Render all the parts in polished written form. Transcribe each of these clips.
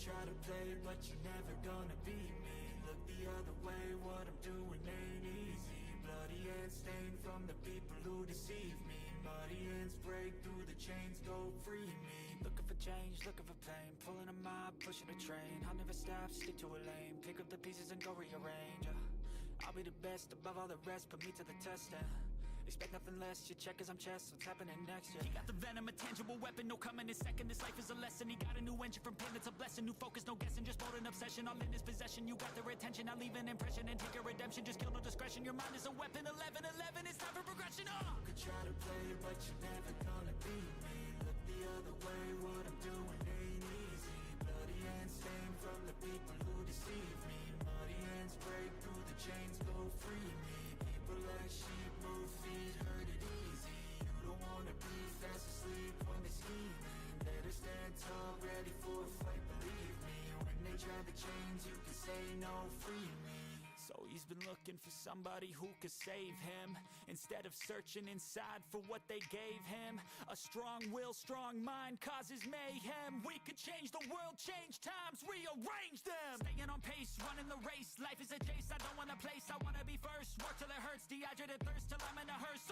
try to play, but you're never gonna beat me. Look the other way, what I'm doing ain't easy. Bloody hands stained from the people who deceive me. Muddy hands break through the chains, go free me. Looking for change, looking for pain, pulling a mob, pushing a train. I'll never stop, stick to a lane, pick up the pieces and go rearrange. I'll be the best above all the rest, put me to the test and expect nothing less, your check is I'm chess, what's happening next, yeah. He got the venom, a tangible weapon, no coming in second. This life is a lesson, he got a new engine from pain, it's a blessing. New focus, no guessing, just bold and obsession. All in his possession, you got their attention. I'll leave an impression and take your redemption. Just kill no discretion, your mind is a weapon. 11-11, it's time for progression, You could try to play, but you're never gonna beat me. Look the other way, what I'm doing ain't easy. Bloody hands stained from the people who deceive me. Muddy hands break through the chains, go free me. People like sheep move feet, hurt it easy. You don't wanna be fast asleep when they're scheming. Better stand tall, ready for a fight, believe me. When they try the chains, you can say no, free me. So he's been looking for somebody who could save him, instead of searching inside for what they gave him. A strong will, strong mind causes mayhem. We could change the world, change times, rearrange them. Staying on pace, running the race. Life is a chase, I don't want a place, I wanna be first. Work till it hurts, dehydrated thirst till I'm in a hearse.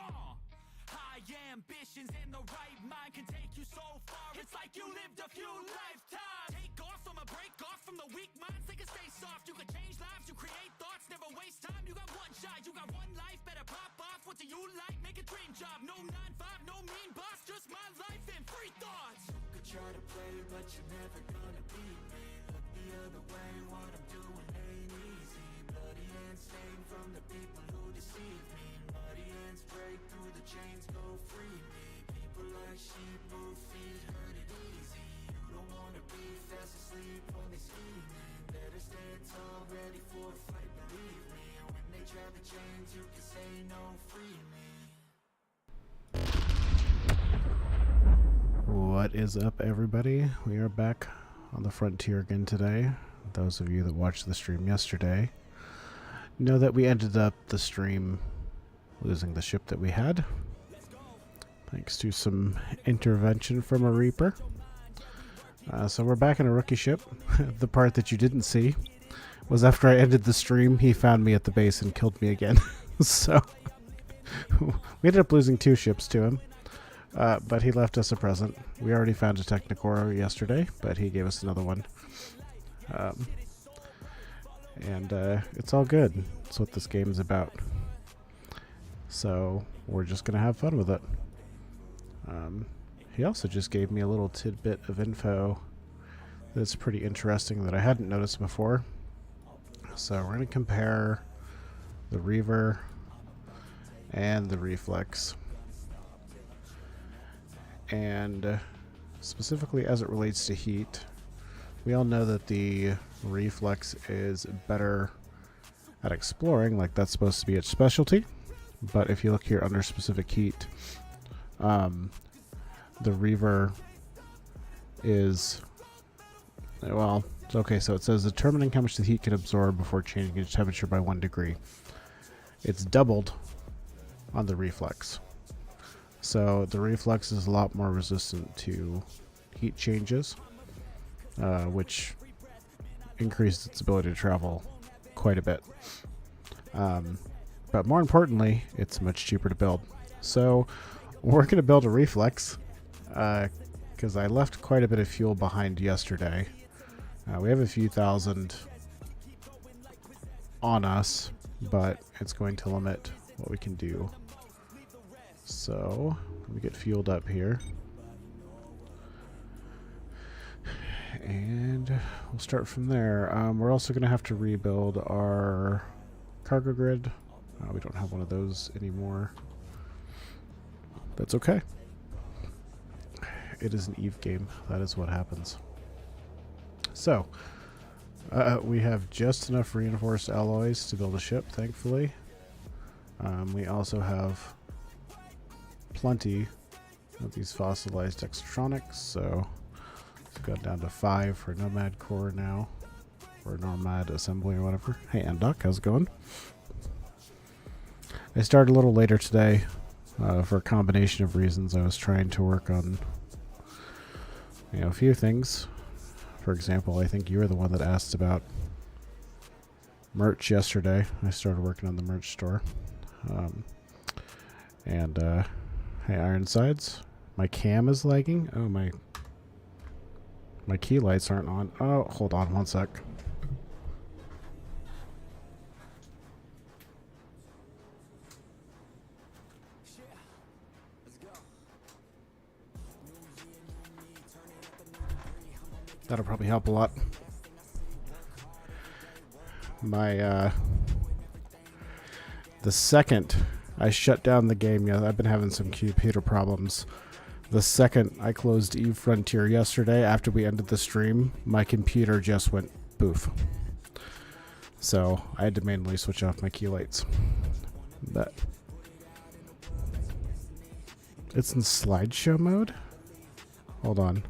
High ambitions in the right mind can take you so far. It's like you lived a few lifetimes. Take off, I'ma break off from the weak minds. They can stay soft, you can change lives, you create thoughts, never waste time. You got one shot, you got one life, better pop off. What do you like? Make a dream job. No 9-5, no mean boss, just my life and free thoughts. You could try to play, but you're never gonna beat me. Look the other way, what I'm doing ain't easy. Bloody hands stained from the people who deceive me. Muddy hands break through the chains, go free me. People like sheep move feet, hurt it easy. You don't wanna be fast asleep when they're scheming. Better stand tall, ready for a fight, believe me. When they try the chains, you can say no, free me. What is up, everybody? We are back on the frontier again today. Those of you that watched the stream yesterday know that we ended up the stream losing the ship that we had, thanks to some intervention from a Reaper. So we're back in a rookie ship. The part that you didn't see was after I ended the stream, he found me at the base and killed me again. So we ended up losing 2 ships to him, but he left us a present. We already found a Technicore yesterday, but he gave us another one. And it's all good. That's what this game is about. So we're just going to have fun with it. He also just gave me a little tidbit of info that's pretty interesting that I hadn't noticed before. So we're going to compare the Reaver and the Reflex. And specifically as it relates to heat, we all know that the Reflex is better at exploring, like that's supposed to be its specialty. But if you look here under specific heat, the Reaver is, well, okay, so it says determining how much the heat can absorb before changing its temperature by 1 degree. It's doubled on the Reflex. So the Reflex is a lot more resistant to heat changes, which increases its ability to travel quite a bit. But more importantly, it's much cheaper to build. So we're going to build a Reflex, because I left quite a bit of fuel behind yesterday. We have a few thousand on us, but it's going to limit what we can do. So let me get fueled up here. And we'll start from there. We're also going to have to rebuild our cargo grid. We don't have one of those anymore. That's okay. It is an EVE game. That is what happens. So, we have just enough reinforced alloys to build a ship, thankfully. We also have plenty of these fossilized exotronics, so we've got down to 5 for Nomad Core now, or Nomad Assembly or whatever. Hey, Endok, how's it going? I started a little later today for a combination of reasons. I was trying to work on, a few things. For example, I think you were the one that asked about merch yesterday. I started working on the merch store. Hey, Ironsides. My cam is lagging. Oh, my key lights aren't on. Oh, hold on one sec. That'll probably help a lot. The second I shut down the game, yeah, I've been having some computer problems. The second I closed Eve Frontier yesterday, after we ended the stream, my computer just went poof. So I had to manually switch off my key lights. But it's in slideshow mode? Hold on.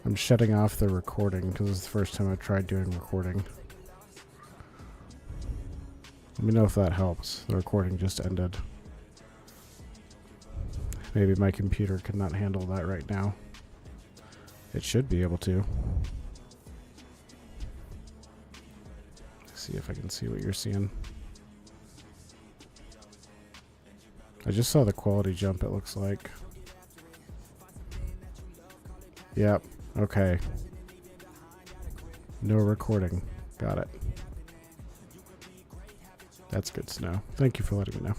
I'm shutting off the recording because this is the first time I tried doing recording. Let me know if that helps. The recording just ended. Maybe my computer could not handle that right now. It should be able to. Let's see if I can see what you're seeing. I just saw the quality jump, it looks like. Yep. Okay. No recording. Got it. That's good to know. Thank you for letting me know.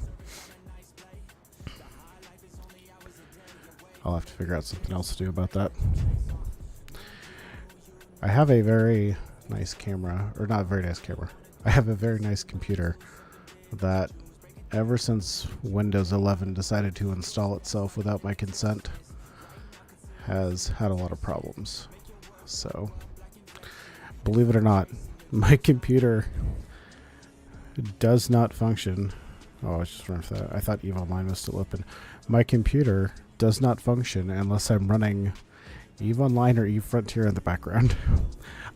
I'll have to figure out something else to do about that. I have a very nice camera, or not a very nice camera. I have a very nice computer that ever since Windows 11 decided to install itself without my consent has had a lot of problems. So, believe it or not, my computer does not function. Oh, I just ran for that. I thought EVE Online was still open. My computer does not function unless I'm running EVE Online or EVE Frontier in the background.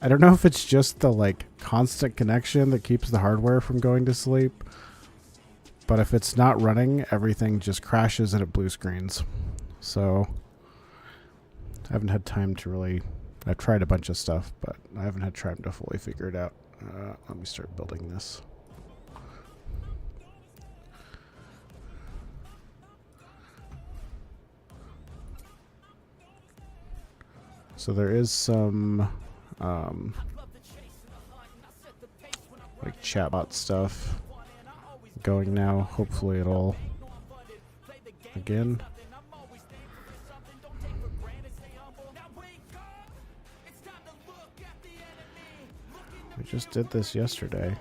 I don't know if it's just the constant connection that keeps the hardware from going to sleep, but if it's not running, everything just crashes and it blue screens. So I haven't had time to really... I've tried a bunch of stuff, but I haven't had time to fully figure it out. Let me start building this. So there is some chatbot stuff going now. Hopefully it'll again. We just did this yesterday.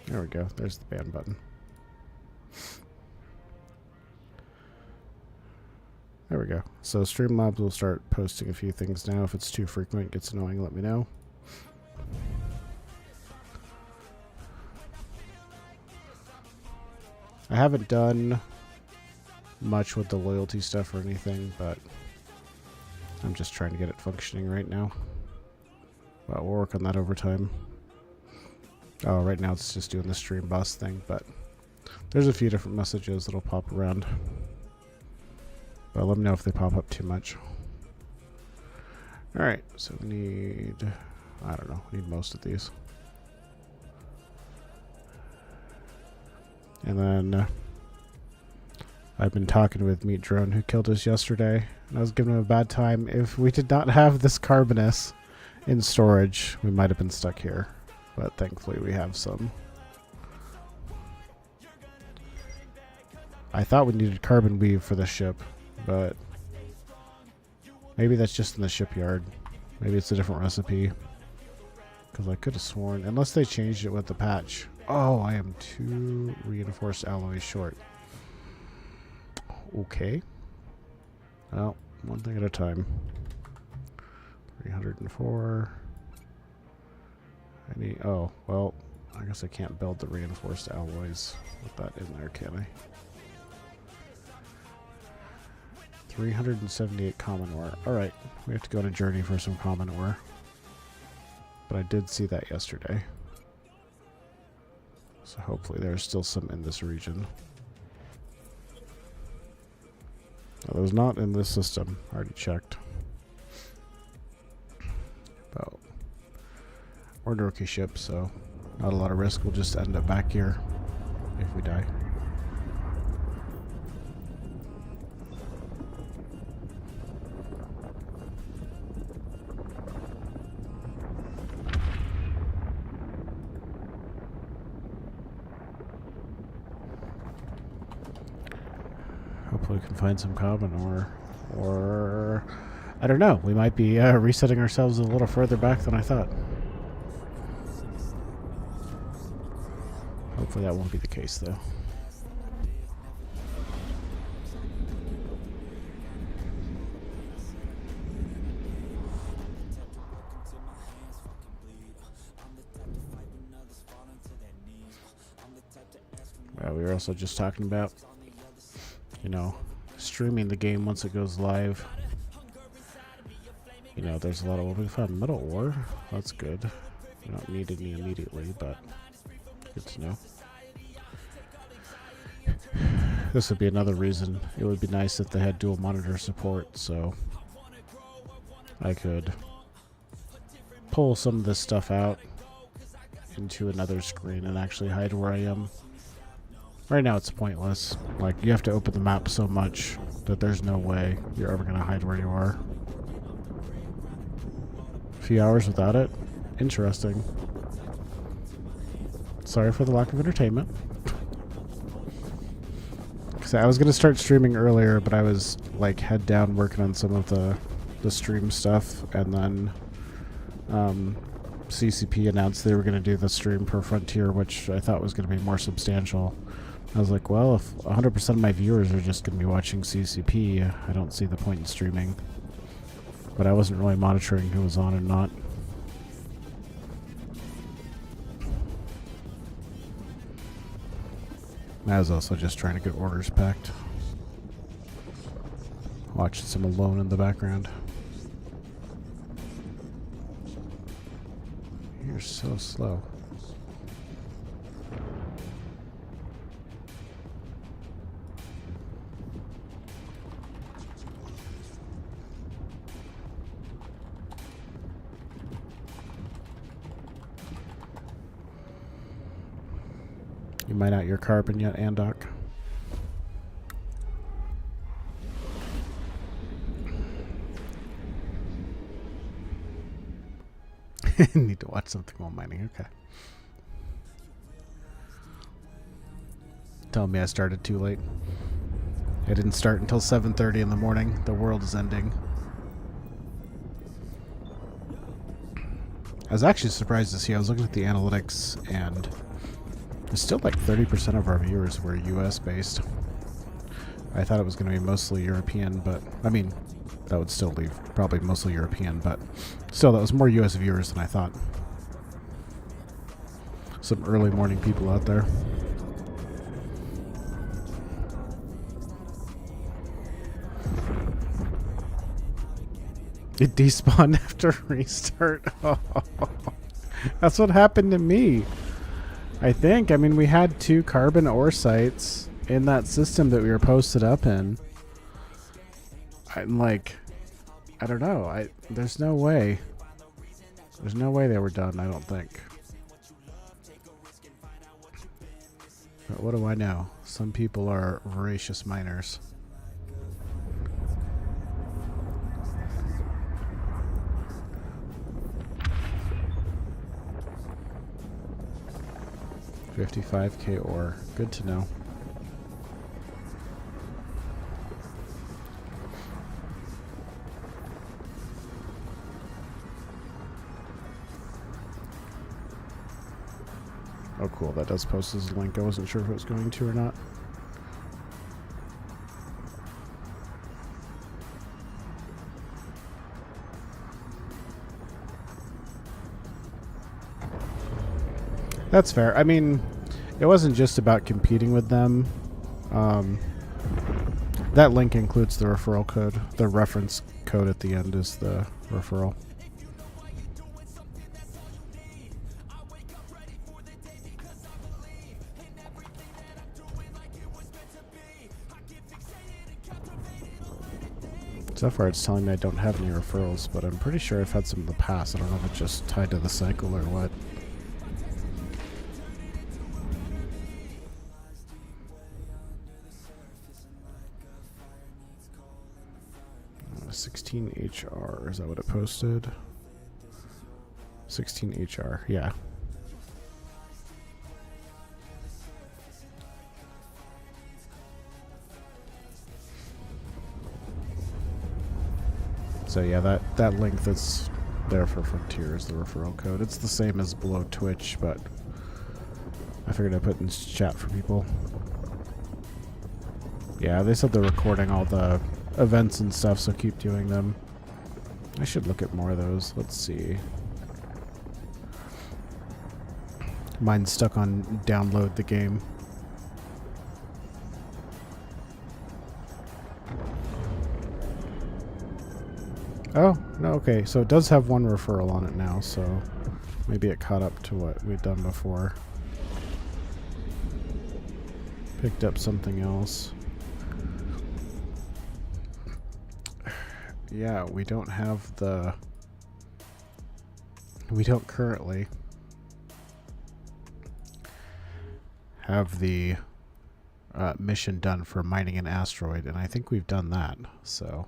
There we go. There's the ban button. There we go. So Streamlabs will start posting a few things now. If it's too frequent, gets annoying, let me know. I haven't done much with the loyalty stuff or anything, but I'm just trying to get it functioning right now. Well, we'll work on that over time. Oh, right now it's just doing the stream bus thing, but there's a few different messages that'll pop around. But let me know if they pop up too much. Alright, so we need... I don't know, we need most of these. And then I've been talking with Meat Drone, who killed us yesterday, and I was giving him a bad time. If we did not have this carbonus in storage, we might have been stuck here. But thankfully we have some. I thought we needed carbon weave for the ship, but maybe that's just in the shipyard. Maybe it's a different recipe. Because I could have sworn, unless they changed it with the patch. Oh, I am 2 reinforced alloys short. Okay. Well, one thing at a time. 304. Oh, well, I guess I can't build the reinforced alloys with that in there, can 378 common ore. Alright, we have to go on a journey for some common ore. But I did see that yesterday. So hopefully there's still some in this region. No, there's not in this system. I already checked. Well, we're a rookie ship, so not a lot of risk. We'll just end up back here if we die. Hopefully we can find some carbon or I don't know. We might be resetting ourselves a little further back than I thought. Hopefully that won't be the case, though. We were also just talking about, you know, streaming the game once it goes live. You know, there's a lot of... We found metal ore. That's good. We don't need any immediately, but good to know. This would be another reason. It would be nice if they had dual monitor support, so I could pull some of this stuff out into another screen and actually hide where I am. Right now it's pointless. Like, you have to open the map so much that there's no way you're ever going to hide where you are. A few hours without it? Interesting. Sorry for the lack of entertainment. Because I was going to start streaming earlier, but I was, like, head down working on some of the stream stuff, and then CCP announced they were going to do the stream per Frontier, which I thought was going to be more substantial. I was like, well, if 100% of my viewers are just going to be watching CCP, I don't see the point in streaming. But I wasn't really monitoring who was on and not. I was also just trying to get orders packed. Watching some Alone in the background. You're so slow. You mine out your carbon yet, Andok? Need to watch something while mining, okay. Telling me I started too late. I didn't start until 7:30 in the morning. The world is ending. I was actually surprised to see, I was looking at the analytics, and there's still like 30% of our viewers were US based. I thought it was going to be mostly European, but I mean, that would still leave probably mostly European, but still, that was more US viewers than I thought. Some early morning people out there. It despawned after restart. Oh, that's what happened to me. I think. I mean, we had 2 carbon ore sites in that system that we were posted up in. I'm like, I don't know. There's no way. There's no way they were done, I don't think. But what do I know? Some people are voracious miners. $55K ore. Good to know. Oh, cool. That does post as a link. I wasn't sure if it was going to or not. That's fair. I mean, it wasn't just about competing with them. That link includes the referral code. The reference code at the end is the referral. So far it's telling me I don't have any referrals, but I'm pretty sure I've had some in the past. I don't know if it's just tied to the cycle or what. 16 HR, is that what it posted? 16 HR, yeah. So yeah, that link that's there for Frontier is the referral code. It's the same as below Twitch, but I figured I'd put it in chat for people. Yeah, they said they're recording all the events and stuff, so keep doing them. I should look at more of those. Let's see. Mine's stuck on download the game. Oh, no, okay. So it does have one referral on it now, so maybe it caught up to what we'd done before. Picked up something else. Yeah, we don't have the... We don't currently have the mission done for mining an asteroid, and I think we've done that, so...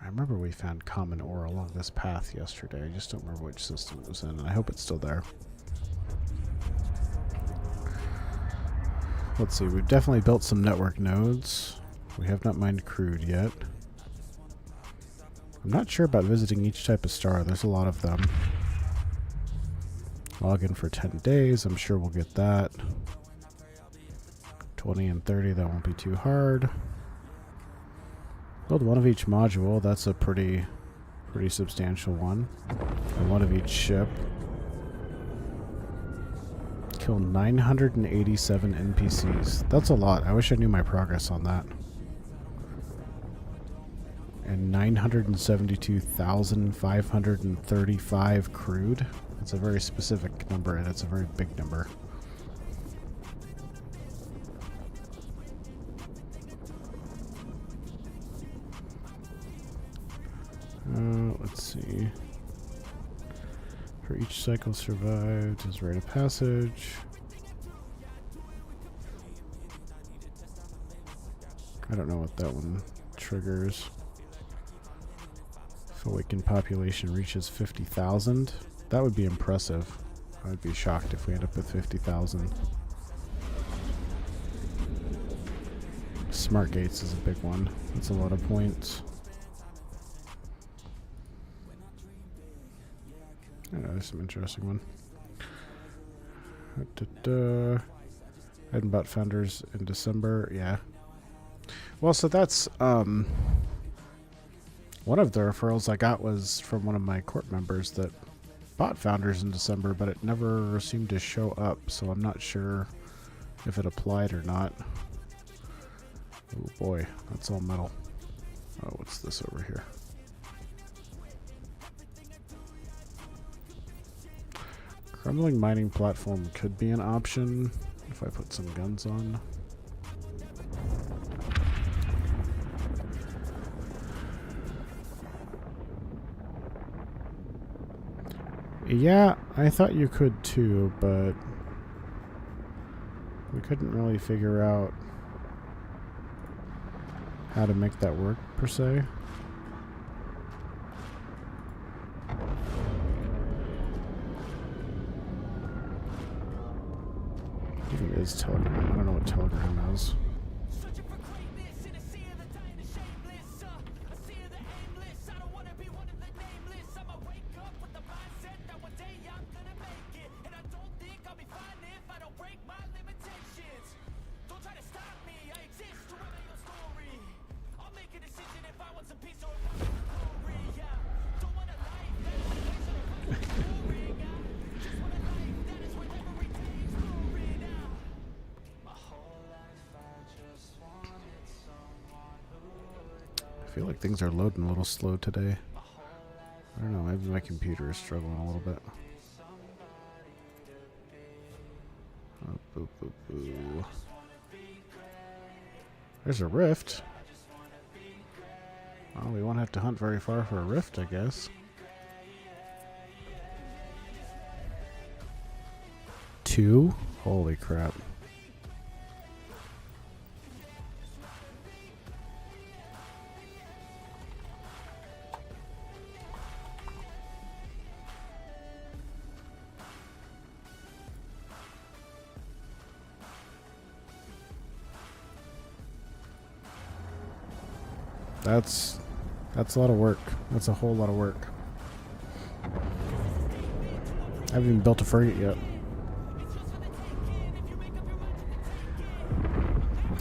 I remember we found common ore along this path yesterday. I just don't remember which system it was in, and I hope it's still there. Let's see, we've definitely built some network nodes. We have not mined crude yet. I'm not sure about visiting each type of star. There's a lot of them. Log in for 10 days. I'm sure we'll get that. 20 and 30, that won't be too hard. Build one of each module. That's a pretty substantial one. And one of each ship. Kill 987 NPCs. That's a lot. I wish I knew my progress on that. And 972,535 crude. That's a very specific number, and it's a very big number. Let's see. For each cycle survived is rite of passage. I don't know what that one triggers. If awakened population reaches 50,000, that would be impressive. I would be shocked if we end up with 50,000. Smart gates is a big one. That's a lot of points. I know, there's some interesting one. Edinburgh founders in December, yeah. Well, so that's one of the referrals I got was from one of my court members that bought founders in December, but it never seemed to show up, so I'm not sure if it applied or not. Oh boy, that's all metal. Oh, what's this over here? Crumbling mining platform could be an option if I put some guns on. Yeah, I thought you could too, but we couldn't really figure out how to make that work per se. Even is Telegram. I don't know what Telegram is. feel like things are loading a little slow today. I don't know, maybe my computer is struggling a little bit. Oh, boo, boo, boo. There's a rift. Well, we won't have to hunt very far for a rift, I guess. 2? Holy crap. That's a lot of work. That's a whole lot of work. I haven't even built a frigate yet.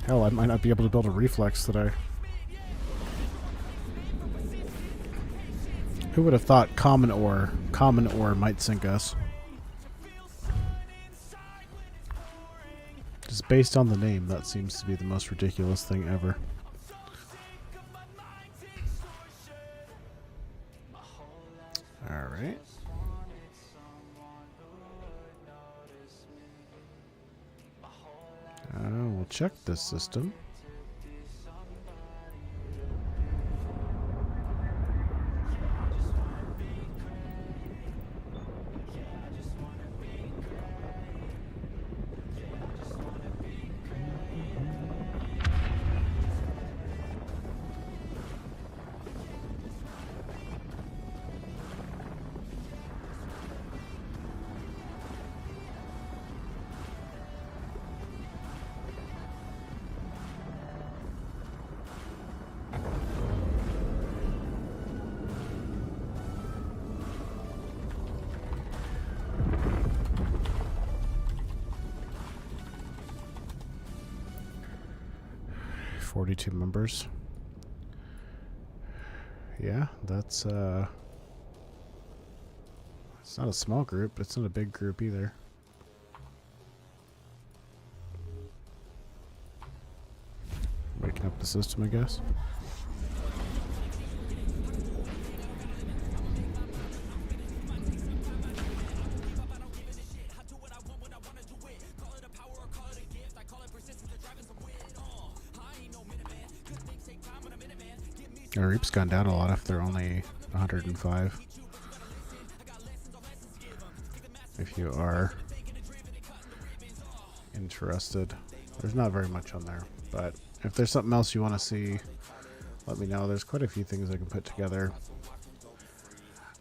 Hell, I might not be able to build a reflex today. Who would have thought common ore might sink us? Just based on the name, that seems to be the most ridiculous thing ever. Alright. We'll check this system. .42 members. Yeah, that's it's not a small group, it's not a big group either. Waking up the system, I guess. Our reap's gone down a lot if they're only 105. If you are interested. There's not very much on there, but if there's something else you want to see, let me know. There's quite a few things I can put together.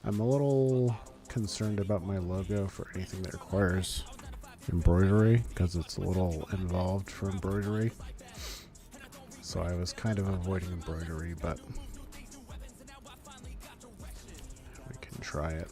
I'm a little concerned about my logo for anything that requires embroidery, because it's a little involved for embroidery. So I was kind of avoiding embroidery, but we can try it.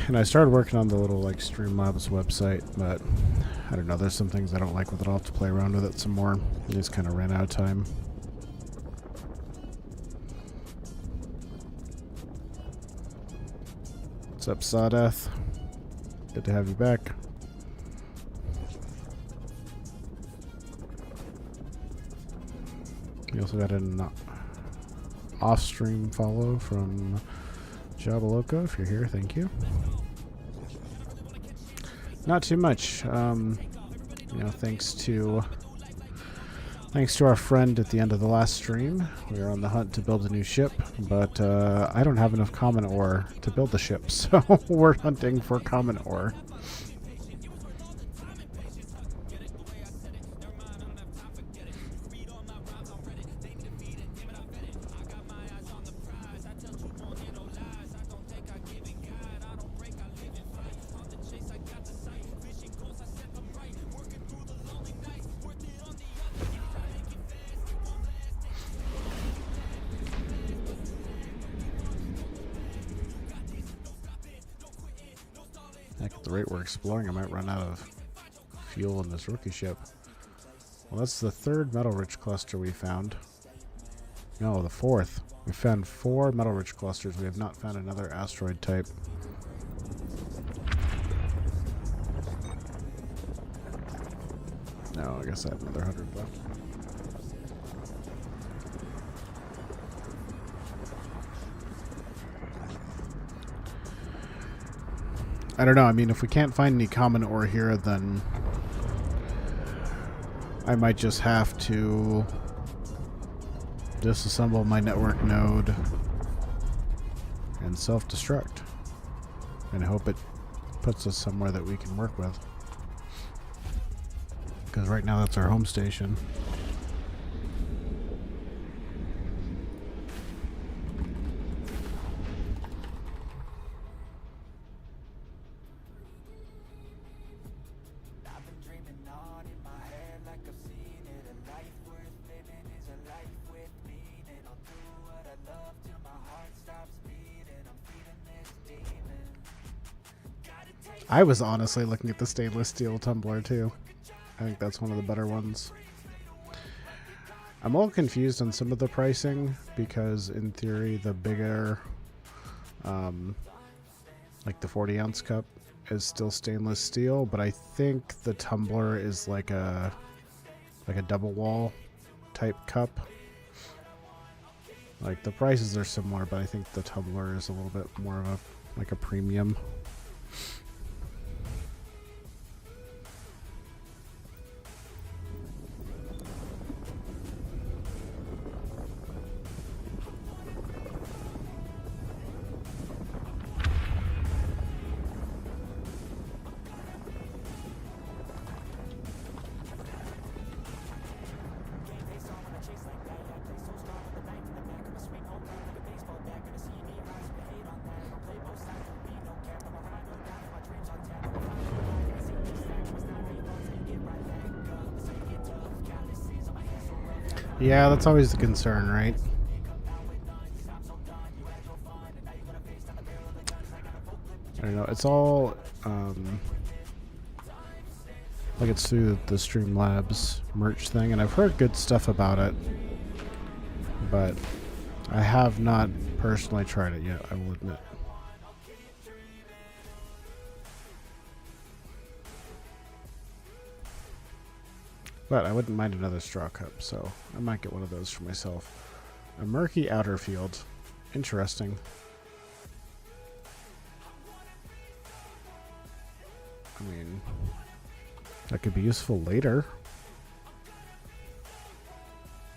And I started working on the little like Streamlabs website, but I don't know, there's some things I don't like with it. I'll have to play around with it some more. I just kind of ran out of time. What's up, Sawdeath? Good to have you back. We also got an off-stream follow from Jabaloco. If you're here, thank you. Not too much. You know, thanks to our friend at the end of the last stream. We are on the hunt to build a new ship, but I don't have enough common ore to build the ship, so we're hunting for common ore. Heck, at the rate we're exploring, I might run out of fuel in this rookie ship. Well, that's the third metal-rich cluster we found. No, the fourth. We found 4 metal-rich clusters. We have not found another asteroid type. No, I guess I have another 100 left. I don't know. I mean, if we can't find any common ore here, then I might just have to disassemble my network node and self-destruct and hope it puts us somewhere that we can work with. Because right now that's our home station. I was honestly looking at the stainless steel tumbler too. I think that's one of the better ones. I'm all confused on some of the pricing because in theory the bigger, like the 40-ounce cup is still stainless steel, but I think the tumbler is like a double wall type cup. Like the prices are similar, but I think the tumbler is a little bit more of a premium. Yeah, that's always the concern, right? I don't know. It's all like it's through the Streamlabs merch thing, and I've heard good stuff about it, but I have not personally tried it yet, I will admit. But I wouldn't mind another straw cup, so I might get one of those for myself. A murky outer field. Interesting. I mean, that could be useful later.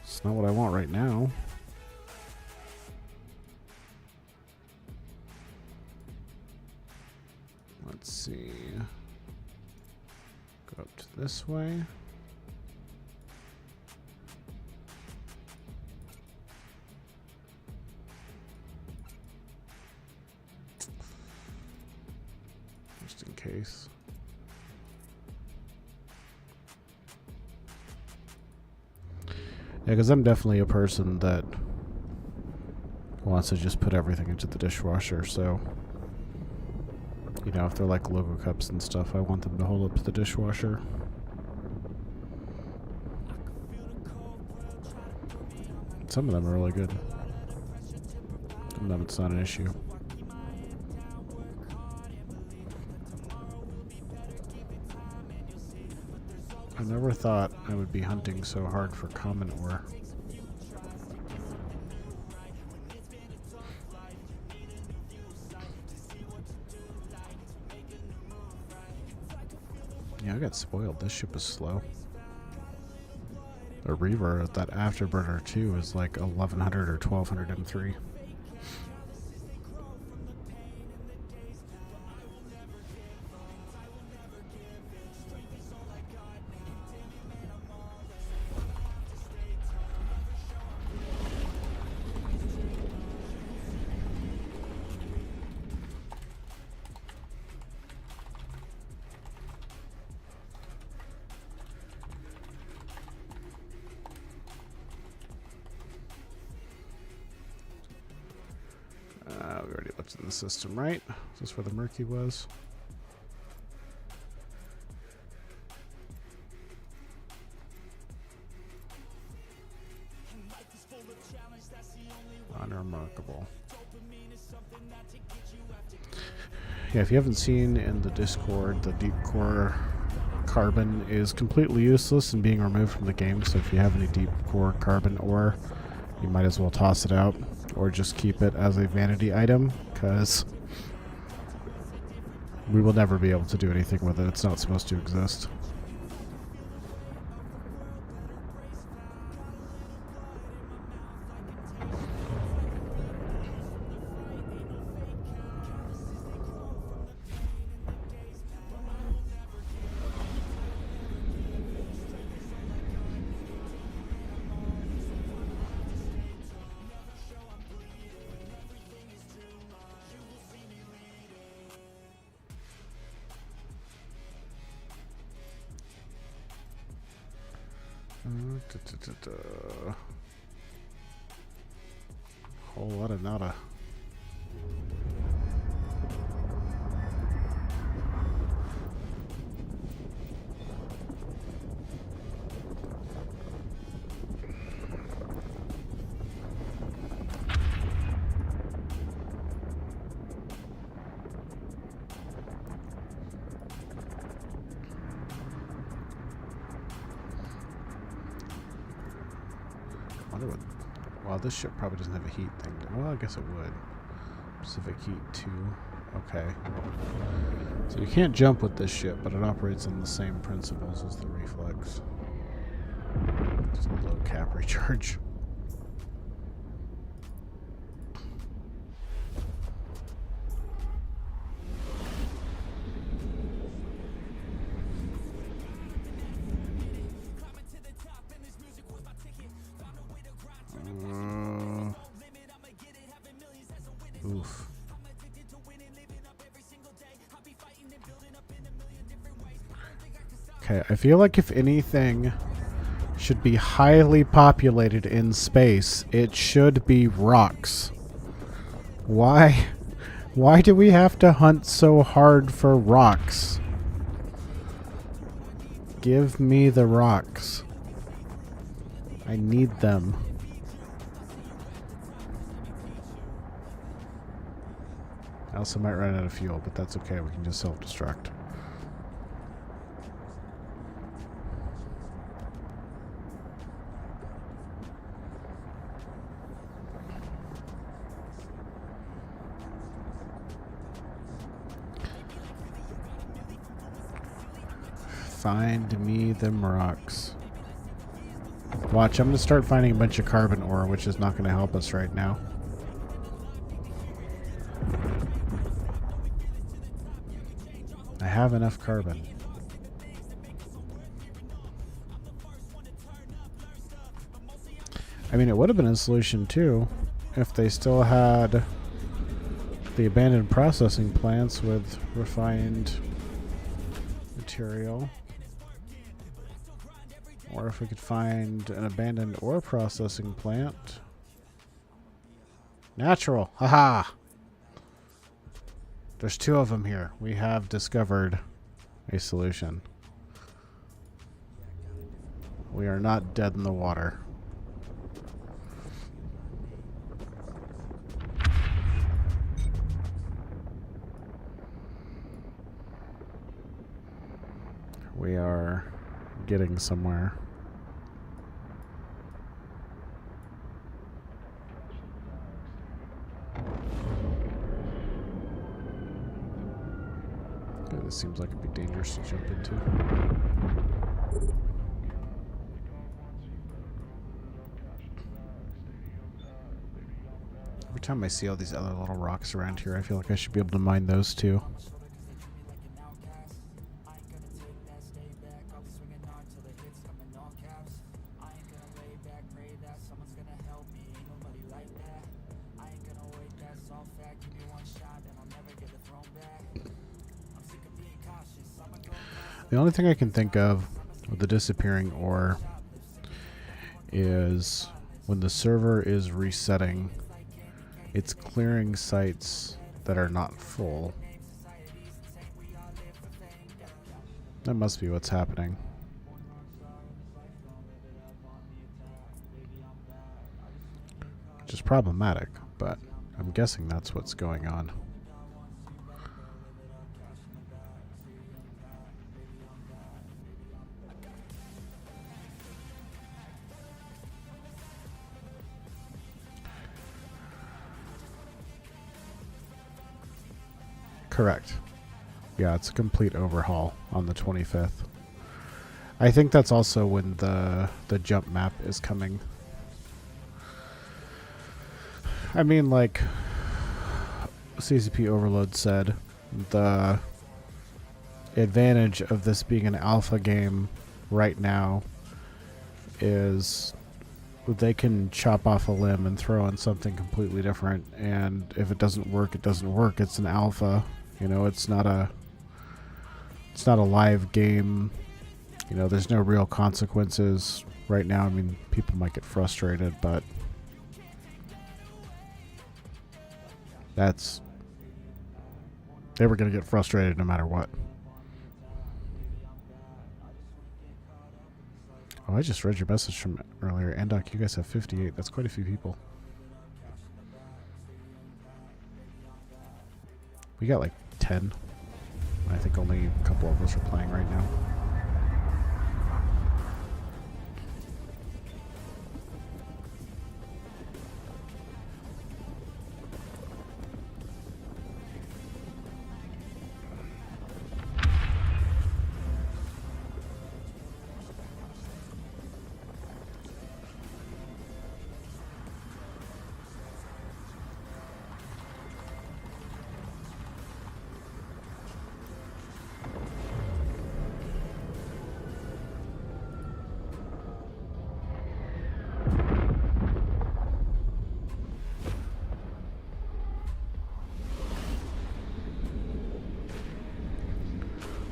It's not what I want right now. Let's see. Go up to this way. Just in case. Yeah, because I'm definitely a person that wants to just put everything into the dishwasher, so you know, if they're like logo cups and stuff, I want them to hold up to the dishwasher. Some of them are really good. Some of them it's not an issue. I never thought I would be hunting so hard for common ore. Yeah, I got spoiled. This ship is slow. The Reaver, that afterburner too, is like 1100 or 1200 M3. We already looked in the system, right? Is this where the Murky was? Unremarkable. Yeah, if you haven't seen in the Discord, the deep core carbon is completely useless and being removed from the game, so if you have any deep core carbon ore, you might as well toss it out or just keep it as a vanity item, because we will never be able to do anything with it. It's not supposed to exist. Whole lot of nada. Well, this ship probably doesn't have a heat thing. Well, I guess it would. Pacific Heat 2. Okay. So you can't jump with this ship, but it operates on the same principles as the Reflex. Just a low cap recharge. Oof. Okay, I feel like if anything should be highly populated in space, it should be rocks. Why do we have to hunt so hard for rocks? Give me the rocks. I need them. I also might run out of fuel, but that's okay. We can just self-destruct. Find me them rocks. Watch, I'm going to start finding a bunch of carbon ore, which is not going to help us right now. I have enough carbon. I mean, it would have been a solution too if they still had the abandoned processing plants with refined material. Or if we could find an abandoned ore processing plant. Natural! Haha! There's two of them here. We have discovered a solution. We are not dead in the water. We are getting somewhere. Okay, this seems like it'd be dangerous to jump into. Every time I see all these other little rocks around here, I feel like I should be able to mine those too. The only thing I can think of with the disappearing ore is when the server is resetting, it's clearing sites that are not full. That must be what's happening. which is problematic, but I'm guessing that's what's going on. Correct. Yeah, it's a complete overhaul on the 25th. I think that's also when the jump map is coming. I mean, like CCP Overload said, the advantage of this being an alpha game right now is they can chop off a limb and throw in something completely different, and if it doesn't work, it doesn't work. It's an alpha. You know, it's not a live game. You know, there's no real consequences right now. I mean, people might get frustrated, but they were going to get frustrated no matter what. Oh, I just read your message from earlier. Andoc, you guys have 58. That's quite a few people. We got like 10. I think only a couple of us are playing right now.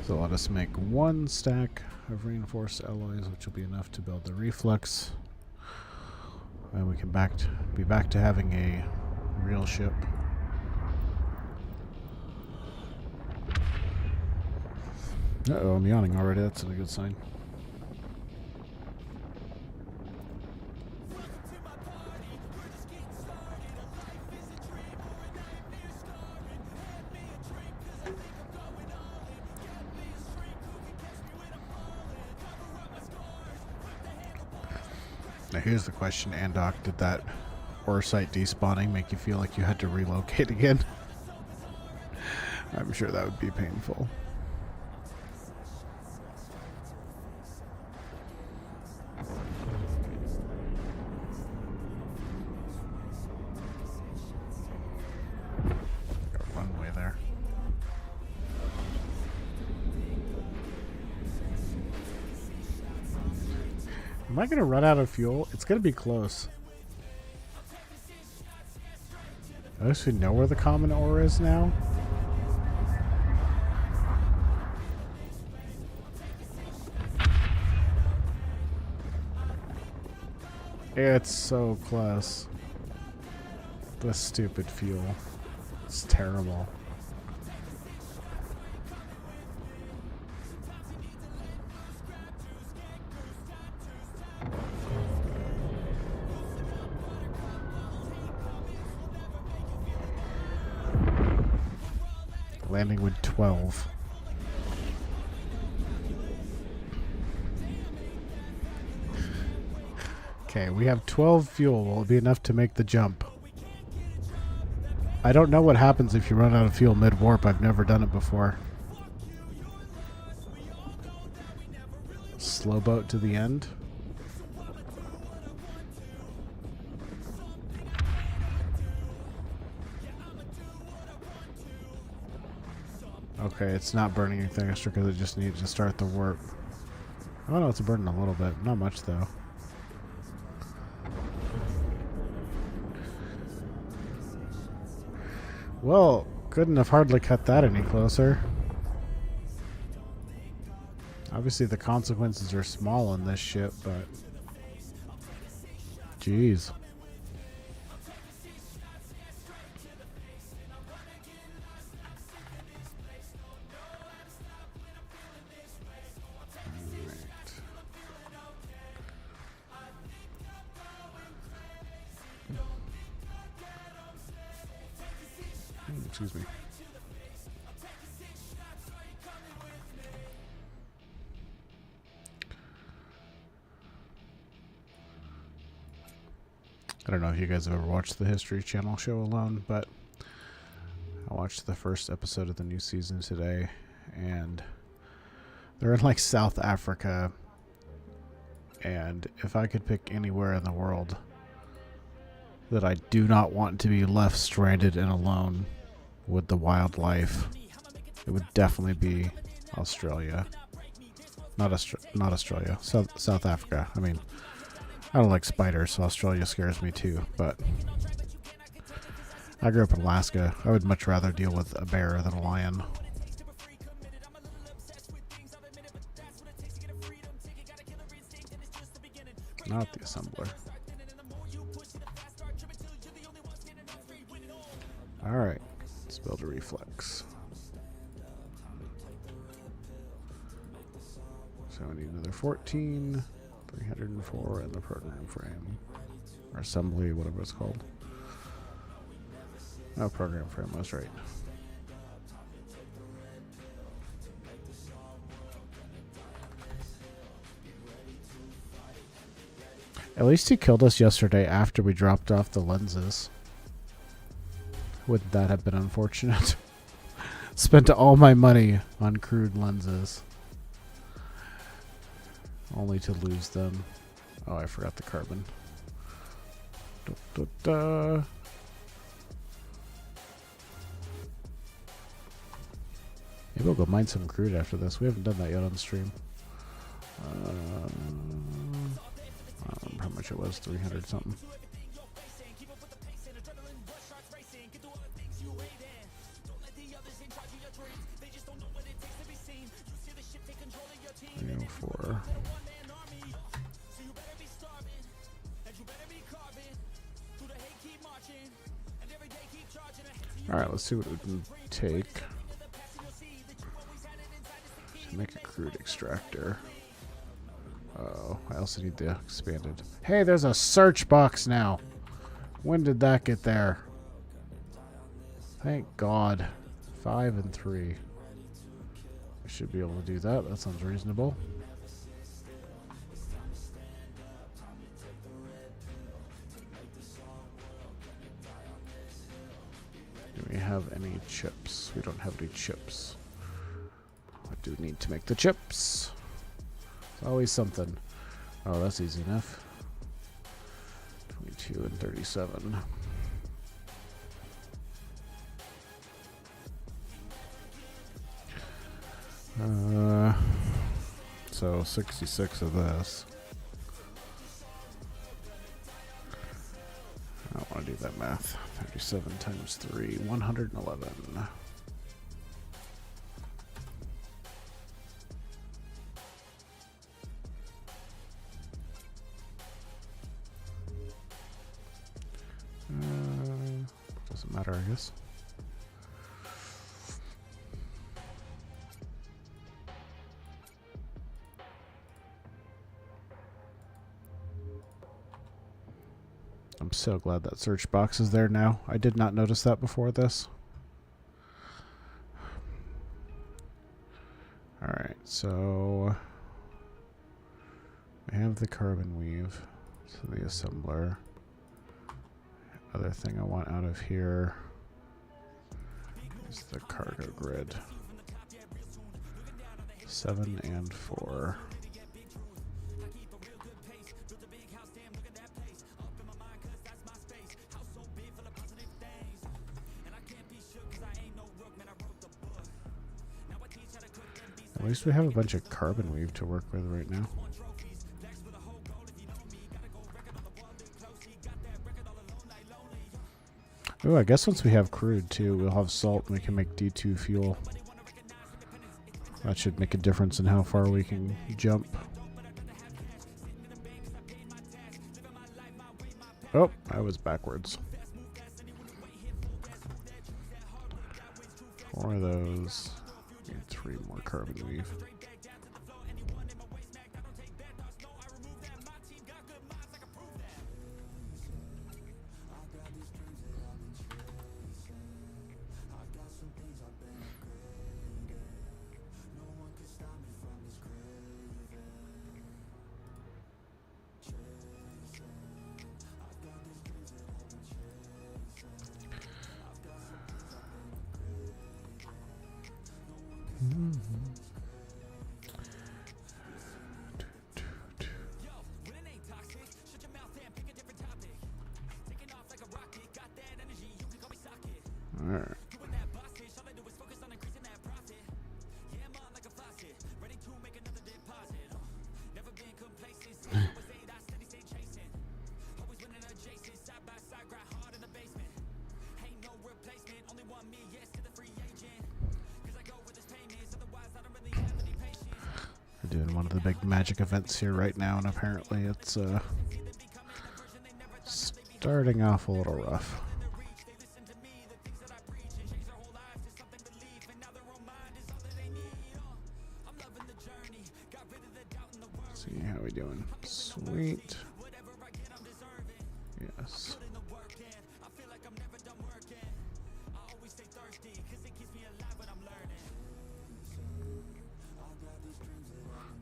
So let us make one stack of reinforced alloys, which will be enough to build the reflux. And we can be back to having a real ship. Uh-oh, I'm yawning already. That's not a good sign. Now here's the question, Andoc, did that ore site despawning make you feel like you had to relocate again? I'm sure that would be painful. Got a runway there. Am I going to run out of fuel? It's going to be close. I actually know where the common ore is now. It's so close. The stupid fuel. It's terrible. Landing with 12. Okay, we have 12 fuel. Will it be enough to make the jump? I don't know what happens if you run out of fuel mid-warp. I've never done it before. Slow boat to the end. Okay, it's not burning anything extra because it just needs to start the warp. Oh no, it's burning a little bit. Not much though. Well, couldn't have hardly cut that any closer. Obviously the consequences are small on this ship, but... Jeez. Excuse me. I don't know if you guys have ever watched the History Channel show Alone, but I watched the first episode of the new season today, and they're in like South Africa, and if I could pick anywhere in the world that I do not want to be left stranded and alone with the wildlife, it would definitely be Australia. Not Australia. South Africa. I mean, I don't like spiders, so Australia scares me too, but I grew up in Alaska. I would much rather deal with a bear than a lion. Not the assembler. Alright, let's build a reflex. So we need another 14, 304, and the program frame. Or assembly, whatever it's called. Oh, program frame, I was right. At least he killed us yesterday after we dropped off the lenses. Wouldn't that have been unfortunate? Spent all my money on crude lenses, only to lose them. Oh, I forgot the carbon. Da, da, da. Maybe we'll go mine some crude after this. We haven't done that yet on the stream. I don't remember how much it was, 300 something. For alright, let's see what we can take to make a crude extractor. Oh, I also need the expanded. Hey, there's a search box now. When did that get there? Thank God. 5 and 3. I should be able to do that. That sounds reasonable. Do we have any chips? We don't have any chips. I do need to make the chips. It's always something. Oh, that's easy enough. 22 and 37. So 66 of this. I don't want to do that math. 37 times 3, 111. Doesn't matter, I guess. I'm so glad that search box is there now. I did not notice that before this. Alright, so we have the carbon weave, so the assembler. Other thing I want out of here is the cargo grid. 7 and 4. At least we have a bunch of carbon weave to work with right now. Oh, I guess once we have crude too, we'll have salt and we can make D2 fuel. That should make a difference in how far we can jump. Oh, I was backwards. 4 of those. Need 3 more carbon weave. doing one of the big magic events here right now, and apparently it's starting off a little rough. Let's see how we doing. Sweet. Yes.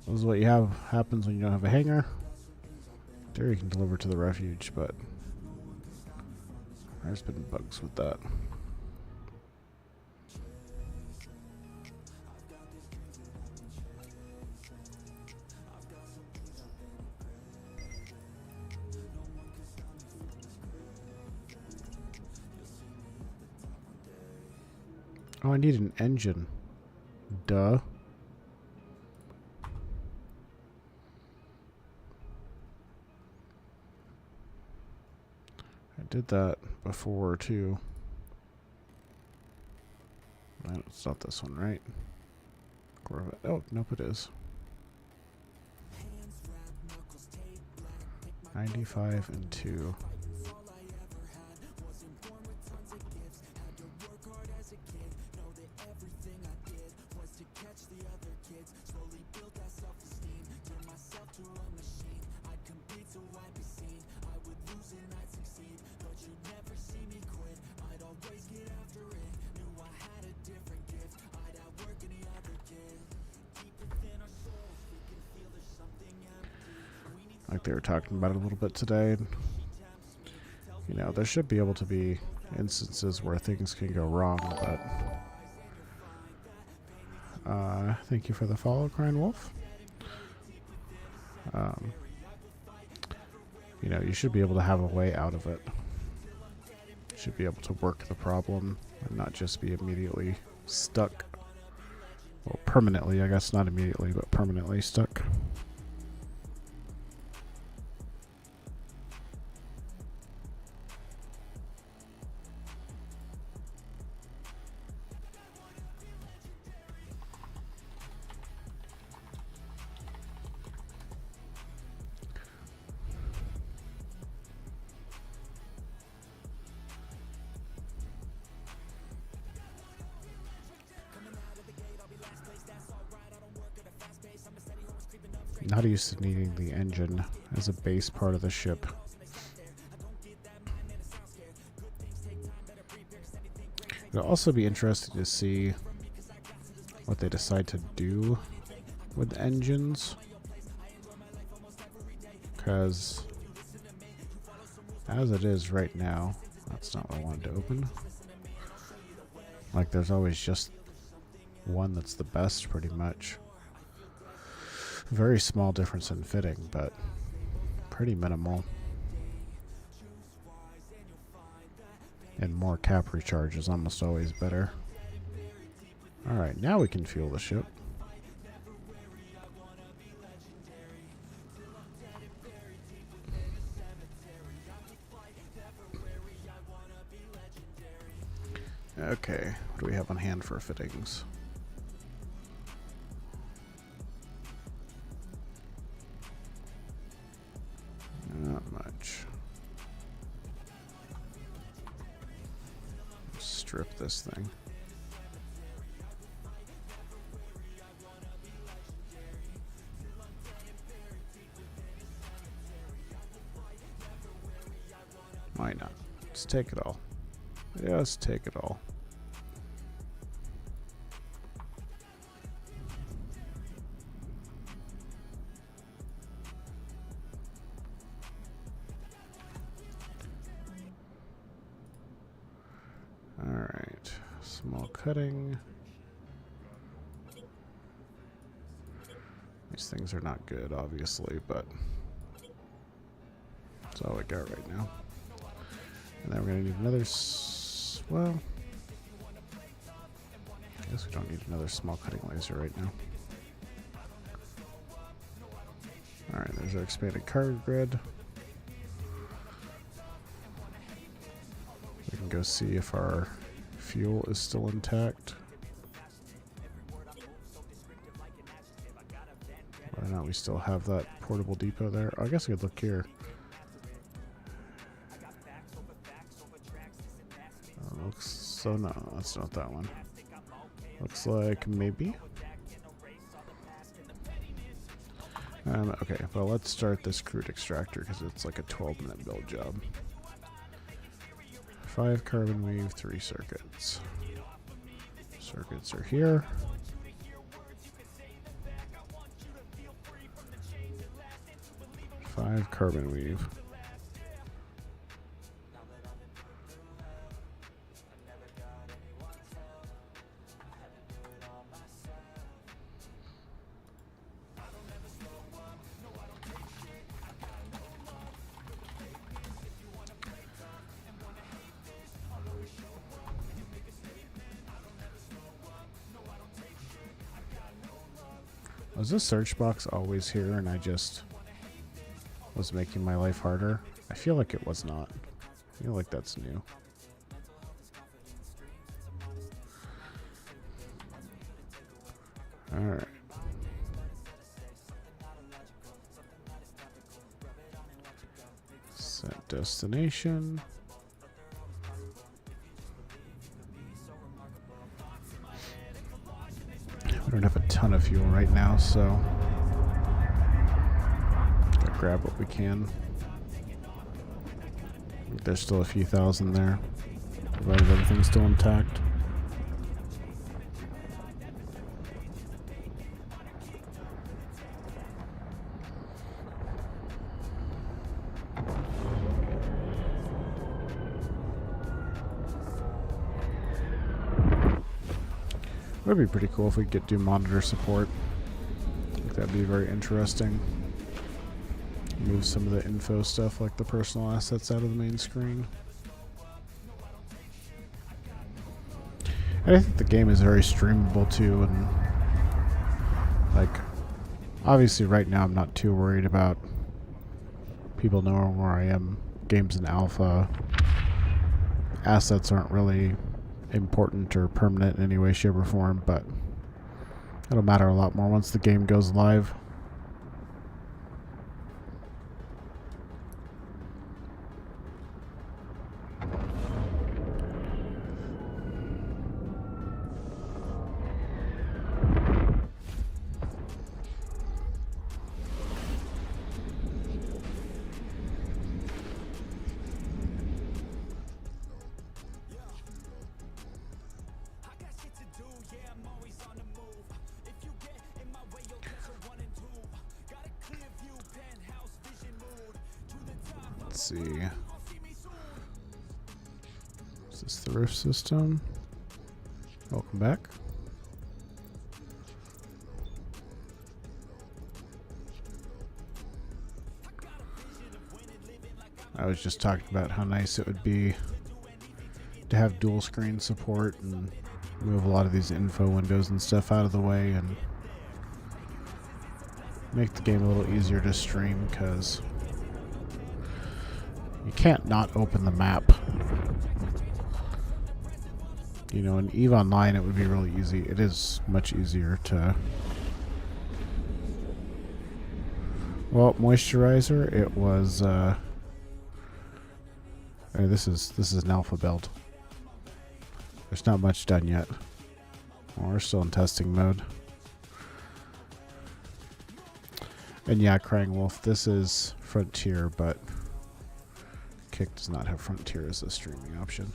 This is what you have happens when you don't have a hangar. There you can deliver to the refuge, but there's been bugs with that. Oh, I need an engine. Duh. I did that before too. No, it's not this one, right? Oh, nope, it is. 95 and 2. Like they were talking about it a little bit today. You know, there should be able to be instances where things can go wrong, but thank you for the follow, Crying Wolf. You know, you should be able to have a way out of it. You should be able to work the problem and not just be immediately stuck. Well, permanently, I guess, not immediately, but permanently stuck. Not used to needing the engine as a base part of the ship. It'll also be interesting to see what they decide to do with engines, because as it is right now, that's not what I wanted to open. Like, there's always just one that's the best, pretty much. Very small difference in fitting, but pretty minimal. And more cap recharge is almost always better. Alright, now we can fuel the ship. Okay, what do we have on hand for fittings? Not much. Strip this thing. Why not? Let's take it all. Yeah, let's take it all. Alright, small cutting. These things are not good, obviously, but that's all we got right now. And then we're going to need another, well, I guess we don't need another small cutting laser right now. Alright, there's our expanded cargo grid. We can go see if our fuel is still intact. we still have that portable depot there. I guess I could look here. Looks so no, that's not that one. Looks like maybe. Okay, well let's start this crude extractor because it's like a 12-minute build job. 5 carbon weave, 3 circuits. Circuits are here. Five carbon weave. Was this search box always here and I just was making my life harder? I feel like it was not. I feel like that's new. Alright. Set destination. We don't have a ton of fuel right now, so gotta grab what we can. There's still a few thousand there, provided everything's still intact. It would be pretty cool if we could do monitor support. I think that'd be very interesting. Move some of the info stuff like the personal assets out of the main screen. And I think the game is very streamable too, and like obviously right now I'm not too worried about people knowing where I am. Game's in alpha. Assets aren't really important or permanent in any way, shape, or form, but it'll matter a lot more once the game goes live. Let's see. Is this the roof system? Welcome back. I was just talking about how nice it would be to have dual screen support and move a lot of these info windows and stuff out of the way and make the game a little easier to stream, because you can't not open the map. You know, in EVE Online it would be really easy. It is much easier to... Well, moisturizer, it was this is an alpha build. There's not much done yet. Well, we're still in testing mode. And yeah, Crying Wolf, this is Frontier, but Kick does not have Frontier as a streaming option.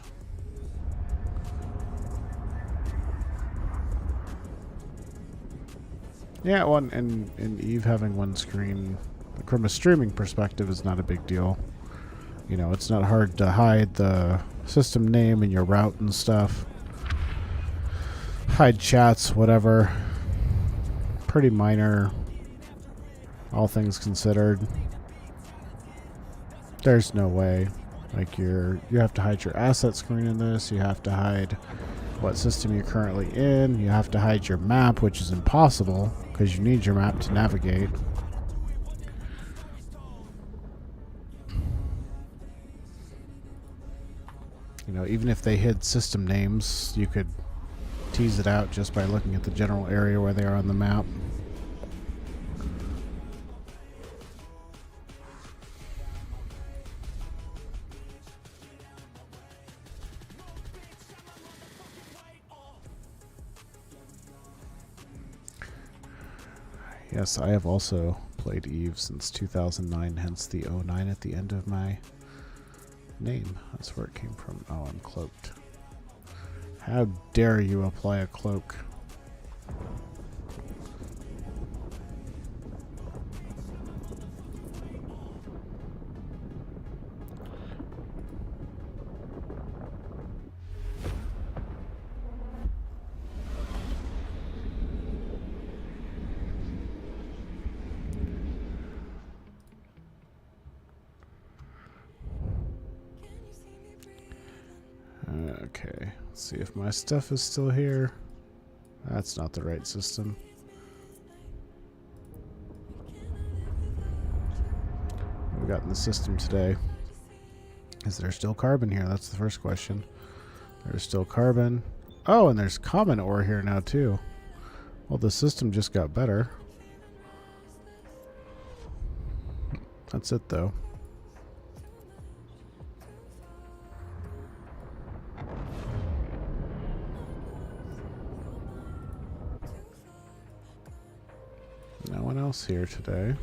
Yeah, well, and Eve having one screen from a streaming perspective is not a big deal. You know, it's not hard to hide the system name and your route and stuff. Hide chats, whatever. Pretty minor, all things considered. There's no way. Like, you have to hide your asset screen in this. You have to hide what system you're currently in. You have to hide your map, which is impossible because you need your map to navigate. You know, even if they hid system names, you could tease it out just by looking at the general area where they are on the map. Yes, I have also played Eve since 2009, hence the 09 at the end of my name. That's where it came from. Oh, I'm cloaked. How dare you apply a cloak? Okay, let's see if my stuff is still here. That's not the right system. What we got in the system today? Is there still carbon here? That's the first question. There's still carbon. Oh, and there's common ore here now too. Well, the system just got better. That's it though. No one else here today.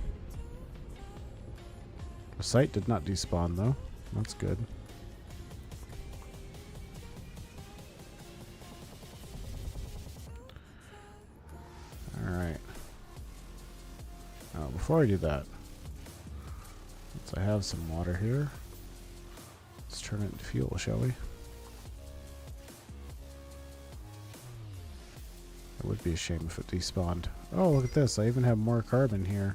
The site did not despawn though. That's good. Alright. Oh, before I do that, since I have some water here, let's turn it into fuel, shall we? It would be a shame if it despawned. Oh, look at this. I even have more carbon here.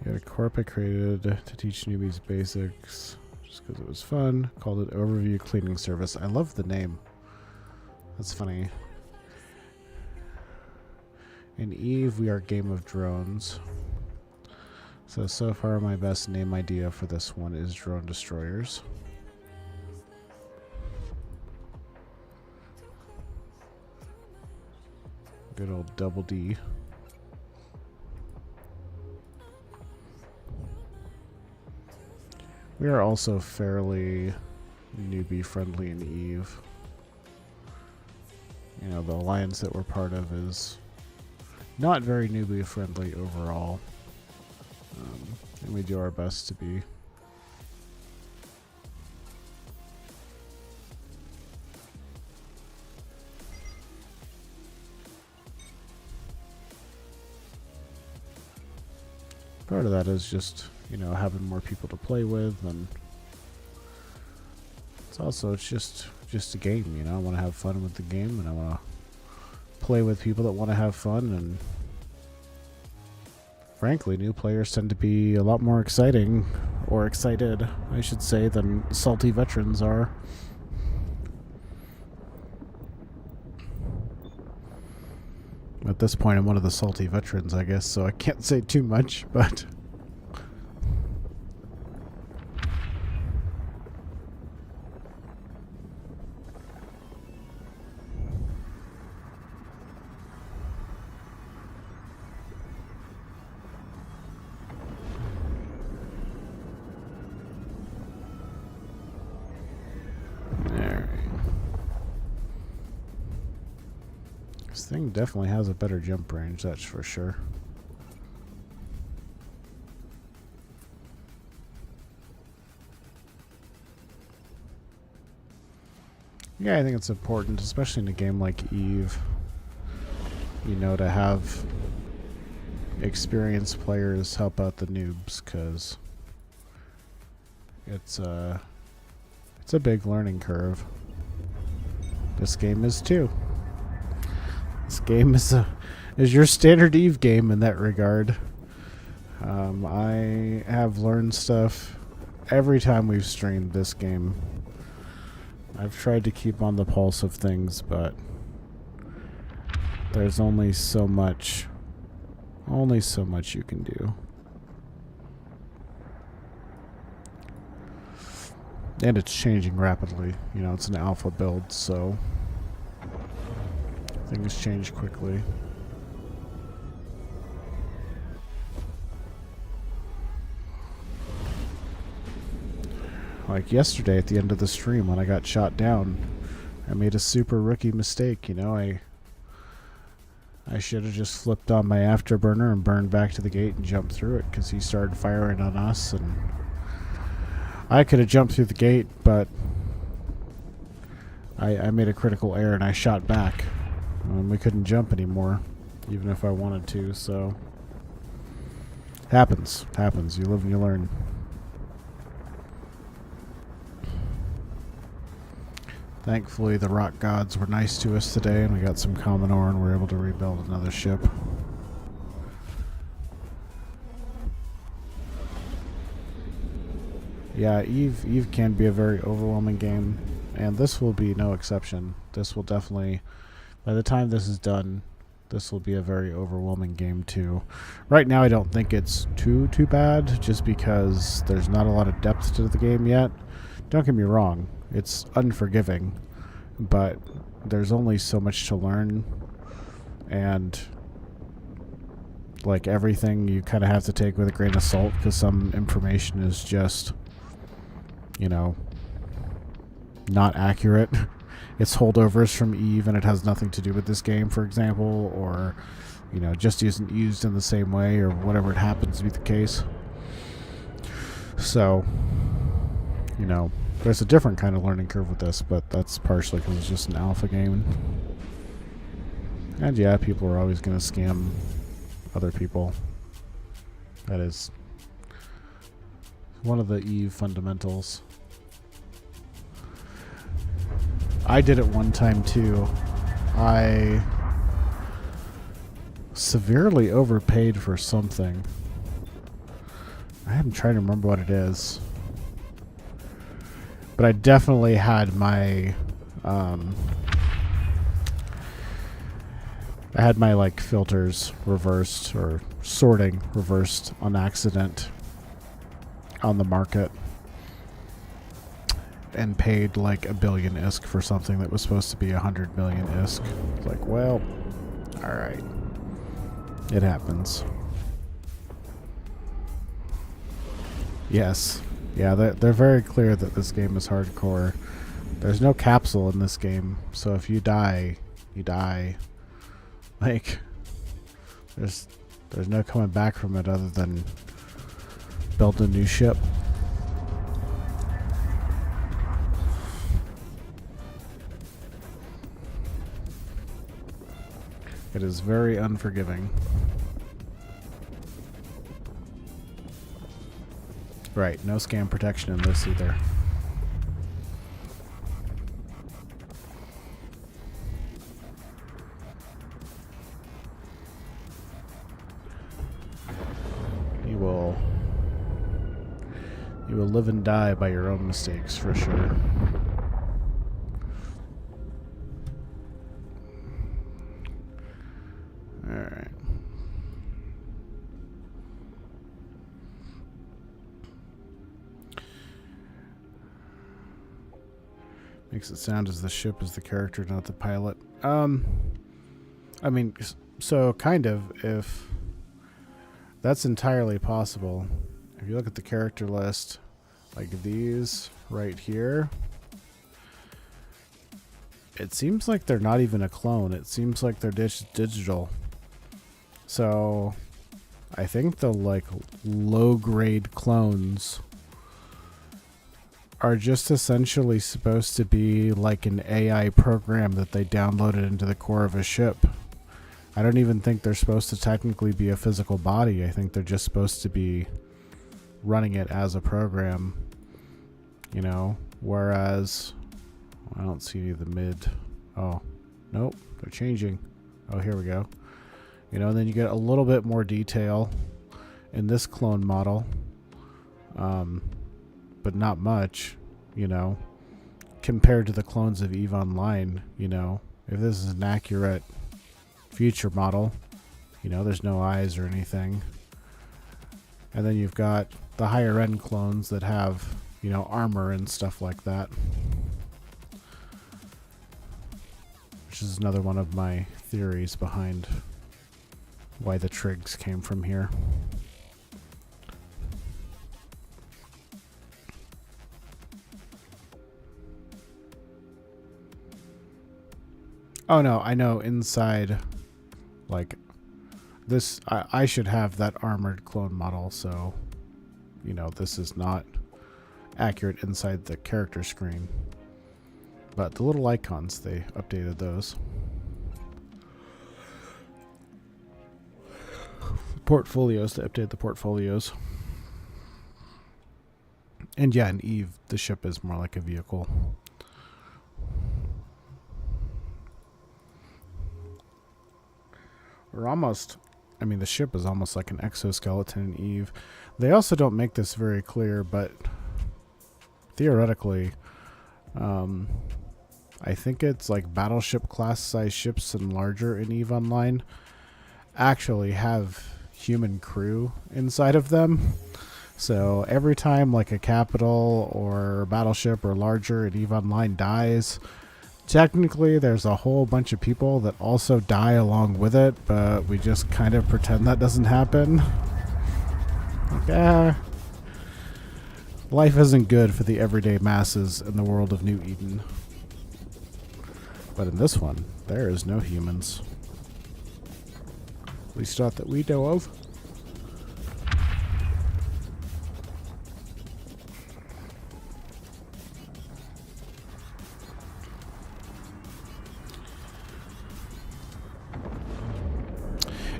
Yeah, a corp I created to teach newbies basics just because it was fun. Called it Overview Cleaning Service. I love the name. That's funny. In Eve, we are Game of Drones. So far my best name idea for this one is Drone Destroyers. Good old double D. We are also fairly newbie friendly in Eve. You know, the alliance that we're part of is not very newbie friendly overall. And we do our best to be. Part of that is just, you know, having more people to play with, and it's just a game, you know. I want to have fun with the game, and I want to play with people that want to have fun, and frankly, new players tend to be a lot more exciting, or excited, I should say, than salty veterans are. At this point, I'm one of the salty veterans, I guess, so I can't say too much, but this thing definitely has a better jump range, that's for sure. Yeah, I think it's important, especially in a game like Eve, you know, to have experienced players help out the noobs, because it's a big learning curve. This game is too. This game is your standard Eve game in that regard. I have learned stuff every time we've streamed this game. I've tried to keep on the pulse of things, but there's only so much you can do. And it's changing rapidly. You know, it's an alpha build, so things change quickly. Like yesterday at the end of the stream when I got shot down, I made a super rookie mistake, you know. I should have just flipped on my afterburner and burned back to the gate and jumped through it because he started firing on us, and I could have jumped through the gate, but I made a critical error and I shot back. And we couldn't jump anymore, even if I wanted to, so happens. You live and you learn. Thankfully, the rock gods were nice to us today, and we got some common ore, and we're able to rebuild another ship. Yeah, Eve can be a very overwhelming game, and this will be no exception. This will definitely, by the time this is done, this will be a very overwhelming game too. Right now, I don't think it's too bad, just because there's not a lot of depth to the game yet. Don't get me wrong, it's unforgiving, but there's only so much to learn, and like everything you kind of have to take with a grain of salt, because some information is just, you know, not accurate. It's holdovers from Eve and it has nothing to do with this game, for example, or, you know, just isn't used in the same way, or whatever it happens to be the case. So, you know, there's a different kind of learning curve with this, but that's partially because it's just an alpha game. And yeah, people are always going to scam other people. That is one of the Eve fundamentals. I did it one time too. I severely overpaid for something. I'm trying to remember what it is. But I definitely had my like filters reversed, or sorting reversed on accident on the market, and paid like $1 billion ISK for something that was supposed to be 100 million ISK. It's like, well, alright. It happens. Yes. Yeah, they're very clear that this game is hardcore. There's no capsule in this game, so if you die, you die. Like, there's no coming back from it other than build a new ship. It is very unforgiving. Right, no scam protection in this either. You will live and die by your own mistakes, for sure. Alright. Makes it sound as the ship is the character, not the pilot. I mean, so kind of, if that's entirely possible. If you look at the character list, like these right here, it seems like they're not even a clone. It seems like they're digital. So I think the like low-grade clones are just essentially supposed to be like an AI program that they downloaded into the core of a ship. I don't even think they're supposed to technically be a physical body. I think they're just supposed to be running it as a program, you know, whereas I don't see any of the mid. Oh, nope, they're changing. Oh, here we go. You know, and then you get a little bit more detail in this clone model. But not much, you know, compared to the clones of EVE Online. You know, if this is an accurate future model, you know, there's no eyes or anything. And then you've got the higher end clones that have armor and stuff like that. Which is another one of my theories behind why the trigs came from here. Oh no, I know inside, like, this, I should have that armored clone model, so, this is not accurate inside the character screen. But the little icons, they updated those. Portfolios, they updated the portfolios. And yeah, in Eve, the ship is more like a vehicle. Or almost, the ship is almost like an exoskeleton in Eve. They also don't make this very clear, but theoretically, I think it's like battleship class size ships and larger in EVE Online actually have human crew inside of them. So every time like a capital or battleship or larger in EVE Online dies, technically there's a whole bunch of people that also die along with it, but we just kind of pretend that doesn't happen. Like, life isn't good for the everyday masses in the world of New Eden. But in this one, there is no humans. At least not that we know of.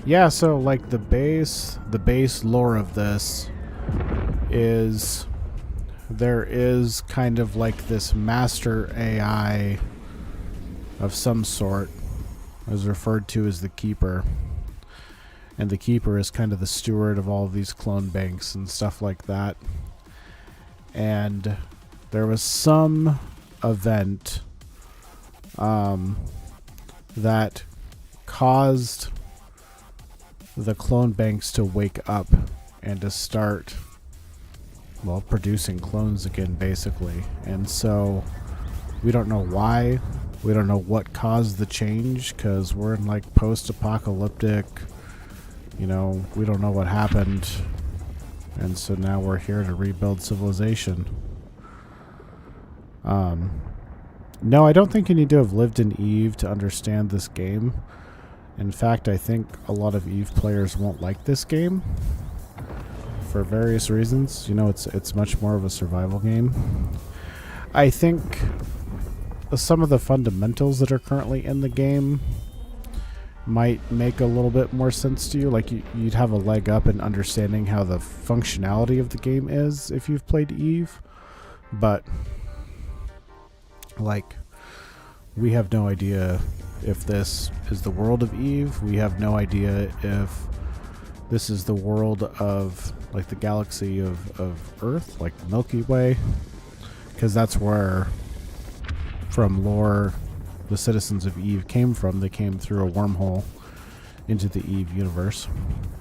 Yeah, so like the base lore of this is there is kind of like this master AI of some sort, is referred to as the Keeper. And the Keeper is kind of the steward of all of these clone banks and stuff like that. And there was some event that caused the clone banks to wake up and to start, well, producing clones again, basically. And so we don't know why. We don't know what caused the change, because we're in like post-apocalyptic, we don't know what happened. And so now we're here to rebuild civilization. No, I don't think you need to have lived in Eve to understand this game. In fact, I think a lot of Eve players won't like this game for various reasons. It's much more of a survival game. I think some of the fundamentals that are currently in the game might make a little bit more sense to you. Like you'd have a leg up in understanding how the functionality of the game is if you've played Eve. But like, we have no idea if this is the world of Eve. We have no idea if this is the world of like the galaxy of Earth, like the Milky Way, because that's where, from lore, the citizens of Eve came from. They came through a wormhole into the Eve universe,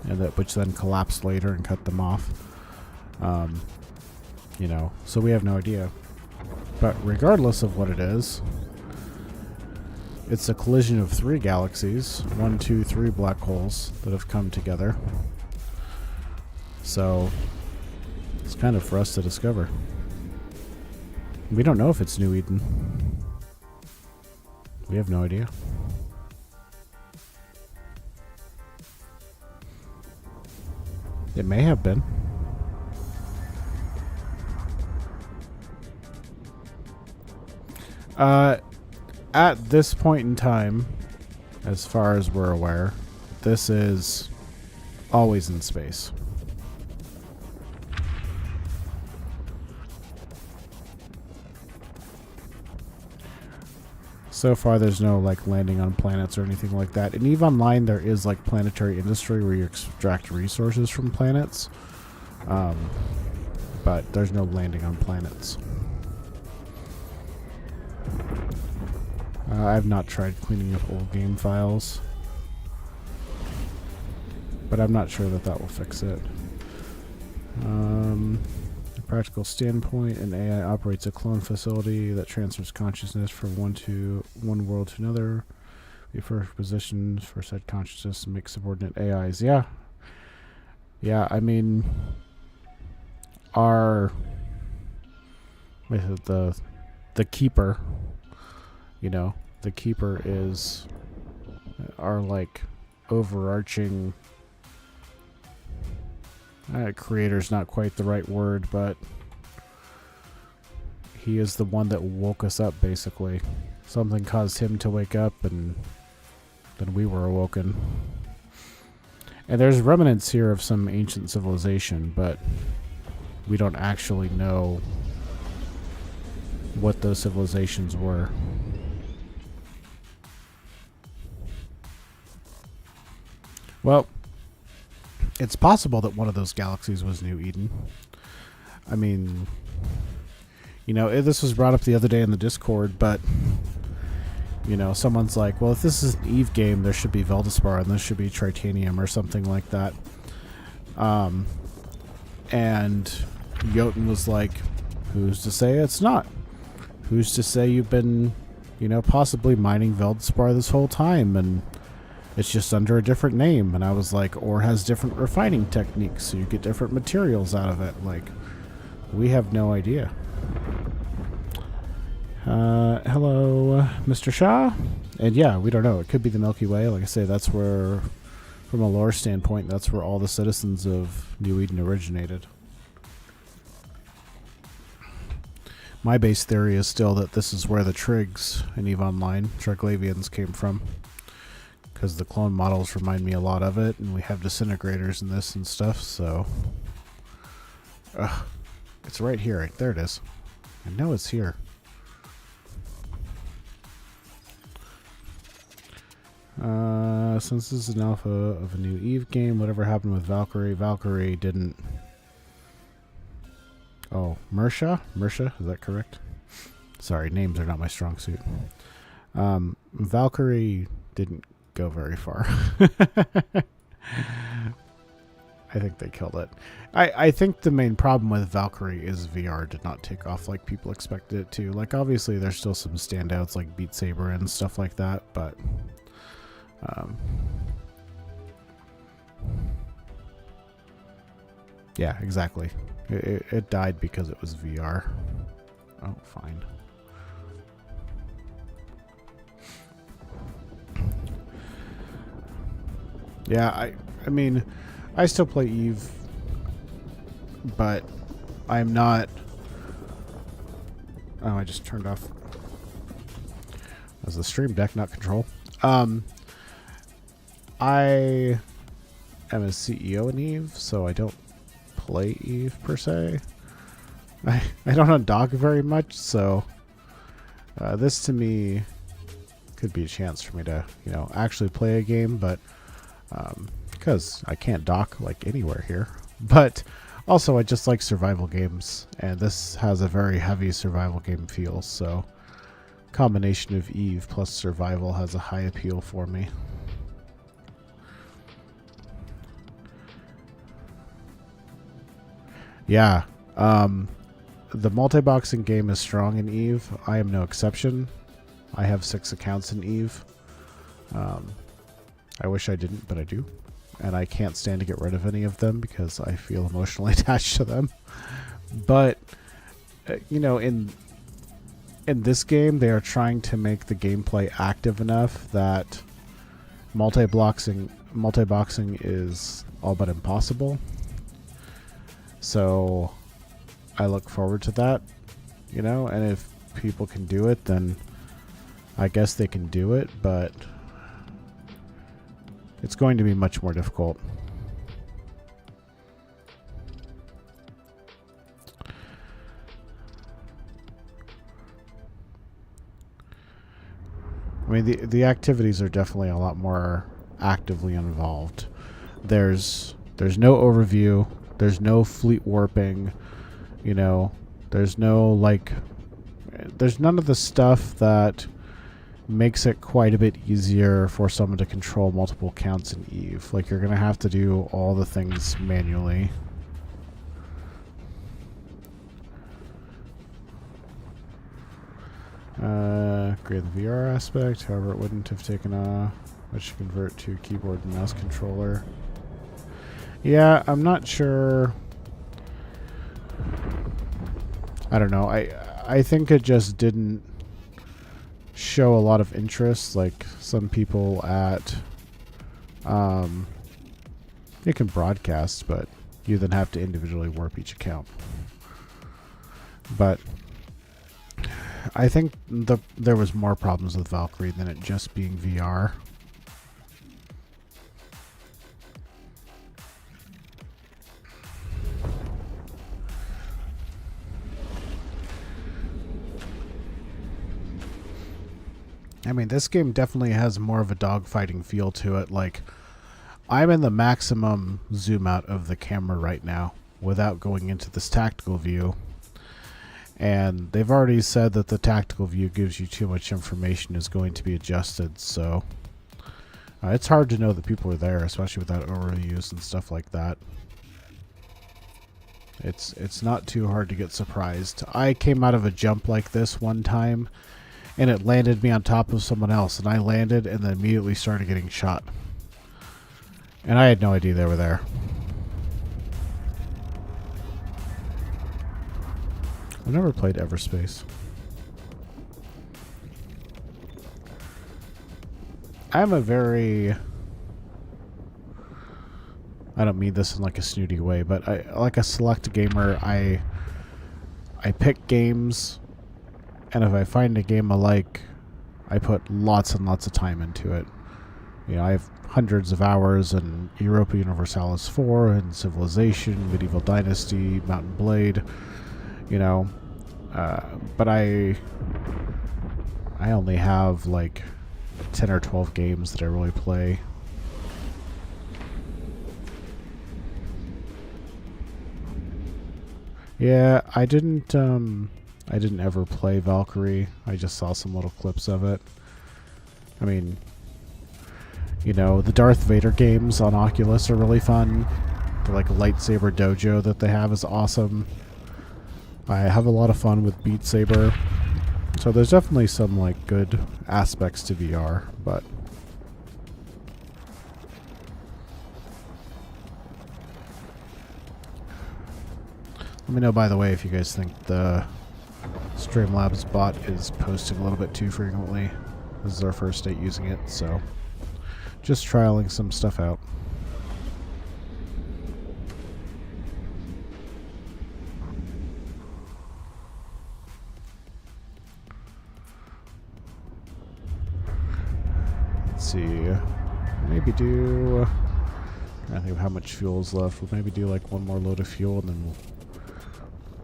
and which then collapsed later and cut them off. So we have no idea. But regardless of what it is, it's a collision of 3 galaxies, 1, 2, 3 black holes that have come together. So it's kind of for us to discover. We don't know if it's New Eden. We have no idea. It may have been. At this point in time, as far as we're aware, this is always in space. So far, there's no like landing on planets or anything like that. In EVE Online, there is like planetary industry where you extract resources from planets, but there's no landing on planets. I've not tried cleaning up old game files, but I'm not sure that will fix it. Practical standpoint, an AI operates a clone facility that transfers consciousness from one world to another. We first positions for said consciousness and make subordinate AIs. Yeah. Yeah, I mean, our the keeper, you know, the keeper is our like overarching creator's not quite the right word, but he is the one that woke us up, basically. Something caused him to wake up, and then we were awoken. And there's remnants here of some ancient civilization, but we don't actually know what those civilizations were. Well, it's possible that one of those galaxies was New Eden. I mean, you know, this was brought up the other day in the Discord, but, you know, someone's like, well, if this is an Eve game, there should be Veldespar and this should be Tritanium or something like that. And Jotun was like, who's to say it's not? Who's to say you've been, you know, possibly mining Veldespar this whole time and it's just under a different name? And I was like, or has different refining techniques so you get different materials out of it. Like, we have no idea. Hello, Mr. Shaw. And yeah, we don't know. It could be the Milky Way. Like I say, that's where, from a lore standpoint, that's where all the citizens of New Eden originated. My base theory is still that this is where the Trigs in EVE Online, Triglavians, came from. Because the clone models remind me a lot of it, and we have disintegrators in this and stuff, so... it's right here. There it is. I know it's here. Since this is an alpha of a new EVE game, whatever happened with Valkyrie? Valkyrie didn't... Oh, Mersha? Mersha, is that correct? Sorry, names are not my strong suit. Valkyrie didn't go very far. I think they killed it. I think the main problem with Valkyrie is VR did not take off like people expected it to. Like, obviously there's still some standouts like Beat Saber and stuff like that, but yeah, exactly. It died because it was VR. Oh, fine. Yeah, I mean, I still play EVE, but I'm not... Oh, I just turned off... That was the stream deck, not control. I am a CEO in EVE, so I don't play EVE per se. I don't undock very much, so this to me could be a chance for me to, you know, actually play a game, but because I can't dock like anywhere here. But also I just like survival games, and this has a very heavy survival game feel, so combination of EVE plus survival has a high appeal for me. Yeah, the multi-boxing game is strong in EVE. I am no exception. I have 6 accounts in EVE. I wish I didn't, but I do. And I can't stand to get rid of any of them because I feel emotionally attached to them. But, you know, in this game, they are trying to make the gameplay active enough that multi-boxing is all but impossible. So I look forward to that, you know, and if people can do it, then I guess they can do it, but it's going to be much more difficult. I mean, the activities are definitely a lot more actively involved. There's no overview. There's no fleet warping, you know, there's no, like, there's none of the stuff that makes it quite a bit easier for someone to control multiple counts in EVE. Like, you're going to have to do all the things manually. Create the VR aspect, however it wouldn't have taken much to convert to keyboard and mouse controller. Yeah, I'm not sure. I don't know. I think it just didn't show a lot of interest, like some people at you can broadcast, but you then have to individually warp each account. But I think there was more problems with Valkyrie than it just being VR. I mean, this game definitely has more of a dogfighting feel to it. Like, I'm in the maximum zoom out of the camera right now without going into this tactical view. And they've already said that the tactical view gives you too much information, is going to be adjusted. So it's hard to know that people are there, especially without overviews and stuff like that. It's not too hard to get surprised. I came out of a jump like this one time, and it landed me on top of someone else, and I landed and then immediately started getting shot. And I had no idea they were there. I've never played Everspace. I'm a very... I don't mean this in like a snooty way, but I like a select gamer. I pick games, and if I find a game I like, I put lots and lots of time into it. You know, I have hundreds of hours in Europa Universalis 4 and Civilization, Medieval Dynasty, Mountain Blade, you know, but I only have like 10 or 12 games that I really play. Yeah, I didn't ever play Valkyrie. I just saw some little clips of it. I mean, you know, the Darth Vader games on Oculus are really fun. The like lightsaber dojo that they have is awesome. I have a lot of fun with Beat Saber. So there's definitely some like good aspects to VR, but let me know, by the way, if you guys think the Streamlabs bot is posting a little bit too frequently. This is our first day using it, so just trialing some stuff out. Let's see. Maybe do... I think of how much fuel is left. We'll maybe do like one more load of fuel, and then we'll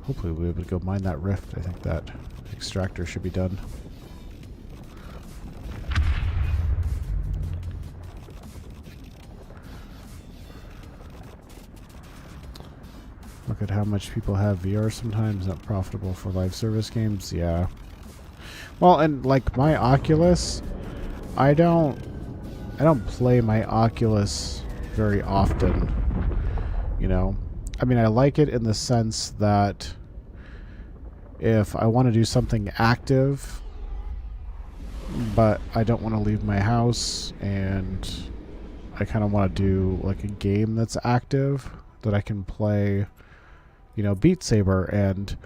hopefully we'll be able to go mine that rift. I think that extractor should be done. Look at how much people have VR sometimes. Not profitable for live service games. Yeah. Well, and like my Oculus, I don't play my Oculus very often. You know, I mean, I like it in the sense that if I want to do something active, but I don't want to leave my house, and I kind of want to do like a game that's active that I can play, you know, Beat Saber, and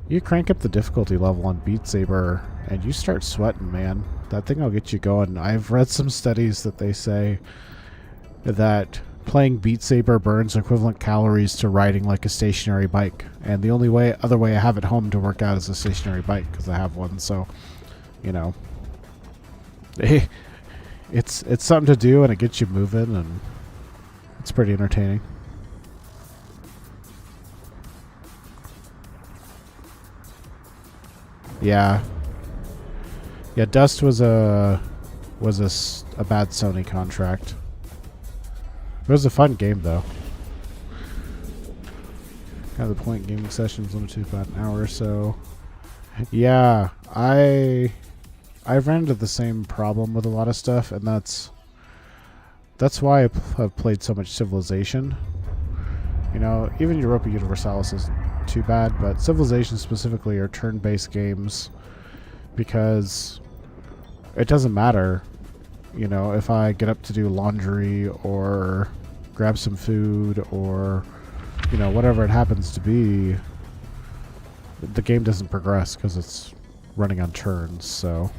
you crank up the difficulty level on Beat Saber and you start sweating, man. That thing will get you going. I've read some studies that they say that playing Beat Saber burns equivalent calories to riding like a stationary bike, and the only other way I have at home to work out is a stationary bike because I have one. So, you know, it's something to do, and it gets you moving, and it's pretty entertaining. Yeah. Yeah, Dust was a bad Sony contract. It was a fun game though. Kind of the point gaming sessions limited to about an hour or so. Yeah, I've ran into the same problem with a lot of stuff, and that's why I've played so much Civilization. You know, even Europa Universalis isn't too bad, but Civilization specifically are turn-based games because it doesn't matter, you know, if I get up to do laundry or grab some food or, you know, whatever it happens to be, the game doesn't progress because it's running on turns, so.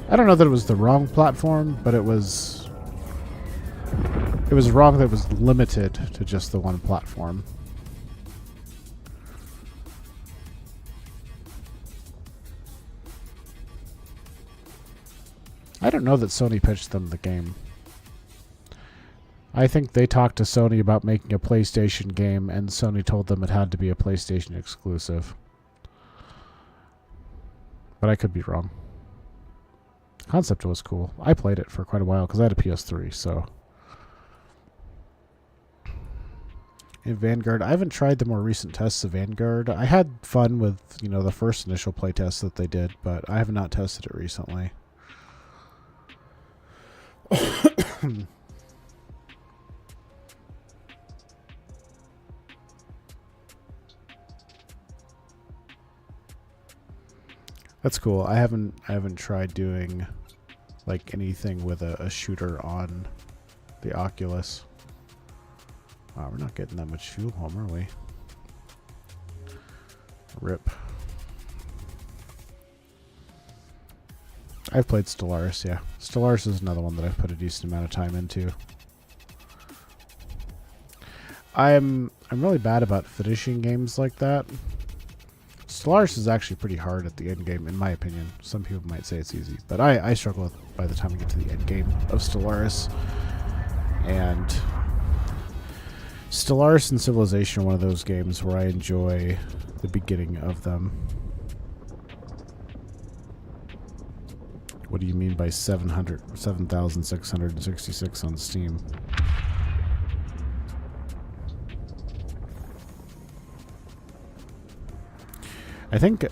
I don't know that it was the wrong platform, but it was wrong that it was limited to just the one platform. I don't know that Sony pitched them the game. I think they talked to Sony about making a PlayStation game, and Sony told them it had to be a PlayStation exclusive. But I could be wrong. Concept was cool. I played it for quite a while because I had a PS3, so. In Vanguard, I haven't tried the more recent tests of Vanguard. I had fun with, you know, the first initial playtest that they did, but I have not tested it recently. That's cool. I haven't tried doing like anything with a shooter on the Oculus. Wow, we're not getting that much fuel home, are we? RIP. I've played Stellaris, yeah. Stellaris is another one that I've put a decent amount of time into. I'm really bad about finishing games like that. Stellaris is actually pretty hard at the end game, in my opinion. Some people might say it's easy, but I struggle with by the time I get to the end game of Stellaris. And Stellaris and Civilization are one of those games where I enjoy the beginning of them. What do you mean by 7,666 on Steam? I think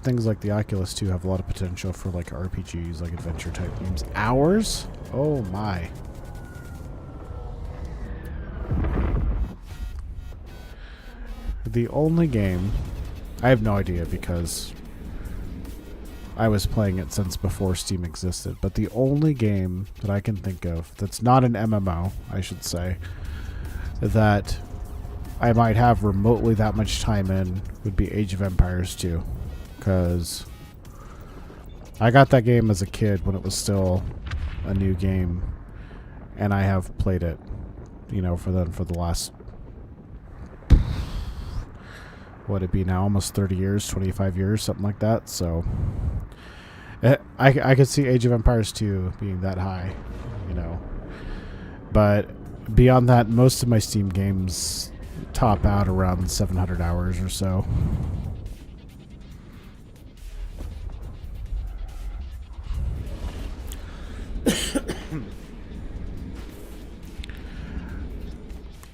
things like the Oculus 2 have a lot of potential for like RPGs, like adventure type games. Hours? Oh my. The only game, I have no idea because I was playing it since before Steam existed, but the only game that I can think of that's not an MMO, I should say, that I might have remotely that much time in would be Age of Empires 2, because I got that game as a kid when it was still a new game, and I have played it, you know, for the last, what it be now, almost 30 years, 25 years, something like that. So I could see Age of Empires 2 being that high, you know, but beyond that, most of my Steam games top out around 700 hours or so.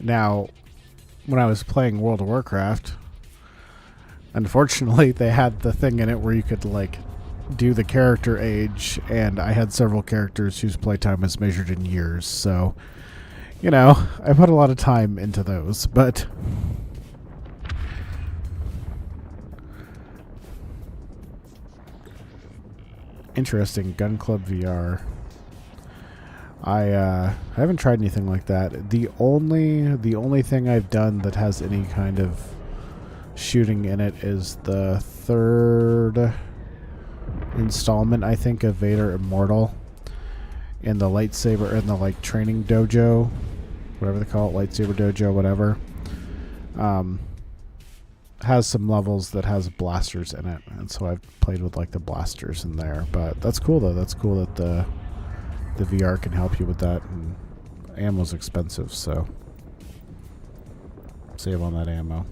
Now, when I was playing World of Warcraft, unfortunately they had the thing in it where you could like do the character age, and I had several characters whose playtime is measured in years, so you know, I put a lot of time into those, but interesting. Gun Club VR. I haven't tried anything like that. The only thing I've done that has any kind of shooting in it is the third installment, I think, of Vader Immortal, in the lightsaber, in the like training dojo, whatever they call it, lightsaber dojo, whatever. Has some levels that has blasters in it, and so I've played with like the blasters in there. But that's cool though. That's cool that the VR can help you with that. And ammo's expensive, so save on that ammo.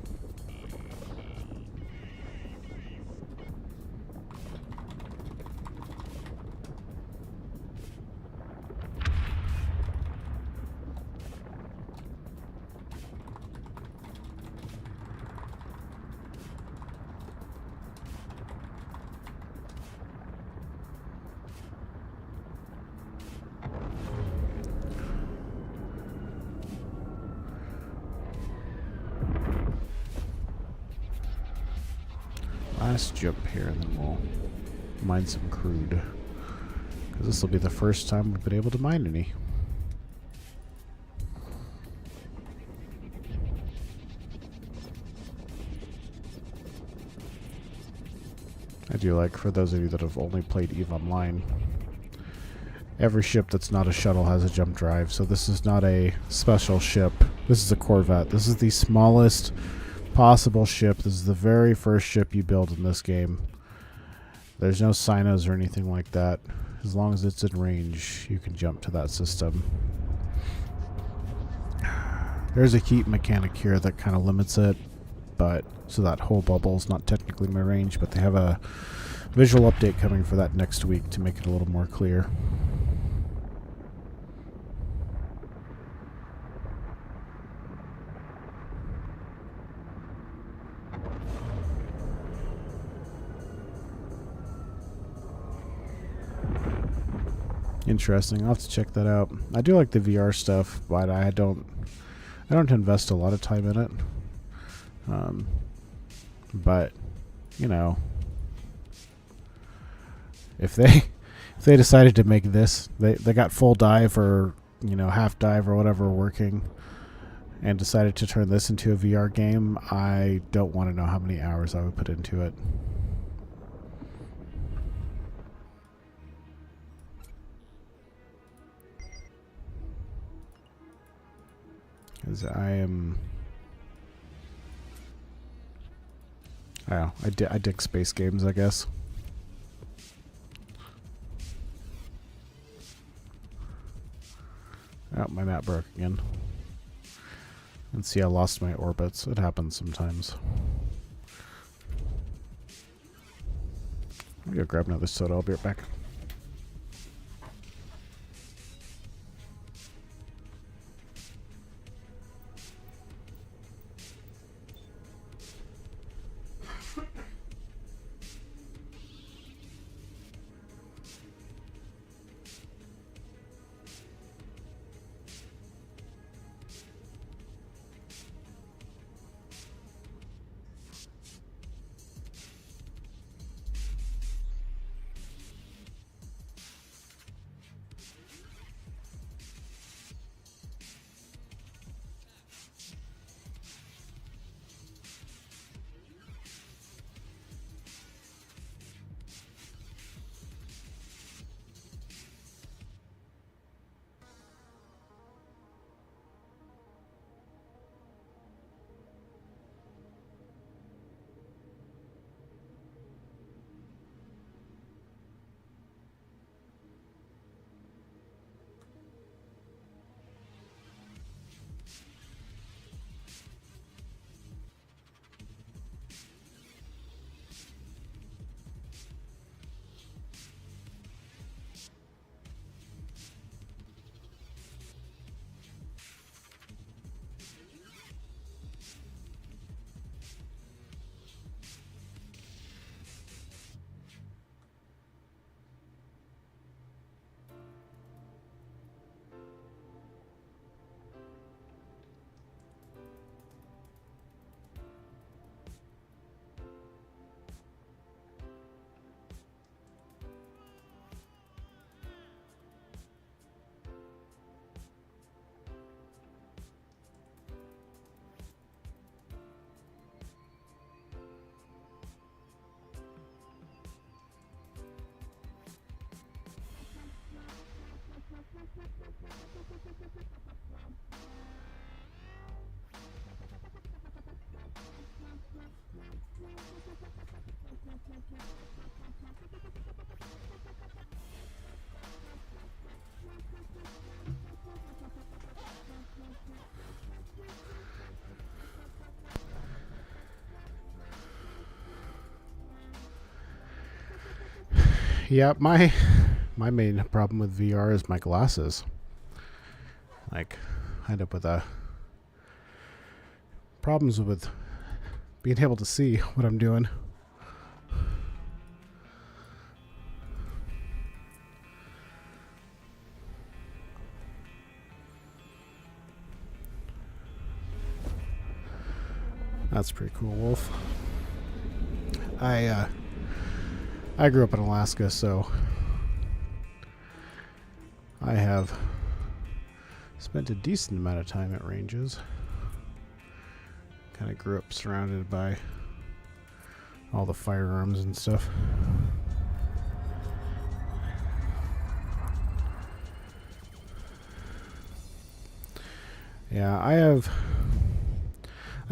last jump here, and then we'll mine some crude. Because this will be the first time we've been able to mine any. I do like, for those of you that have only played EVE Online, every ship that's not a shuttle has a jump drive, so this is not a special ship. This is a Corvette. This is the smallest possible ship. This is the very first ship you build in this game. There's no sinos or anything like that. As long as it's in range, you can jump to that system. There's a heat mechanic here that kind of limits it, but so that whole bubble is not technically my range, but they have a visual update coming for that next week to make it a little more clear. Interesting. I'll have to check that out. I do like the VR stuff, but I don't invest a lot of time in it. But you know, if they decided to make this, they got full dive or, you know, half dive or whatever working, and decided to turn this into a VR game, I don't want to know how many hours I would put into it. Because I dig space games, I guess. Oh, my map broke again. And see, I lost my orbits. It happens sometimes. I'll go grab another soda. I'll be right back. Yeah, my main problem with VR is my glasses. Like, I end up with problems with being able to see what I'm doing. That's pretty cool, Wolf. I grew up in Alaska, so I have spent a decent amount of time at ranges. Kind of grew up surrounded by all the firearms and stuff. Yeah, I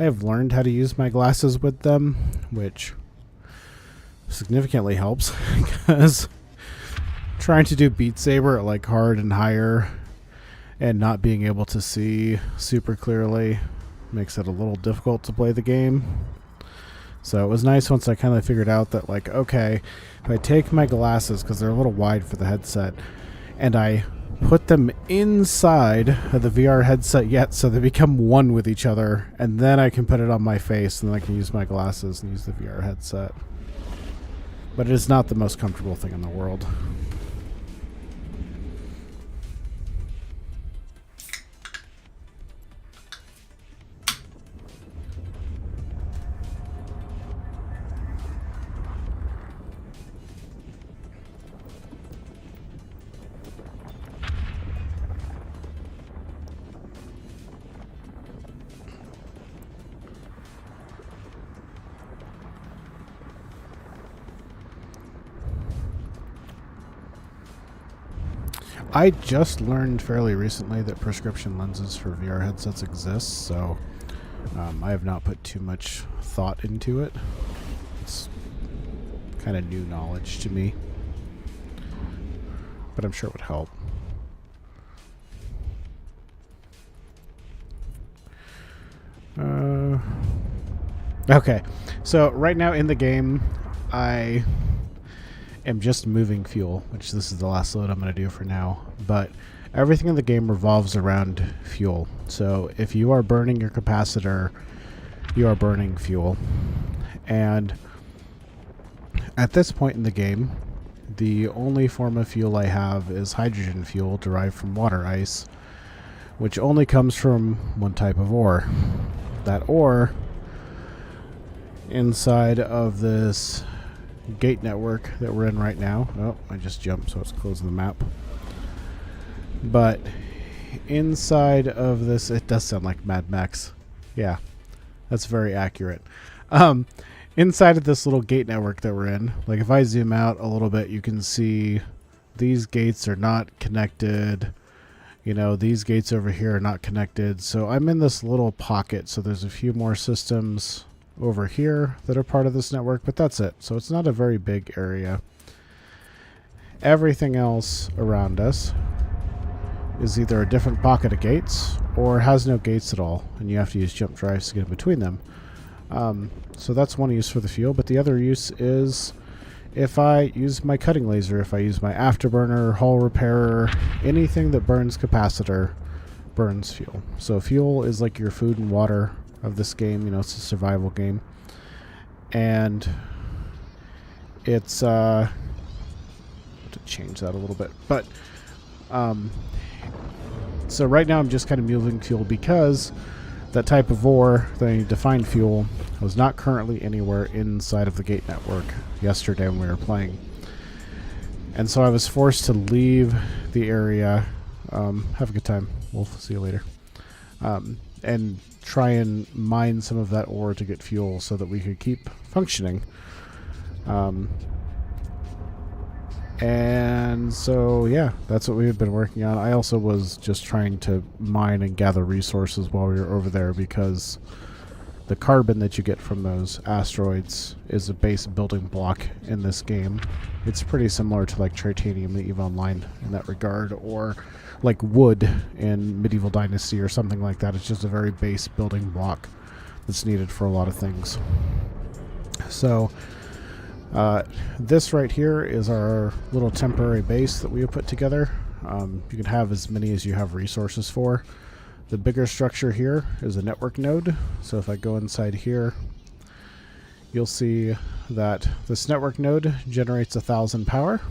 have learned how to use my glasses with them, which significantly helps because trying to do Beat Saber at like hard and higher and not being able to see super clearly makes it a little difficult to play the game. So it was nice once I kind of figured out that, like, okay, if I take my glasses, because they're a little wide for the headset, and I put them inside of the VR headset so they become one with each other, and then I can put it on my face, and then I can use my glasses and use the VR headset. But it is not the most comfortable thing in the world. I just learned fairly recently that prescription lenses for VR headsets exist, so I have not put too much thought into it. It's kind of new knowledge to me, but I'm sure it would help. Okay, so right now in the game, I am just moving fuel, which this is the last load I'm going to do for now, but everything in the game revolves around fuel. So if you are burning your capacitor, you are burning fuel. And at this point in the game, the only form of fuel I have is hydrogen fuel derived from water ice, which only comes from one type of ore. That ore, inside of this gate network that we're in right now. Oh, I just jumped, so it's closing the map. But inside of this, it does sound like Mad Max. Yeah, that's very accurate. Inside of this little gate network that we're in, like if I zoom out a little bit, you can see these gates are not connected. You know, these gates over here are not connected. So I'm in this little pocket. So there's a few more systems over here that are part of this network, but that's it. So it's not a very big area. Everything else around us is either a different pocket of gates or has no gates at all, and you have to use jump drives to get in between them. So that's one use for the fuel, but the other use is if I use my cutting laser, if I use my afterburner, hull repairer, anything that burns capacitor burns fuel. So fuel is like your food and water of this game. You know, it's a survival game, and it's to change that a little bit, but so right now I'm just kind of moving fuel because that type of ore that I need to find fuel was not currently anywhere inside of the gate network yesterday when we were playing, and so I was forced to leave the area. Have a good time, we'll see you later. And try and mine some of that ore to get fuel so that we could keep functioning. And so, yeah, that's what we had been working on. I also was just trying to mine and gather resources while we were over there because the carbon that you get from those asteroids is a base building block in this game. It's pretty similar to like Tritanium the EVE Online in that regard, or like wood in Medieval Dynasty or something like that. It's just a very base building block that's needed for a lot of things. So this right here is our little temporary base that we have put together. You can have as many as you have resources for. The bigger structure here is a network node. So if I go inside here, you'll see that this network node generates 1,000 power.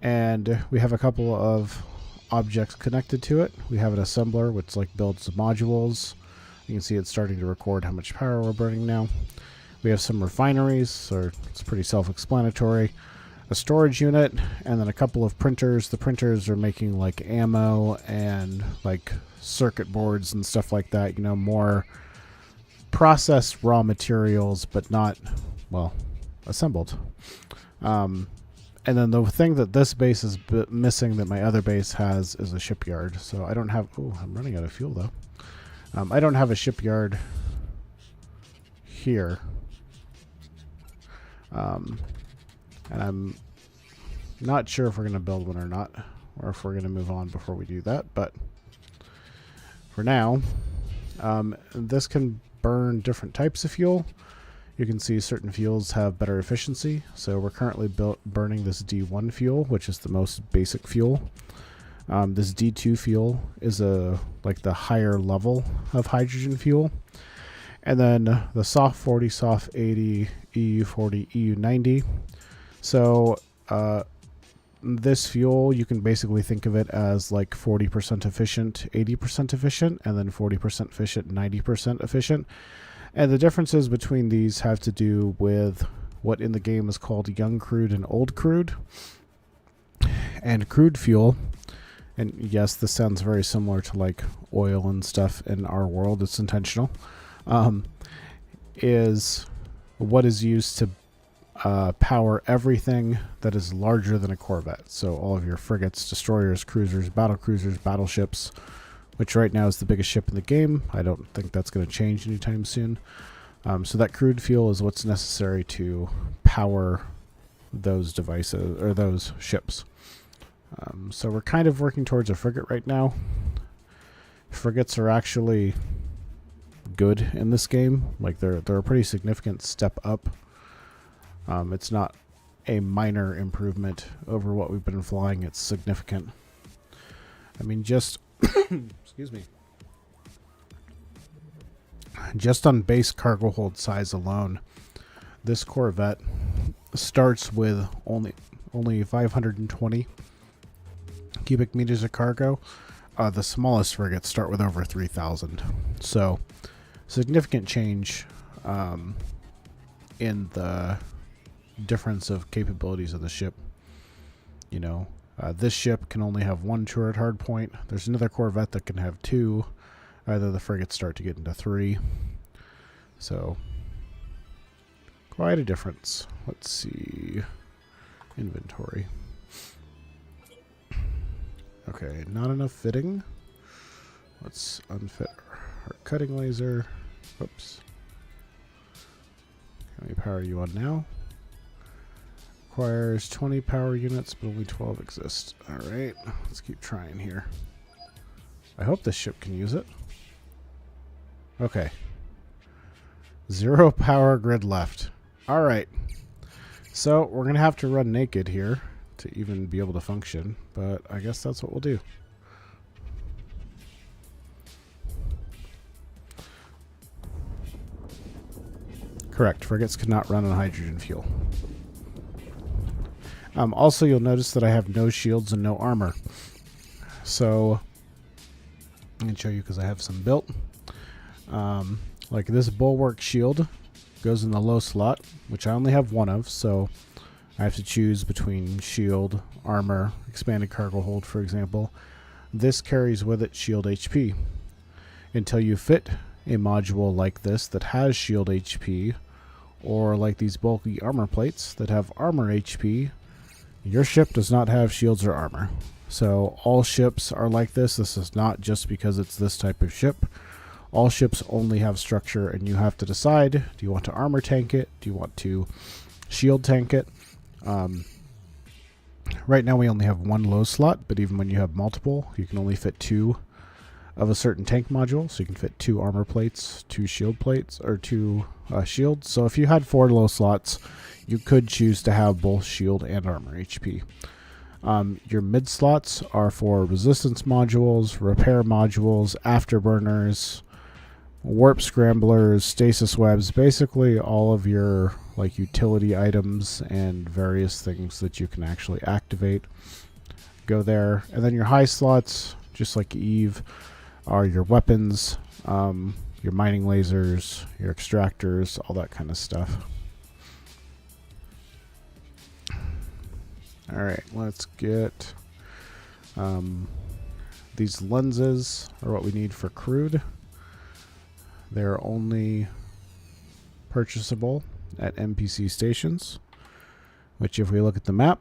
And we have a couple of objects connected to it. We have an assembler which like builds the modules. You can see it's starting to record how much power we're burning now. We have some refineries, so it's pretty self-explanatory. A storage unit, and then a couple of printers. The printers are making like ammo and like circuit boards and stuff like that. You know, more processed raw materials, but not, well, assembled. And then the thing that this base is missing that my other base has is a shipyard. So I don't have... Oh, I'm running out of fuel, though. I don't have a shipyard here. And I'm not sure if we're going to build one or not, or if we're going to move on before we do that. But for now, this can burn different types of fuel. You can see certain fuels have better efficiency. So we're currently burning this D1 fuel, which is the most basic fuel. This D2 fuel is like the higher level of hydrogen fuel. And then the soft 40, soft 80, EU 40, EU 90. So this fuel, you can basically think of it as like 40% efficient, 80% efficient, and then 40% efficient, 90% efficient. And the differences between these have to do with what in the game is called young crude and old crude. And crude fuel, and yes, this sounds very similar to like oil and stuff in our world, it's intentional, is what is used to power everything that is larger than a corvette. So all of your frigates, destroyers, cruisers, battleships, which right now is the biggest ship in the game. I don't think that's going to change anytime soon. So that crude fuel is what's necessary to power those devices, or those ships. So we're kind of working towards a frigate right now. Frigates are actually good in this game. Like they're a pretty significant step up. It's not a minor improvement over what we've been flying. It's significant. I mean, just excuse me. Just on base cargo hold size alone, this Corvette starts with only 520 cubic meters of cargo. The smallest frigates start with over 3,000. So, significant change in the difference of capabilities of the ship. You know, this ship can only have one turret hardpoint. There's another Corvette that can have two. Either the frigates start to get into 3. So, quite a difference. Let's see. Inventory. Okay, not enough fitting. Let's unfit our cutting laser. Oops. Can we power you on now? Requires 20 power units, but only 12 exist. Alright, let's keep trying here. I hope this ship can use it. Okay. 0 power grid left. Alright. So, we're going to have to run naked here to even be able to function, but I guess that's what we'll do. Correct. Frigates cannot run on hydrogen fuel. Also, you'll notice that I have no shields and no armor. So, I can show you because I have some built. Like this bulwark shield goes in the low slot, which I only have one of, so I have to choose between shield, armor, expanded cargo hold, for example. This carries with it shield HP. Until you fit a module like this that has shield HP, or like these bulky armor plates that have armor HP, your ship does not have shields or armor. So all ships are like this. This is not just because it's this type of ship. All ships only have structure, and you have to decide, do you want to armor tank it? Do you want to shield tank it? Right now we only have one low slot, but even when you have multiple, you can only fit 2 of a certain tank module. So you can fit 2 armor plates, 2 shield plates, or 2 shields. So if you had 4 low slots, you could choose to have both shield and armor HP. Your mid slots are for resistance modules, repair modules, afterburners, warp scramblers, stasis webs, basically all of your like utility items and various things that you can actually activate go there. And then your high slots, just like Eve, are your weapons, your your mining lasers, your extractors, all that kind of stuff. Alright, let's get... these lenses are what we need for crude. They're only purchasable at NPC stations, which if we look at the map,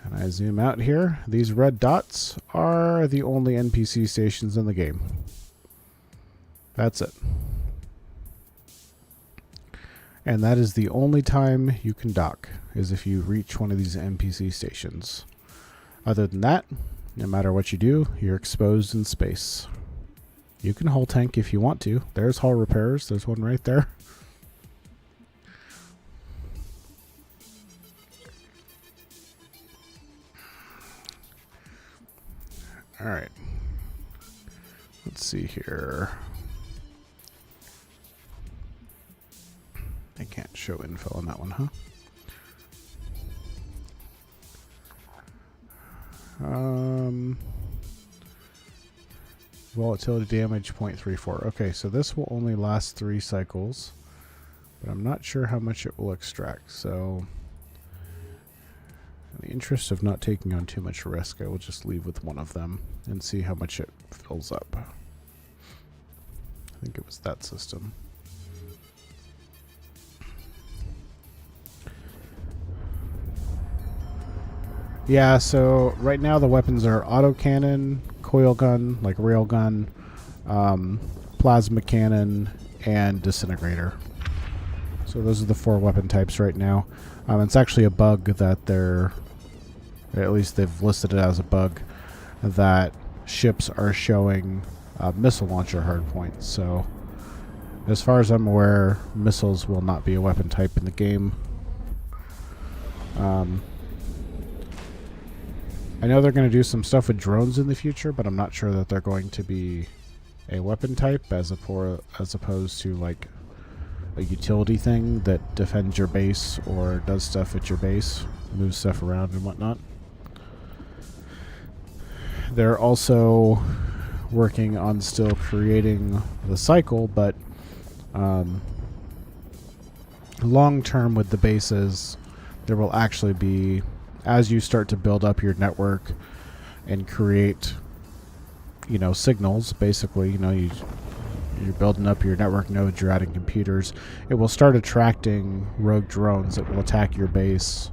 and I zoom out here, these red dots are the only NPC stations in the game. That's it. And that is the only time you can dock, is if you reach one of these NPC stations. Other than that, no matter what you do, you're exposed in space. You can hull tank if you want to. There's hull repairs. There's one right there. Alright. Let's see here. I can't show info on that one, huh? Volatility damage 0.34. Okay, so this will only last 3 cycles, but I'm not sure how much it will extract. So, in the interest of not taking on too much risk, I will just leave with one of them and see how much it fills up. I think it was that system. Yeah, so right now the weapons are autocannon, coil gun, like railgun, plasma cannon, and disintegrator. So those are the 4 weapon types right now. It's actually a bug that at least they've listed it as a bug, that ships are showing missile launcher hardpoints. So as far as I'm aware, missiles will not be a weapon type in the game. I know they're going to do some stuff with drones in the future, but I'm not sure that they're going to be a weapon type as opposed to like a utility thing that defends your base or does stuff at your base, moves stuff around and whatnot. They're also working on still creating the cycle, but long term with the bases, there will actually be, as you start to build up your network and create, signals, basically, you're building up your network nodes, you're adding computers, it will start attracting rogue drones that will attack your base.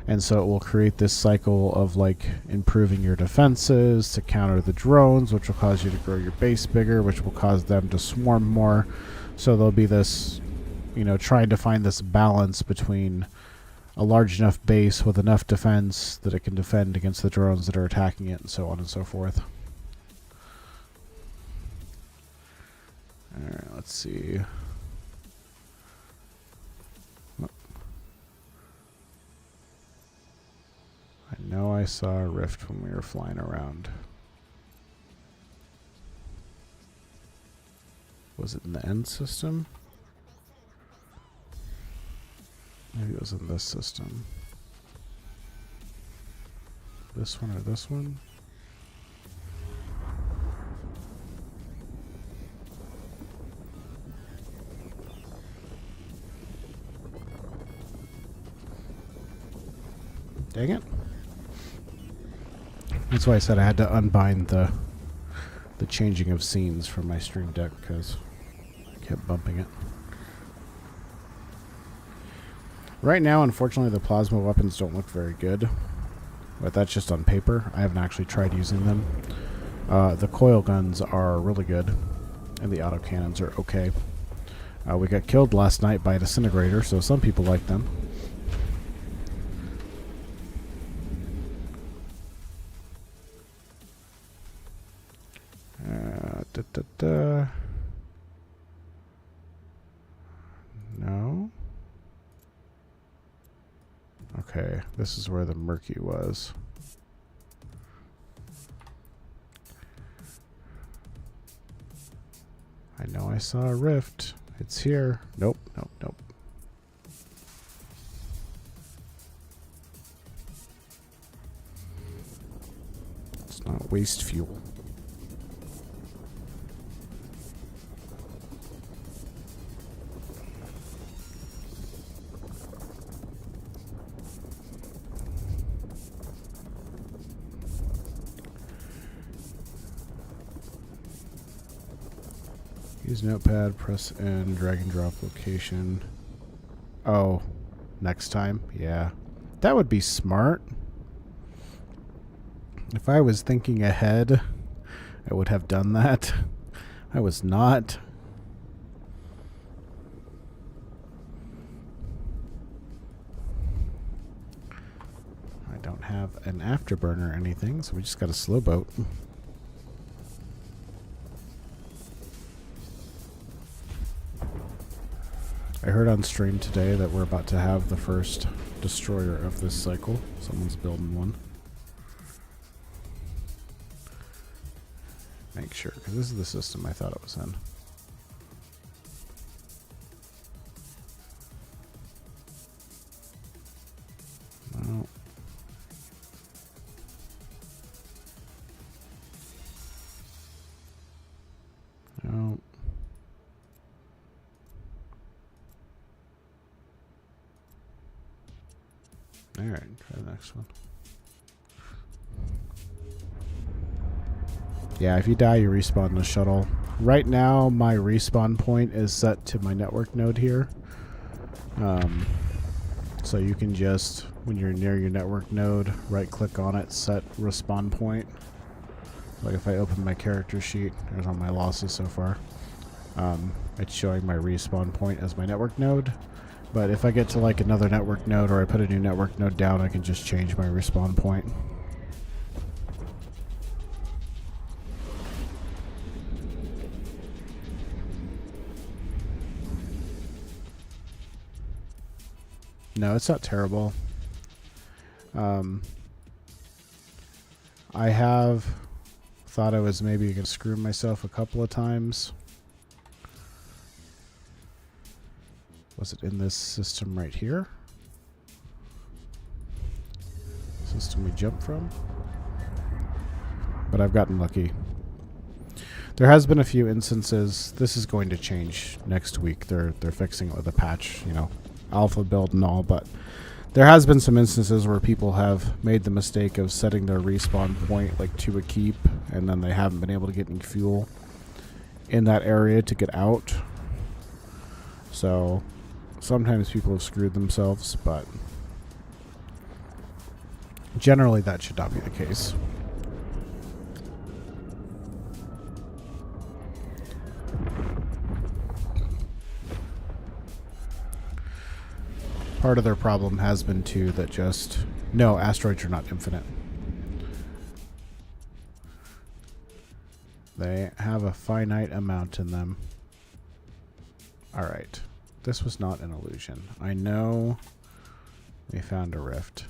And so it will create this cycle of like improving your defenses to counter the drones, which will cause you to grow your base bigger, which will cause them to swarm more. So there'll be this, trying to find this balance between a large enough base with enough defense that it can defend against the drones that are attacking it, and so on and so forth. Alright, let's see. I know I saw a rift when we were flying around. Was it in the end system? Maybe it was in this system. This one or this one? Dang it. That's why I said I had to unbind the changing of scenes from my stream deck, because I kept bumping it. Right now, unfortunately, the plasma weapons don't look very good, but that's just on paper. I haven't actually tried using them. The coil guns are really good, and the autocannons are okay. We got killed last night by a disintegrator, so some people like them. No. Okay, this is where the murky was. I know I saw a rift. It's here. Nope, nope, nope. Let's not waste fuel. Use notepad, press N, drag and drop location. Oh, next time? Yeah. That would be smart. If I was thinking ahead, I would have done that. I was not. I don't have an afterburner or anything, so we just got a slow boat. I heard on stream today that we're about to have the first destroyer of this cycle. Someone's building one. Make sure, because this is the system I thought it was in. No. No. Alright, try the next one. Yeah, if you die, you respawn in the shuttle. Right now, my respawn point is set to my network node here. So you can just, when you're near your network node, right-click on it, set respawn point. Like if I open my character sheet, there's all my losses so far. It's showing my respawn point as my network node. But if I get to like another network node or I put a new network node down, I can just change my respawn point. No, it's not terrible. I have thought I was maybe going to screw myself a couple of times. Was it in this system right here? System we jumped from? But I've gotten lucky. There has been a few instances. This is going to change next week. They're fixing it with a patch, you know, alpha build and all, but there has been some instances where people have made the mistake of setting their respawn point like to a keep, and then they haven't been able to get any fuel in that area to get out. So sometimes people have screwed themselves, but generally that should not be the case. Part of their problem has been too that just no, asteroids are not infinite. They have a finite amount in them. Alright. This was not an illusion. I know we found a rift.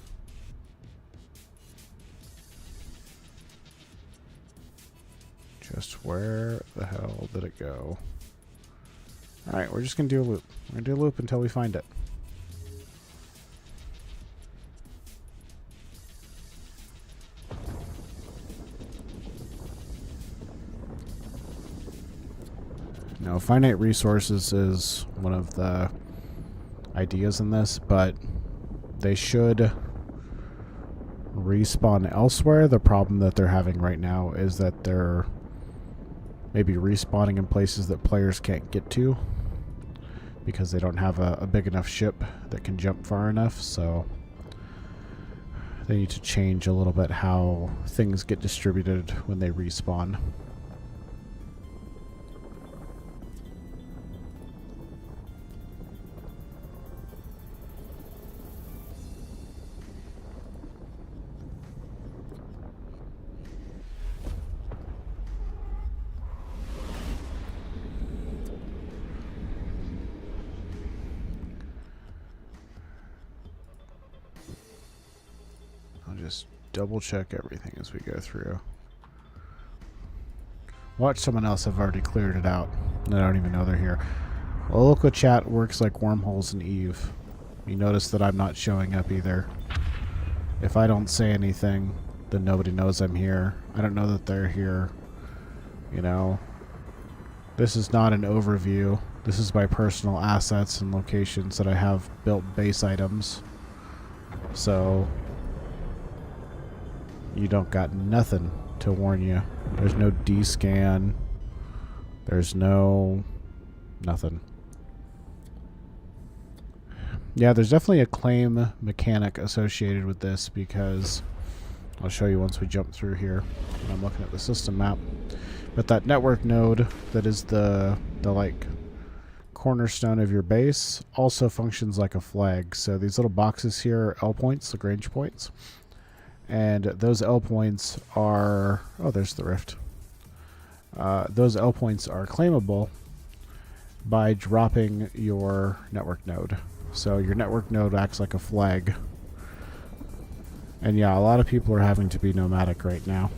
Just where the hell did it go? Alright, we're just going to do a loop. We're going to do a loop until we find it. Now, finite resources is one of the ideas in this, but they should respawn elsewhere. The problem that they're having right now is that they're maybe respawning in places that players can't get to because they don't have a big enough ship that can jump far enough, so they need to change a little bit how things get distributed when they respawn. Just double check everything as we go through. Watch someone else have already cleared it out. I don't even know they're here. Well, local chat works like wormholes in Eve. You notice that I'm not showing up either. If I don't say anything, then nobody knows I'm here. I don't know that they're here. You know, this is not an overview. This is my personal assets and locations that I have built base items. So you don't got nothing to warn you. There's no D-scan. There's nothing. Yeah, there's definitely a claim mechanic associated with this, because I'll show you once we jump through here when I'm looking at the system map. But that network node that is the like cornerstone of your base also functions like a flag. So these little boxes here are L points, Lagrange points. And those L points are... oh, there's the rift. Those L points are claimable by dropping your network node. So your network node acts like a flag. And yeah, a lot of people are having to be nomadic right now.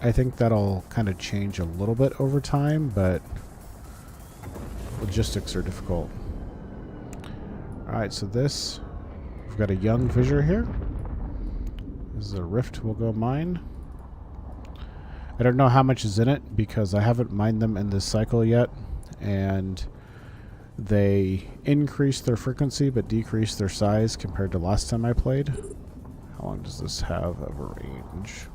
I think that'll kind of change a little bit over time, but logistics are difficult. Alright, so we've got a young fissure here. This is a rift we'll go mine. I don't know how much is in it because I haven't mined them in this cycle yet, and they increase their frequency but decrease their size compared to last time I played. How long does this have of a range?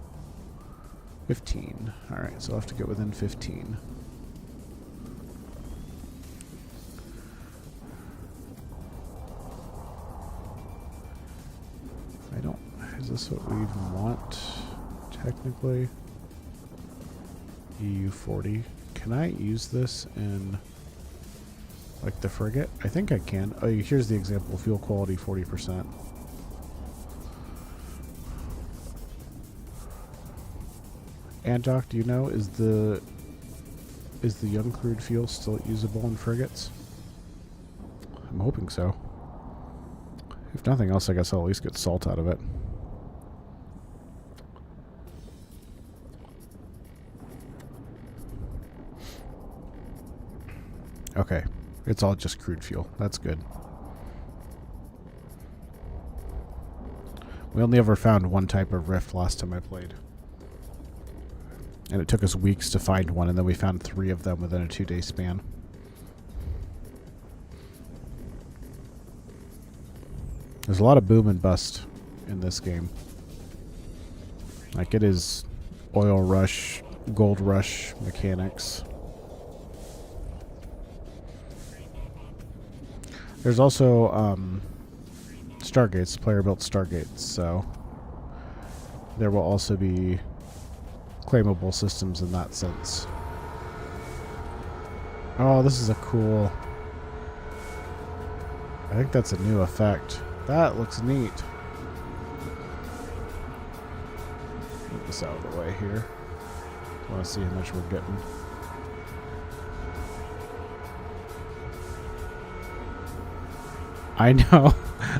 15. Alright, so I'll have to get within 15. Is this what we even want? Technically. EU40. Can I use this in, like, the frigate? I think I can. Oh, here's the example. Fuel quality 40%. Andoc, do you know, is the young crude fuel still usable in frigates? I'm hoping so. If nothing else, I guess I'll at least get salt out of it. Okay, it's all just crude fuel. That's good. We only ever found one type of rift last time I played. And it took us weeks to find one, and then we found 3 of them within a 2-day span. There's a lot of boom and bust in this game. Like, it is oil rush, gold rush mechanics. There's also Stargates, player-built Stargates, so there will also be claimable systems in that sense. Oh, this is a cool... I think that's a new effect. That looks neat. Get this out of the way here. I want to see how much we're getting. I know.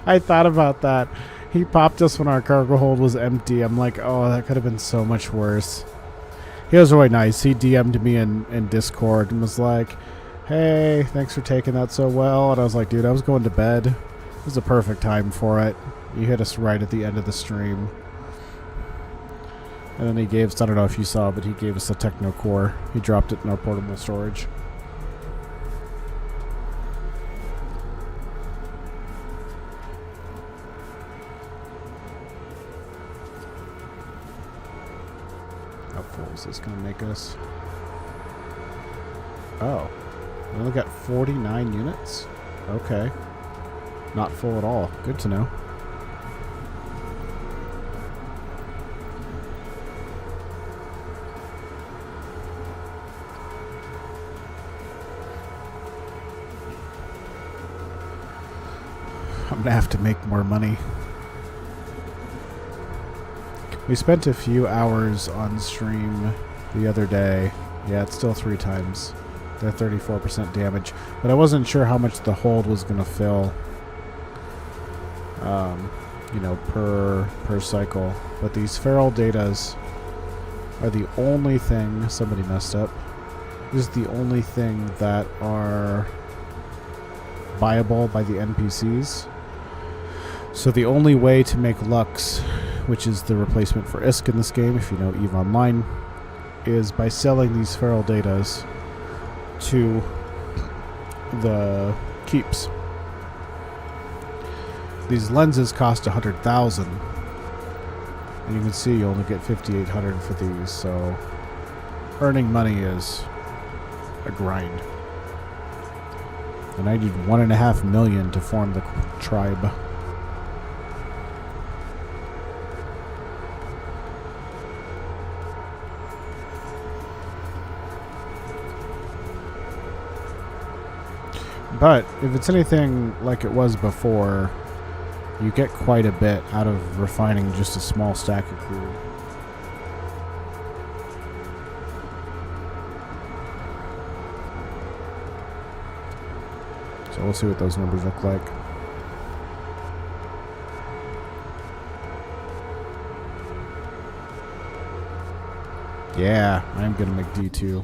I thought about that. He popped us when our cargo hold was empty. I'm like, oh, that could have been so much worse. He was really nice. He DM'd me in Discord and was like, hey, thanks for taking that so well. And I was like, dude, I was going to bed. It was a perfect time for it. You hit us right at the end of the stream. And then he gave us, I don't know if you saw, but he gave us a Techno Core. He dropped it in our portable storage. How full is this going to make us? Oh. We only got 49 units? Okay. Not full at all. Good to know. I'm going to have to make more money. We spent a few hours on stream the other day. Yeah, it's still 3 times. They're 34% damage. But I wasn't sure how much the hold was going to fill. You know, per cycle. But these feral datas are the only thing... Somebody messed up. This is the only thing that are viable by the NPCs. So the only way to make Lux, which is the replacement for ISK in this game, if you know EVE Online, is by selling these feral datas to the keeps. These lenses cost 100,000, and you can see you only get 5,800 for these. So earning money is a grind. And I need 1.5 million to form the tribe. But if it's anything like it was before, you get quite a bit out of refining just a small stack of crude. So we'll see what those numbers look like. Yeah, I'm gonna make D2.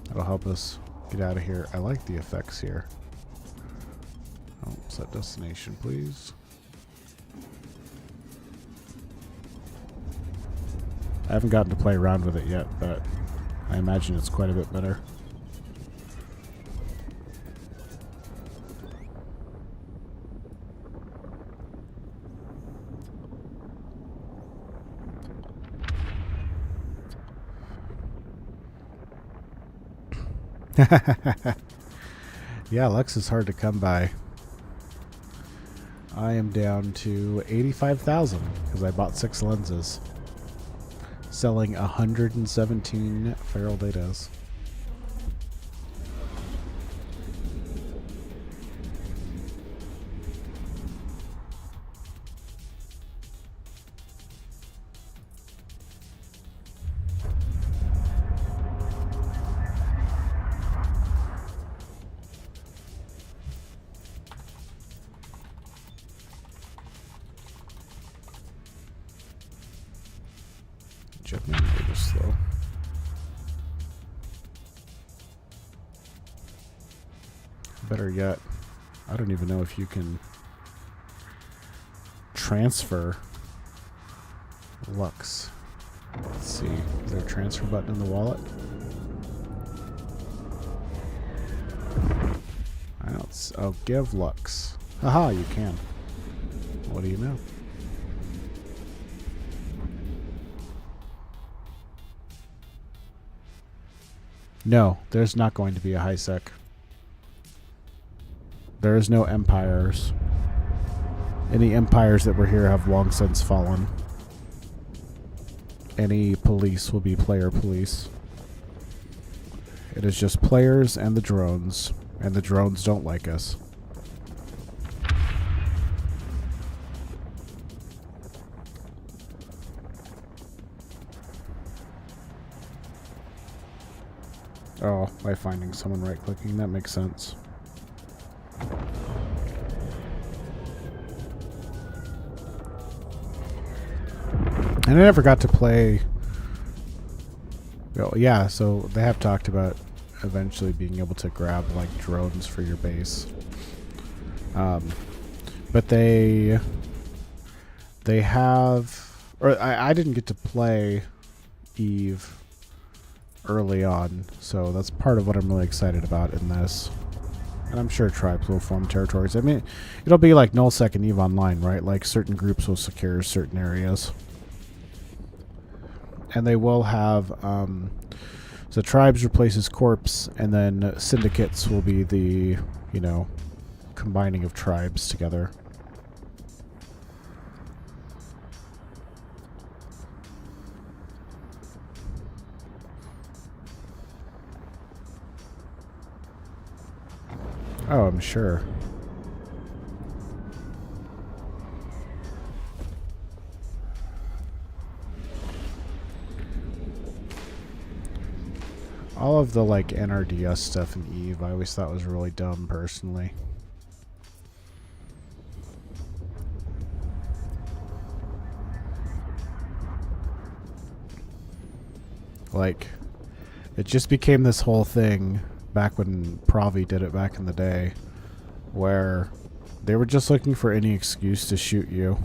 That'll help us get out of here. I like the effects here. Oh, set destination, please. I haven't gotten to play around with it yet, but I imagine it's quite a bit better. Yeah, Lex is hard to come by. I am down to 85,000 because I bought 6 lenses, selling 117 feral datas. Jetman, they're just slow. Better yet, I don't even know if you can transfer Lux. Let's see. Is there a transfer button in the wallet? I don't. Oh, give Lux. Haha, you can. What do you know? No, there's not going to be a high sec. There is no empires. Any empires that were here have long since fallen. Any police will be player police. It is just players and the drones don't like us. Oh, by finding someone right-clicking, that makes sense. And I never got to play... Oh, yeah, so they have talked about eventually being able to grab, like, drones for your base. But they have... Or I didn't get to play Eve early on, so that's part of what I'm really excited about in this. And I'm sure tribes will form territories. I mean, it'll be like nullsec and Eve Online, right? Like certain groups will secure certain areas. And they will have, so tribes replaces corps, and then syndicates will be the, you know, combining of tribes together. Oh, I'm sure. All of the, like, NRDS stuff in Eve, I always thought was really dumb, personally. Like, it just became this whole thing back when Pravi did it back in the day, where they were just looking for any excuse to shoot you.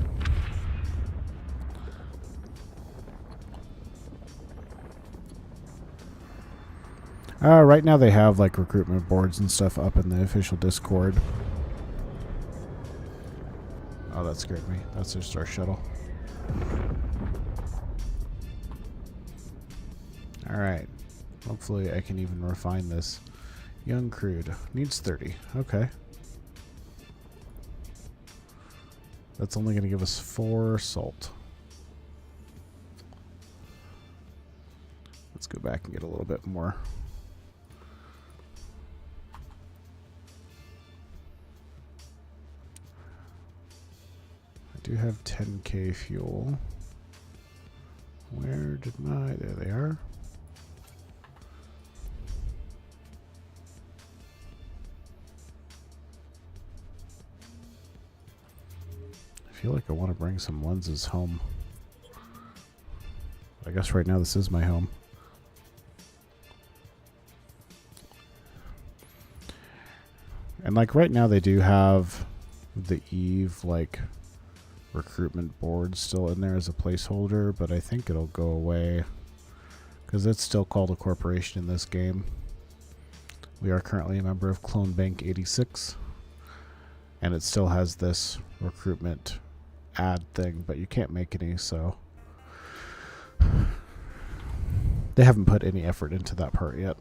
Right now they have like recruitment boards and stuff up in the official Discord. that scared me. That's just our shuttle. Alright. Hopefully I can even refine this. Young crude. Needs 30. Okay. That's only going to give us 4 salt. Let's go back and get a little bit more. I do have 10k fuel. Where did my... There they are. I feel like I want to bring some lenses home. I guess right now this is my home. And like right now they do have the Eve like recruitment board still in there as a placeholder, but I think it'll go away because it's still called a corporation in this game. We are currently a member of Clone Bank 86, and it still has this recruitment ad thing, but you can't make any, so they haven't put any effort into that part yet.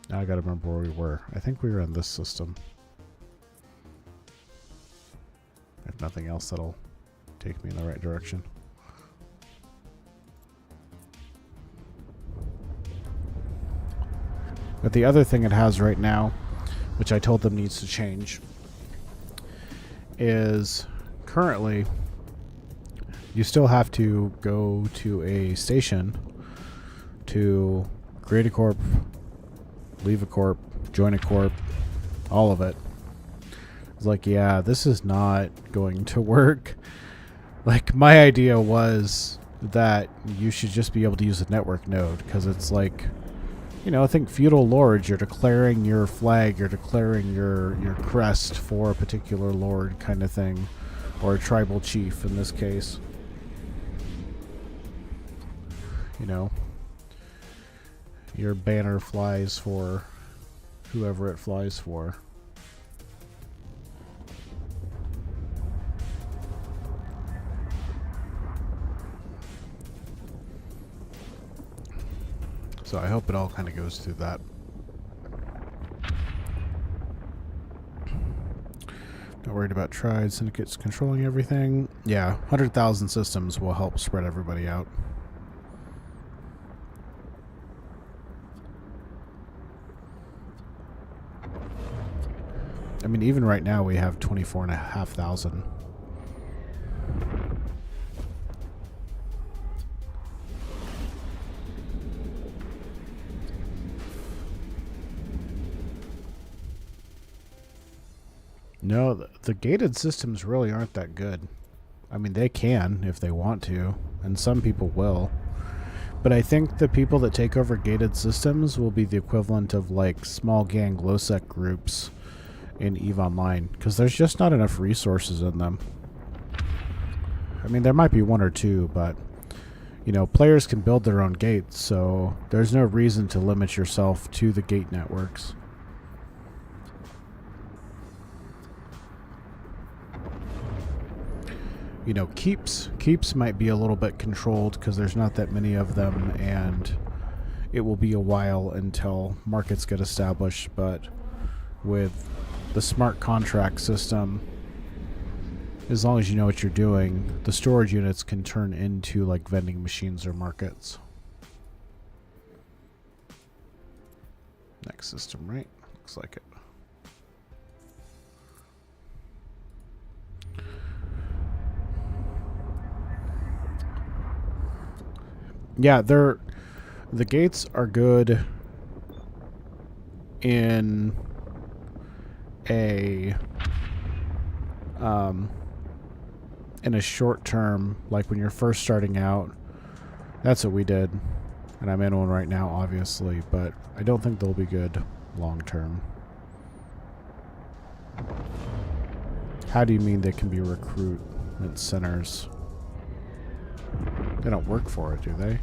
Now I gotta remember where we were. I think we were in this system. If nothing else, that'll take me in the right direction. But the other thing it has right now, which I told them needs to change, is currently you still have to go to a station to create a corp, leave a corp, join a corp, all of it. It's like, yeah, this is not going to work. Like, my idea was that you should just be able to use a network node, because it's like, you know, I think feudal lords, you're declaring your flag, you're declaring your crest for a particular lord kind of thing, or a tribal chief in this case. You know, your banner flies for whoever it flies for. So I hope it all kind of goes through that. Not worried about tried syndicates controlling everything. Yeah, 100,000 systems will help spread everybody out. I mean, even right now we have 24,500. No, the gated systems really aren't that good. I mean, they can if they want to, and some people will. But I think the people that take over gated systems will be the equivalent of like small gang low-sec groups in EVE Online, because there's just not enough resources in them. I mean, there might be one or two, but you know, players can build their own gates, so there's no reason to limit yourself to the gate networks. You know, keeps might be a little bit controlled because there's not that many of them, and it will be a while until markets get established. But with the smart contract system, as long as you know what you're doing, the storage units can turn into like vending machines or markets. Next system, right? Looks like it. Yeah, the gates are good in a short term, like when you're first starting out. That's what we did, and I'm in one right now, obviously, but I don't think they'll be good long term. How do you mean they can be recruitment centers? They don't work for it, do they?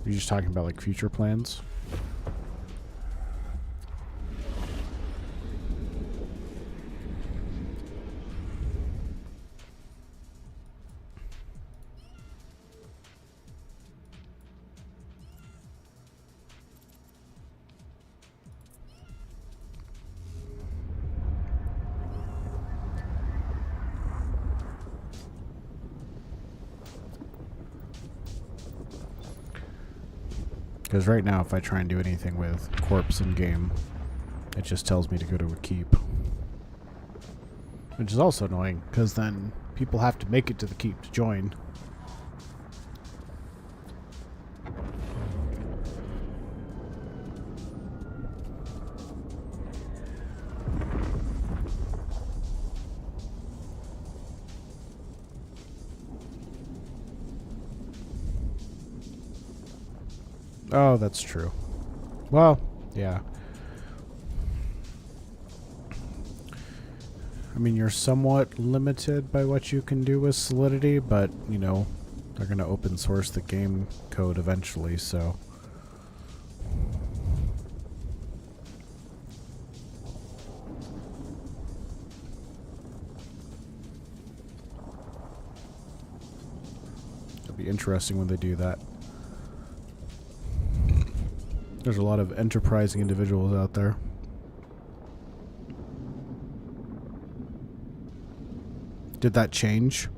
You're just talking about like future plans? Because right now, if I try and do anything with corpse in game, it just tells me to go to a keep. Which is also annoying, because then people have to make it to the keep to join. Oh, that's true. Well, yeah. I mean, you're somewhat limited by what you can do with Solidity, but, you know, they're going to open source the game code eventually, so... It'll be interesting when they do that. There's a lot of enterprising individuals out there. Did that change?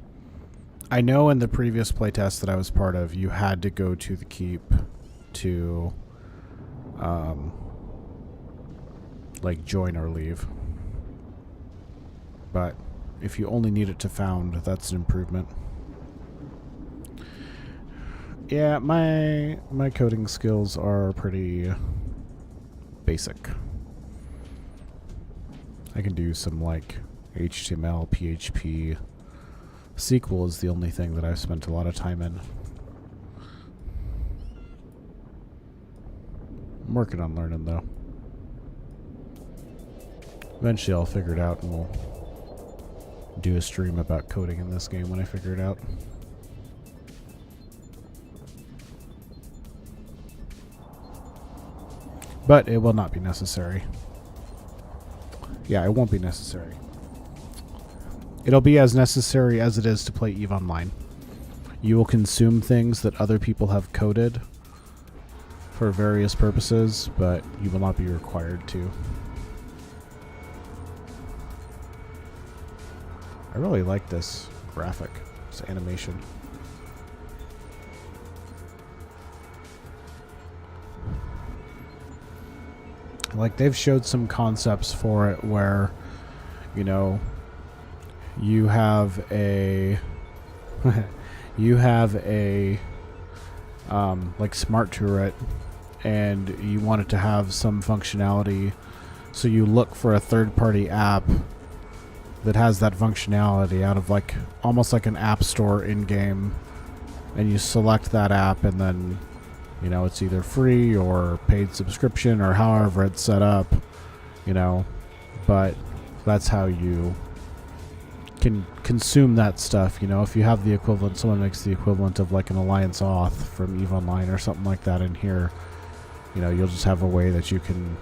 I know in the previous playtest that I was part of, you had to go to the keep to, like, join or leave. But if you only need it to found, that's an improvement. Yeah, my coding skills are pretty basic. I can do some, like, HTML, PHP. SQL is the only thing that I've spent a lot of time in. I'm working on learning, though. Eventually I'll figure it out, and we'll do a stream about coding in this game when I figure it out. But it will not be necessary. Yeah, it won't be necessary. It'll be as necessary as it is to play EVE Online. You will consume things that other people have coded for various purposes, but you will not be required to. I really like this graphic, this animation. Like, they've showed some concepts for it where, you know, you have a like smart turret, and you want it to have some functionality, so you look for a third-party app that has that functionality out of, like, almost like an app store in-game, and you select that app, and then, you know, it's either free or paid subscription or however it's set up, you know, but that's how you can consume that stuff. You know, if you have the equivalent, someone makes the equivalent of like an Alliance Auth from EVE Online or something like that in here, you know, you'll just have a way that you can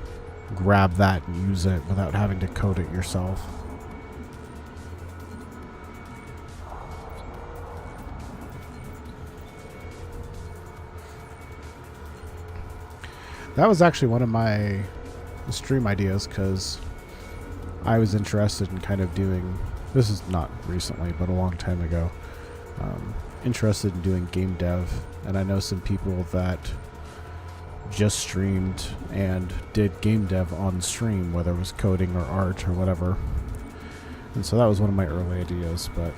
grab that and use it without having to code it yourself. That was actually one of my stream ideas, because I was interested in kind of doing, this is not recently, but a long time ago, interested in doing game dev, and I know some people that just streamed and did game dev on stream, whether it was coding or art or whatever. And so that was one of my early ideas, but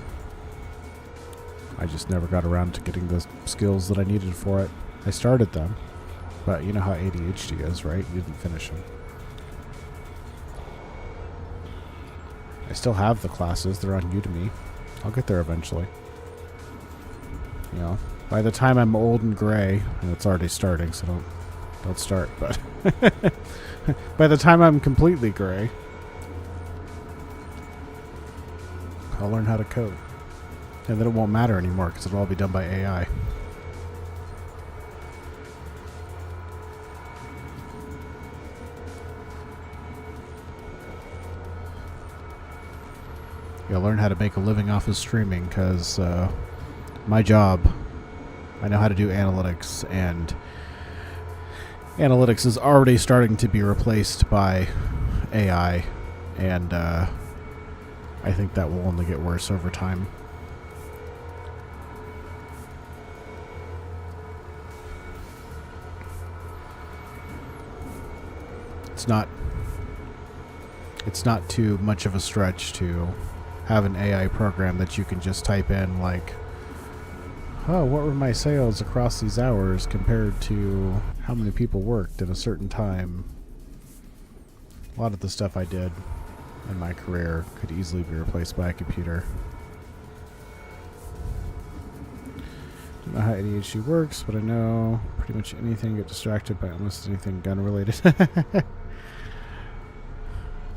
I just never got around to getting the skills that I needed for it. I started them, but you know how ADHD is, right? You didn't finish them. I still have the classes. They're on Udemy. I'll get there eventually. You know, by the time I'm old and gray, and it's already starting, so don't start, but by the time I'm completely gray, I'll learn how to code. And then it won't matter anymore, because it'll all be done by AI. You'll learn how to make a living off of streaming, because my job, I know how to do analytics, and analytics is already starting to be replaced by AI, and I think that will only get worse over time. it's not too much of a stretch to have an AI program that you can just type in like, oh, what were my sales across these hours compared to how many people worked at a certain time. A lot of the stuff I did in my career could easily be replaced by a computer. Don't know how ADHD works, but I know pretty much anything, get distracted by almost anything gun related.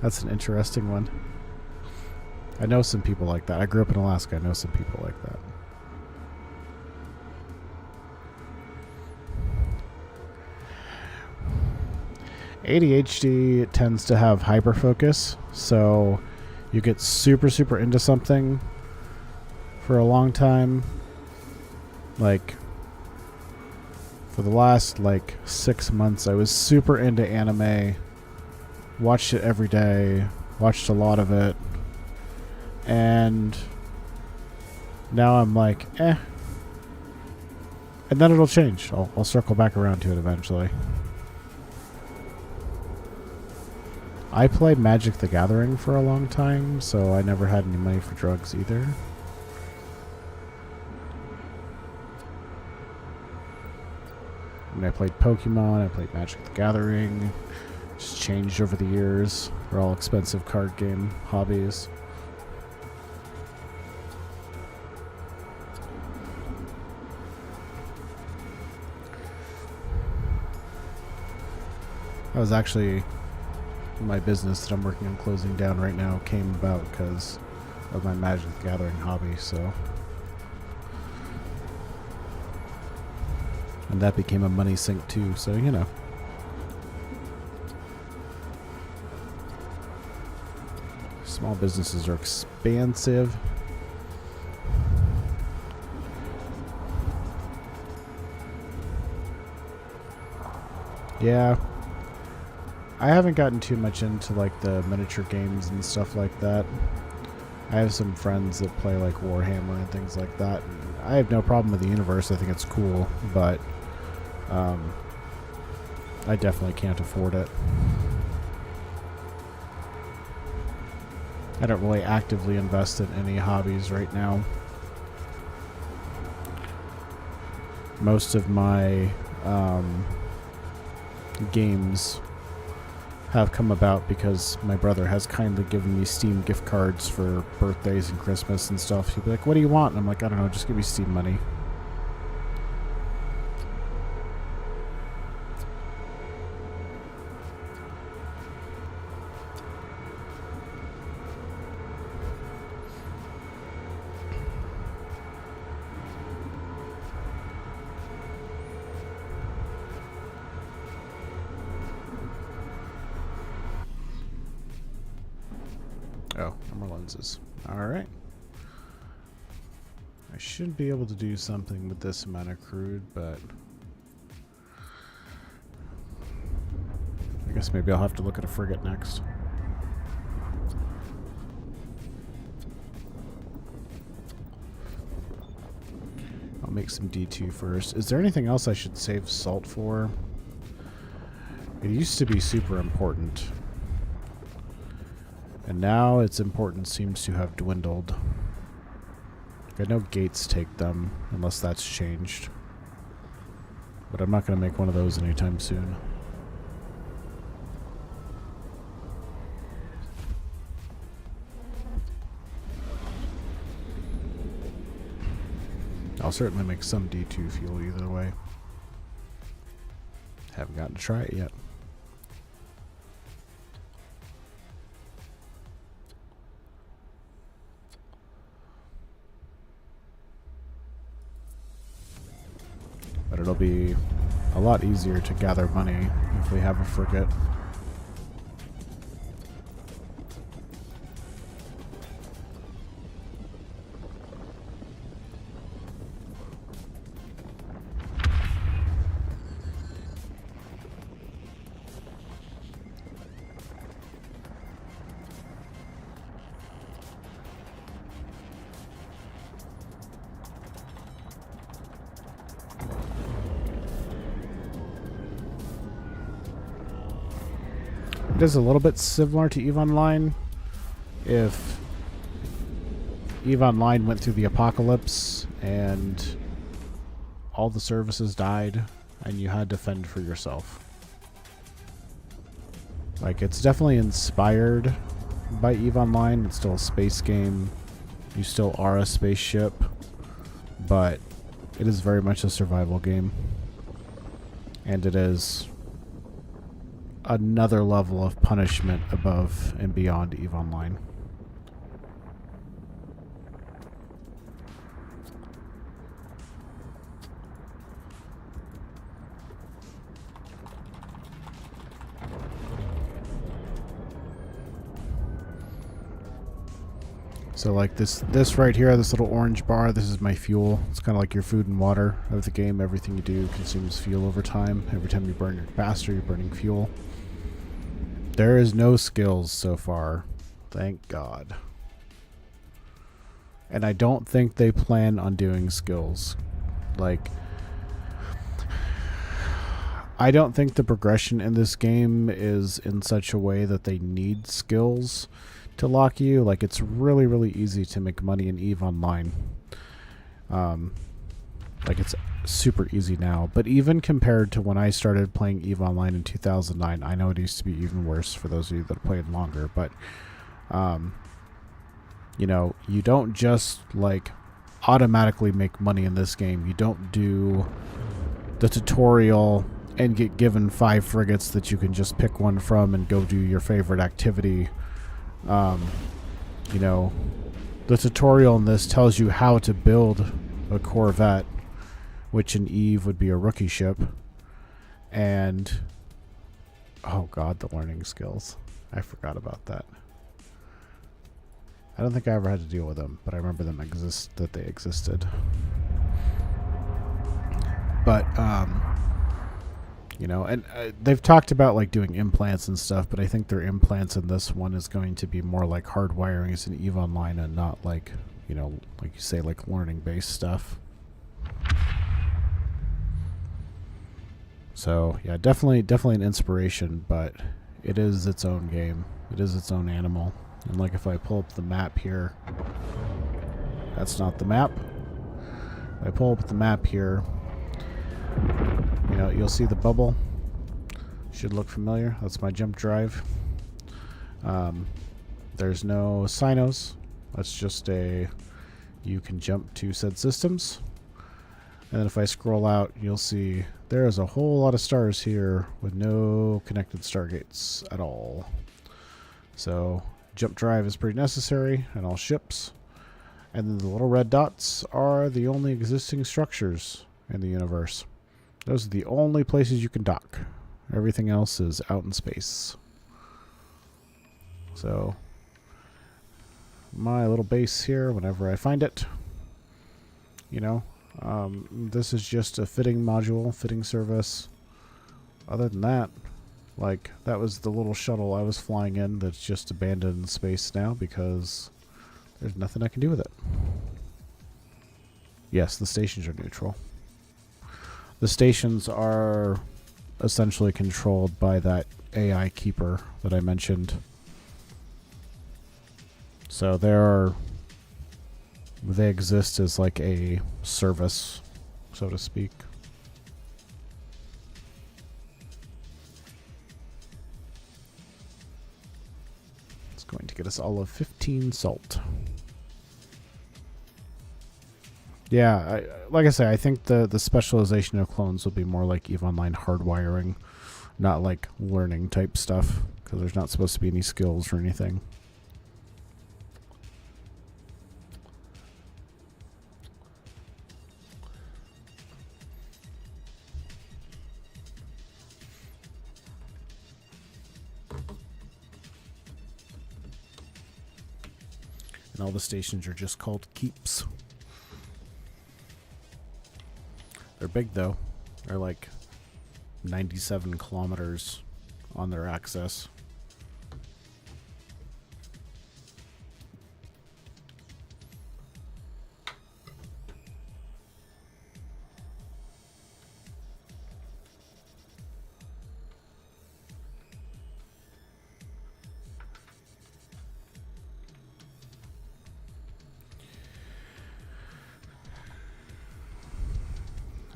That's an interesting one. I know some people like that. I grew up in Alaska. I know some people like that. ADHD tends to have hyperfocus, so you get super into something for a long time. Like, for the last, 6 months, I was super into anime. Watched it every day. Watched a lot of it. And now I'm like, eh. And then it'll change. I'll circle back around to it eventually. I played Magic the Gathering for a long time, so I never had any money for drugs either. And I played Pokemon, I played Magic the Gathering. Just changed over the years. They're all expensive card game hobbies. That was actually my business that I'm working on closing down right now came about because of my Magic the Gathering hobby, so. And that became a money sink too, so you know. Small businesses are expansive. Yeah. I haven't gotten too much into the miniature games and stuff like that. I have some friends that play Warhammer and things like that. I have no problem with the universe. I think it's cool, but I definitely can't afford it. I don't really actively invest in any hobbies right now. Most of my games have come about because my brother has kindly given me Steam gift cards for birthdays and Christmas and stuff. He'll be like, what do you want? And I'm like, I don't know, just give me Steam money. Oh, no more lenses. Alright. I should be able to do something with this amount of crude, but I guess maybe I'll have to look at a frigate next. I'll make some D2 first. Is there anything else I should save salt for? It used to be super important. And now its importance seems to have dwindled. I know gates take them, unless that's changed. But I'm not going to make one of those anytime soon. I'll certainly make some D2 fuel either way. Haven't gotten to try it yet. But it'll be a lot easier to gather money if we have a frigate. It is a little bit similar to EVE Online. If EVE Online went through the apocalypse and all the services died and you had to fend for yourself. Like, it's definitely inspired by EVE Online. It's still a space game. You still are a spaceship, but it is very much a survival game. And it is another level of punishment above and beyond EVE Online. So like this right here, this little orange bar, this is my fuel. It's kind of like your food and water of the game. Everything you do consumes fuel over time. Every time you burn your capacitor, you're burning fuel. There is no skills so far. Thank God. And I don't think they plan on doing skills. Like, I don't think the progression in this game is in such a way that they need skills to lock you. Like, it's really, really easy to make money in EVE Online. Like, it's super easy now. But even compared to when I started playing EVE Online in 2009, I know it used to be even worse for those of you that played longer. But, you know, you don't just, like, automatically make money in this game. You don't do the tutorial and get given 5 frigates that you can just pick one from and go do your favorite activity. You know, the tutorial in this tells you how to build a Corvette, which in EVE would be a rookie ship. And, oh God, the learning skills. I forgot about that. I don't think I ever had to deal with them, but I remember them that they existed. But, you know, and they've talked about like doing implants and stuff, but I think their implants in this one is going to be more like hardwiring as in EVE Online and not like, you know, like you say, like learning based stuff. So yeah, definitely an inspiration, but it is its own game. It is its own animal. And like if I pull up the map here, that's not the map. If I pull up the map here, you know, you'll see the bubble. Should look familiar. That's my jump drive. There's no sinos. That's just you can jump to said systems. And then if I scroll out, you'll see there is a whole lot of stars here with no connected stargates at all. So jump drive is pretty necessary in all ships. And then the little red dots are the only existing structures in the universe. Those are the only places you can dock. Everything else is out in space. So, my little base here, whenever I find it, you know, this is just a fitting module, fitting service. Other than that, like, that was the little shuttle I was flying in that's just abandoned in space now because there's nothing I can do with it. Yes, the stations are neutral. The stations are essentially controlled by that AI keeper that I mentioned. So they exist as like a service, so to speak. It's going to get us all of 15 salt. Yeah, like I say, I think the specialization of clones will be more like EVE Online hardwiring, not like learning type stuff, because there's not supposed to be any skills or anything. And all the stations are just called keeps. They're big though. They're like 97 kilometers on their axis.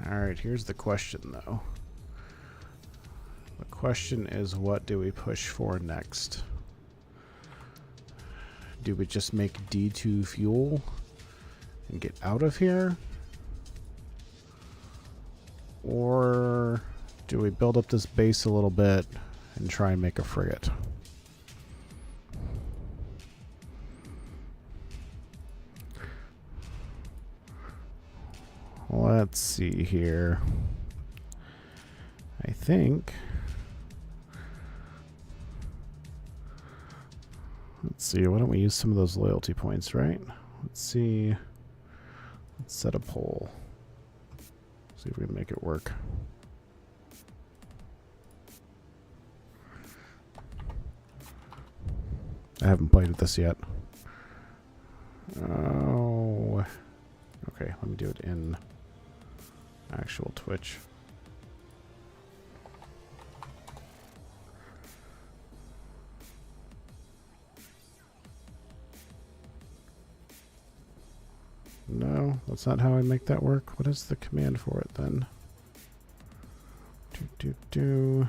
Alright, here's the question, though. The question is, what do we push for next? Do we just make D2 fuel and get out of here? Or do we build up this base a little bit and try and make a frigate? Let's see here. I think... Let's see, why don't we use some of those loyalty points, right? Let's see. Let's set a poll. See if we can make it work. I haven't played with this yet. Oh. Okay, let me do it in actual Twitch. No, that's not how I make that work. What is the command for it then? Do.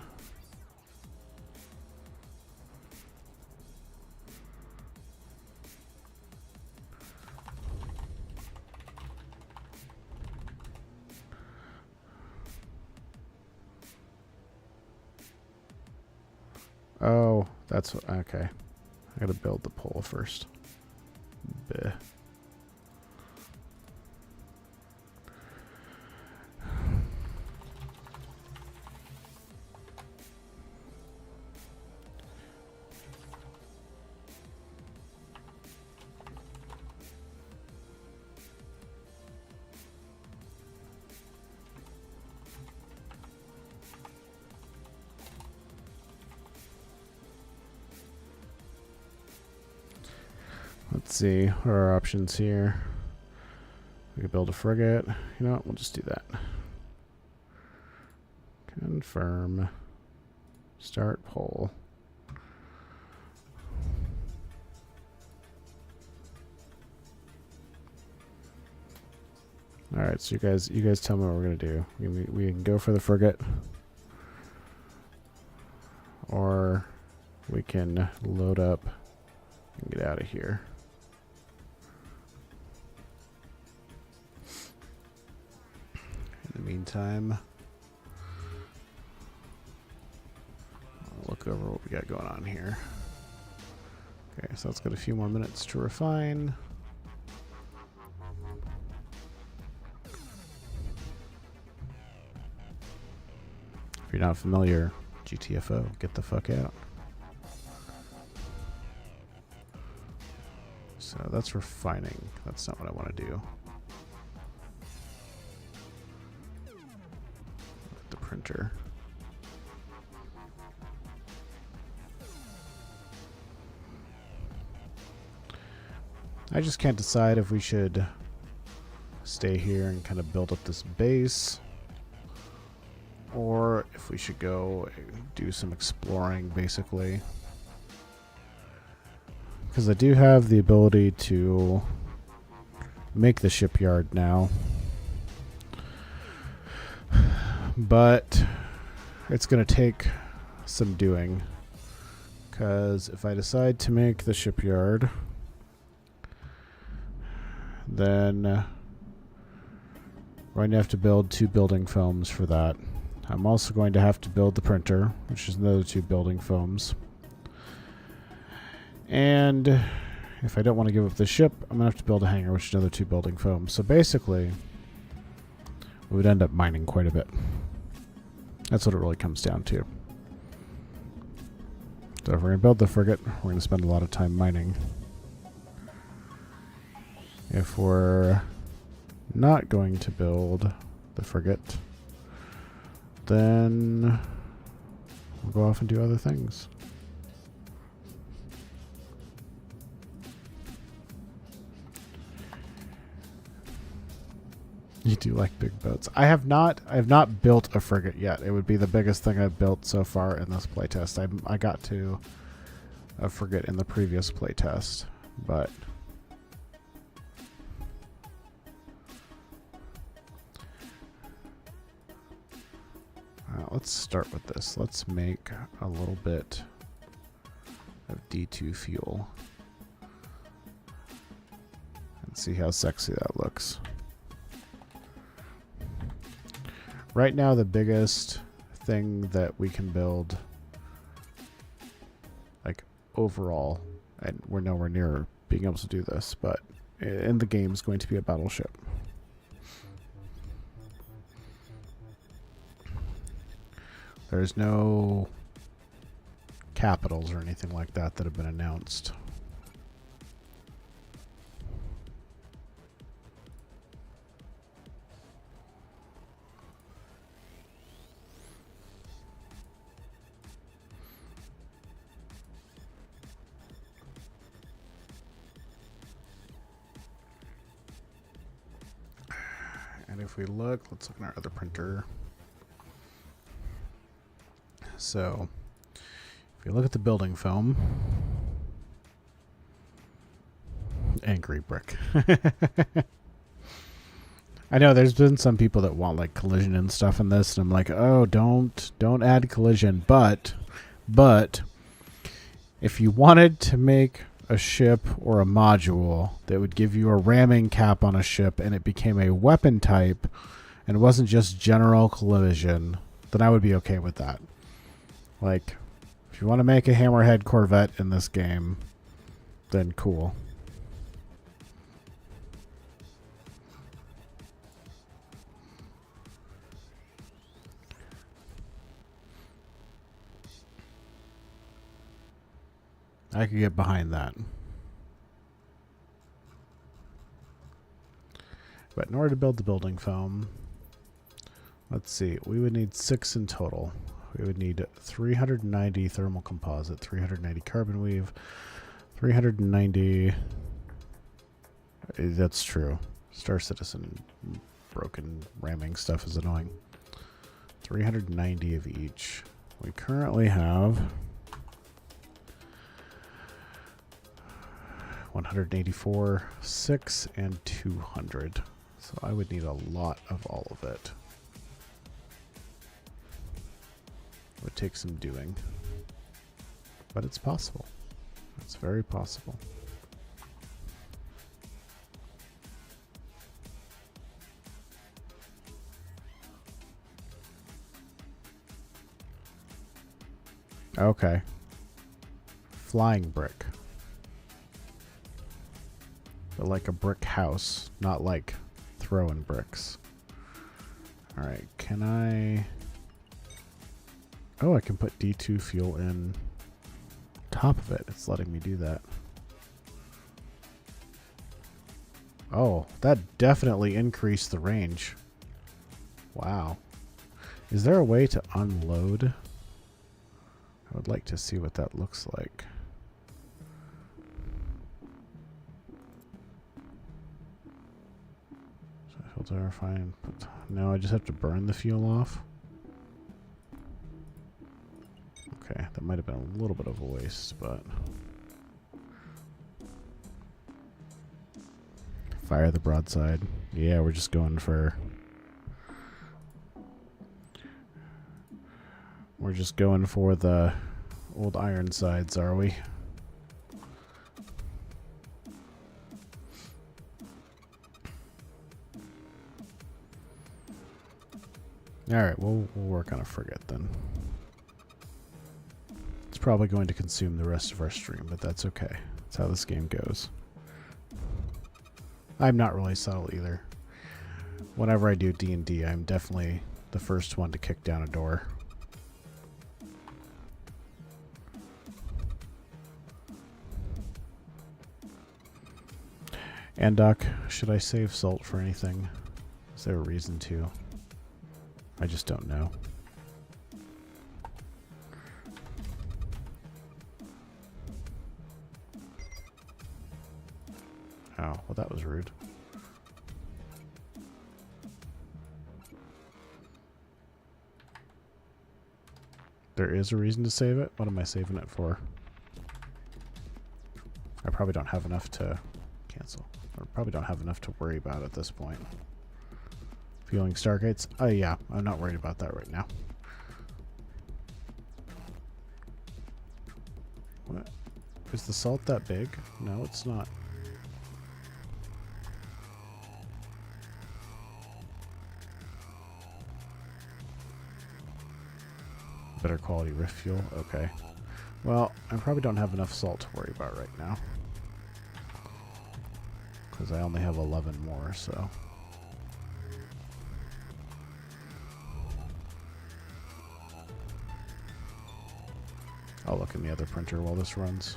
Oh, that's what, okay. I gotta build the pole first. Bleh. Let's see, what are our options here? We could build a frigate. You know what, we'll just do that. Confirm. Start poll. Alright, so you guys tell me what we're gonna do. We can go for the frigate. Or we can load up and get out of here. In the meantime, I'll look over what we got going on here. Okay, so let's get a few more minutes to refine. If you're not familiar, GTFO, get the fuck out. So that's refining. That's not what I want to do. Look at the printer. I just can't decide if we should stay here and kind of build up this base, or if we should go do some exploring, basically. Because I do have the ability to make the shipyard now. But it's going to take some doing. Because if I decide to make the shipyard, then we're going to have to build 2 building foams for that. I'm also going to have to build the printer, which is another 2 building foams. And if I don't want to give up the ship, I'm going to have to build a hangar, which is another 2 building foams. So basically, we would end up mining quite a bit. That's what it really comes down to. So if we're going to build the frigate, we're going to spend a lot of time mining. If we're not going to build the frigate, then we'll go off and do other things. You do like big boats. I have not built a frigate yet. It would be the biggest thing I've built so far in this playtest. I got to a frigate in the previous playtest, but Let's start with this. Let's make a little bit of D2 fuel. And see how sexy that looks. Right now, the biggest thing that we can build, like overall, and we're nowhere near being able to do this, but in the game is going to be a battleship. There's no capitals or anything like that that have been announced. And if we look, let's look at our other printer. So, if you look at the building foam, angry brick. I know there's been some people that want like collision and stuff in this, and I'm like, oh, don't add collision. But if you wanted to make a ship or a module that would give you a ramming cap on a ship and it became a weapon type and wasn't just general collision, then I would be okay with that. Like, if you want to make a hammerhead corvette in this game, then cool. I could get behind that. But in order to build the building foam, let's see, we would need 6 in total. We would need 390 thermal composite, 390 carbon weave, 390... That's true. Star Citizen broken ramming stuff is annoying. 390 of each. We currently have 184, 6, and 200. So I would need a lot of all of it. It would take some doing. But it's possible. It's very possible. Okay. Flying brick. But like a brick house, not like throwing bricks. Alright, can I... Oh, I can put D2 fuel in top of it. It's letting me do that. Oh, that definitely increased the range. Wow. Is there a way to unload? I would like to see what that looks like. Filter, fine. No, I just have to burn the fuel off. Okay, that might have been a little bit of a waste, but... Fire the broadside. Yeah, we're just going for... We're just going for the old iron sides, are we? Alright, we'll work on a frigate then. It's probably going to consume the rest of our stream, but that's okay. That's how this game goes. I'm not really subtle either. Whenever I do D&D, I'm definitely the first one to kick down a door. And Doc, should I save salt for anything? Is there a reason to? I just don't know. Oh, well that was rude. There is a reason to save it? What am I saving it for? I probably don't have enough to cancel. Or probably don't have enough to worry about at this point. Fueling stargates? Oh yeah, I'm not worried about that right now. Is the salt that big? No, it's not. Better quality rift fuel? Okay. Well, I probably don't have enough salt to worry about right now. Because I only have 11 more, so... I'll look in the other printer while this runs.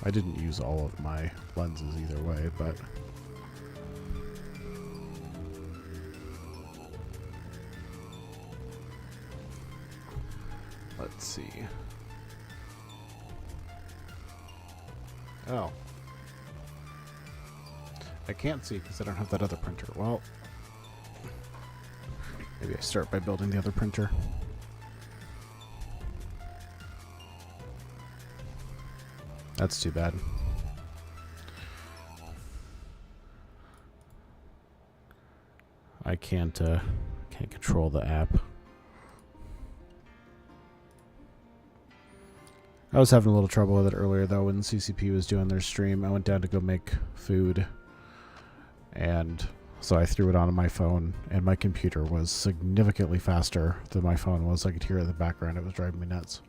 I didn't use all of my lenses either way, but... Let's see. Oh. I can't see because I don't have that other printer. Well, maybe I start by building the other printer. That's too bad. I can't control the app. I was having a little trouble with it earlier though when CCP was doing their stream. I went down to go make food, and so I threw it on my phone, and my computer was significantly faster than my phone was. I could hear it in the background. It was driving me nuts.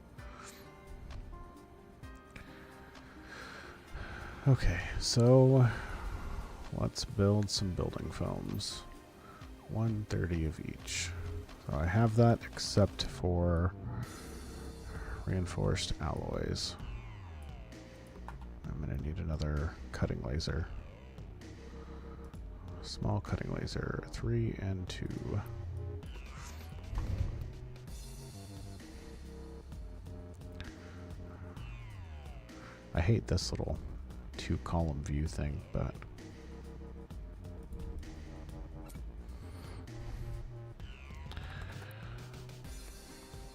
Okay, so let's build some building foams. 130 of each. So I have that except for reinforced alloys. I'm going to need another cutting laser. Small cutting laser, 3 and 2. I hate this little 2-column view thing, but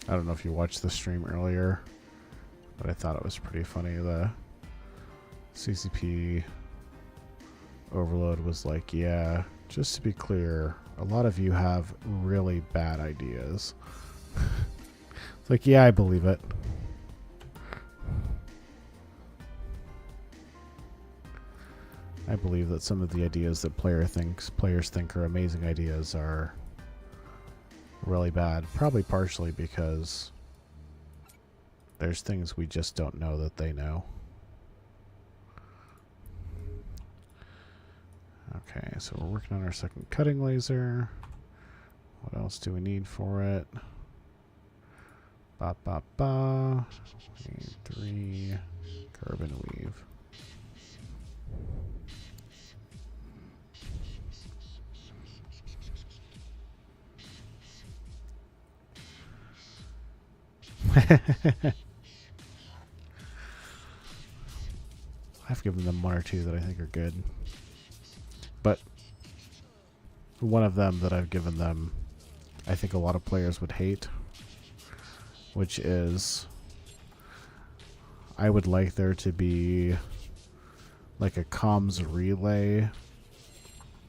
I don't know if you watched the stream earlier, but I thought it was pretty funny. The CCP overload was like, yeah, just to be clear, a lot of you have really bad ideas. It's like, yeah, I believe it. I believe that some of the ideas that players think are amazing ideas are really bad. Probably partially because there's things we just don't know that they know. Okay, so we're working on our second cutting laser. What else do we need for it? Ba ba ba. We need 3 carbon weave. I've given them 1 or 2 that I think are good. But one of them that I've given them, I think a lot of players would hate, which is I would like there to be like a comms relay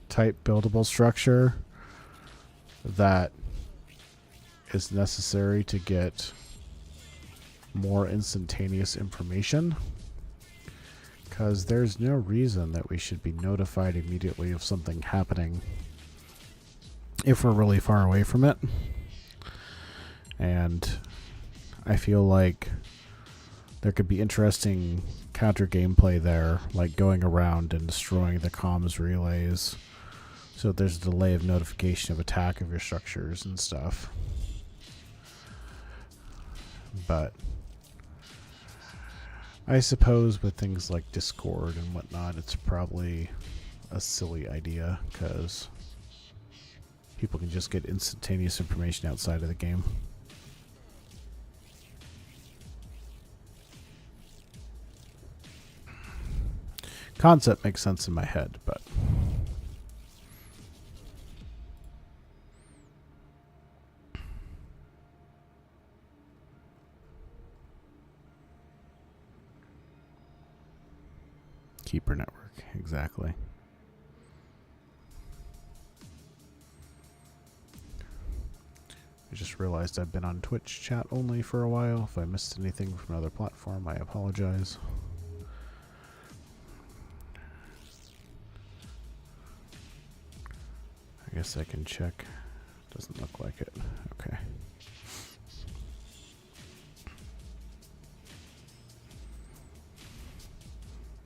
type buildable structure that is necessary to get more instantaneous information, because there's no reason that we should be notified immediately of something happening if we're really far away from it. And I feel like there could be interesting counter gameplay there, like going around and destroying the comms relays so that there's a delay of notification of attack of your structures and stuff. But I suppose with things like Discord and whatnot, it's probably a silly idea because people can just get instantaneous information outside of the game. Concept makes sense in my head, but keeper network, exactly. I just realized I've been on Twitch chat only for a while. If I missed anything from another platform, I apologize. I guess I can check. Doesn't look like it. Okay.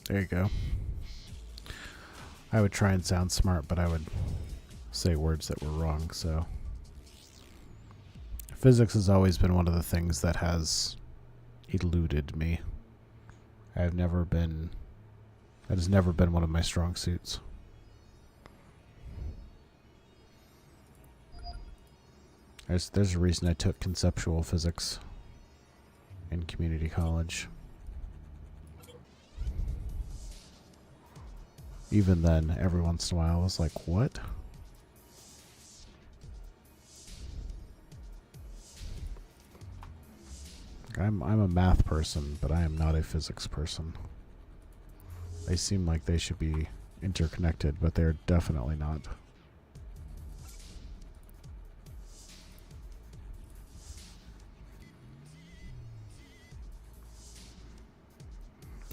There you go. I would try and sound smart, but I would say words that were wrong, so. Physics has always been one of the things that has eluded me. That has never been one of my strong suits. There's a reason I took conceptual physics in community college. Even then, every once in a while, I was like, what? I'm a math person, but I am not a physics person. They seem like they should be interconnected, but they're definitely not.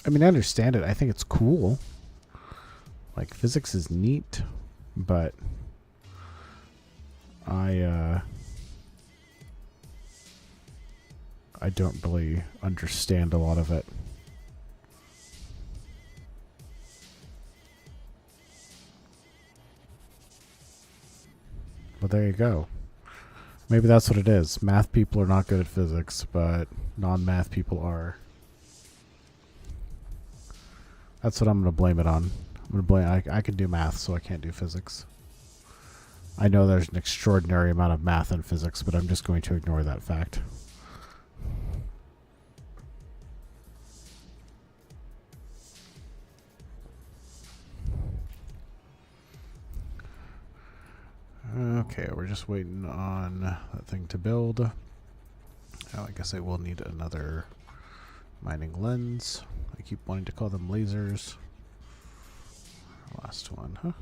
I mean, I understand it. I think it's cool. Like, physics is neat, but I don't really understand a lot of it. Well, there you go. Maybe that's what it is. Math people are not good at physics, but non-math people are. That's what I'm going to blame it on. I'm going to blame. I can do math, so I can't do physics. I know there's an extraordinary amount of math in physics, but I'm just going to ignore that fact. Okay, we're just waiting on that thing to build. Oh, I guess I will need another mining lens. I keep wanting to call them lasers. Last one, huh?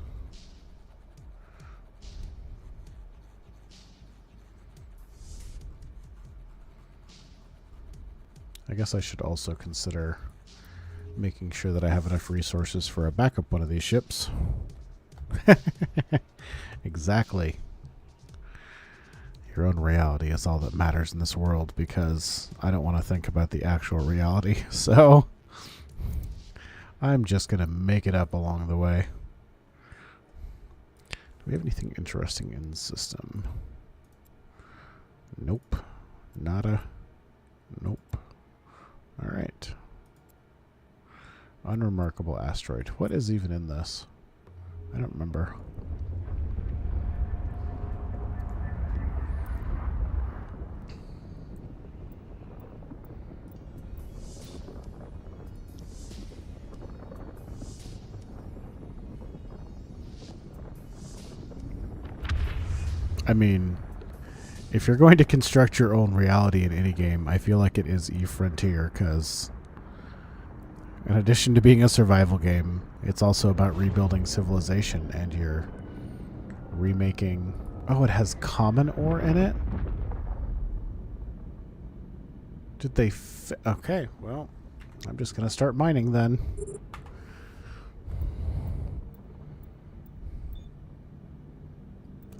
I guess I should also consider making sure that I have enough resources for a backup one of these ships. Exactly. Your own reality is all that matters in this world, because I don't want to think about the actual reality. So I'm just going to make it up along the way. Do we have anything interesting in the system? Nope. Nada. Nope. All right. Unremarkable asteroid. What is even in this? I don't remember. I mean, if you're going to construct your own reality in any game, I feel like it is eFrontier, because in addition to being a survival game, it's also about rebuilding civilization, and you're remaking... Oh, it has common ore in it? Did they... Okay, well, I'm just going to start mining then.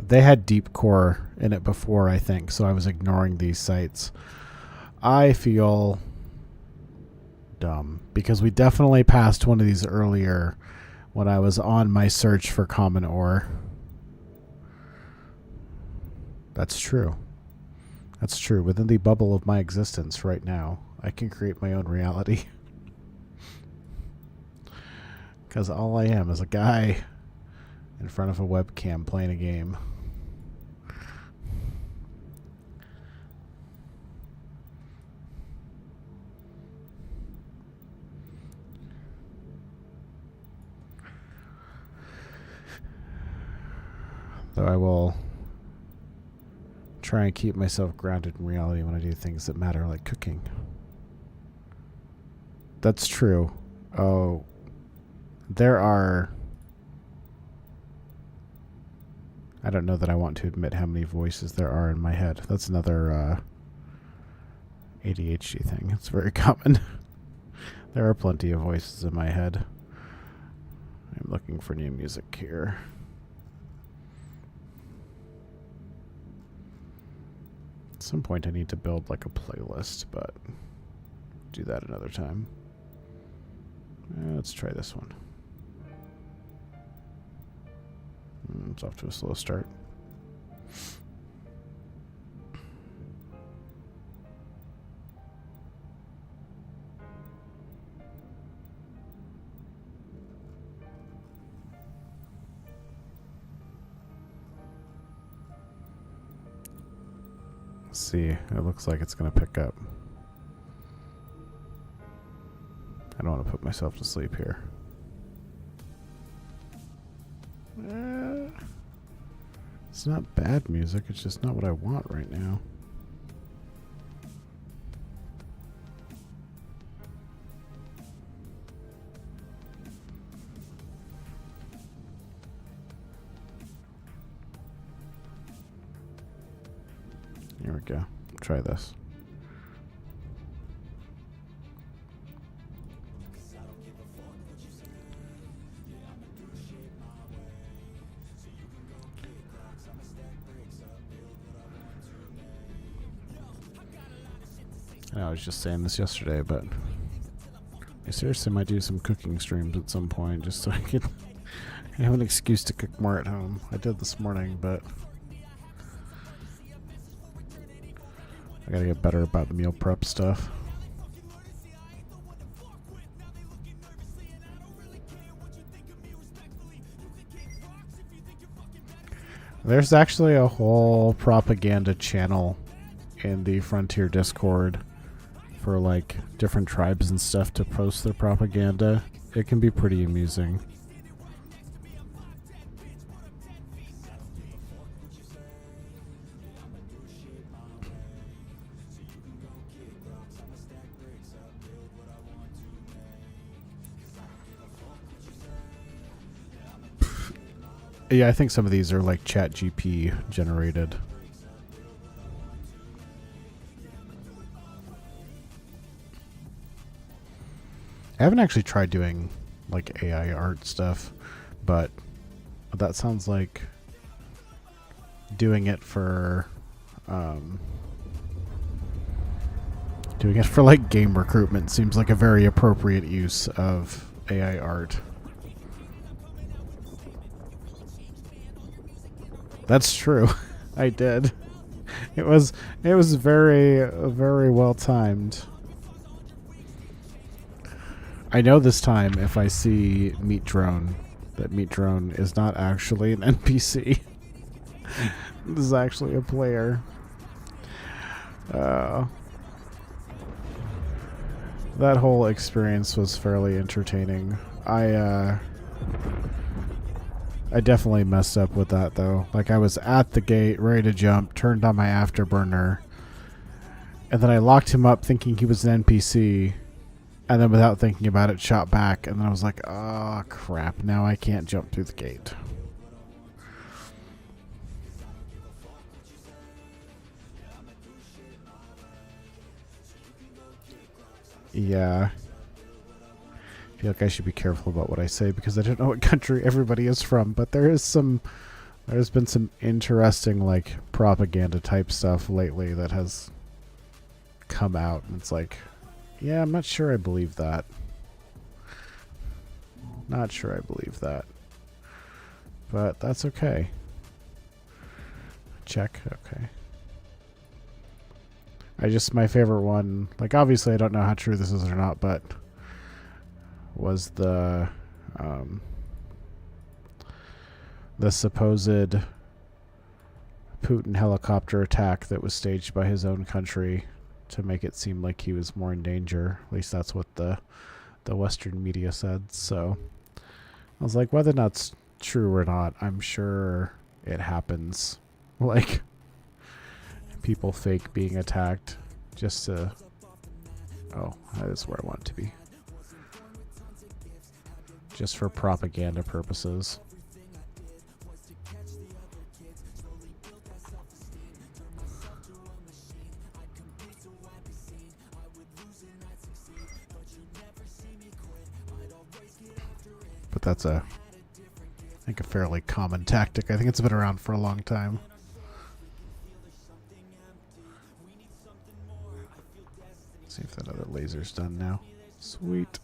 They had deep core in it before, I think, so I was ignoring these sites. I feel dumb, because we definitely passed one of these earlier when I was on my search for common ore. That's true. That's true. Within the bubble of my existence right now, I can create my own reality. Because all I am is a guy in front of a webcam playing a game. Though I will try and keep myself grounded in reality when I do things that matter, like cooking. That's true. Oh, there are... I don't know that I want to admit how many voices there are in my head. That's another ADHD thing. It's very common. There are plenty of voices in my head. I'm looking for new music here. At some point I need to build like a playlist, but do that another time. Let's try this one. It's off to a slow start. Let's see, it looks like it's going to pick up. I don't want to put myself to sleep here. It's not bad music, it's just not what I want right now. Here we go. Try this. I was just saying this yesterday, but I seriously might do some cooking streams at some point just so I can have an excuse to cook more at home. I did this morning, but I gotta get better about meal prep stuff. There's actually a whole propaganda channel in the Frontier Discord for like different tribes and stuff to post their propaganda. It can be pretty amusing. Yeah, I think some of these are like ChatGPT generated. I haven't actually tried doing like AI art stuff, but that sounds like doing it for like game recruitment seems like a very appropriate use of AI art. That's true. I did. It was very very well timed. I know this time if I see Meat Drone that Meat Drone is not actually an NPC. This is actually a player. That whole experience was fairly entertaining. I definitely messed up with that though. Like I was at the gate, ready to jump, turned on my afterburner, and then I locked him up thinking he was an NPC, and then without thinking about it, shot back, and then I was like, oh crap, now I can't jump through the gate. Yeah. I feel like I should be careful about what I say because I don't know what country everybody is from, but there's been some interesting like propaganda type stuff lately that has come out, and it's like, yeah, I'm not sure I believe that. Not sure I believe that. But that's okay. Check, okay. My favorite one, like obviously I don't know how true this is or not, but was the supposed Putin helicopter attack that was staged by his own country to make it seem like he was more in danger. At least that's what the Western media said. So I was like, whether that's true or not, I'm sure it happens. Like people fake being attacked just to... Oh, that is where I want it to be. Just for propaganda purposes. But that's I think, a fairly common tactic. I think it's been around for a long time. Let's see if that other laser's done now. Sweet.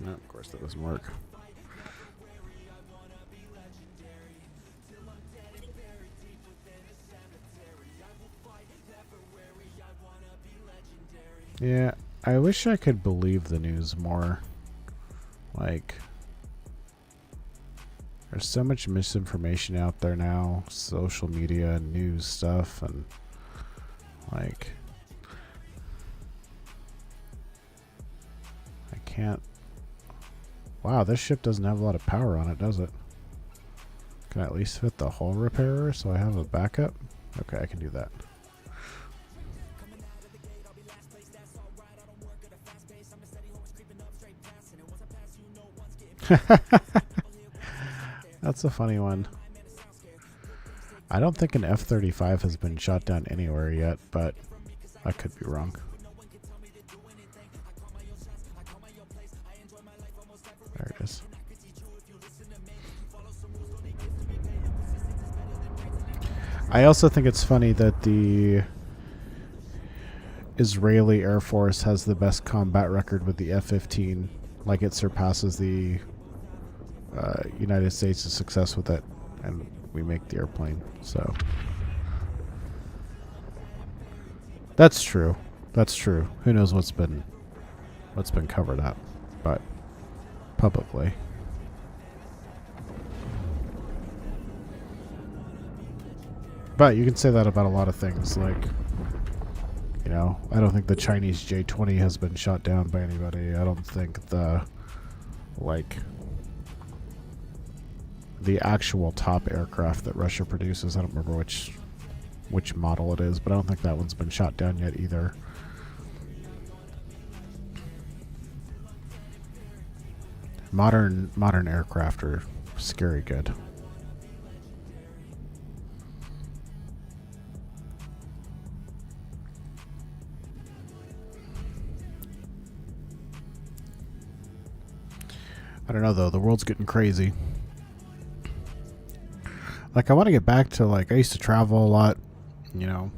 No, of course that doesn't work. Yeah, I wish I could believe the news more. Like, there's so much misinformation out there now, social media and news stuff, and like, I can't. Wow, this ship doesn't have a lot of power on it, does it? Can I at least fit the hull repairer so I have a backup? Okay, I can do that. That's a funny one. I don't think an F-35 has been shot down anywhere yet, but I could be wrong. There it is. I also think it's funny that the Israeli Air Force has the best combat record with the F-15. Like, it surpasses the United States' success with it, and we make the airplane. So that's true. That's true. Who knows what's been covered up, but publicly. But you can say that about a lot of things, like, you know, I don't think the Chinese J-20 has been shot down by anybody. I don't think the, like, the actual top aircraft that Russia produces, I don't remember which model it is, but I don't think that one's been shot down yet either. Modern aircraft are scary good. I don't know though, the world's getting crazy. Like, I want to get back to, like, I used to travel a lot, you know,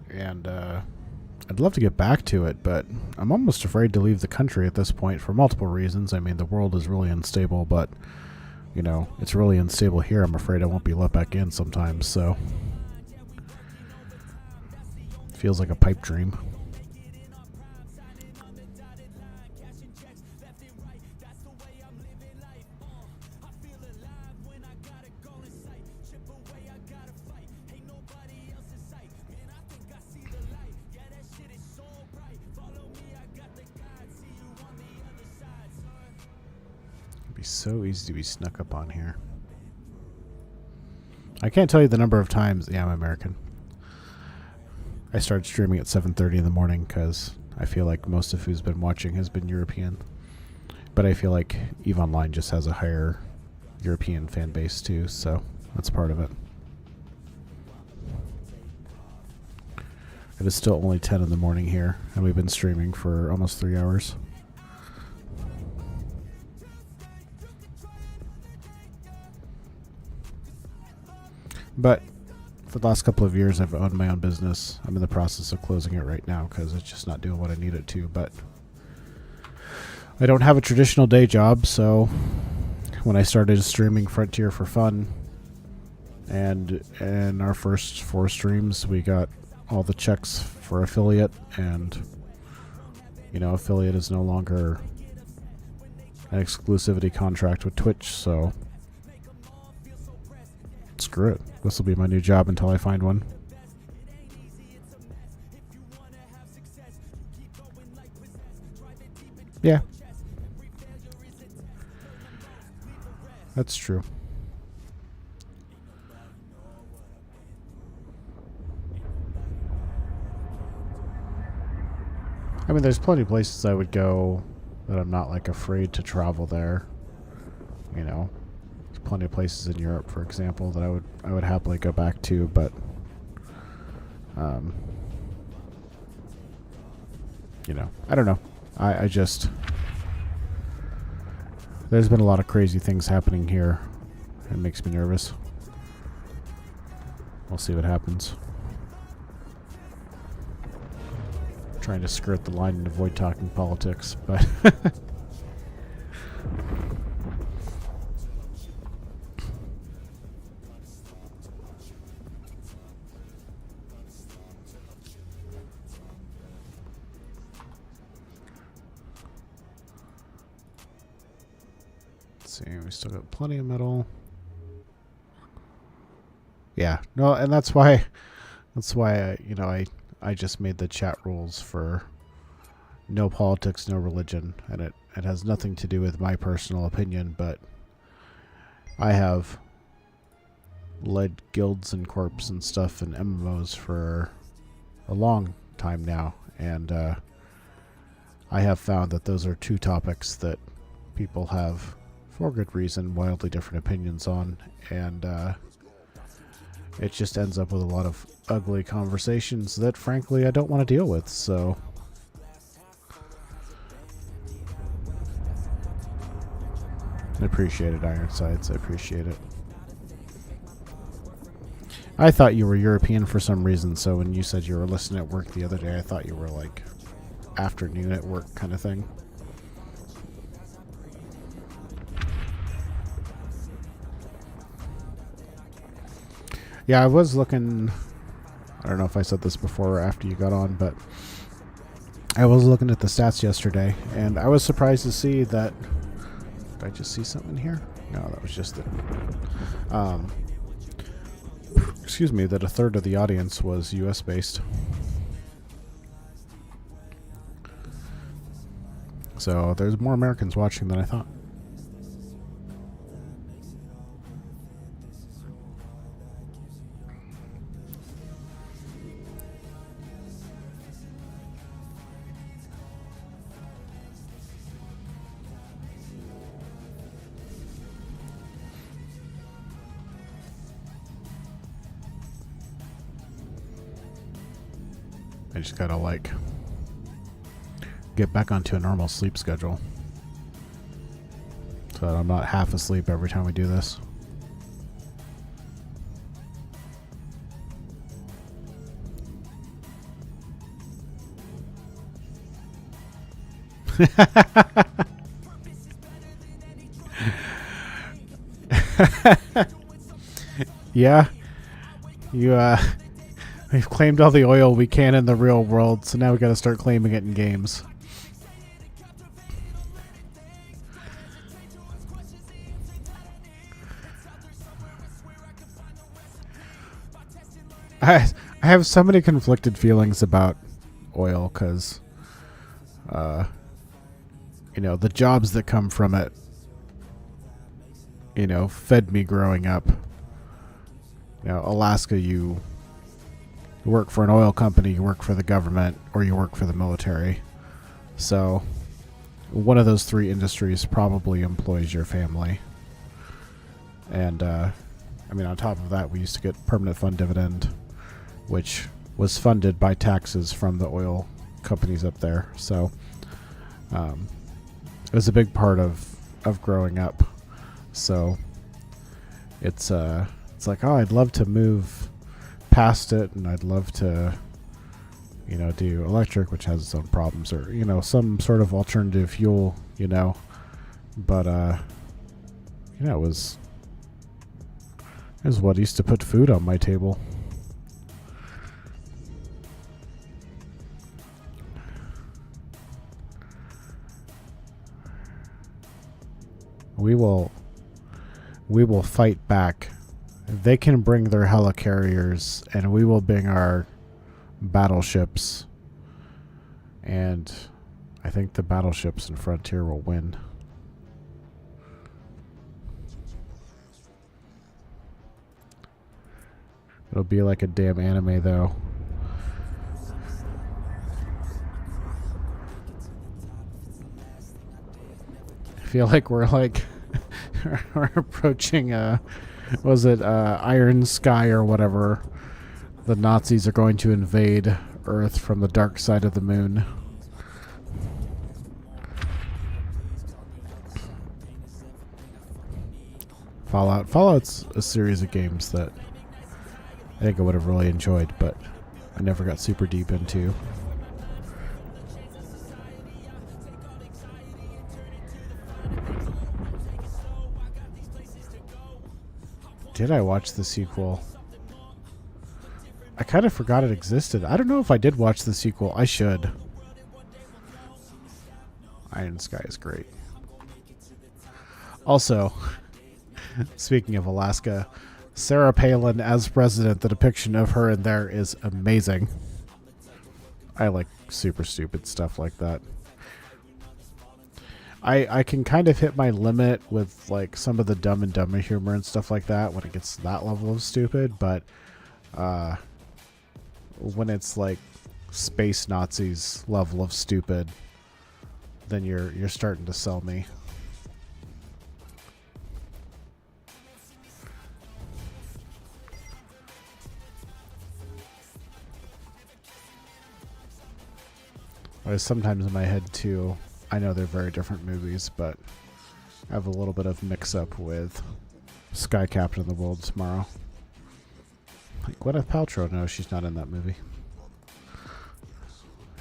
and I'd love to get back to it, but I'm almost afraid to leave the country at this point for multiple reasons. I mean, the world is really unstable, but, you know, it's really unstable here. I'm afraid I won't be let back in sometimes, so it feels like a pipe dream. So easy to be snuck up on here. I can't tell you the number of times. Yeah, I'm American. I started streaming at 7:30 in the morning because I feel like most of who's been watching has been European. But I feel like EVE Online just has a higher European fan base too, so that's part of it. It is still only 10 in the morning here, and we've been streaming for almost 3 hours. But for the last couple of years, I've owned my own business. I'm in the process of closing it right now because it's just not doing what I need it to. But I don't have a traditional day job, so when I started streaming Frontier for fun, and in our first 4 streams, we got all the checks for affiliate, and, you know, affiliate is no longer an exclusivity contract with Twitch, so screw it. This will be my new job until I find one. Yeah. That's true. I mean, there's plenty of places I would go that I'm not, like, afraid to travel there. You know, there's plenty of places in Europe, for example, that I would happily go back to, but Um, I don't know. I just... There's been a lot of crazy things happening here. It makes me nervous. We'll see what happens. Trying to skirt the line and avoid talking politics, but... Let's see, we still got plenty of metal. Yeah, no, and that's why I just made the chat rules for no politics, no religion, and it has nothing to do with my personal opinion, but I have led guilds and corps and stuff and MMOs for a long time now, and I have found that those are two topics that people have, for good reason, wildly different opinions on, and it just ends up with a lot of ugly conversations that, frankly, I don't want to deal with, so... I appreciate it, Ironsides. I appreciate it. I thought you were European for some reason, so when you said you were listening at work the other day, I thought you were, like, afternoon at work kind of thing. Yeah, I was looking... I don't know if I said this before or after you got on, but I was looking at the stats yesterday, and I was surprised to see that... Did I just see something here? No, that was just it. Excuse me, that a third of the audience was US based. So there's more Americans watching than I thought. I just gotta, like, get back onto a normal sleep schedule so that I'm not half asleep every time we do this. Yeah, we've claimed all the oil we can in the real world, so now we gotta start claiming it in games. I have so many conflicted feelings about oil, because, the jobs that come from it, fed me growing up. Alaska, you work for an oil company, you work for the government, or you work for the military. So one of those three industries probably employs your family. And, on top of that, we used to get permanent fund dividend, which was funded by taxes from the oil companies up there. So it was a big part of growing up. So it's like, oh, I'd love to move past it, and I'd love to, do electric, which has its own problems, or, some sort of alternative fuel, but, it was what used to put food on my table. We will fight back. They can bring their helicarriers, and we will bring our battleships. And I think the battleships in Frontier will win. It'll be like a damn anime, though. I feel like we're like we're approaching was it Iron Sky or whatever, the Nazis are going to invade Earth from the dark side of the moon. Fallout. Fallout's a series of games that I think I would have really enjoyed, but I never got super deep into. Did I watch the sequel? I kind of forgot it existed. I don't know if I did watch the sequel. I should. Iron Sky is great. Also, speaking of Alaska, Sarah Palin as president, the depiction of her in there is amazing. I like super stupid stuff like that. I can kind of hit my limit with like some of the Dumb and Dumber humor and stuff like that when it gets to that level of stupid, but when it's like space Nazis level of stupid, then you're starting to sell me. Sometimes in my head too, I know they're very different movies, but I have a little bit of mix-up with Sky Captain of the World Tomorrow. Like Gwyneth Paltrow, no, she's not in that movie.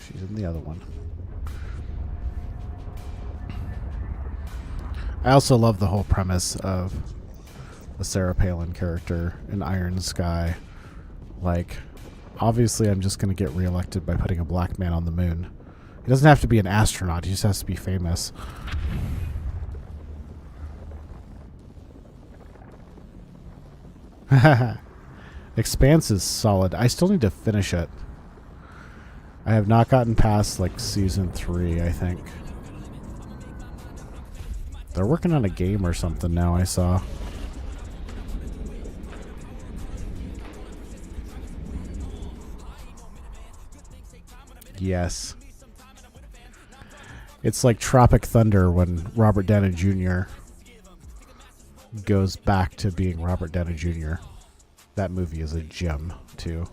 She's in the other one. I also love the whole premise of the Sarah Palin character in Iron Sky. Like, obviously I'm just going to get reelected by putting a black man on the moon. He doesn't have to be an astronaut. He just has to be famous. Expanse is solid. I still need to finish it. I have not gotten past, like, season 3, I think. They're working on a game or something now, I saw. Yes. It's like Tropic Thunder when Robert Downey Jr. goes back to being Robert Downey Jr. That movie is a gem, too.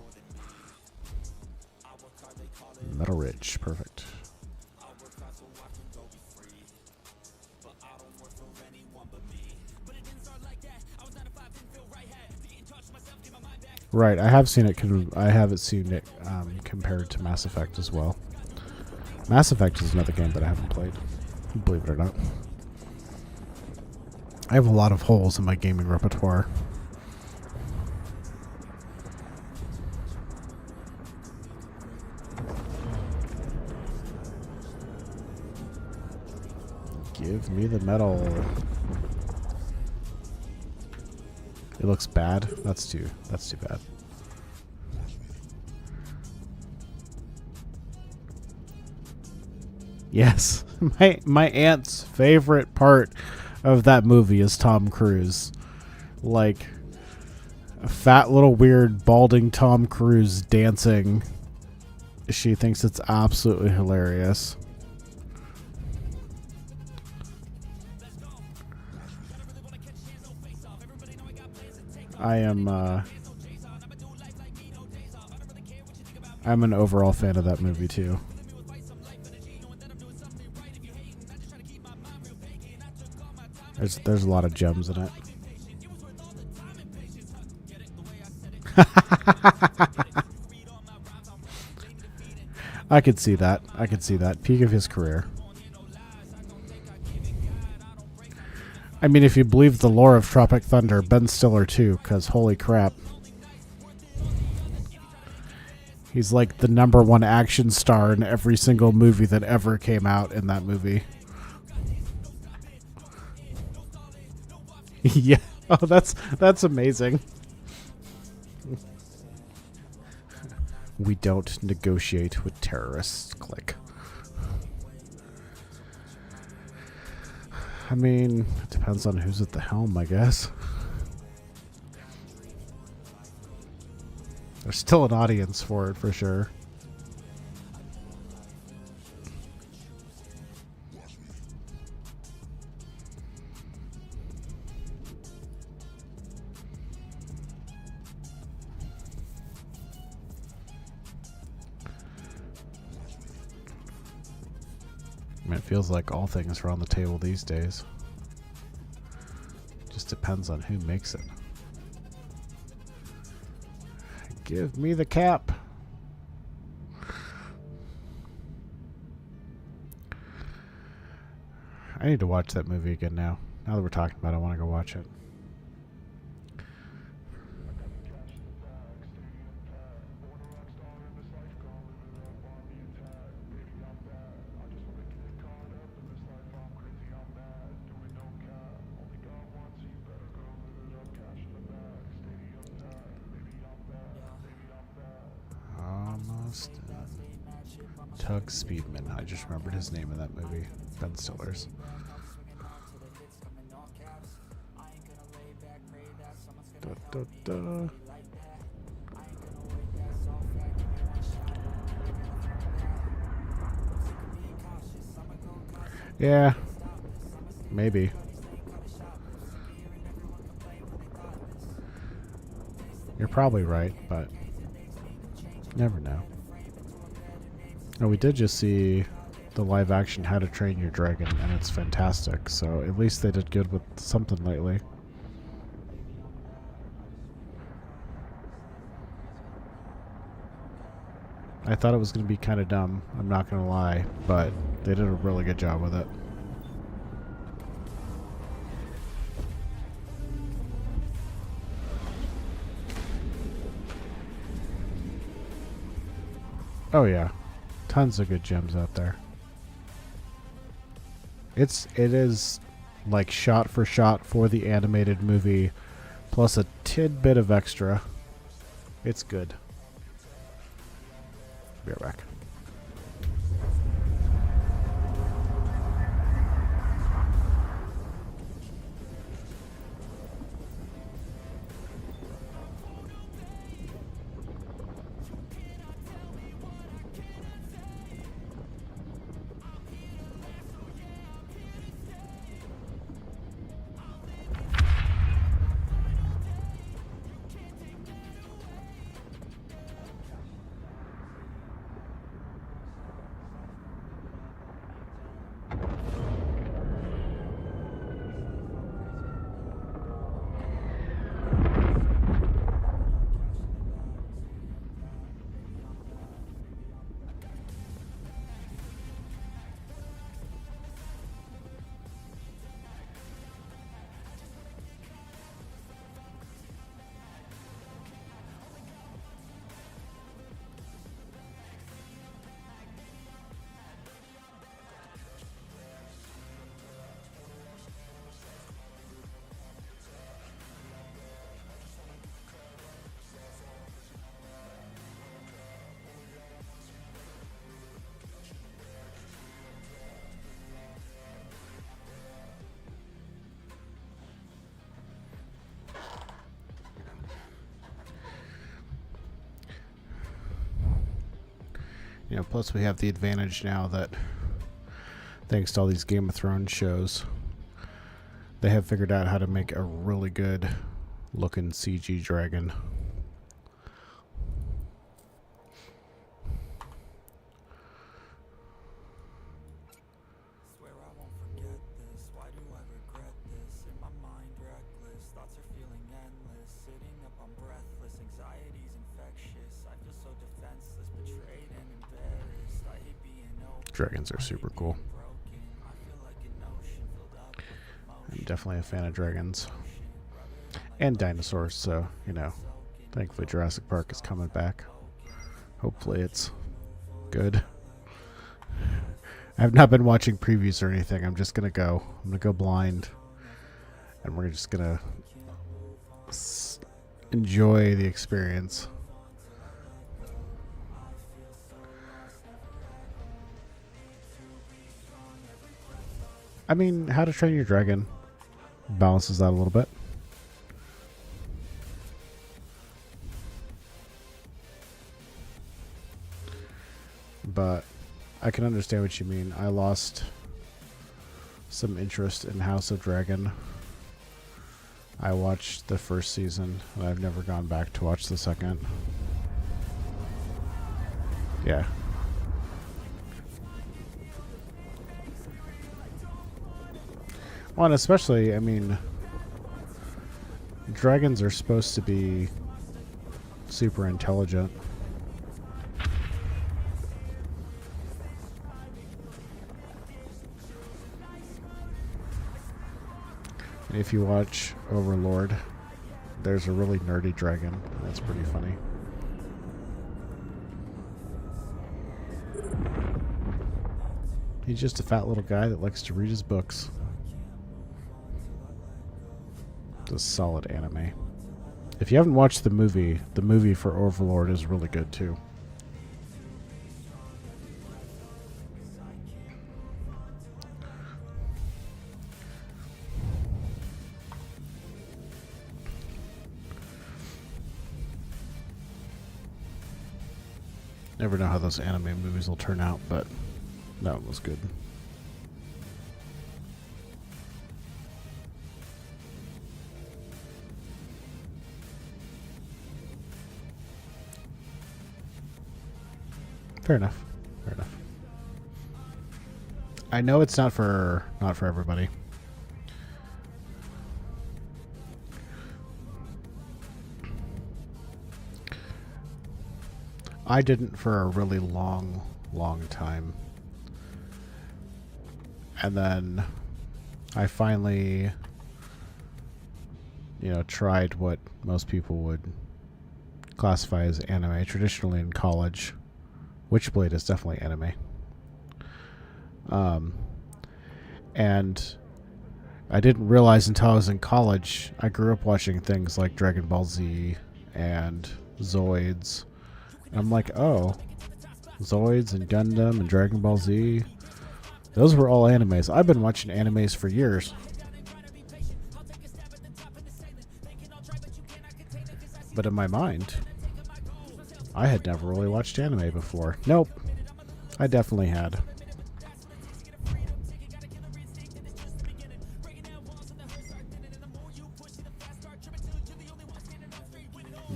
Metal Ridge, perfect. Right, I have seen it. I haven't seen it compared to Mass Effect as well. Mass Effect is another game that I haven't played, believe it or not. I have a lot of holes in my gaming repertoire. Give me the medal. It looks bad. That's too bad. Yes, my aunt's favorite part of that movie is Tom Cruise. Like, a fat little weird balding Tom Cruise dancing. She thinks it's absolutely hilarious. I'm an overall fan of that movie too. There's a lot of gems in it. I could see that. I could see that. Peak of his career. I mean, if you believe the lore of Tropic Thunder, Ben Stiller too, because holy crap. He's like the #1 action star in every single movie that ever came out in that movie. Yeah. Oh, that's amazing. We don't negotiate with terrorists. Click. I mean, it depends on who's at the helm, I guess. There's still an audience for it, for sure. I mean, it feels like all things are on the table these days. Just depends on who makes it. Give me the cap. I need to watch that movie again now. Now that we're talking about it, I want to go watch it. Almost. Tug Speedman. I just remembered his name in that movie. Ben Stiller's. Da, da, da. Yeah, maybe. You're probably right, but never know. Oh, we did just see the live action How to Train Your Dragon, and it's fantastic, so at least they did good with something lately. I thought it was going to be kind of dumb, I'm not going to lie, but they did a really good job with it. Oh yeah, tons of good gems out there. It is like shot for shot for the animated movie, plus a tidbit of extra. It's good. Be right back. You know, plus we have the advantage now that thanks to all these Game of Thrones shows, they have figured out how to make a really good looking CG dragon. Swear I won't forget this. Why do I regret this? In my mind reckless, thoughts are feeling endless. Sitting up, I'm breathless, anxiety's infectious. I feel so defenseless, betrayed and embarrassed. I hate being open. Dragons are super cool. I'm definitely a fan of dragons. And dinosaurs, so, you know, thankfully Jurassic Park is coming back. Hopefully it's good. I have not been watching previews or anything. I'm just gonna go. I'm gonna go blind. And we're just gonna enjoy the experience. I mean, How to Train Your Dragon balances that a little bit. But I can understand what you mean. I lost some interest in House of Dragon. I watched the first season, and I've never gone back to watch the second. Yeah. Well, and especially, I mean, dragons are supposed to be super intelligent. If you watch Overlord, there's a really nerdy dragon. That's pretty funny. He's just a fat little guy that likes to read his books. It's a solid anime. If you haven't watched the movie for Overlord is really good too. Never know how those anime movies will turn out, but that one was good. Fair enough. Fair enough. I know it's not for everybody. I didn't for a really long time. And then I finally, tried what most people would classify as anime. Traditionally in college, Witchblade is definitely anime. And I didn't realize until I was in college, I grew up watching things like Dragon Ball Z and Zoids. And I'm like, oh, Zoids and Gundam and Dragon Ball Z, those were all animes. I've been watching animes for years. But in my mind, I had never really watched anime before. Nope. I definitely had.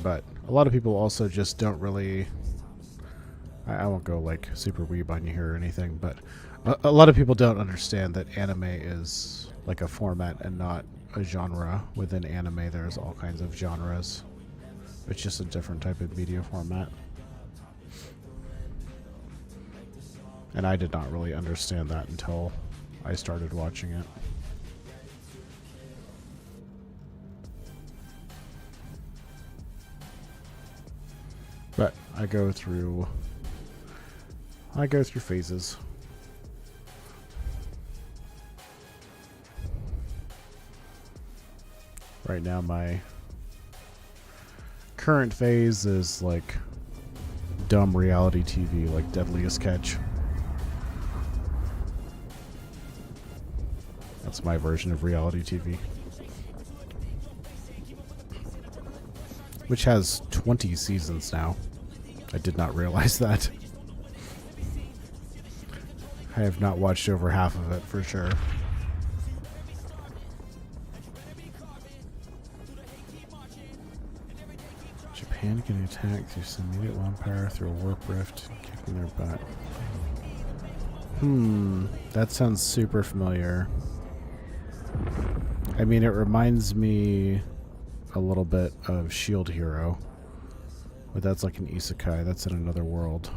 But a lot of people also just don't really... I won't go like super weeb on you here or anything, but a lot of people don't understand that anime is like a format and not a genre. Within anime, there's all kinds of genres. It's just a different type of media format. And I did not really understand that until I started watching it. But I go through phases. Right now my current phase is like dumb reality TV, like Deadliest Catch. That's my version of reality TV. Which has 20 seasons now. I did not realize that. I have not watched over half of it for sure. Japan getting attacked through some immediate empire through a warp rift, kicking their butt. That sounds super familiar. I mean, it reminds me a little bit of Shield Hero, but that's like an isekai. That's in another world.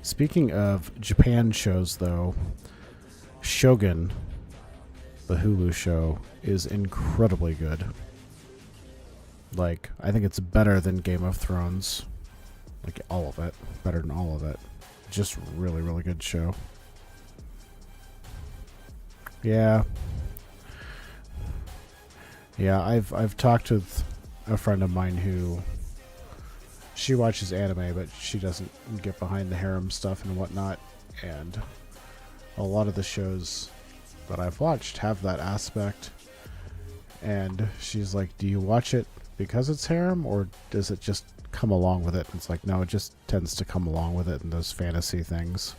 Speaking of Japan shows, though, Shogun, the Hulu show, is incredibly good. Like, I think it's better than Game of Thrones. Like, all of it. Better than all of it. Just really, really good show. Yeah. Yeah, I've talked with a friend of mine who... She watches anime, but she doesn't get behind the harem stuff and whatnot. And a lot of the shows that I've watched have that aspect. And she's like, do you watch it because it's harem, or does it just come along with it? And it's like, no, it just tends to come along with it in those fantasy things.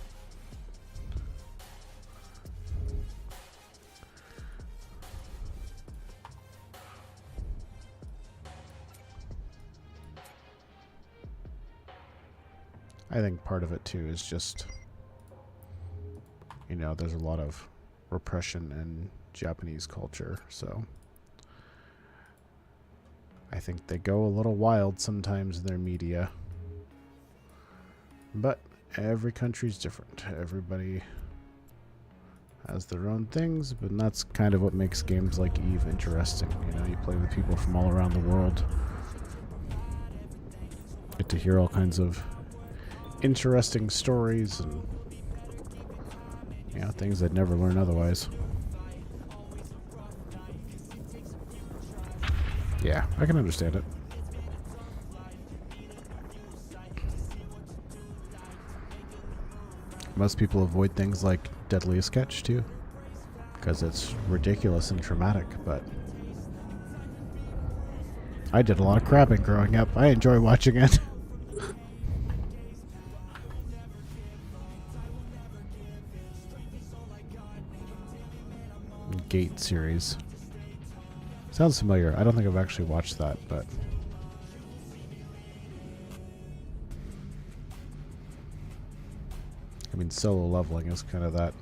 I think part of it too is just you know, there's a lot of repression in Japanese culture, so I think they go a little wild sometimes in their media. But every country's different. Everybody has their own things, but that's kind of what makes games like Eve interesting. You know, you play with people from all around the world. Get to hear all kinds of interesting stories and, you know, things I'd never learn otherwise. Yeah, I can understand it. Most people avoid things like Deadliest Catch, too, because it's ridiculous and traumatic, but I did a lot of crabbing growing up. I enjoy watching it. Gate series. Sounds familiar. I don't think I've actually watched that, but I mean, Solo Leveling is kind of that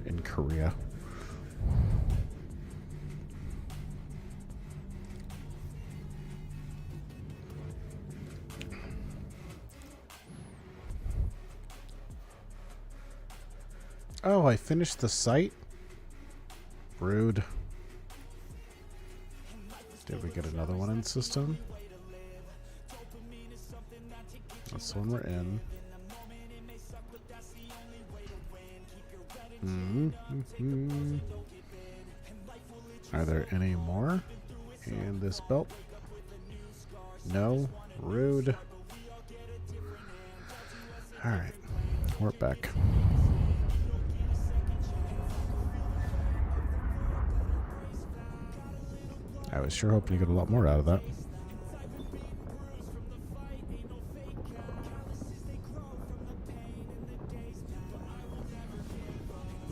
in Korea. Oh, I finished the site? Rude. Did we get another one in system? That's the one we're in. Are there any more in this belt? No. Rude. Alright. We're back. I was sure hoping to get a lot more out of that.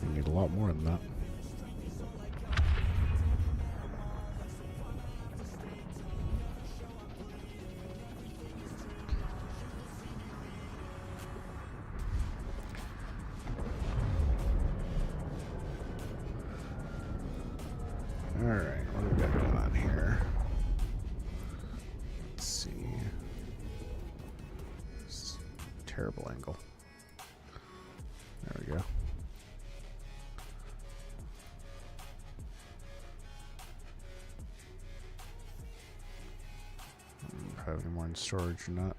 I need a lot more than that. Alright, what do we got going on here? Let's see. Terrible angle. There we go. Have any more in storage or not?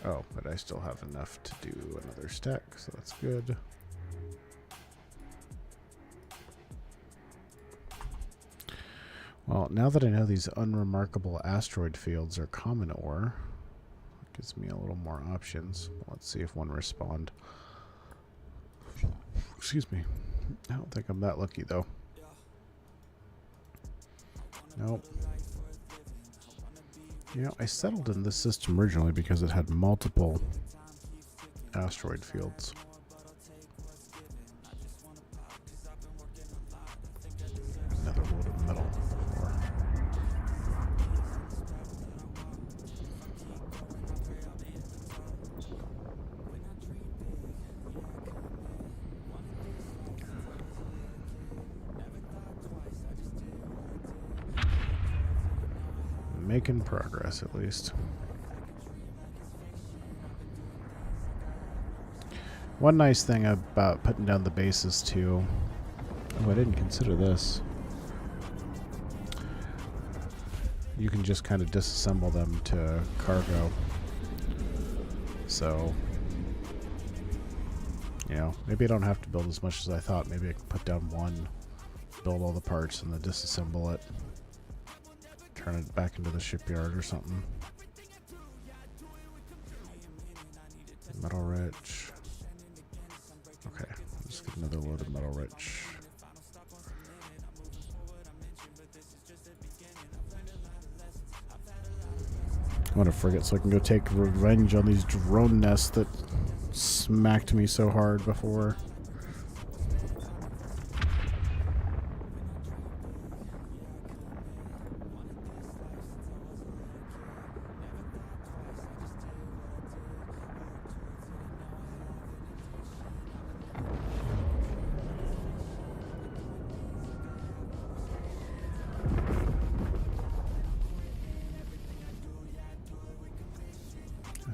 Oh, but I still have enough to do another stack, so that's good. Well, now that I know these unremarkable asteroid fields are common ore, it gives me a little more options. Let's see if one respond. Excuse me. I don't think I'm that lucky, though. Nope. You know, I settled in this system originally because it had multiple asteroid fields. Another load of metal. Making progress, at least. One nice thing about putting down the bases, too. Oh, I didn't consider this. You can just kind of disassemble them to cargo. So, you know, maybe I don't have to build as much as I thought. Maybe I can put down one, build all the parts, and then disassemble it. Turn it back into the shipyard or something. Metal rich. Okay, let's get another load of metal rich. I want to frigate so I can go take revenge on these drone nests that smacked me so hard before.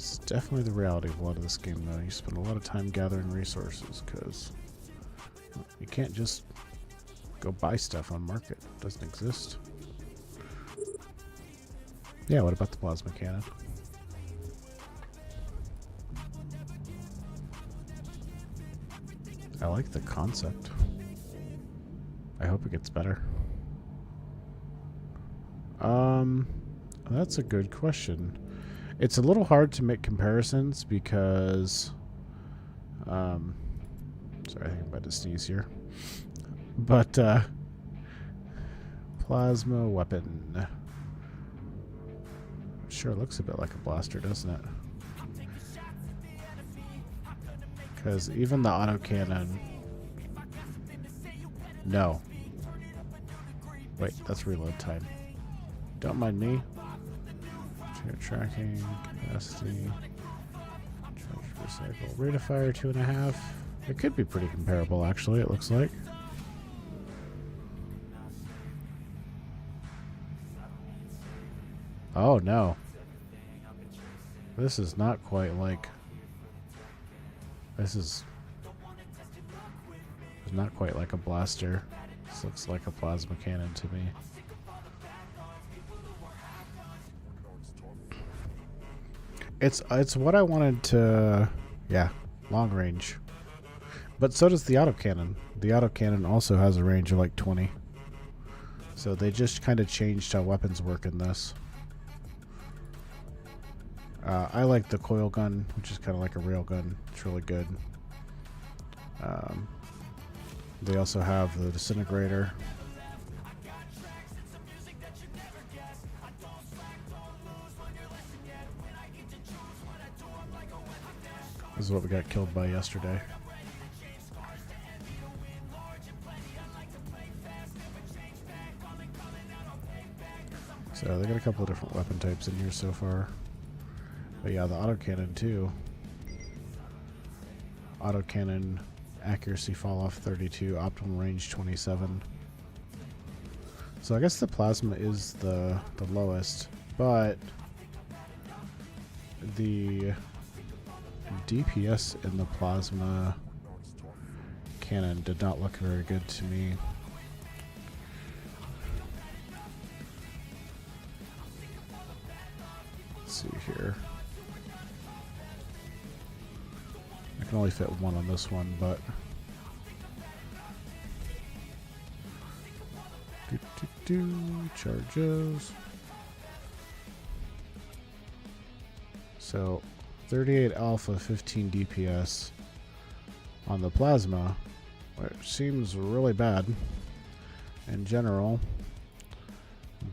It's definitely the reality of a lot of this game, though. You spend a lot of time gathering resources, because you can't just go buy stuff on market. It doesn't exist. Yeah, what about the plasma cannon? I like the concept. I hope it gets better. That's a good question. It's a little hard to make comparisons because, sorry, I think I'm about to sneeze here. But, plasma weapon. Sure looks a bit like a blaster, doesn't it? Because even the autocannon... No. Wait, that's reload time. Don't mind me. Tracking, capacity, charge, recycle. Rate of fire 2.5. It could be pretty comparable, actually, it looks like. Oh, no. This is not quite like... This is not quite like a blaster. This looks like a plasma cannon to me. It's what I wanted to... Yeah, long range. But so does the autocannon. The autocannon also has a range of like 20. So they just kind of changed how weapons work in this. I like the coil gun, which is kind of like a rail gun. It's really good. They also have the disintegrator. This is what we got killed by yesterday. So they got a couple of different weapon types in here so far. But yeah, the autocannon too. Autocannon accuracy fall off 32, optimal range 27. So I guess the plasma is the lowest, but the DPS in the plasma cannon did not look very good to me. Let's see here. I can only fit one on this one, but charges. So 38 alpha, 15 DPS on the plasma, which seems really bad in general,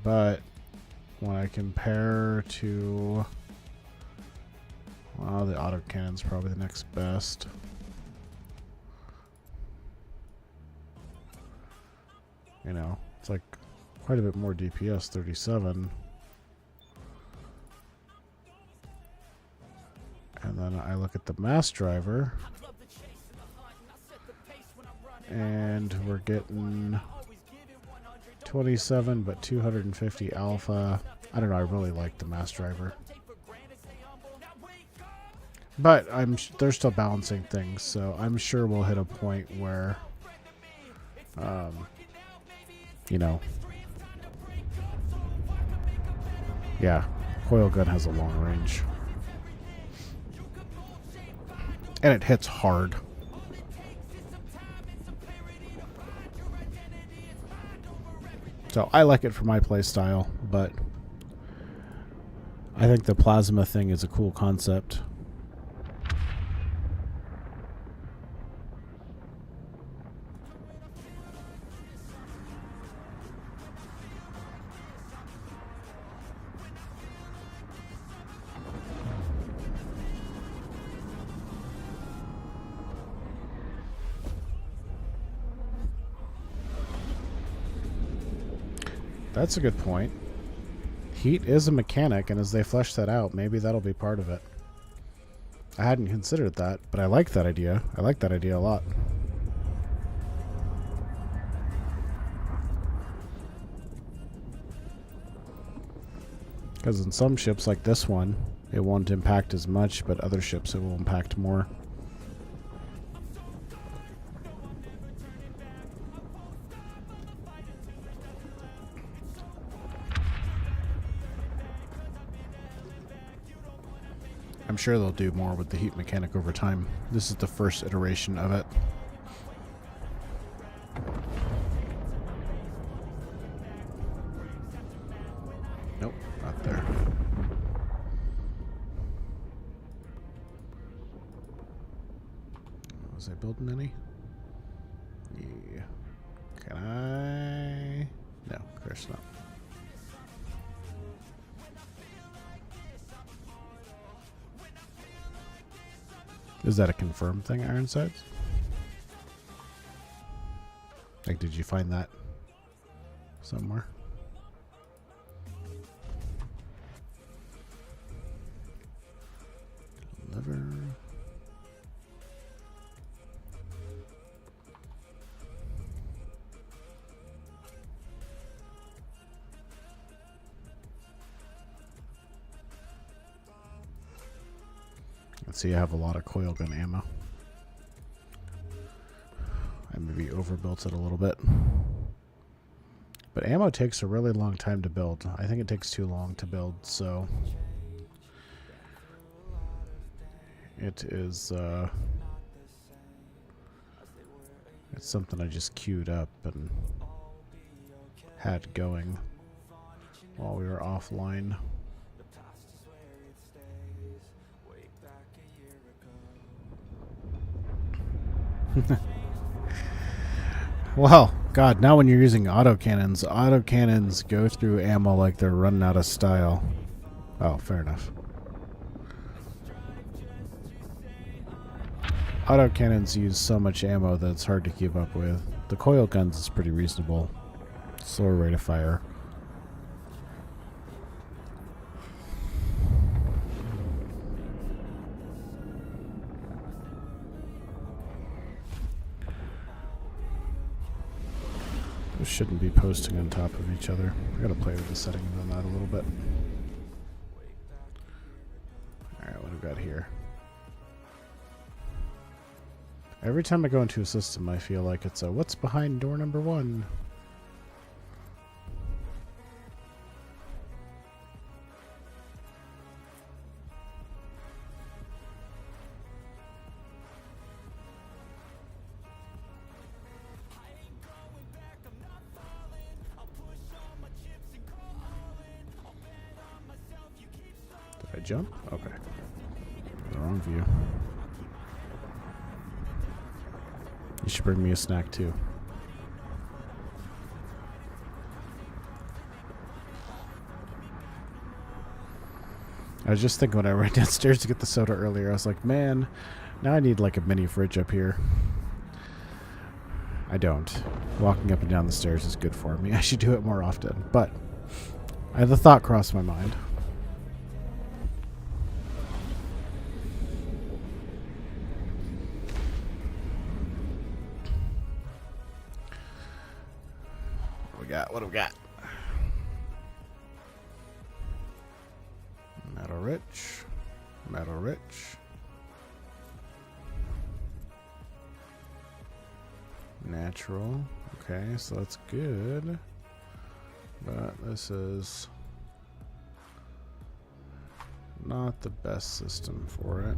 but when I compare to, well, the autocannon's probably the next best. You know, it's like quite a bit more DPS, 37. And then I look at the mass driver, and we're getting 27 but 250 alpha. I don't know, I really like the mass driver. But they're still balancing things, so I'm sure we'll hit a point where, you know, yeah, coil gun has a long range. And it hits hard. So I like it for my play style, but I think the plasma thing is a cool concept. That's a good point. Heat is a mechanic, and as they flesh that out, maybe that'll be part of it. I hadn't considered that, but I like that idea. I like that idea a lot. Because in some ships like this one, it won't impact as much, but other ships it will impact more. I'm sure they'll do more with the heat mechanic over time. This is the first iteration of it. Nope, not there. Was I building any? Yeah. Can I? No, of course not. Is that a confirmed thing, Ironsides? Like, did you find that somewhere? Deliver. Let's see, I have a lot of coil gun ammo. I maybe overbuilt it a little bit. But ammo takes a really long time to build. I think it takes too long to build, so it is it's something I just queued up and had going while we were offline. Well, God, now when you're using autocannons go through ammo like they're running out of style. Oh, fair enough. Autocannons use so much ammo that it's hard to keep up with. The coil guns is pretty reasonable. Slower rate of fire. Those shouldn't be posting on top of each other. I gotta play with the settings on that a little bit. Alright, what do we got here? Every time I go into a system, I feel like it's a what's behind door number 1? Did I jump? Okay. The wrong view. You should bring me a snack too. I was just thinking when I ran downstairs to get the soda earlier, I was like, man, now I need like a mini fridge up here. I don't. Walking up and down the stairs is good for me. I should do it more often. But the thought crossed my mind. What do we got? Metal rich. Metal rich. Natural. Okay, so that's good. But this is not the best system for it.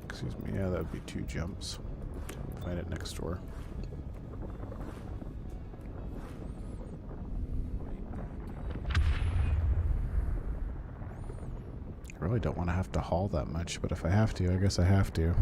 Excuse me, yeah, that would be 2 jumps. Find it next door. I really don't want to have to haul that much, but if I have to, I guess I have to.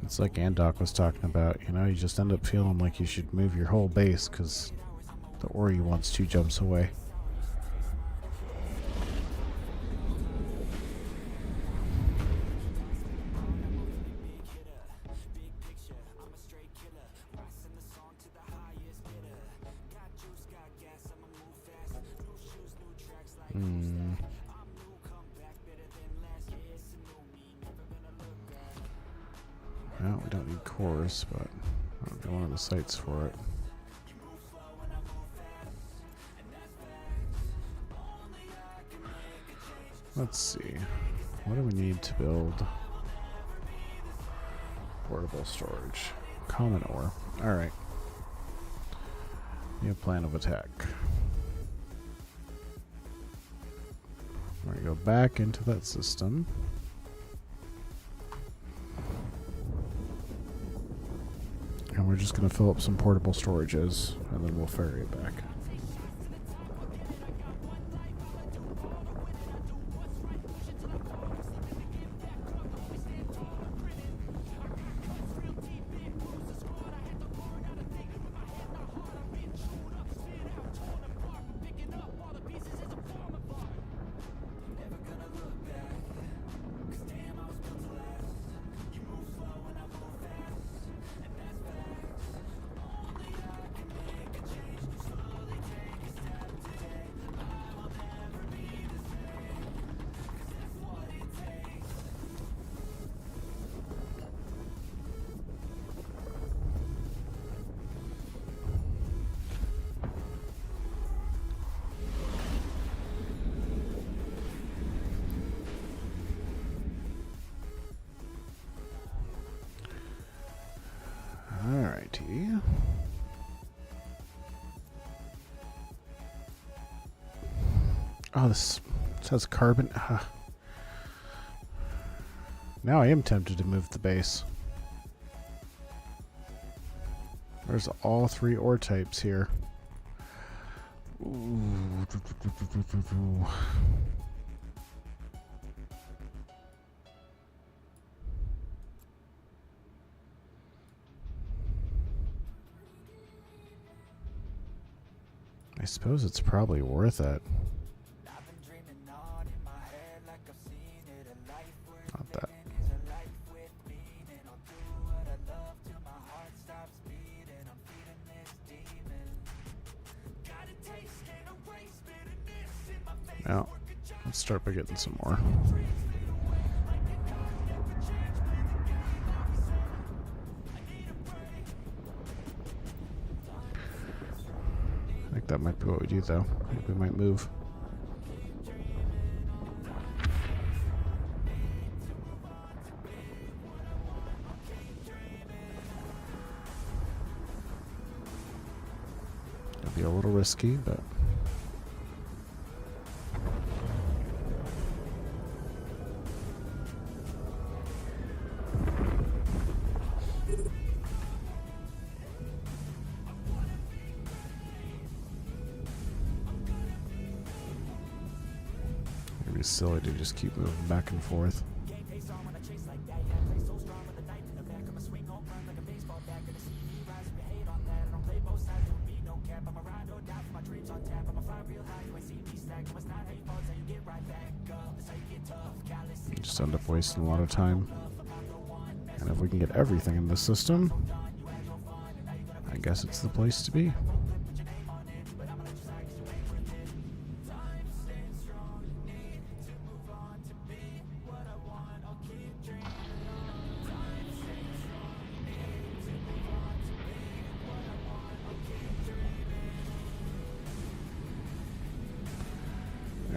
It's like Andok was talking about, you know, you just end up feeling like you should move your whole base because the Ori wants 2 jumps away. No, we don't need cores, but I'll get one of the sites for it. Let's see. What do we need to build portable storage? Common ore. Alright. New plan of attack. We're going to go back into that system. And we're just going to fill up some portable storages, and then we'll ferry it back. Alrighty. Oh, this says carbon. Now I am tempted to move the base. There's all 3 ore types here. Ooh. I suppose it's probably worth it. Not that. Now, let's start by getting some more. I think that might be what we do, though. I think we might move. It'll be a little risky, but... It'd be silly to just keep moving back and forth. You just end up wasting a lot of time. And if we can get everything in the system, I guess it's the place to be.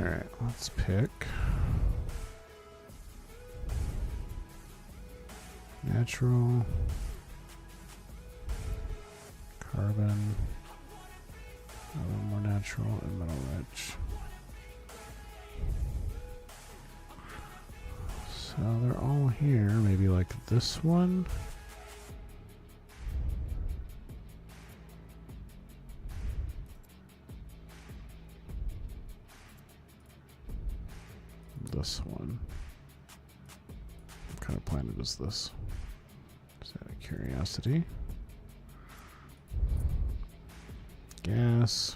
Alright, let's pick natural, carbon, a little more natural, and metal rich. So they're all here, maybe like this one. This one. What kind of planet is this? Just out of curiosity. Gas.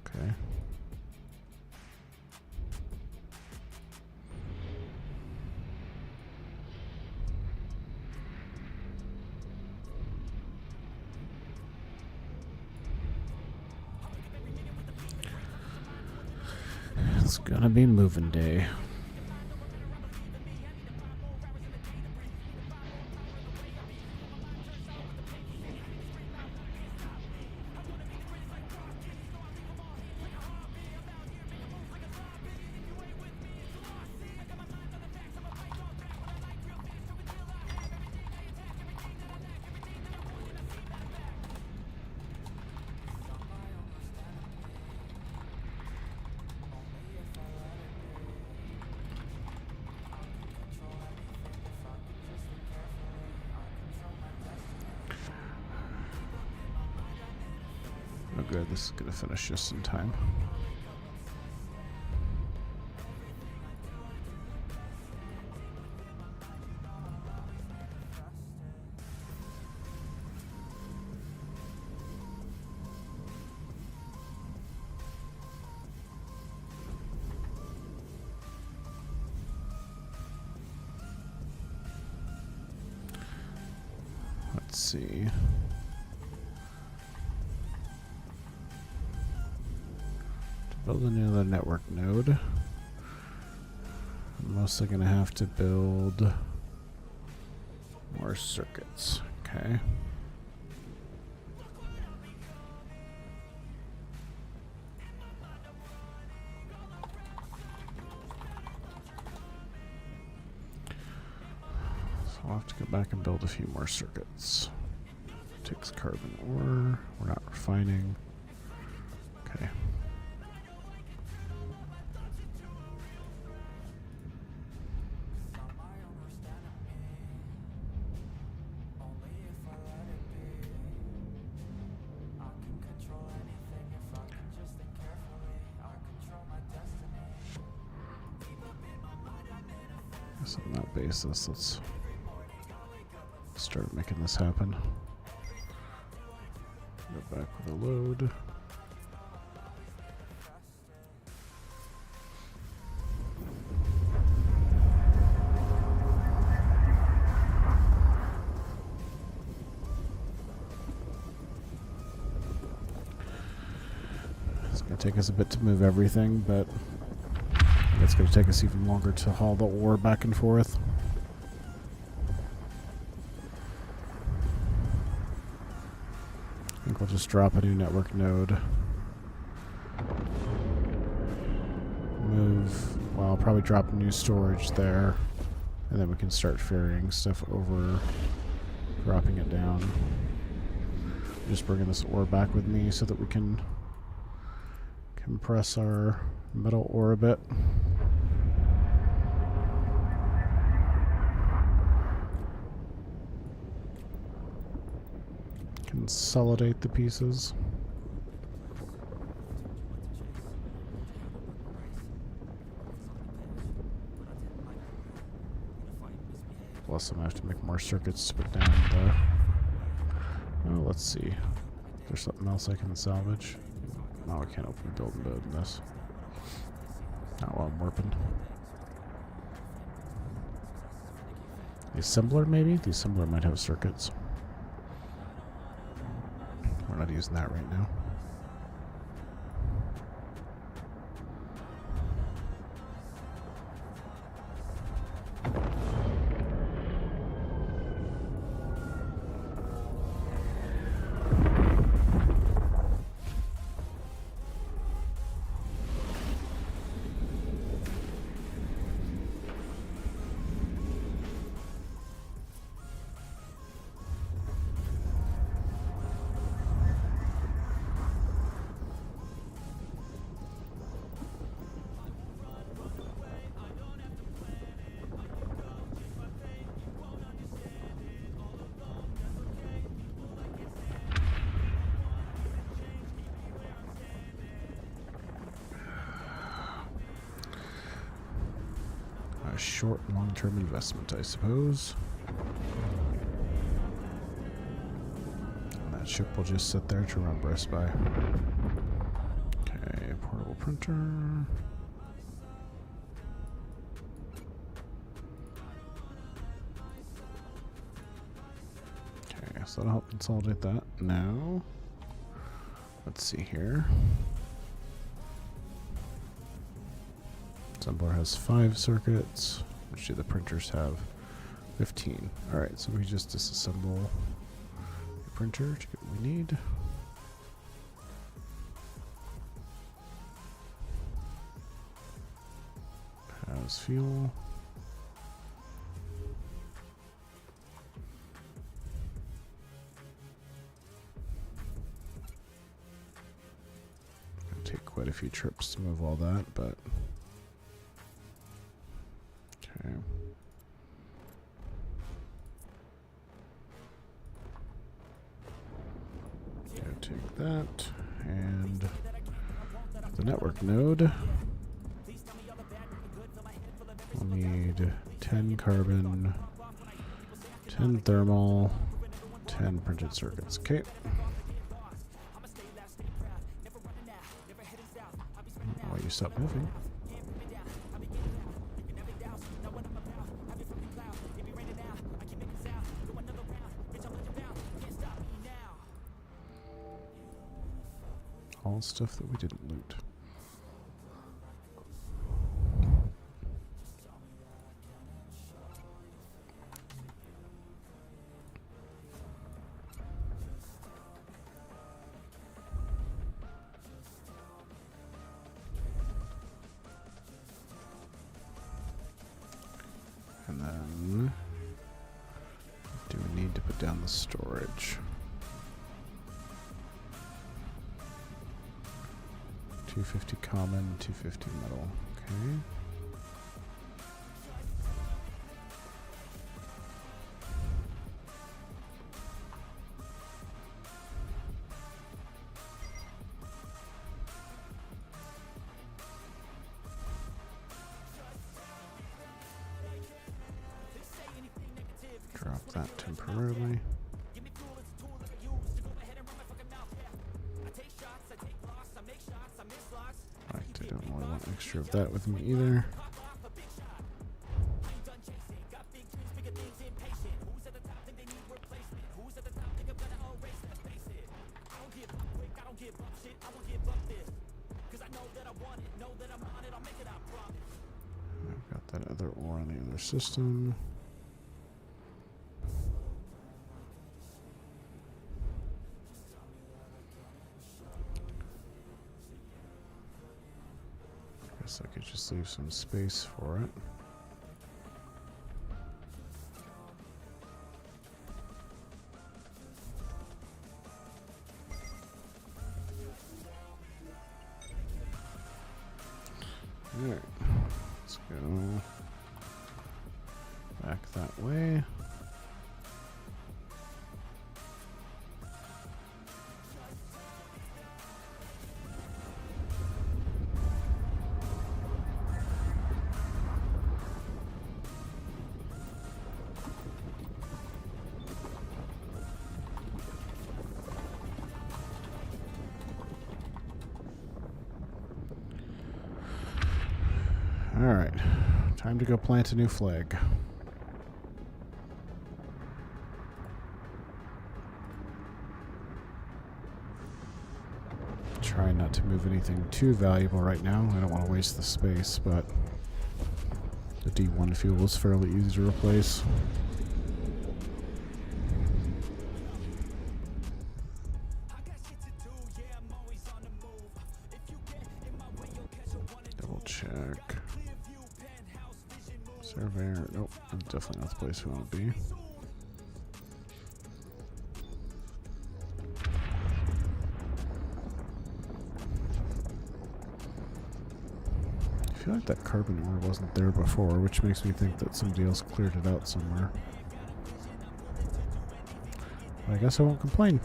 Okay. It's gonna be moving day. there. This is going to finish just in time. Let's see. To build another network node, I'm mostly going to have to build more circuits. Okay. I'll have to go back and build a few more circuits. Takes carbon ore. We're not refining. Okay. Guess on that basis, let's start making this happen. Go back with a load. It's going to take us a bit to move everything, but it's going to take us even longer to haul the ore back and forth. I think we'll just drop a new network node. Move, well, I'll probably drop new storage there, and then we can start ferrying stuff over, dropping it down. Just bringing this ore back with me so that we can compress our metal ore a bit. Consolidate the pieces. Plus, I'm gonna have to make more circuits to put down the. Oh, let's see. There's something else I can salvage. No, I can't open the build mode in this. Not while I'm warping. The assembler, maybe? The assembler might have circuits. We're not using that right now. A short, long-term investment, I suppose. And that ship will just sit there to remember us by. Okay, portable printer. Okay, so that'll help consolidate that. Now, let's see here. Assembler has 5 circuits, which do the printers have 15. Alright, so we just disassemble the printer to get what we need. Has fuel. Gonna take quite a few trips to move all that, but okay. Go take that And the network node, we'll need 10 carbon, 10 thermal, 10 printed circuits. Okay. While you stop moving. All stuff that we didn't loot. And then, do we need to put down the storage? 250 common, 250 metal. Okay. Drop that temporarily. Right, I don't really want extra of that with me either. I've got that other ore on the other system. Guess I could just leave some space for it. Alright, let's go back that way. Alright, time to go plant a new flag. Try not to move anything too valuable right now. I don't want to waste the space, but the D1 fuel is fairly easy to replace. Double check. Surveyor. Nope, that's definitely not the place we want to be. I feel like that carbon ore wasn't there before, which makes me think that somebody else cleared it out somewhere. But I guess I won't complain.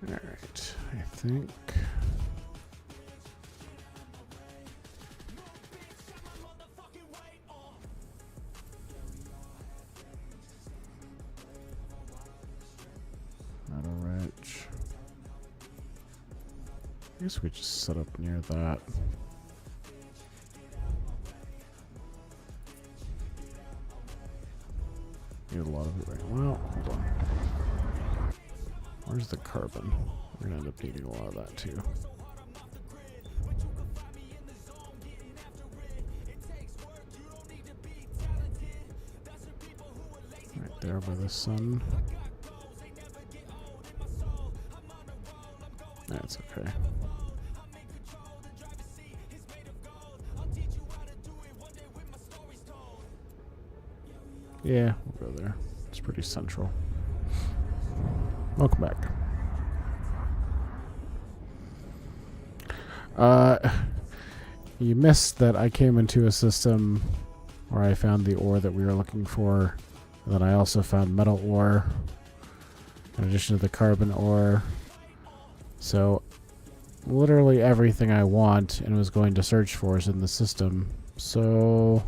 Alright, I think... Not a wretch. I guess we just set up near that. Need a lot of it right. Well, hold on. Where's the carbon? We're gonna end up needing a lot of that too. Right there by the sun. There, That's okay. Yeah, we'll go there. It's pretty central. Welcome back. You missed that I came into a system where I found the ore that we were looking for. And then I also found metal ore in addition to the carbon ore. So literally everything I want and was going to search for is in the system. So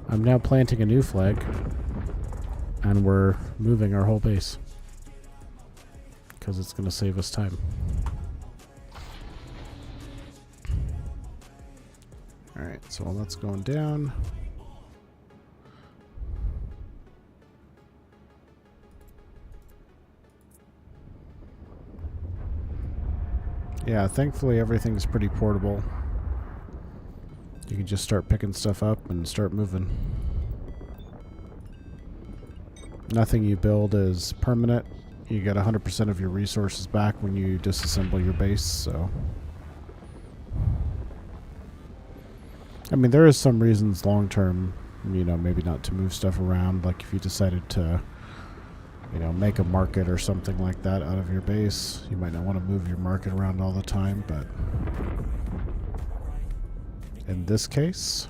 I'm now planting a new flag and we're moving our whole base because it's going to save us time. Alright, so while that's going down, yeah, thankfully everything's pretty portable. You can just start picking stuff up and start moving. Nothing you build is permanent. You get 100% of your resources back when you disassemble your base, so... I mean, there is some reasons long-term, you know, maybe not to move stuff around. Like if you decided to, you know, make a market or something like that out of your base, you might not want to move your market around all the time, but in this case,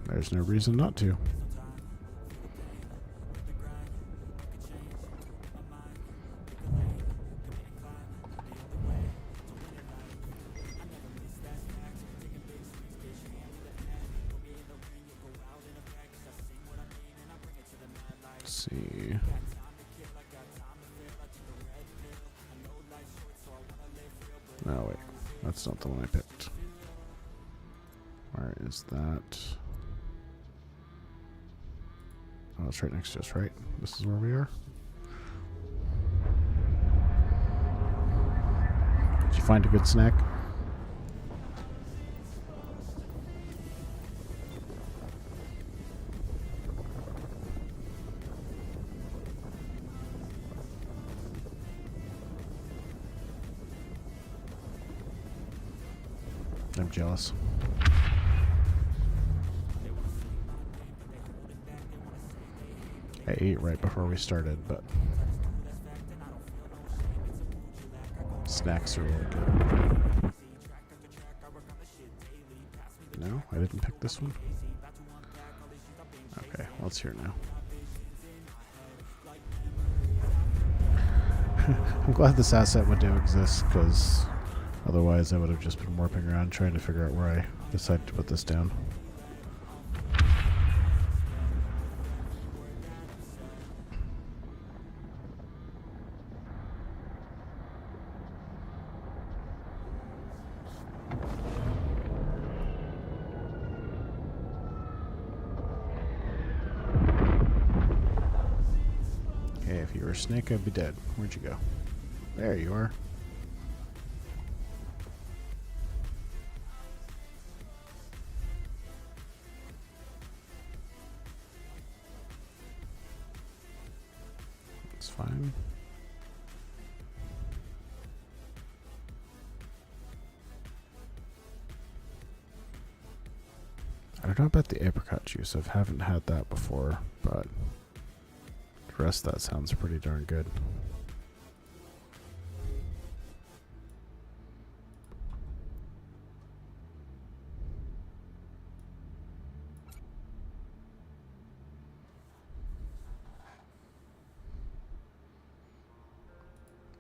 there's no reason not to. Let's see. Oh wait, that's not the one I picked. Where is that? Oh, it's right next to us, right? This is where we are. Did you find a good snack? I'm jealous. I ate right before we started, but snacks are really good. No, I didn't pick this one. Okay, well, it's here now. I'm glad this asset window exists, because otherwise I would have just been warping around trying to figure out where I decided to put this down. Okay, if you were a snake, I'd be dead. Where'd you go? There you are. It's fine. I don't know about the apricot juice. I haven't had that before, but the rest of that sounds pretty darn good.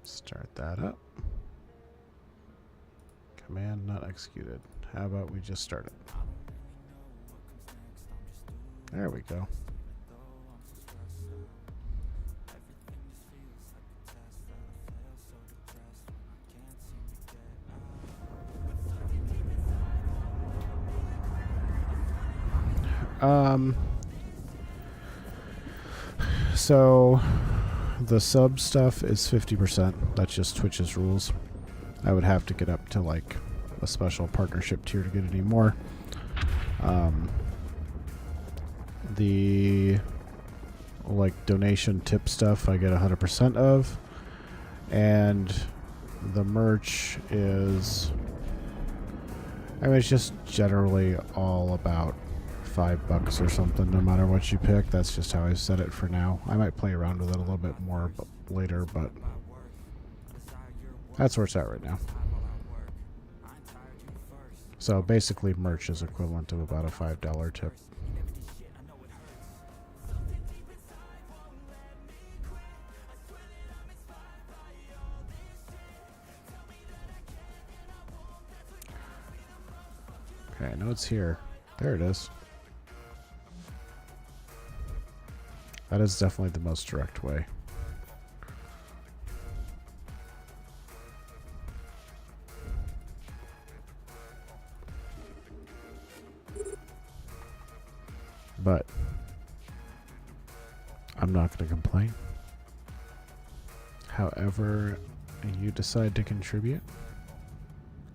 Start that up. Command not executed. How about we just start it? There we go. So the sub stuff is 50%. That's just Twitch's rules. I would have to get up to like a special partnership tier to get any more. The like donation tip stuff I get 100% of, and the merch is, I mean, it's just generally all about $5 or something, no matter what you pick. That's just how I set it for now. I might play around with it a little bit more later, but that's where it's at right now. So basically merch is equivalent of about a $5 tip. Okay, I know it's here. There it is. That is definitely the most direct way. But I'm not going to complain. However you decide to contribute,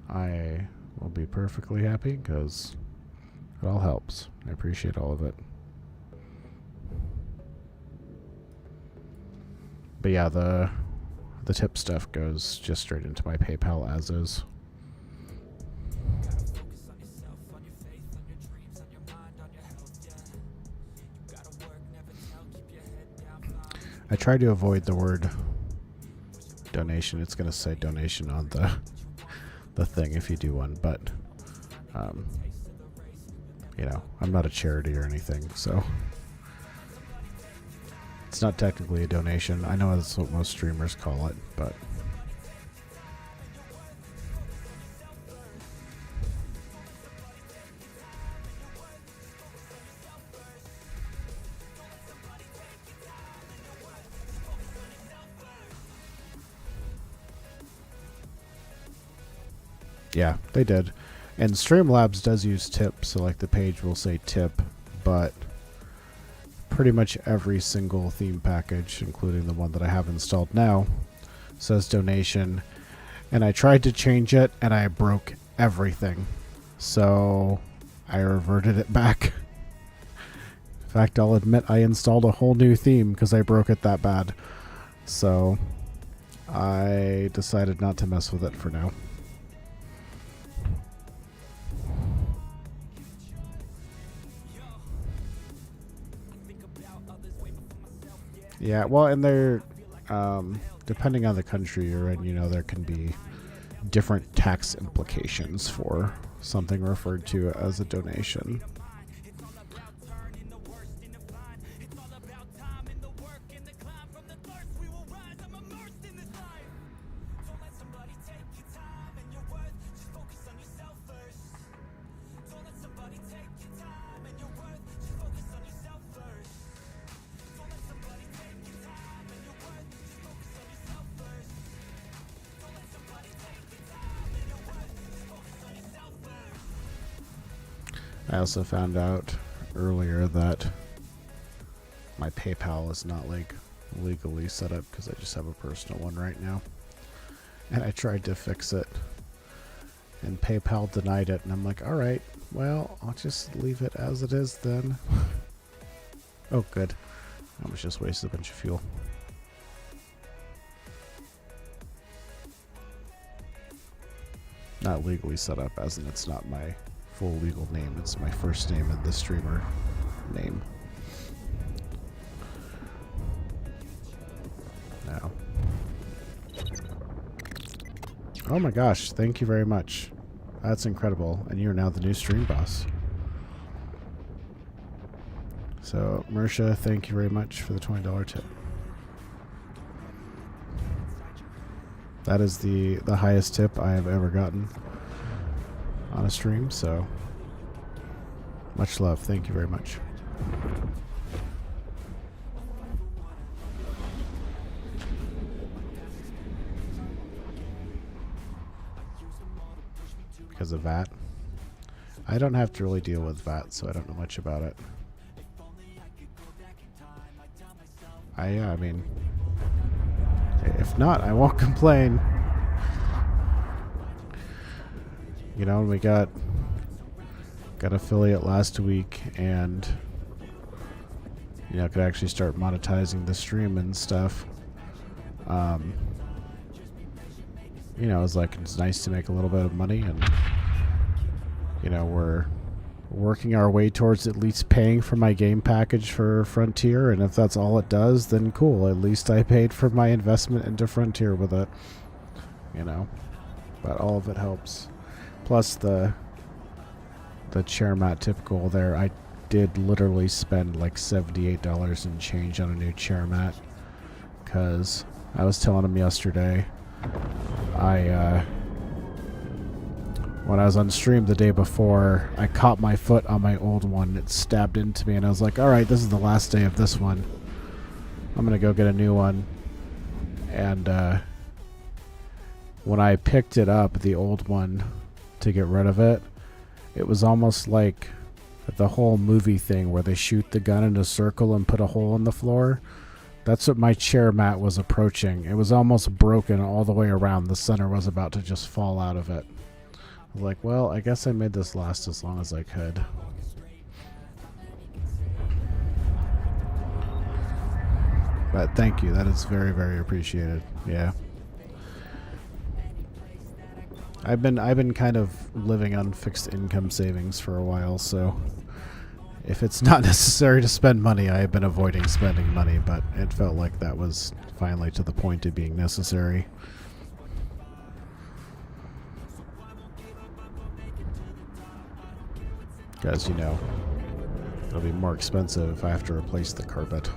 I will be perfectly happy because it all helps. I appreciate all of it. But yeah, the tip stuff goes just straight into my PayPal as is. I try to avoid the word donation. It's going to say donation on the thing if you do one, but you know, I'm not a charity or anything, so it's not technically a donation. I know that's what most streamers call it, but yeah, they did. And Streamlabs does use tip, so like the page will say tip, but pretty much every single theme package, including the one that I have installed now, says donation. And I tried to change it and I broke everything. So I reverted it back. In fact, I'll admit I installed a whole new theme because I broke it that bad. So I decided not to mess with it for now. Yeah, well, and they're, depending on the country you're in, you know, there can be different tax implications for something referred to as a donation. I also found out earlier that my PayPal is not like legally set up because I just have a personal one right now. And I tried to fix it and PayPal denied it, and I'm like, alright, well, I'll just leave it as it is then. Oh, good. I almost just wasted a bunch of fuel. Not legally set up, as in it's not my full legal name. It's my first name and the streamer name. Now. Oh my gosh, thank you very much. That's incredible. And you're now the new stream boss. So, Mersha, thank you very much for the $20 tip. That is the highest tip I have ever gotten on a stream, so much love. Thank you very much. Because of VAT? I don't have to really deal with VAT, so I don't know much about it. Yeah, I mean, if not, I won't complain. You know, we got affiliate last week, and you know, could actually start monetizing the stream and stuff. you know, it's like it's nice to make a little bit of money, and you know, we're working our way towards at least paying for my game package for Frontier, and if that's all it does, then cool. At least I paid for my investment into Frontier with it, you know. But all of it helps. Plus the chair mat typical there, I did literally spend like $78 and change on a new chair mat, because I was telling him yesterday, when I was on stream the day before, I caught my foot on my old one. It stabbed into me, and I was like, alright, this is the last day of this one. I'm gonna go get a new one. And when I picked it up, the old one, to get rid of it, it was almost like the whole movie thing where they shoot the gun in a circle and put a hole in the floor. That's what my chair mat was approaching. It was almost broken all the way around. The center was about to just fall out of it. I was like, well, I guess I made this last as long as I could. But thank you. That is very, very appreciated. Yeah. I've been kind of living on fixed income savings for a while, so if it's not necessary to spend money, I have been avoiding spending money, but it felt like that was finally to the point of being necessary. Because, you know, it'll be more expensive if I have to replace the carpet.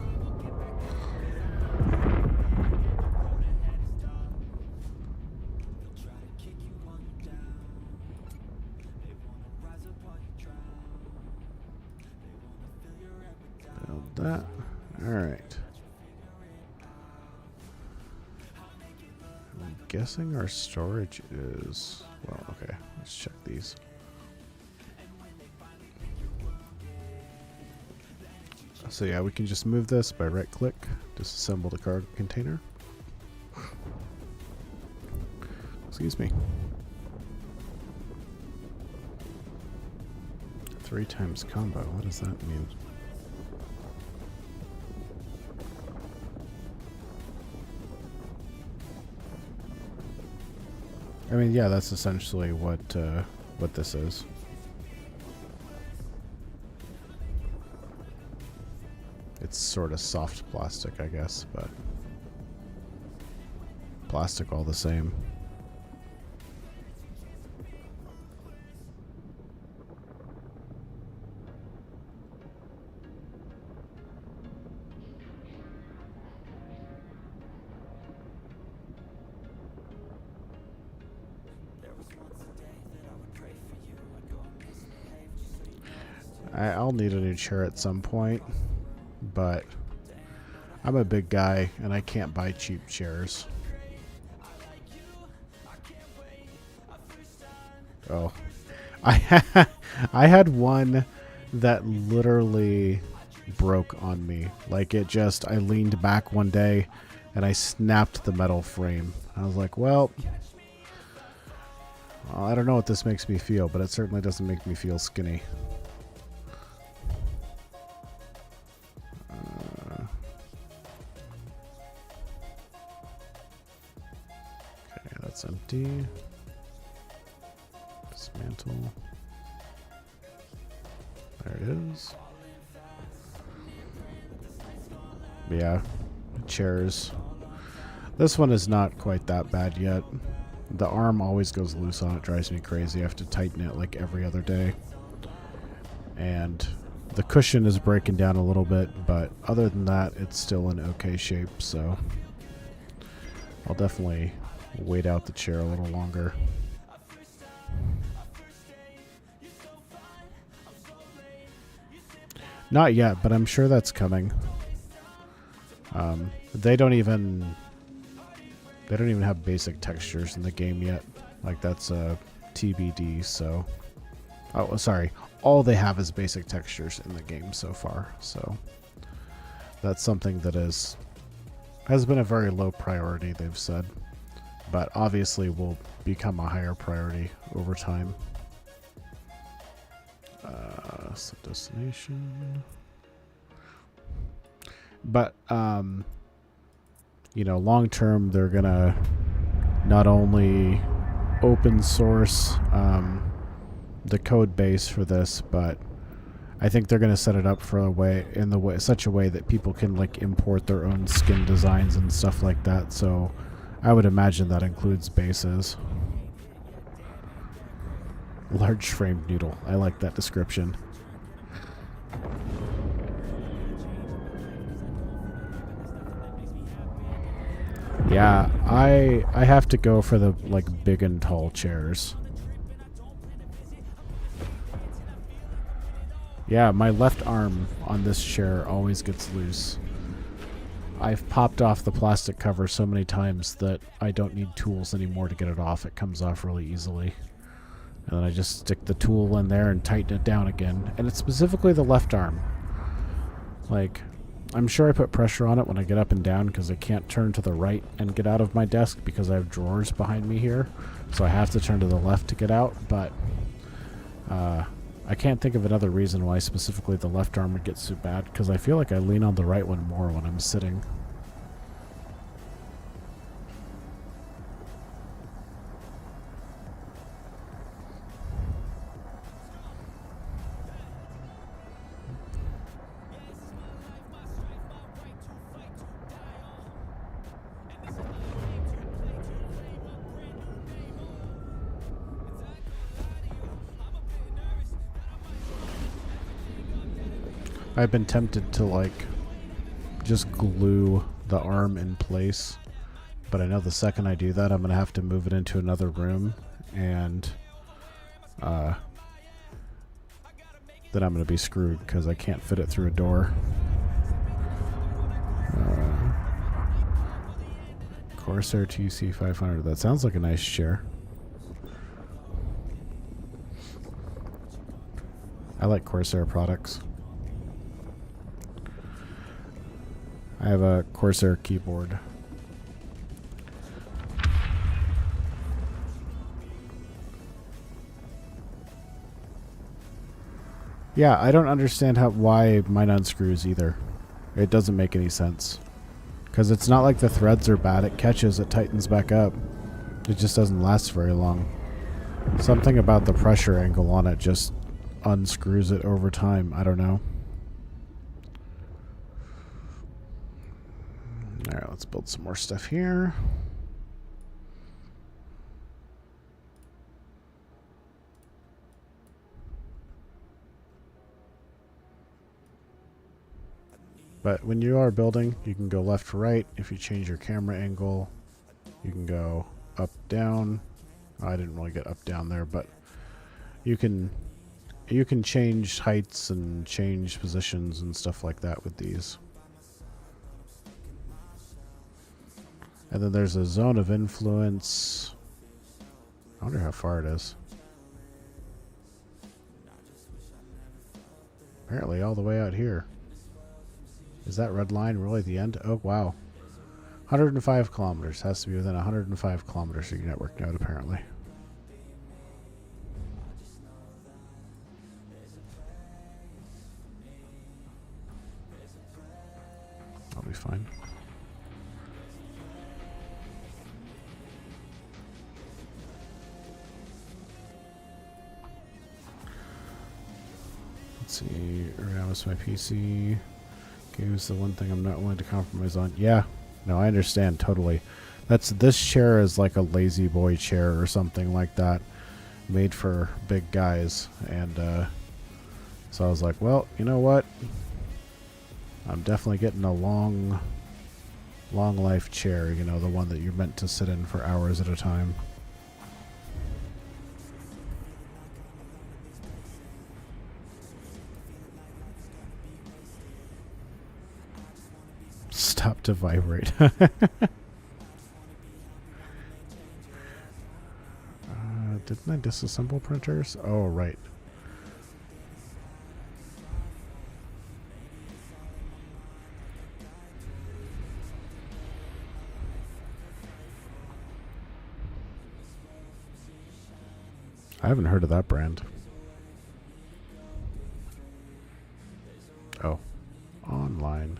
Build that. Alright. I'm guessing our storage is... Well, okay. Let's check these. So yeah, we can just move this by right click, disassemble the cargo container. Excuse me. 3 times combo, what does that mean? I mean, yeah, that's essentially what this is. It's sort of soft plastic, I guess, but plastic all the same. I'll need a new chair at some point, but I'm a big guy and I can't buy cheap chairs. Oh, I had one that literally broke on me. Like it just, I leaned back one day and I snapped the metal frame. I was like, well, I don't know what this makes me feel, but it certainly doesn't make me feel skinny. Okay, that's empty. Dismantle. There it is. Yeah, chairs. This one is not quite that bad yet. The arm always goes loose on it, drives me crazy. I have to tighten it like every other day. And the cushion is breaking down a little bit, but other than that, it's still in okay shape, so I'll definitely wait out the chair a little longer. Not yet, but I'm sure that's coming. They don't even have basic textures in the game yet. Like that's a TBD, so... Oh, sorry. All they have is basic textures in the game so far, so... That's something that has been a very low priority, they've said. But obviously will become a higher priority over time. Set destination. But, you know, long term, they're gonna not only open source the code base for this, but I think they're going to set it up for such a way that people can like import their own skin designs and stuff like that. So I would imagine that includes bases. Large framed noodle. I like that description. Yeah, I have to go for the like big and tall chairs. Yeah, my left arm on this chair always gets loose. I've popped off the plastic cover so many times that I don't need tools anymore to get it off. It comes off really easily. And then I just stick the tool in there and tighten it down again. And it's specifically the left arm. Like, I'm sure I put pressure on it when I get up and down because I can't turn to the right and get out of my desk because I have drawers behind me here. So I have to turn to the left to get out, but I can't think of another reason why specifically the left arm would get so bad, because I feel like I lean on the right one more when I'm sitting. I've been tempted to like just glue the arm in place, but I know the second I do that I'm going to have to move it into another room, and then I'm going to be screwed because I can't fit it through a door. Corsair TC 500. That sounds like a nice chair. I like Corsair products. I have a Corsair keyboard. Yeah, I don't understand why mine unscrews either. It doesn't make any sense. Because it's not like the threads are bad. It catches, it tightens back up. It just doesn't last very long. Something about the pressure angle on it just unscrews it over time. I don't know. Alright, let's build some more stuff here. But when you are building, you can go left to right. If you change your camera angle, you can go up, down. I didn't really get up, down there, but you can change heights and change positions and stuff like that with these. And then there's a zone of influence. I wonder how far it is. Apparently all the way out here. Is that red line really the end? Oh, wow. 105 kilometers. Has to be within 105 kilometers of your network node, apparently. I'll be fine. Let's see. Ergonomics my PC. Game's the one thing I'm not willing to compromise on. Yeah. No, I understand totally. This chair is like a lazy boy chair or something like that, made for big guys. And so I was like, well, you know what? I'm definitely getting a long life chair, you know, the one that you're meant to sit in for hours at a time. Stop to vibrate. Didn't I disassemble printers? Oh, right. I haven't heard of that brand. Oh. Online.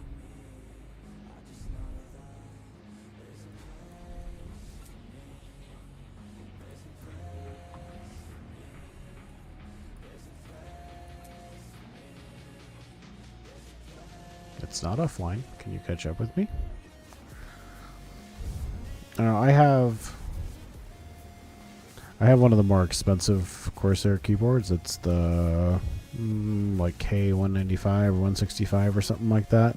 It's not offline. Can you catch up with me? I have one of the more expensive Corsair keyboards. It's the like K195 or 165 or something like that.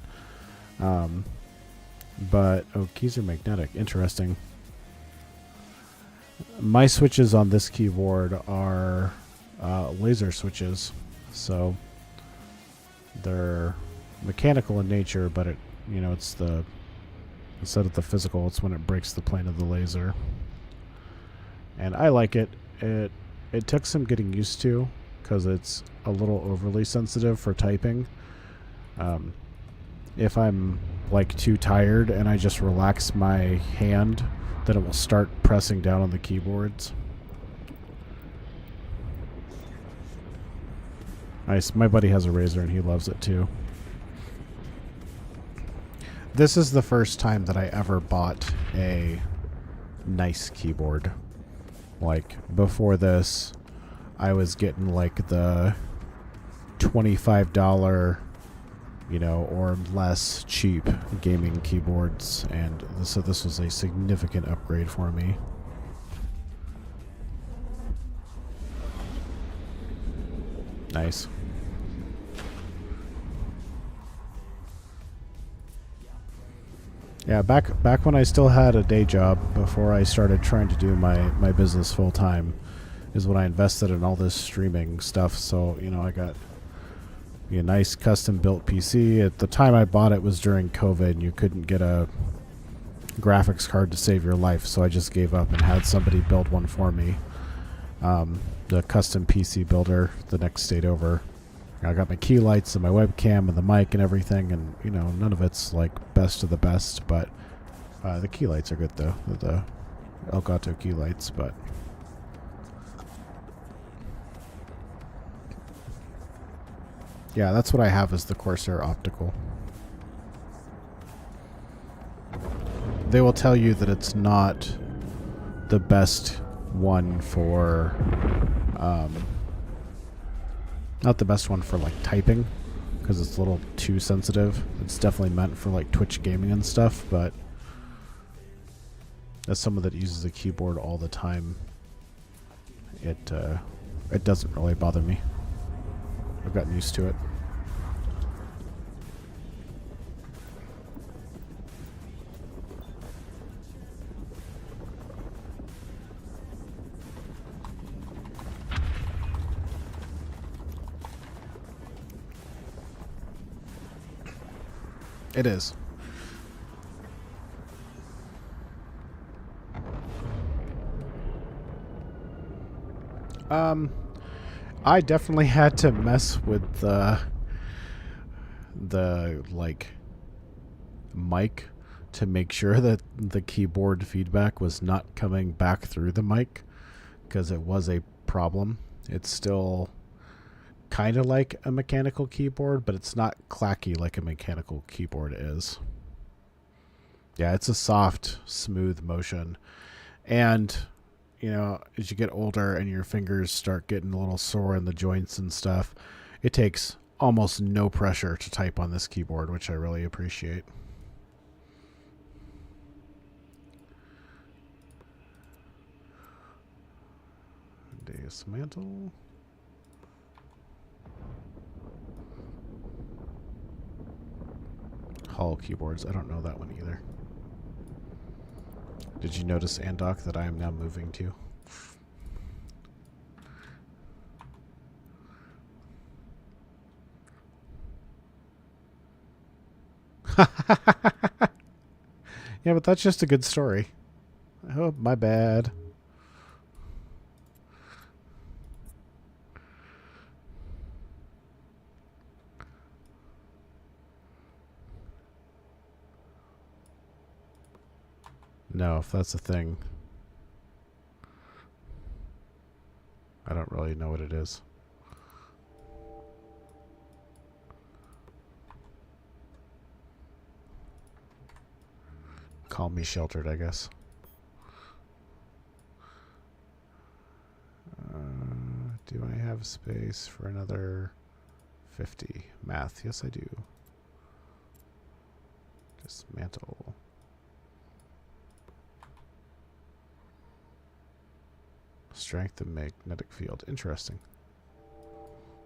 But keys are magnetic. Interesting. My switches on this keyboard are laser switches, so they're mechanical in nature, but it's the instead of the physical, it's when it breaks the plane of the laser. And I like it. It took some getting used to because it's a little overly sensitive for typing. If I'm like too tired and I just relax my hand, then it will start pressing down on the keyboards. Nice. My buddy has a Razer and he loves it too. This is the first time that I ever bought a nice keyboard. Like, before this, I was getting like the $25, or less cheap gaming keyboards, and so this was a significant upgrade for me. Nice. Yeah, back when I still had a day job, before I started trying to do my business full time, is when I invested in all this streaming stuff. So, I got a nice custom built PC. At the time I bought it was during COVID, and you couldn't get a graphics card to save your life, so I just gave up and had somebody build one for me. The custom PC builder the next state over. I got my key lights and my webcam and the mic and everything, and none of it's like best of the best, but the key lights are good though. The Elgato key lights, but yeah, that's what I have is the Corsair Optical. They will tell you that it's not the best one for not the best one for like typing, because it's a little too sensitive. It's definitely meant for like Twitch gaming and stuff, but as someone that uses a keyboard all the time, it doesn't really bother me. I've gotten used to it. It is. I definitely had to mess with the like mic to make sure that the keyboard feedback was not coming back through the mic, because it was a problem. It's still kind of like a mechanical keyboard, but it's not clacky like a mechanical keyboard is. Yeah, it's a soft, smooth motion. And, as you get older and your fingers start getting a little sore in the joints and stuff, it takes almost no pressure to type on this keyboard, which I really appreciate. Dismantle. Hall keyboards. I don't know that one either. Did you notice, Andoc, that I am now moving to? Yeah, but that's just a good story. Oh, my bad. No, if that's a thing. I don't really know what it is. Call me sheltered, I guess. Do I have space for another 50? Math. Yes, I do. Dismantle. Strength and magnetic field. Interesting.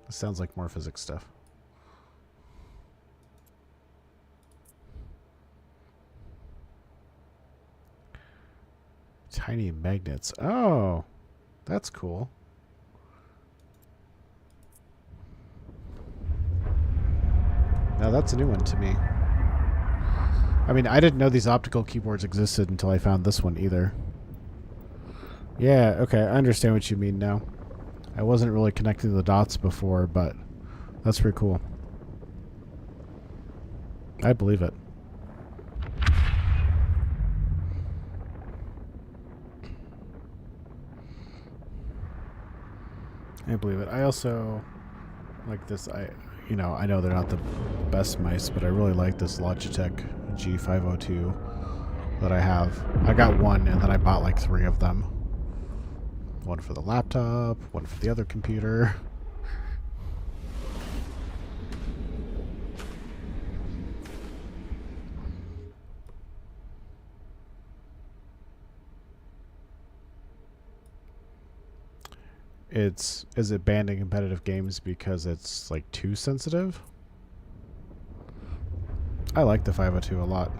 This sounds like more physics stuff. Tiny magnets. Oh, that's cool. Now that's a new one to me. I mean, I didn't know these optical keyboards existed until I found this one either. Yeah, okay, I understand what you mean now. I wasn't really connecting the dots before, but that's pretty cool. I believe it. I believe it. I also like this. I know they're not the best mice, but I really like this Logitech G502 that I have. I got one, and then I bought like 3 of them. One for the laptop, one for the other computer. Is it banned in competitive games because it's like too sensitive? I like the 502 a lot.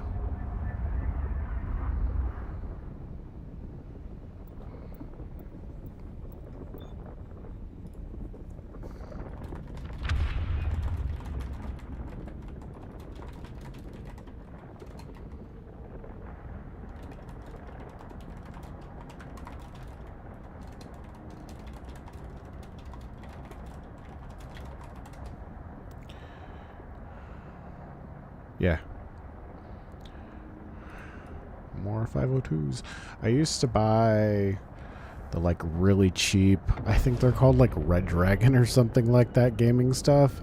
Yeah. More 502s. I used to buy the like really cheap, I think they're called like Red Dragon or something like that gaming stuff.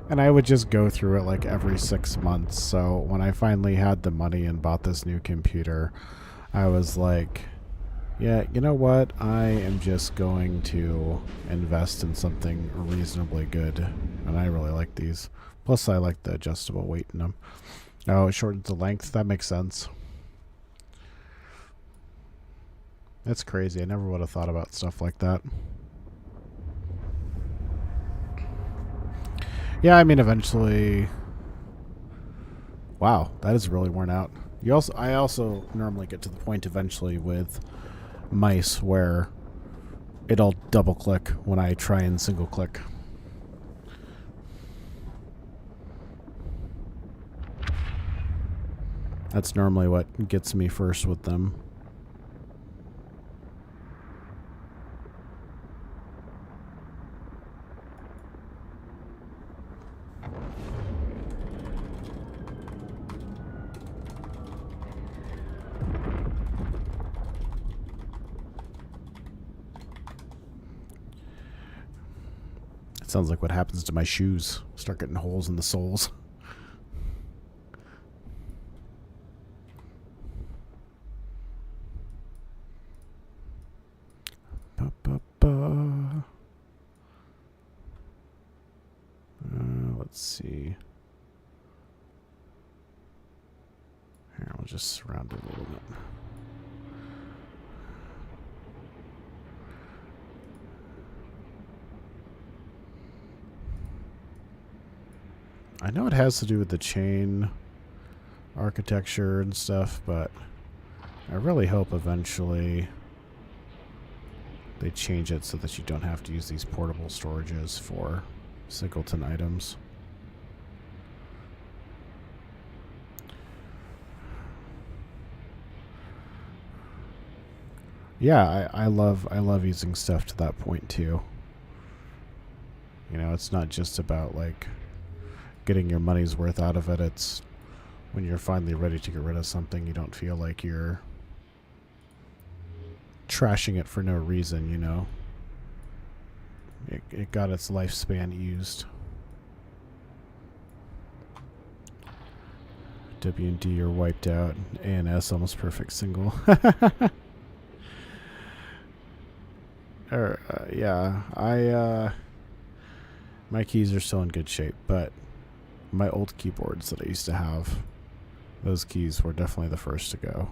And I would just go through it like every 6 months. So when I finally had the money and bought this new computer, I was like, yeah, you know what? I am just going to invest in something reasonably good. And I really like these. Plus, I like the adjustable weight in them. Oh, it shortens the length. That makes sense. That's crazy. I never would have thought about stuff like that. Yeah, I mean, eventually... Wow, that is really worn out. I also normally get to the point eventually with mice where it'll double click when I try and single click. That's normally what gets me first with them. It sounds like what happens to my shoes. Start getting holes in the soles. Let's see. Here, we'll just surround it a little bit. I know it has to do with the chain architecture and stuff, but I really hope eventually they change it so that you don't have to use these portable storages for singleton items. Yeah, I love using stuff to that point too. You know, it's not just about like getting your money's worth out of it. It's when you're finally ready to get rid of something, you don't feel like you're trashing it for no reason, you know. It got its lifespan used. W and D are wiped out. ANS almost perfect single. Yeah, my keys are still in good shape, but my old keyboards that I used to have, those keys were definitely the first to go.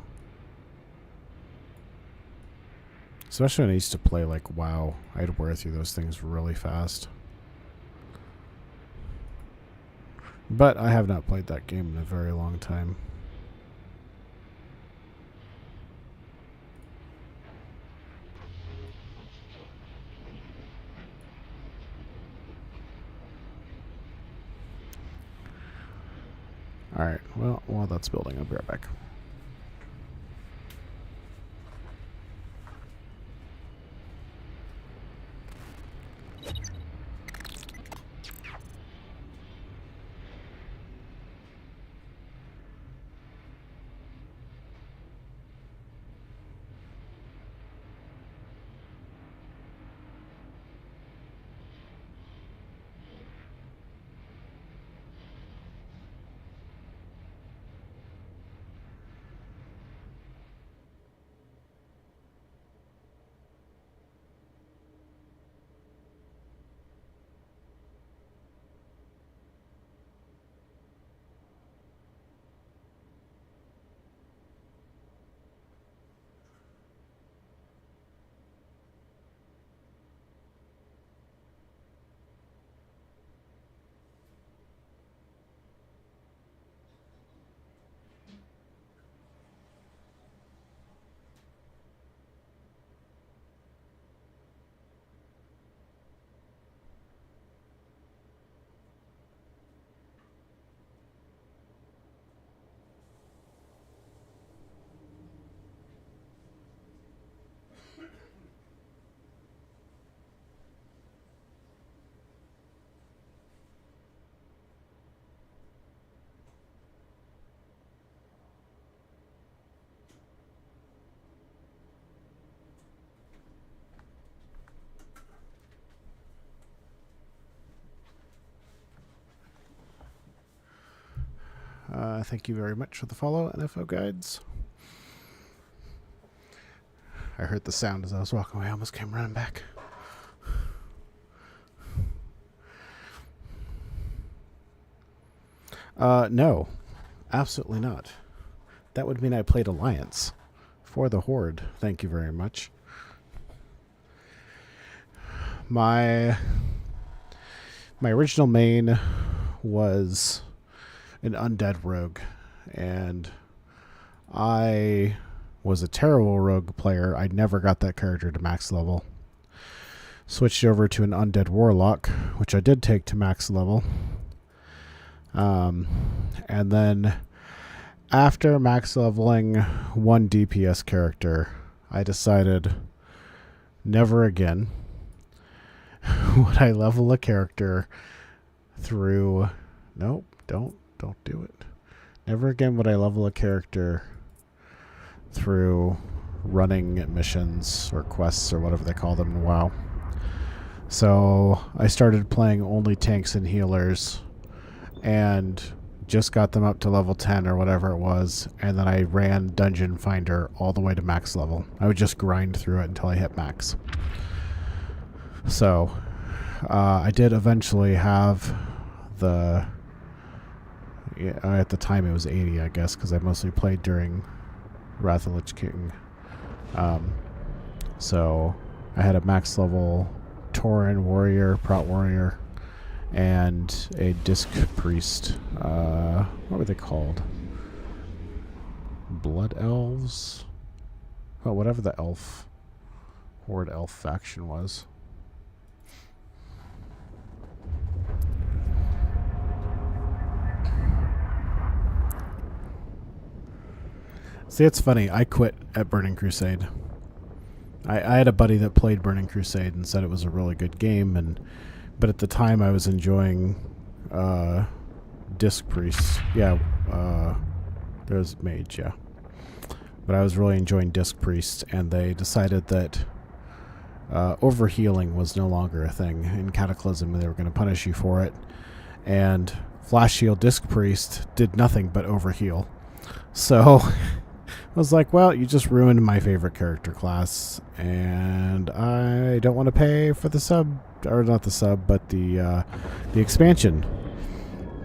Especially when I used to play like WoW, I'd wear through those things really fast. But I have not played that game in a very long time. Alright, well, while that's building, I'll be right back. Thank you very much for the follow, NFO Guides. I heard the sound as I was walking away. I almost came running back. No. Absolutely not. That would mean I played Alliance for the Horde. Thank you very much. My original main was an undead rogue, and I was a terrible rogue player. I never got that character to max level. Switched over to an undead warlock, which I did take to max level. And then after max leveling one DPS character, I decided never again would I level a character through... Nope, don't do it. Never again would I level a character through running missions or quests or whatever they call them in WoW. So I started playing only tanks and healers and just got them up to level 10 or whatever it was, and then I ran Dungeon Finder all the way to max level. I would just grind through it until I hit max. So I did eventually have the... Yeah, at the time it was 80, I guess, because I mostly played during Wrath of Lich King. So I had a max level Tauren warrior, Prot warrior, and a disc priest. What were they called? Blood elves? Oh, whatever the Horde elf faction was. See, it's funny. I quit at Burning Crusade. I had a buddy that played Burning Crusade and said it was a really good game, but at the time I was enjoying Disc Priest. Yeah, there's Mage, yeah. But I was really enjoying Disc Priest, and they decided that overhealing was no longer a thing. In Cataclysm, they were going to punish you for it. And Flash Shield Disc Priest did nothing but overheal. So... I was like, well, you just ruined my favorite character class, and I don't want to pay for the sub, or not the sub, but the expansion.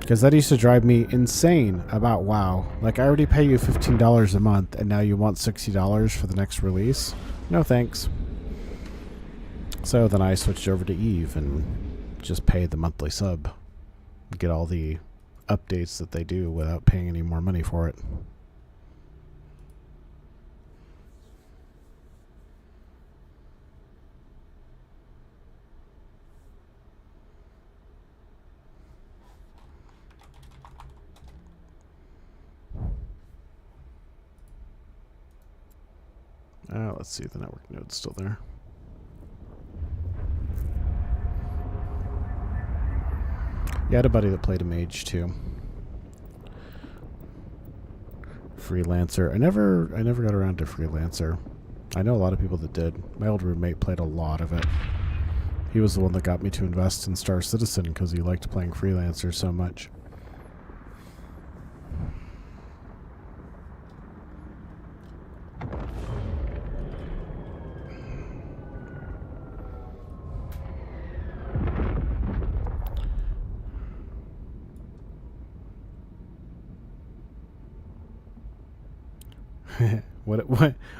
Because that used to drive me insane about WoW. Like, I already pay you $15 a month, and now you want $60 for the next release? No thanks. So then I switched over to EVE and just pay the monthly sub. Get all the updates that they do without paying any more money for it. Let's see if the network node's still there. Yeah, I had a buddy that played a mage too. Freelancer. I never got around to Freelancer. I know a lot of people that did. My old roommate played a lot of it. He was the one that got me to invest in Star Citizen because he liked playing Freelancer so much.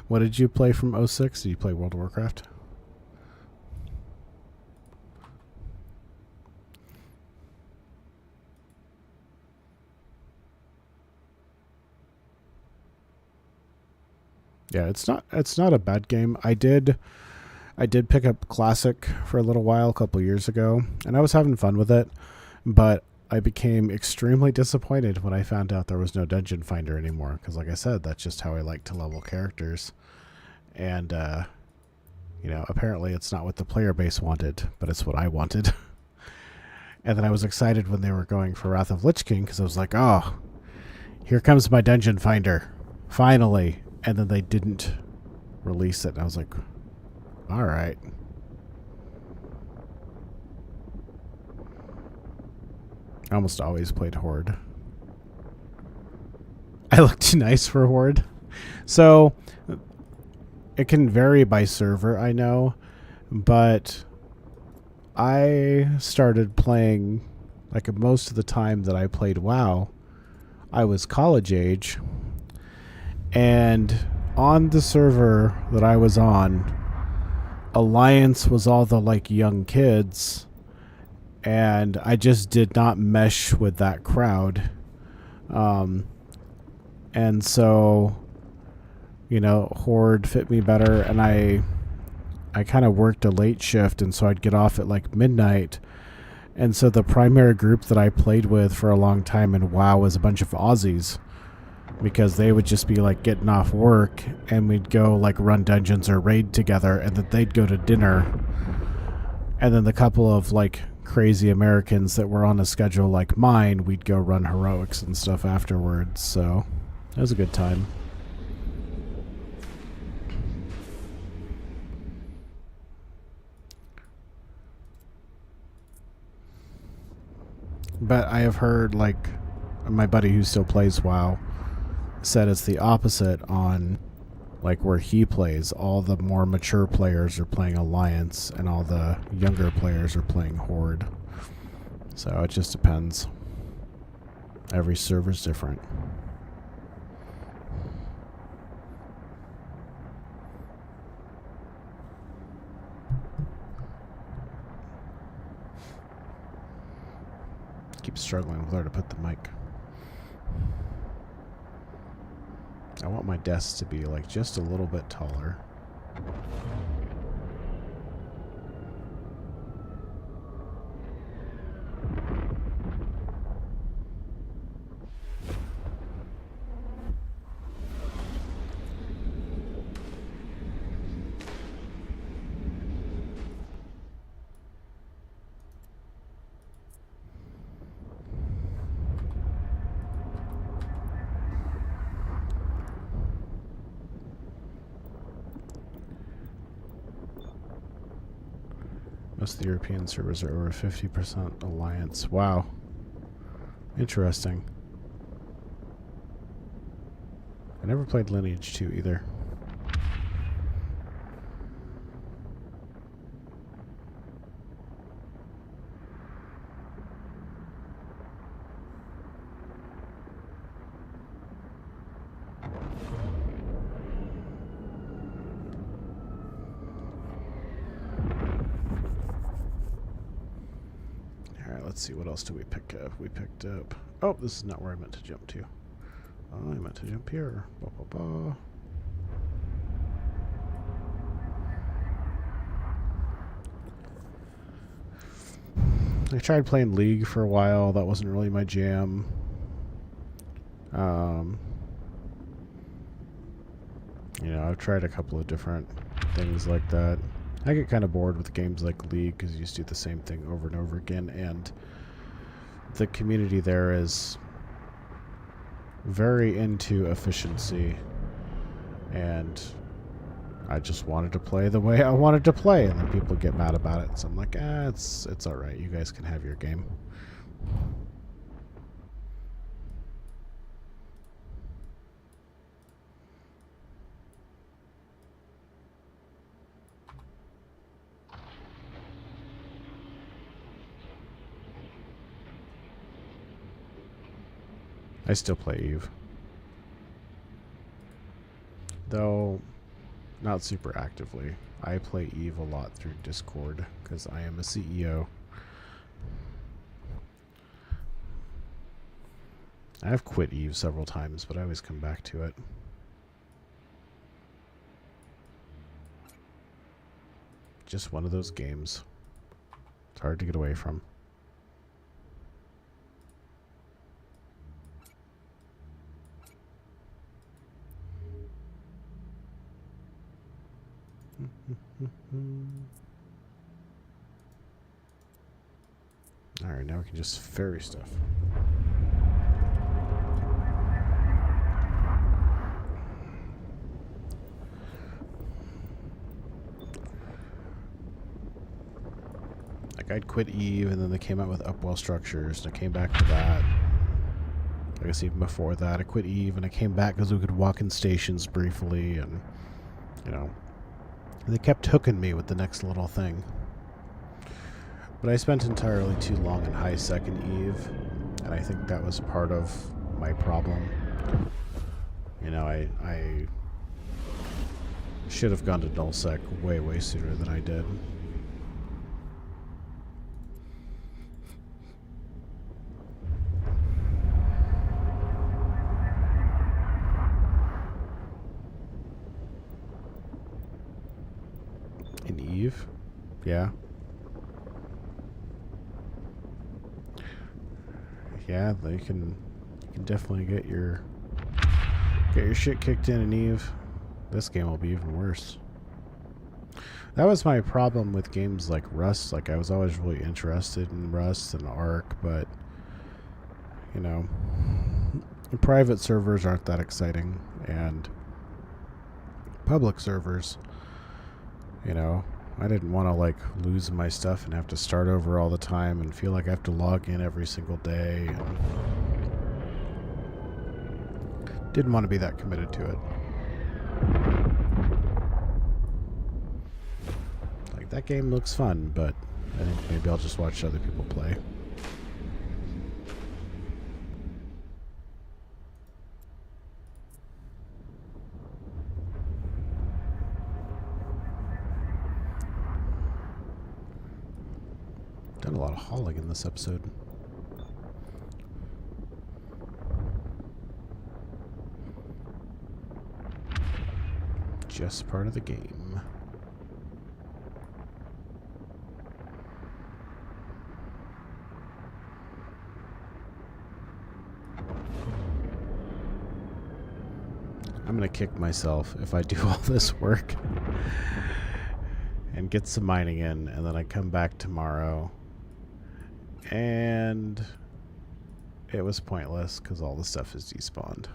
What did you play from 06? Did you play World of Warcraft? Yeah, it's not a bad game. I did pick up Classic for a little while a couple years ago, and I was having fun with it, but I became extremely disappointed when I found out there was no dungeon finder anymore, because like I said, that's just how I like to level characters. And apparently it's not what the player base wanted, but it's what I wanted. And then I was excited when they were going for Wrath of Lich King, because I was like, oh, here comes my dungeon finder, finally. And then they didn't release it, and I was like, all right. I almost always played Horde. I look too nice for Horde. So, it can vary by server, I know, but I started playing, like most of the time that I played WoW, I was college age, and on the server that I was on, Alliance was all the like young kids, and I just did not mesh with that crowd. And so, Horde fit me better, and I kind of worked a late shift, and so I'd get off at like midnight. And so the primary group that I played with for a long time in WoW was a bunch of Aussies, because they would just be like getting off work, and we'd go like run dungeons or raid together, and then they'd go to dinner. And then the couple of like crazy Americans that were on a schedule like mine, we'd go run heroics and stuff afterwards. So it was a good time. But I have heard, like, my buddy who still plays WoW said it's the opposite on, like, where he plays. All the more mature players are playing Alliance, and all the younger players are playing Horde. So it just depends. Every server's different. Keep struggling with where to put the mic. I want my desk to be like just a little bit taller. Most of the European servers are over 50% Alliance. Wow. Interesting. I never played Lineage 2 either. Alright, let's see. What else do we pick up? We picked up... Oh, this is not where I meant to jump to. Oh, I meant to jump here. Ba, ba, ba. I tried playing League for a while. That wasn't really my jam. You know, I've tried a couple of different things like that. I get kind of bored with games like League because you just do the same thing over and over again, and the community there is very into efficiency, and I just wanted to play the way I wanted to play, and then people get mad about it, so I'm like, it's alright, you guys can have your game. I still play Eve. Though, not super actively. I play Eve a lot through Discord, because I am a CEO. I've quit Eve several times, but I always come back to it. Just one of those games. It's hard to get away from. Alright, now we can just ferry stuff. Like, I'd quit Eve, and then they came out with Upwell Structures, and I came back to that. I guess even before that, I quit Eve, and I came back because we could walk in stations briefly, and, you know, they kept hooking me with the next little thing. But I spent entirely too long in high sec in Eve, and I think that was part of my problem. You know, I should have gone to nullsec way, way sooner than I did. In Eve? Yeah. Yeah, you can definitely get your shit kicked in Eve. This game will be even worse. That was my problem with games like Rust. Like, I was always really interested in Rust and Ark, but, you know, private servers aren't that exciting, and public servers, you know, I didn't want to, like, lose my stuff and have to start over all the time and feel like I have to log in every single day. And didn't want to be that committed to it. Like, that game looks fun, but I think maybe I'll just watch other people play. Done a lot of hauling in this episode. Just part of the game. I'm gonna kick myself if I do all this work and get some mining in, and then I come back tomorrow and it was pointless because all the stuff is despawned.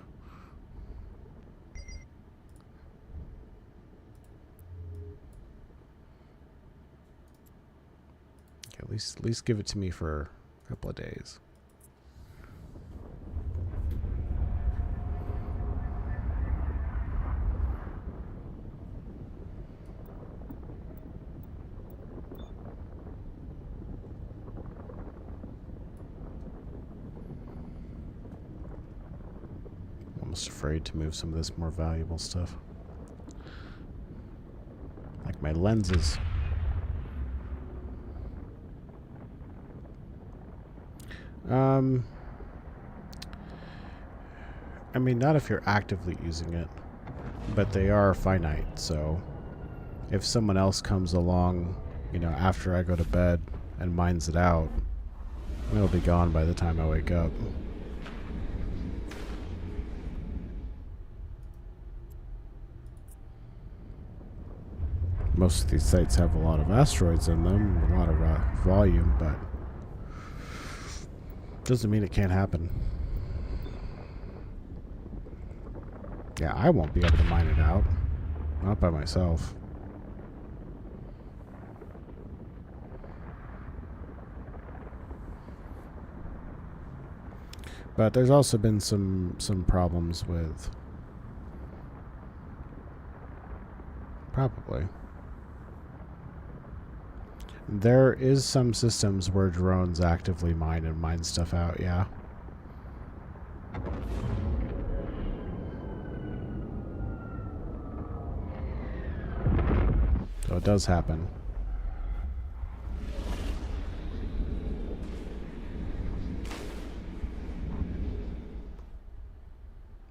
Okay, at least give it to me for a couple of days. Almost afraid to move some of this more valuable stuff. Like my lenses. Um, I mean, not if you're actively using it, but they are finite, so if someone else comes along, you know, after I go to bed and mines it out, it'll be gone by the time I wake up. Most of these sites have a lot of asteroids in them, a lot of volume, but doesn't mean it can't happen. Yeah, I won't be able to mine it out. Not by myself. But there's also been some problems with... Probably. There is some systems where drones actively mine stuff out, yeah. So it does happen.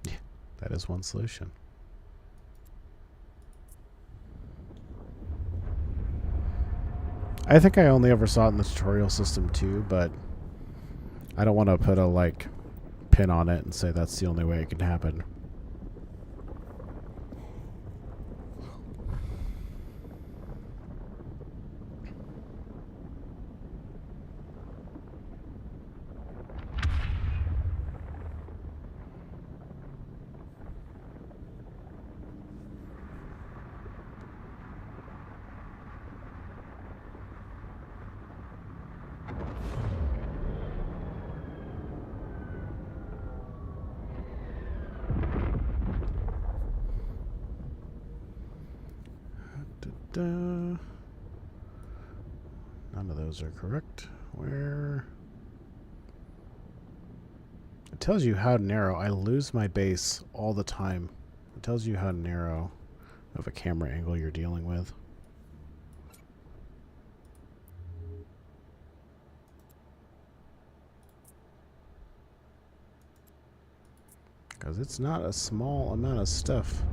Yeah, that is one solution. I think I only ever saw it in the tutorial system too, but I don't want to put a, like, pin on it and say that's the only way it can happen. None of those are correct. Where? It tells you how narrow. I lose my base all the time. It tells you how narrow of a camera angle you're dealing with. Because it's not a small amount of stuff.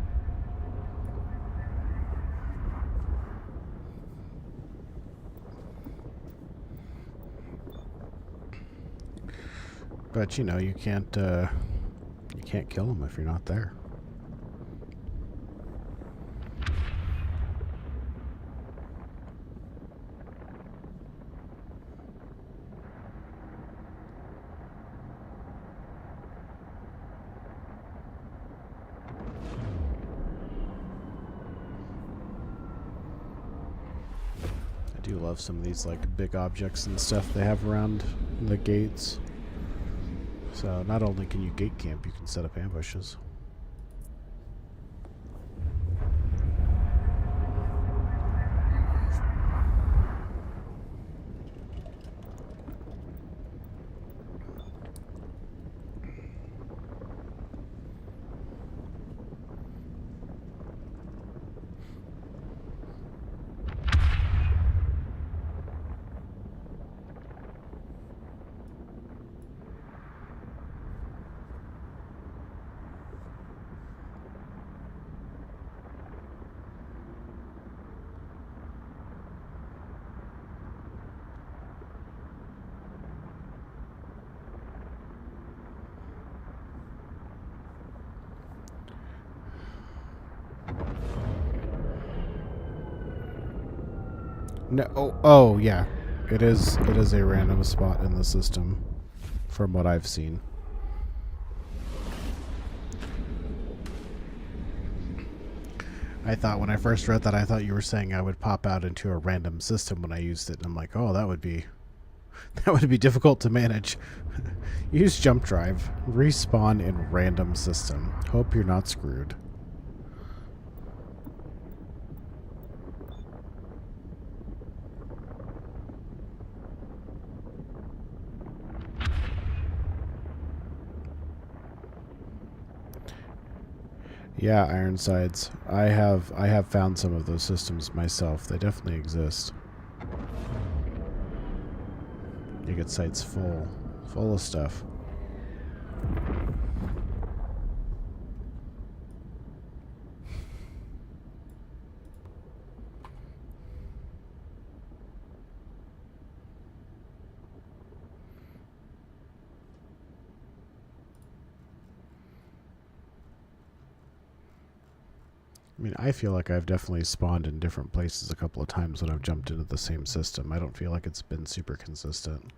But you know, you can't kill them if you're not there. I do love some of these like big objects and stuff they have around the gates. So not only can you gate camp, you can set up ambushes. No, oh yeah, it is a random spot in the system, from what I've seen. I thought when I first read that, I thought you were saying I would pop out into a random system when I used it, and I'm like, oh, that would be difficult to manage. Use jump drive, respawn in random system. Hope you're not screwed. Yeah, Ironsides. I have found some of those systems myself. They definitely exist. You get sites full Full of stuff. I mean, I feel like I've definitely spawned in different places a couple of times when I've jumped into the same system. I don't feel like it's been super consistent.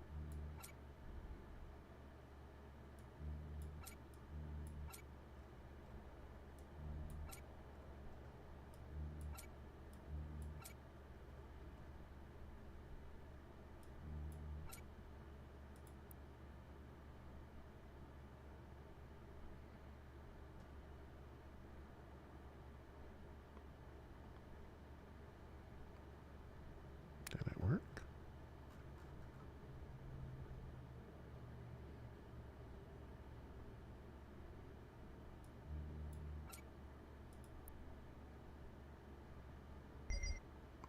Did it work?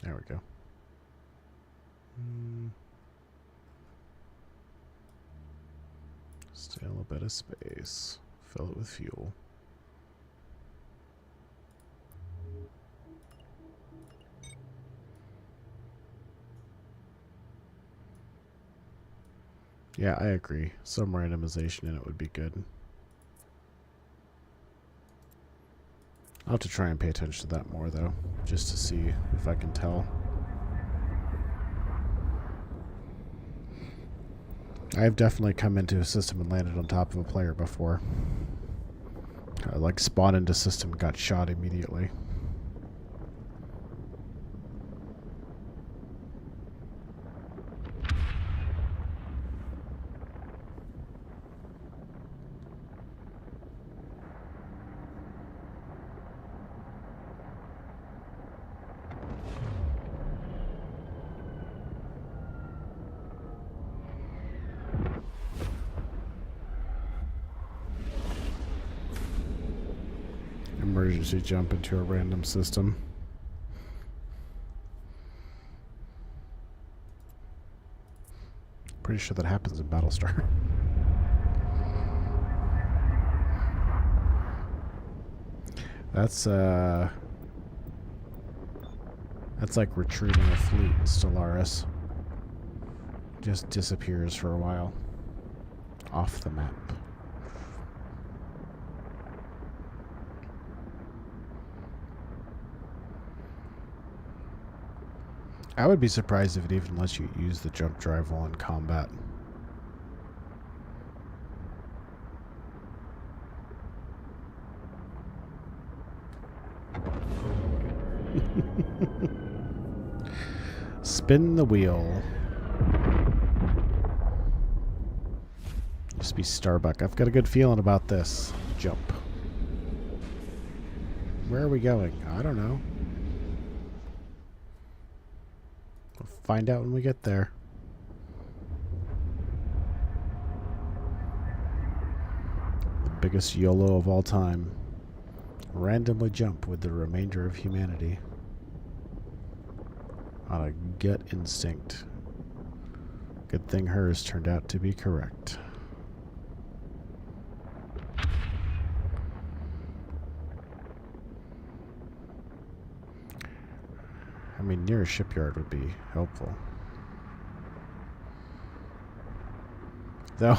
There we go. Still a bit of space. Fill it with fuel. Yeah, I agree. Some randomization in it would be good. I'll have to try and pay attention to that more, though, just to see if I can tell. I've definitely come into a system and landed on top of a player before. I like spawned into a system and got shot immediately. Emergency jump into a random system. Pretty sure that happens in Battlestar. That's like retreating a fleet in Stellaris. Just disappears for a while. Off the map. I would be surprised if it even lets you use the jump drive while in combat. Spin the wheel. Just be Starbuck. I've got a good feeling about this. Jump. Where are we going? I don't know. We'll find out when we get there. The biggest YOLO of all time. Randomly jump with the remainder of humanity. On a gut instinct. Good thing hers turned out to be correct. I mean, near a shipyard would be helpful. Though,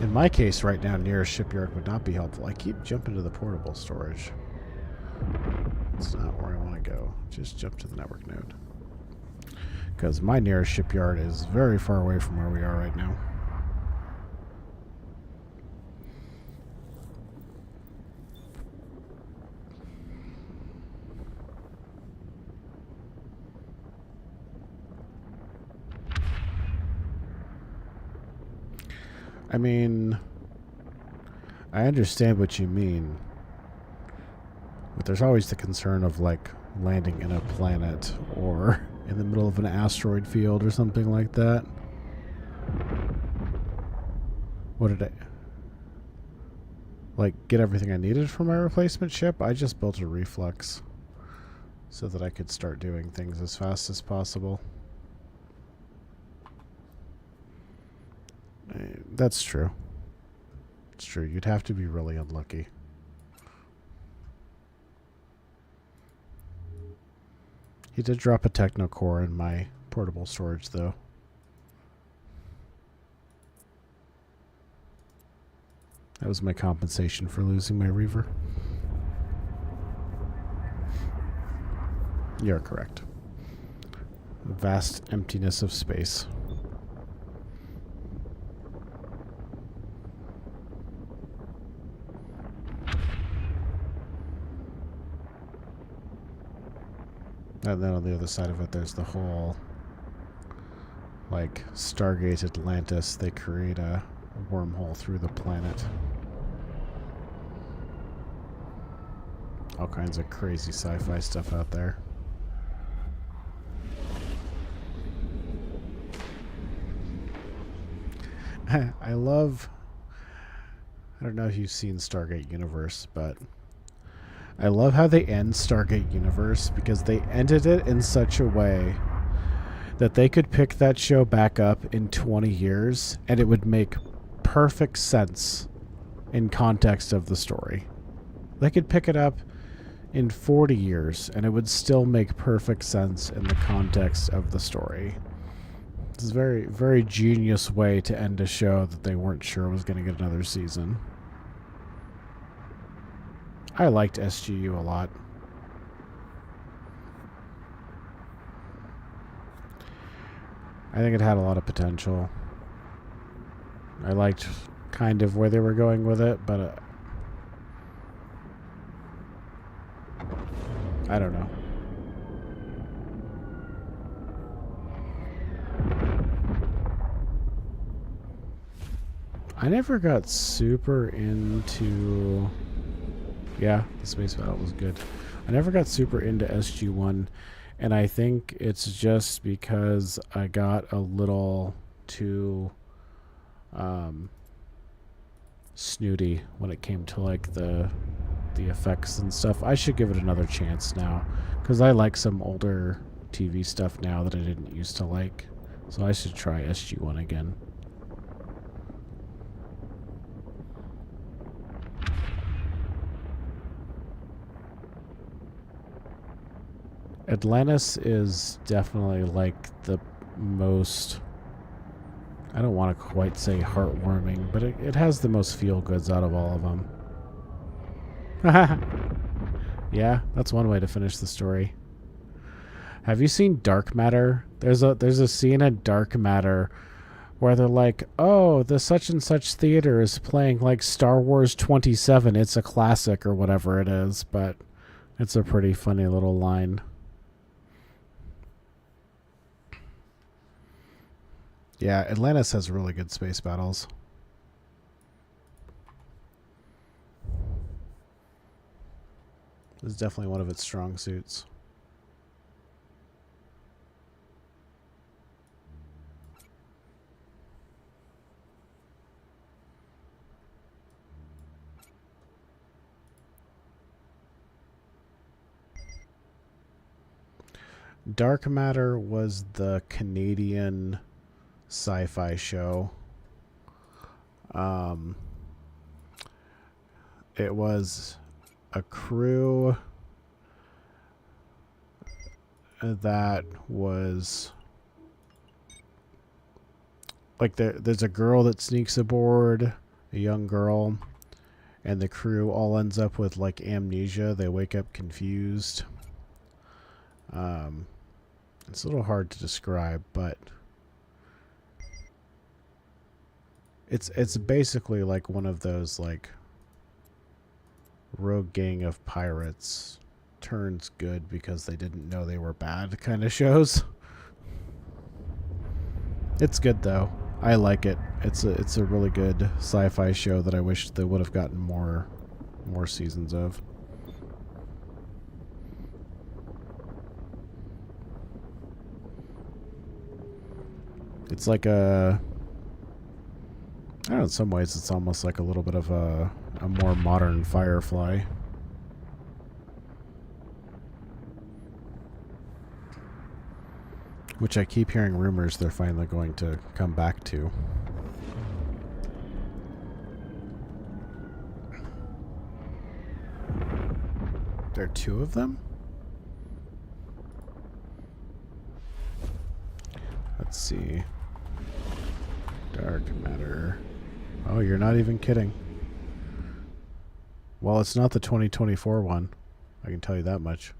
in my case right now, near a shipyard would not be helpful. I keep jumping to the portable storage. It's not where I want to go. Just jump to the network node. Because my nearest shipyard is very far away from where we are right now. I mean, I understand what you mean, but there's always the concern of like landing in a planet or in the middle of an asteroid field or something like that. What did I like get everything I needed for my replacement ship? I just built a reflux so that I could start doing things as fast as possible. That's true. It's true. You'd have to be really unlucky. He did drop a techno core in my portable storage, though. That was my compensation for losing my Reaver. You're correct. Vast emptiness of space. And then on the other side of it, there's the whole, like, Stargate Atlantis. They create a wormhole through the planet. All kinds of crazy sci-fi stuff out there. I don't know if you've seen Stargate Universe, but I love how they end Stargate Universe because they ended it in such a way that they could pick that show back up in 20 years and it would make perfect sense in context of the story. They could pick it up in 40 years and it would still make perfect sense in the context of the story. It's a very, very genius way to end a show that they weren't sure was going to get another season. I liked SGU a lot. I think it had a lot of potential. I liked kind of where they were going with it, but I don't know. I never got super into... Yeah, the space battle was good. I never got super into SG-1, and I think it's just because I got a little too snooty when it came to like the effects and stuff. I should give it another chance now, because I like some older TV stuff now that I didn't used to like. So I should try SG-1 again. Atlantis is definitely like the most, I don't want to quite say heartwarming, but it has the most feel-goods out of all of them. Yeah, that's one way to finish the story. Have you seen Dark Matter? There's a scene in Dark Matter where they're like, oh, the such and such theater is playing like Star Wars 27. It's a classic or whatever it is, but it's a pretty funny little line. Yeah, Atlantis has really good space battles. It's definitely one of its strong suits. Dark Matter was the Canadian sci-fi show. It was a crew that was like there's a girl that sneaks aboard, a young girl, and the crew all ends up with like amnesia. They wake up confused. It's a little hard to describe, but it's basically like one of those like rogue gang of pirates turns good because they didn't know they were bad kind of shows. It's good though. I like it. It's a really good sci-fi show that I wish they would have gotten more seasons of. It's like a, I don't know, in some ways it's almost like a little bit of a more modern Firefly. Which I keep hearing rumors they're finally going to come back to. There are two of them? Let's see. Dark matter. Oh, you're not even kidding. Well, it's not the 2024 one. I can tell you that much.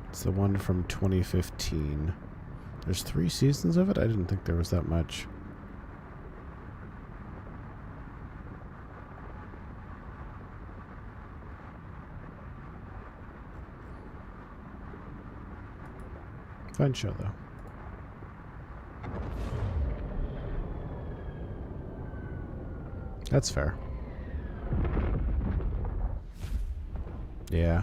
It's the one from 2015. There's 3 seasons of it? I didn't think there was that much. Fun show, though. That's fair. Yeah.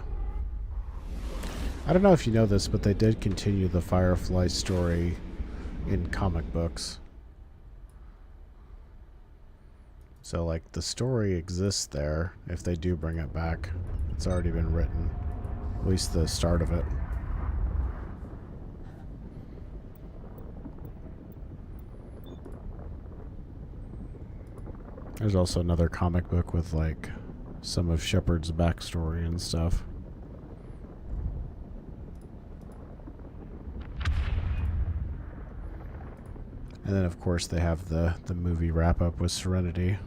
I don't know if you know this, but they did continue the Firefly story in comic books. So, like, the story exists there if they do bring it back. It's already been written. At least the start of it. There's also another comic book with, like, some of Shepard's backstory and stuff. And then, of course, they have the movie wrap-up with Serenity.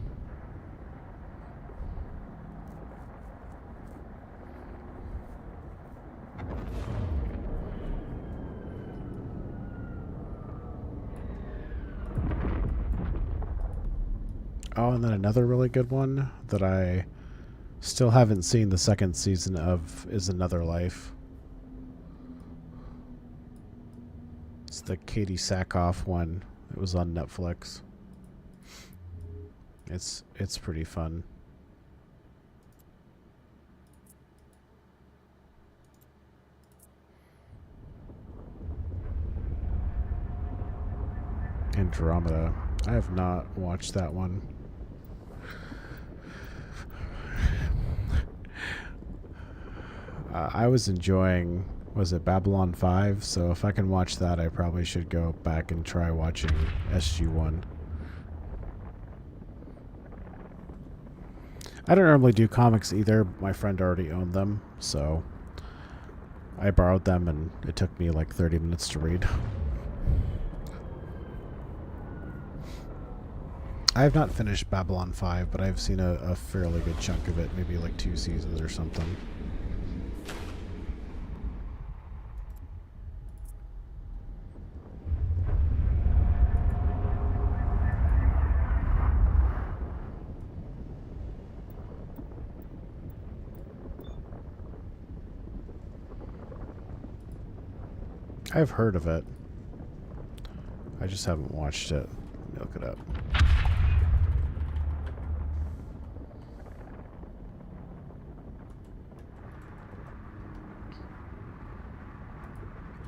Oh, and then another really good one that I still haven't seen the second season of is Another Life. It's the Katie Sackhoff one. It was on Netflix. It's pretty fun. Andromeda. I have not watched that one. I was enjoying, was it Babylon 5? So if I can watch that, I probably should go back and try watching SG-1. I don't normally do comics either. My friend already owned them, so I borrowed them and it took me like 30 minutes to read. I have not finished Babylon 5, but I've seen a fairly good chunk of it, maybe like 2 seasons or something. I've heard of it. I just haven't watched it. Let me look it up.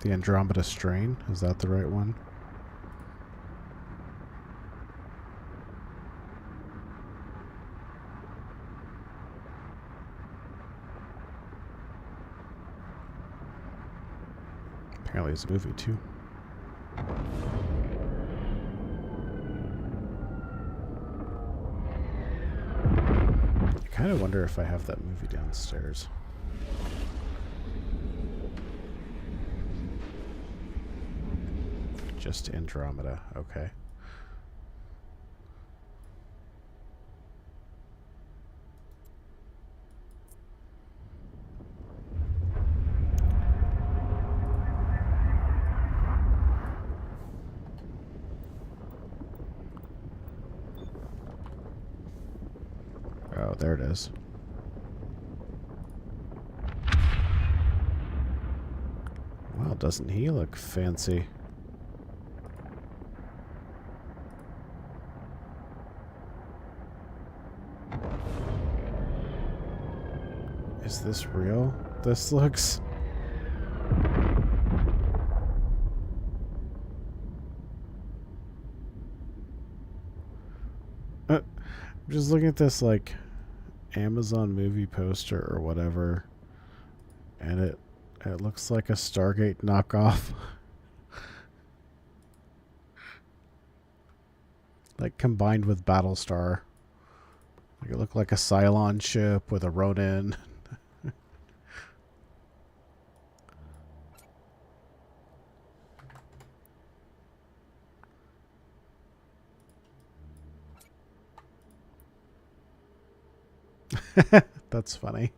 The Andromeda Strain? Is that the right one? Apparently it's a movie too. I kind of wonder if I have that movie downstairs. Just Andromeda, okay. Oh, there it is. Wow, doesn't he look fancy? Is this real? This looks... I'm just looking at this like Amazon movie poster or whatever, and it looks like a Stargate knockoff. Like combined with Battlestar. Like it looked like a Cylon ship with a Ronin. That's funny.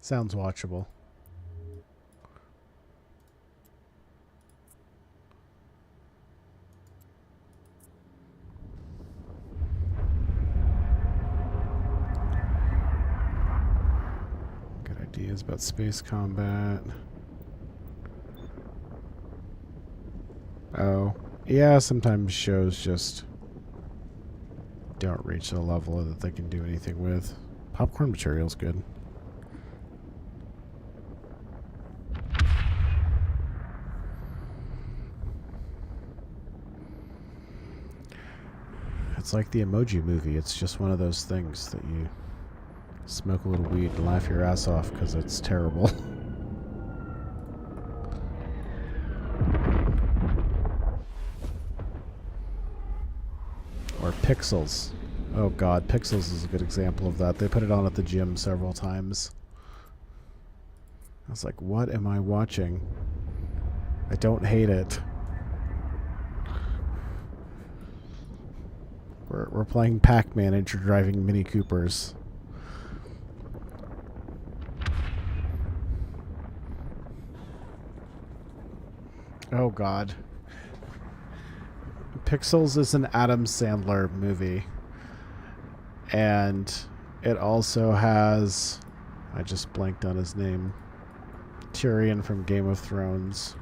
Sounds watchable. Good ideas about space combat. Oh, yeah, sometimes shows just don't reach the level that they can do anything with. Popcorn material's good. It's like the Emoji Movie. It's just one of those things that you smoke a little weed and laugh your ass off because it's terrible. Or Pixels. Oh god, Pixels is a good example of that. They put it on at the gym several times. I was like, what am I watching? I don't hate it. We're playing Pac-Man and you're driving Mini Coopers. Oh god. Pixels is an Adam Sandler movie. And it also has... I just blanked on his name. Tyrion from Game of Thrones.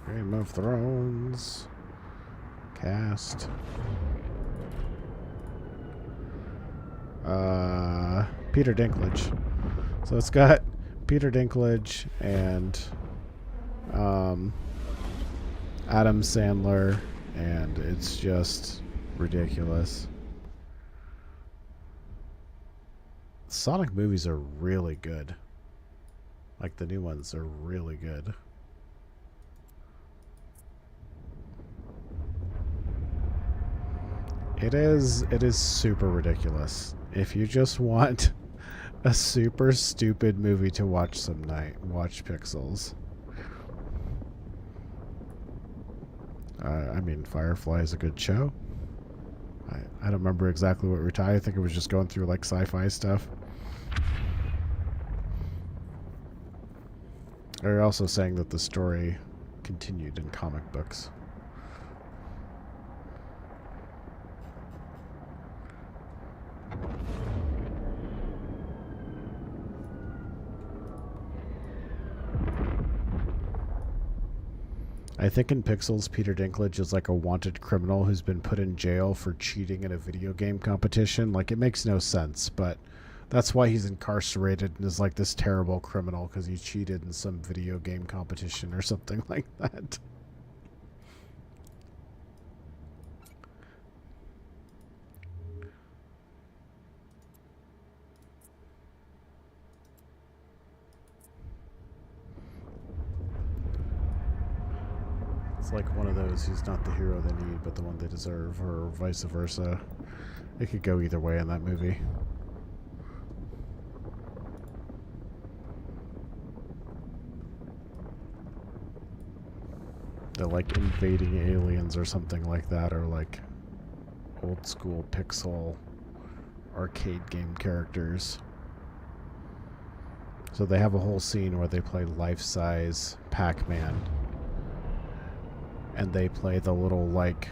Game of Thrones. Cast. Peter Dinklage. So it's got Peter Dinklage and Adam Sandler, and it's just ridiculous. Sonic movies are really good. Like the new ones are really good. It is super ridiculous. If you just want a super stupid movie to watch some night, watch Pixels. I mean, Firefly is a good show. I don't remember exactly what we were talking. I think it was just going through like sci-fi stuff. They're also saying that the story continued in comic books. I think in Pixels, Peter Dinklage is like a wanted criminal who's been put in jail for cheating in a video game competition. Like, it makes no sense, but that's why he's incarcerated and is like this terrible criminal because he cheated in some video game competition or something like that. It's like one of those, he's not the hero they need, but the one they deserve, or vice versa. It could go either way in that movie. They're like invading aliens or something like that, or like old school pixel arcade game characters. So they have a whole scene where they play life-size Pac-Man. And they play the little, like,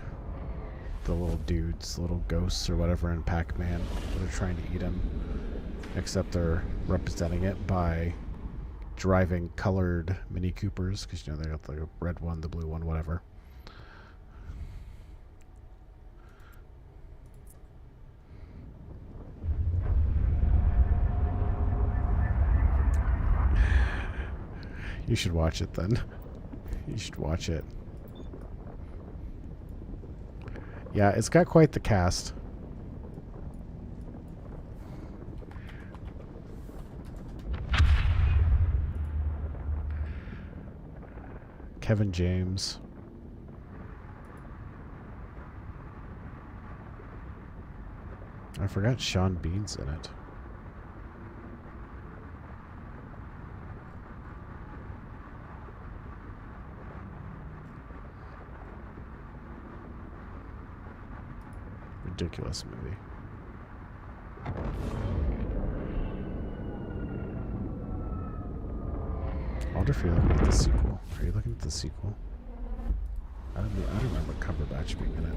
the little dudes, little ghosts or whatever in Pac-Man. They're trying to eat him. Except they're representing it by driving colored Mini Coopers. Because, you know, they got the red one, the blue one, whatever. You should watch it then. You should watch it. Yeah, it's got quite the cast. Kevin James. I forgot Sean Bean's in it. Ridiculous movie. I wonder if you're looking at the sequel. Are you looking at the sequel? I don't remember Cumberbatch being in it.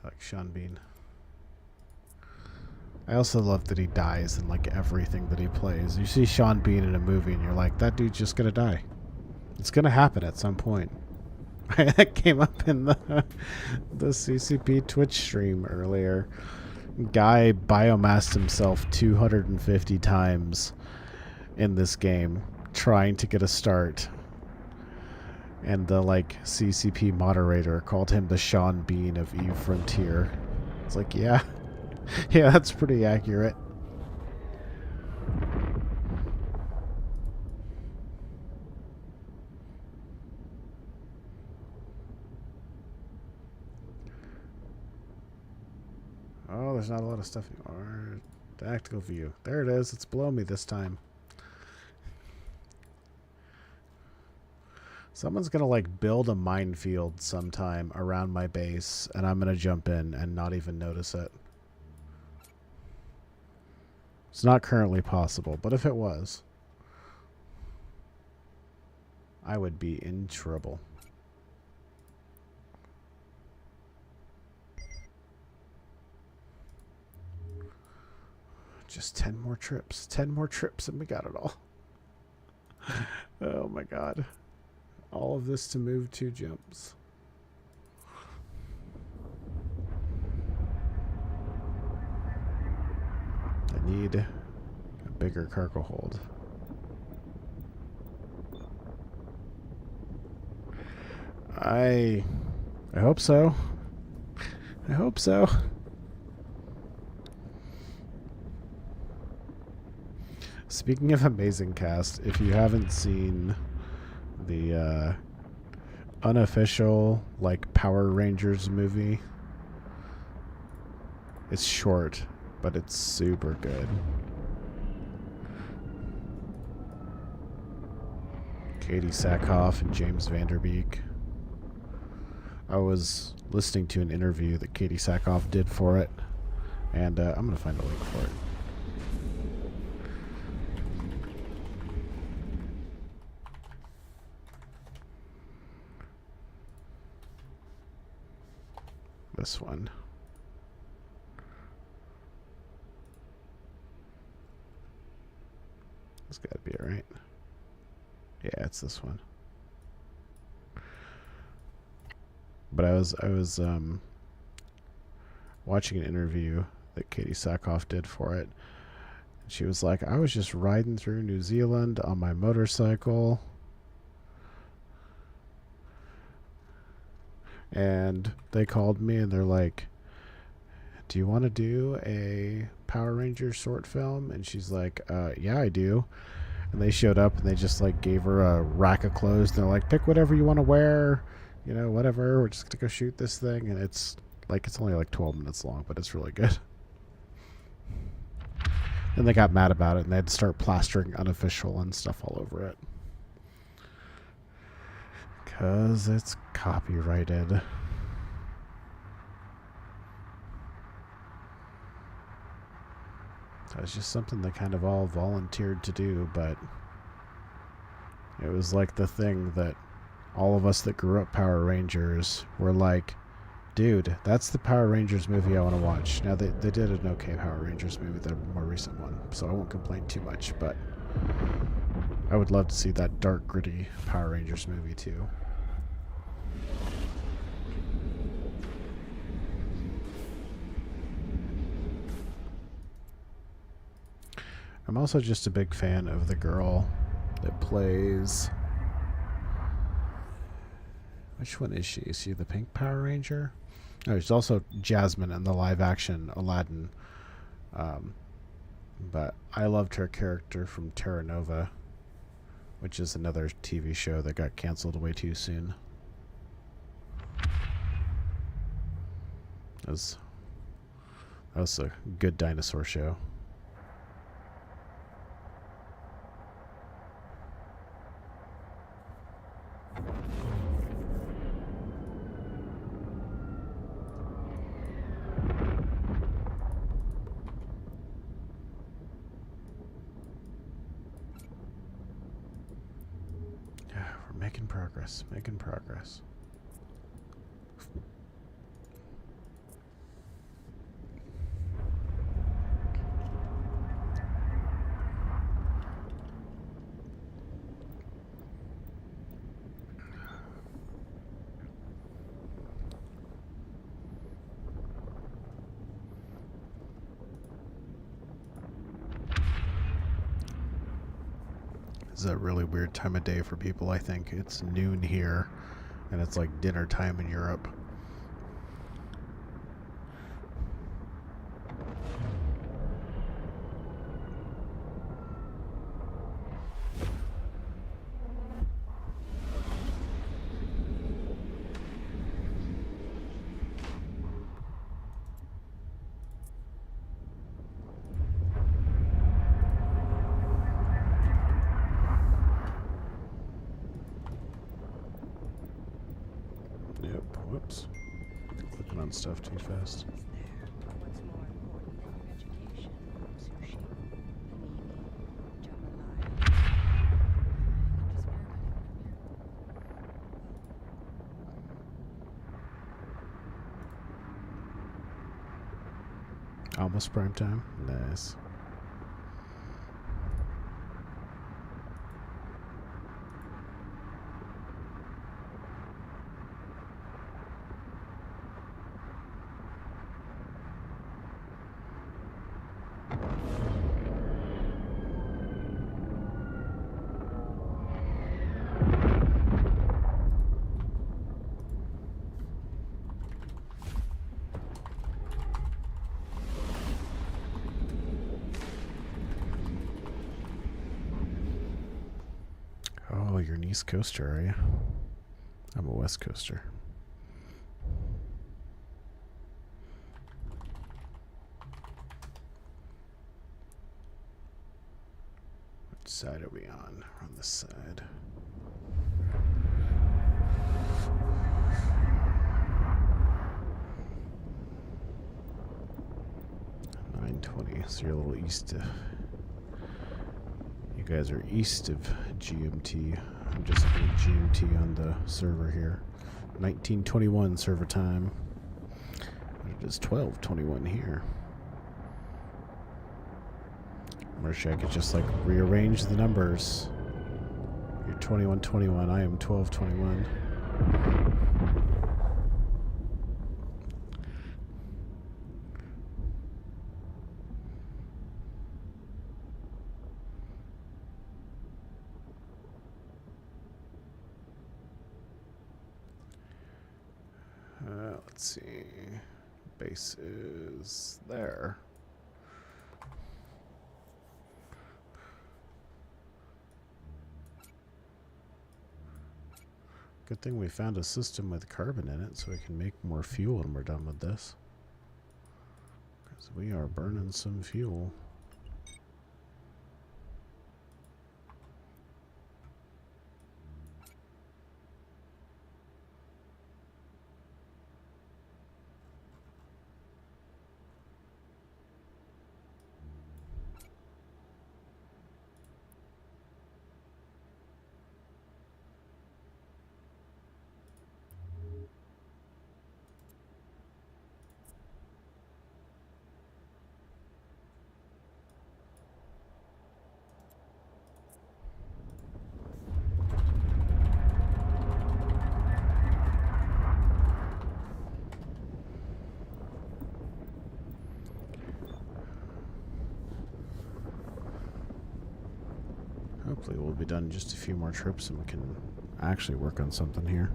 I like Sean Bean. I also love that he dies in like everything that he plays. You see Sean Bean in a movie and you're like, that dude's just gonna die. It's gonna happen at some point. That came up in the CCP Twitch stream earlier. Guy biomassed himself 250 times in this game trying to get a start. And the like CCP moderator called him the Sean Bean of Eve Frontier. It's like, yeah. Yeah, that's pretty accurate. Oh, there's not a lot of stuff anymore. Tactical view. There it is. It's below me this time. Someone's gonna like build a minefield sometime around my base, and I'm gonna jump in and not even notice it. It's not currently possible, but if it was, I would be in trouble. Just 10 more trips. 10 more trips and we got it all. Oh my god. All of this to move 2 jumps. I need a bigger cargo hold. I hope so. I hope so. Speaking of amazing cast, if you haven't seen the unofficial like Power Rangers movie, it's short, but it's super good. Katie Sackhoff and James Vanderbeek. I was listening to an interview that Katie Sackhoff did for it, and I'm going to find a link for it. This one. It's got to be it, right? Yeah, it's this one. But I was watching an interview that Katie Sackhoff did for it. She was like, I was just riding through New Zealand on my motorcycle, and they called me and they're like, do you want to do a Power Rangers short film? And she's like, yeah, I do. And they showed up and they just like gave her a rack of clothes. And they're like, pick whatever you want to wear, you know, whatever. We're just going to go shoot this thing. And it's only like 12 minutes long, but it's really good. And they got mad about it and they had to start plastering unofficial and stuff all over it. 'Cause it's copyrighted. It was just something they kind of all volunteered to do, but it was like the thing that all of us that grew up Power Rangers were like, Dude, that's the Power Rangers movie I want to watch. Now, they did an okay Power Rangers movie, the more recent one, so I won't complain too much, but I would love to see that dark, gritty Power Rangers movie, too. I'm also just a big fan of the girl that plays... Which one is she? Is she the pink Power Ranger? Oh, she's also Jasmine in the live-action Aladdin. But I loved her character from Terra Nova, which is another TV show that got canceled way too soon. That was a good dinosaur show. Making progress, making progress. It's a really weird time of day for people, I think. It's noon here, and it's like dinner time in Europe. Whoops. Clicking on stuff too fast. What's more important than your education? Sushi, panini, jambalaya. Almost prime time. Nice. Oh, you're an East Coaster, are you? I'm a West Coaster. Which side are we on? We're on this side. .20, so you're a little east of... You guys are east of GMT. I'm just looking at GMT on the server here. 1921 server time. It is 12:21 here. Mercy, I could just like rearrange the numbers. You're 21:21. I am 12:21. Let's see. Base is there. Good thing we found a system with carbon in it so we can make more fuel when we're done with this. Because we are burning some fuel. Hopefully we'll be done in just a few more trips and we can actually work on something here.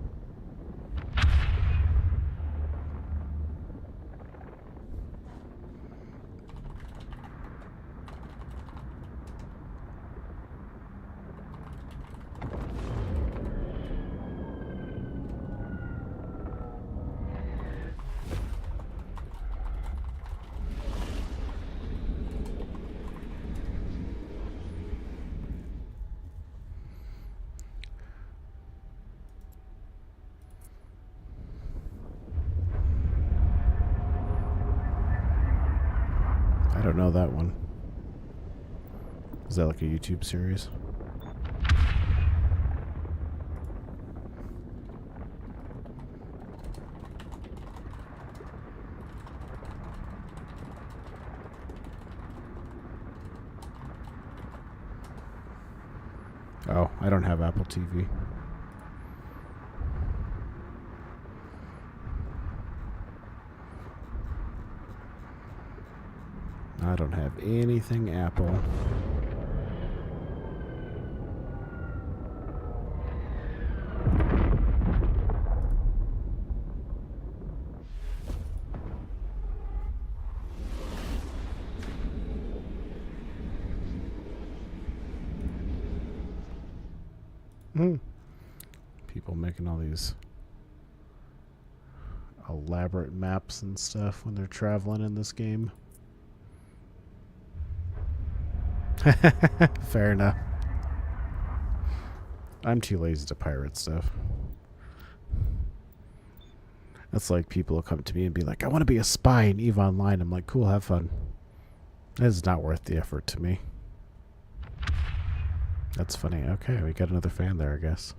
I don't know that one. Is that like a YouTube series? Oh, I don't have Apple TV. I don't have anything Apple. People making all these elaborate maps and stuff when they're traveling in this game. Fair enough. I'm too lazy to pirate stuff. That's like people will come to me and be like, I want to be a spy in EVE Online. I'm like, cool, have fun. That is not worth the effort to me. That's funny. Okay, we got another fan there, I guess.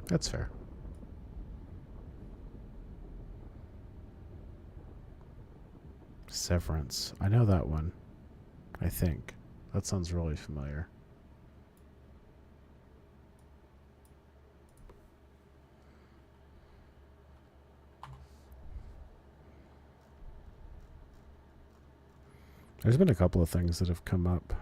That's fair. Severance. I know that one. I think. That sounds really familiar. There's been a couple of things that have come up.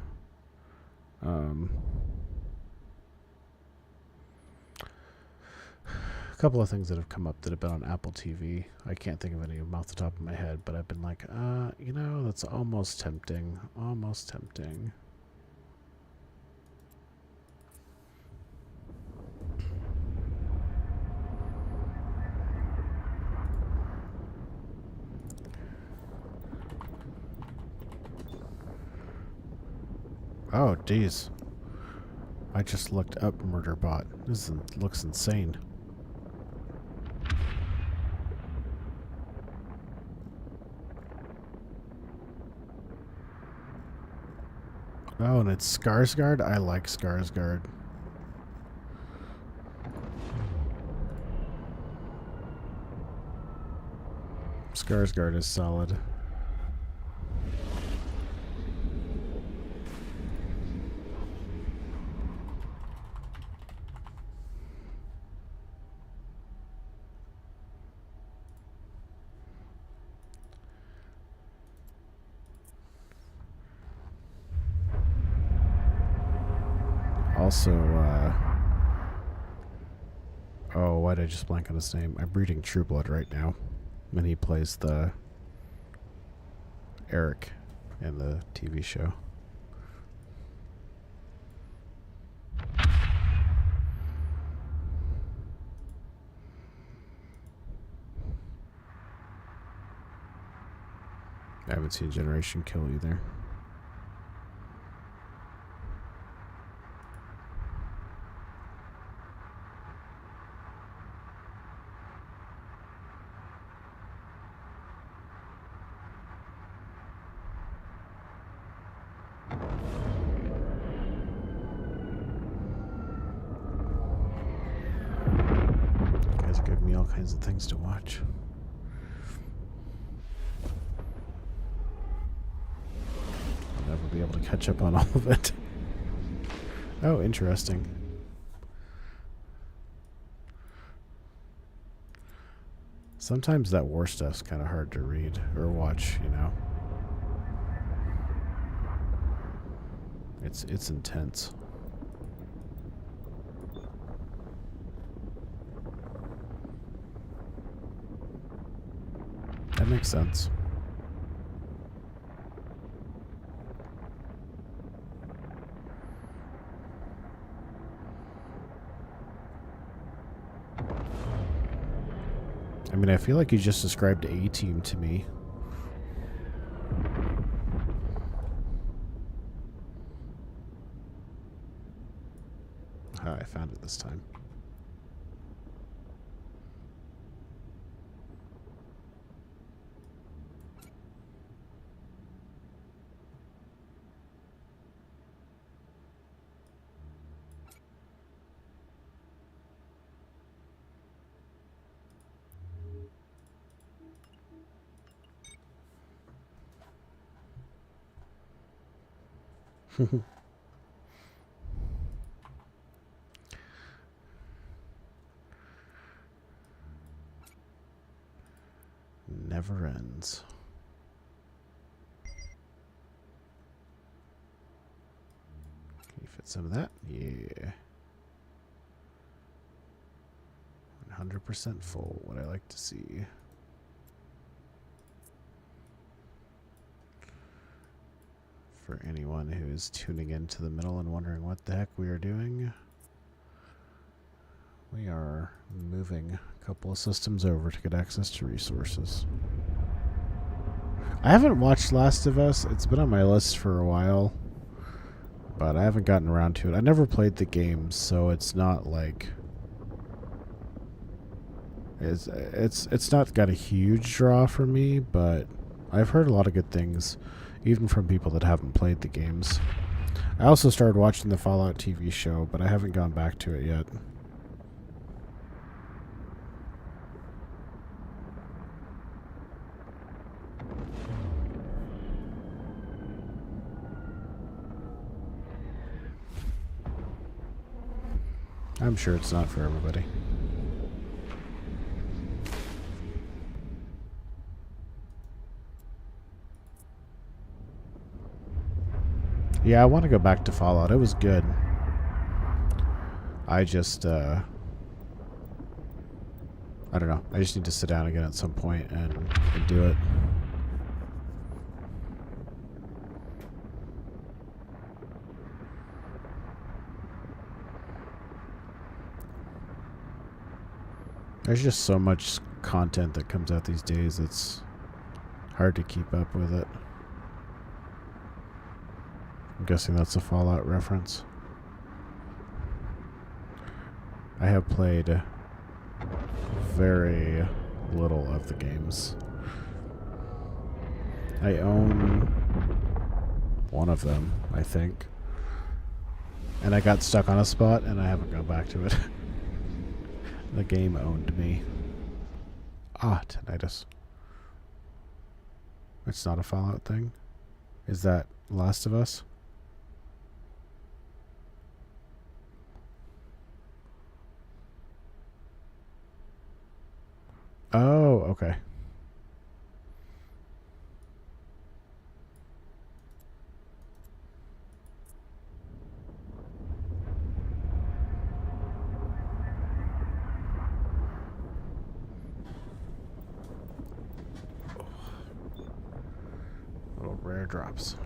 A couple of things that have come up that have been on Apple TV. I can't think of any of them off the top of my head, but I've been like, you know, that's almost tempting. Almost tempting. Oh, geez. I just looked up Murderbot. This looks insane. Oh, and it's Skarsgård? I like Skarsgård. Skarsgård is solid. Also, oh, why did I just blank on his name? I'm reading True Blood right now. And he plays the Eric in the TV show. I haven't seen Generation Kill either. All kinds of things to watch. catch up on all of it. Oh, interesting. Sometimes that war stuff's kind of hard to read or watch, you know. It's intense. That makes sense. I mean, I feel like you just described A-Team to me. Ah, I found it this time. Never ends. Can you fit some of that? Yeah. 100% full, what I like to see. For anyone who is tuning into the middle and wondering what the heck we are doing, we are moving a couple of systems over to get access to resources. I haven't watched Last of Us. It's been on my list for a while, but I haven't gotten around to it. I never played the games, so it's not like it's not got a huge draw for me, but I've heard a lot of good things, even from people that haven't played the games. I also started watching the Fallout TV show, but I haven't gone back to it yet. I'm sure it's not for everybody. Yeah, I want to go back to Fallout. It was good. I just, I don't know. I just need to sit down again at some point and do it. There's just so much content that comes out these days, it's hard to keep up with it. I'm guessing that's a Fallout reference. I have played very little of the games. I own one of them, I think. And I got stuck on a spot and I haven't gone back to it. The game owned me. Ah, tinnitus. It's not a Fallout thing? Is that Last of Us? Oh, okay. Little rare drops.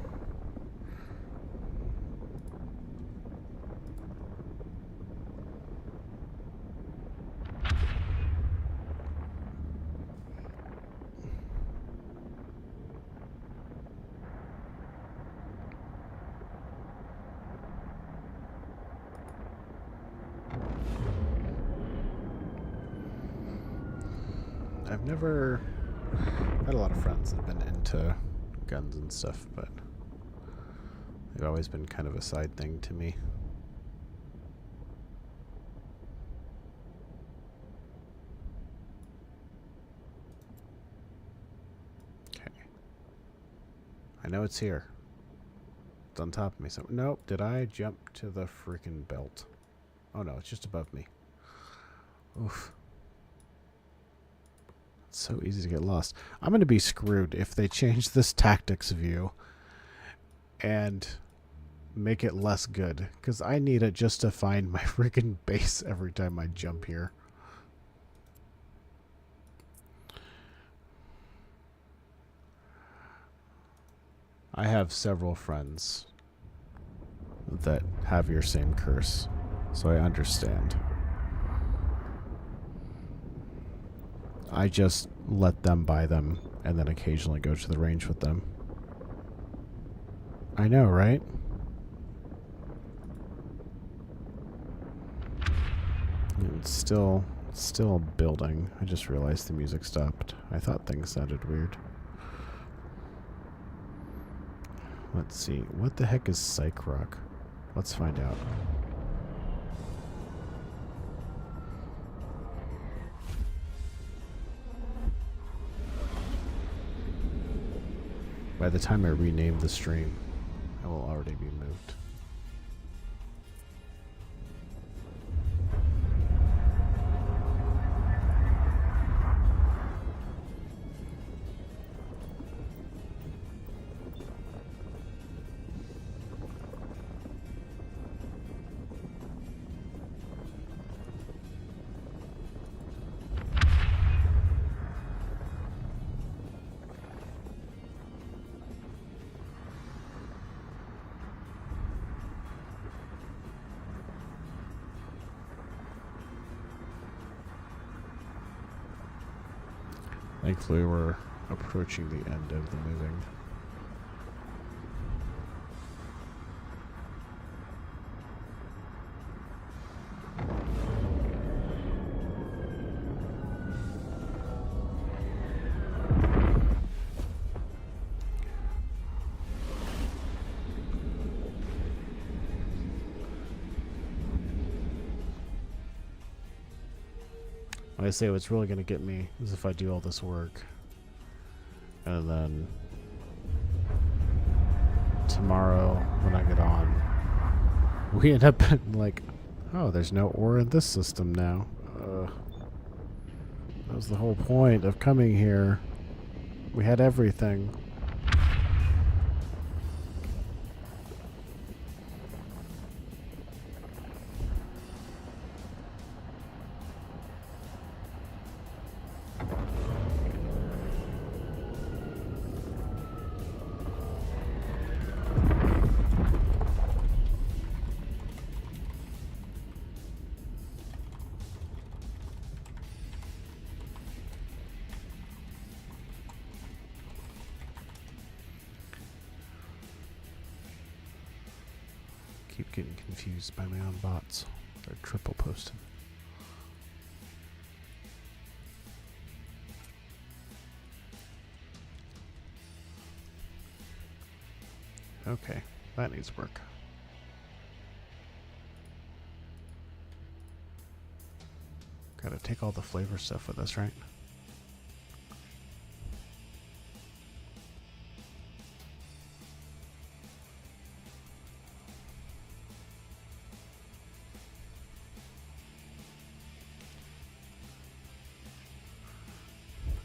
I've never had a lot of friends that have been into guns and stuff, but they've always been kind of a side thing to me. Okay. I know it's here. just on top of me. So nope. Did I jump to the freaking belt? Oh no, it's just above me. Oof. It's so easy to get lost. I'm going to be screwed if they change this tactics view and make it less good, because I need it just to find my freaking base every time I jump here. I have several friends that have your same curse, so I understand. I just let them buy them and then occasionally go to the range with them. I know, right? It's still building. I just realized the music stopped. I thought things sounded weird. Let's see. What the heck is Psych Rock? Let's find out. By the time I rename the stream, I will already be moved. Thankfully, we're approaching the end of the moving. I say what's really going to get me is if I do all this work and then tomorrow when I get on we end up like, oh, there's no ore in this system now. That was the whole point of coming here. We had everything. Keep getting confused by my own bots. They're triple posted. Okay, that needs work. Gotta take all the flavor stuff with us, right?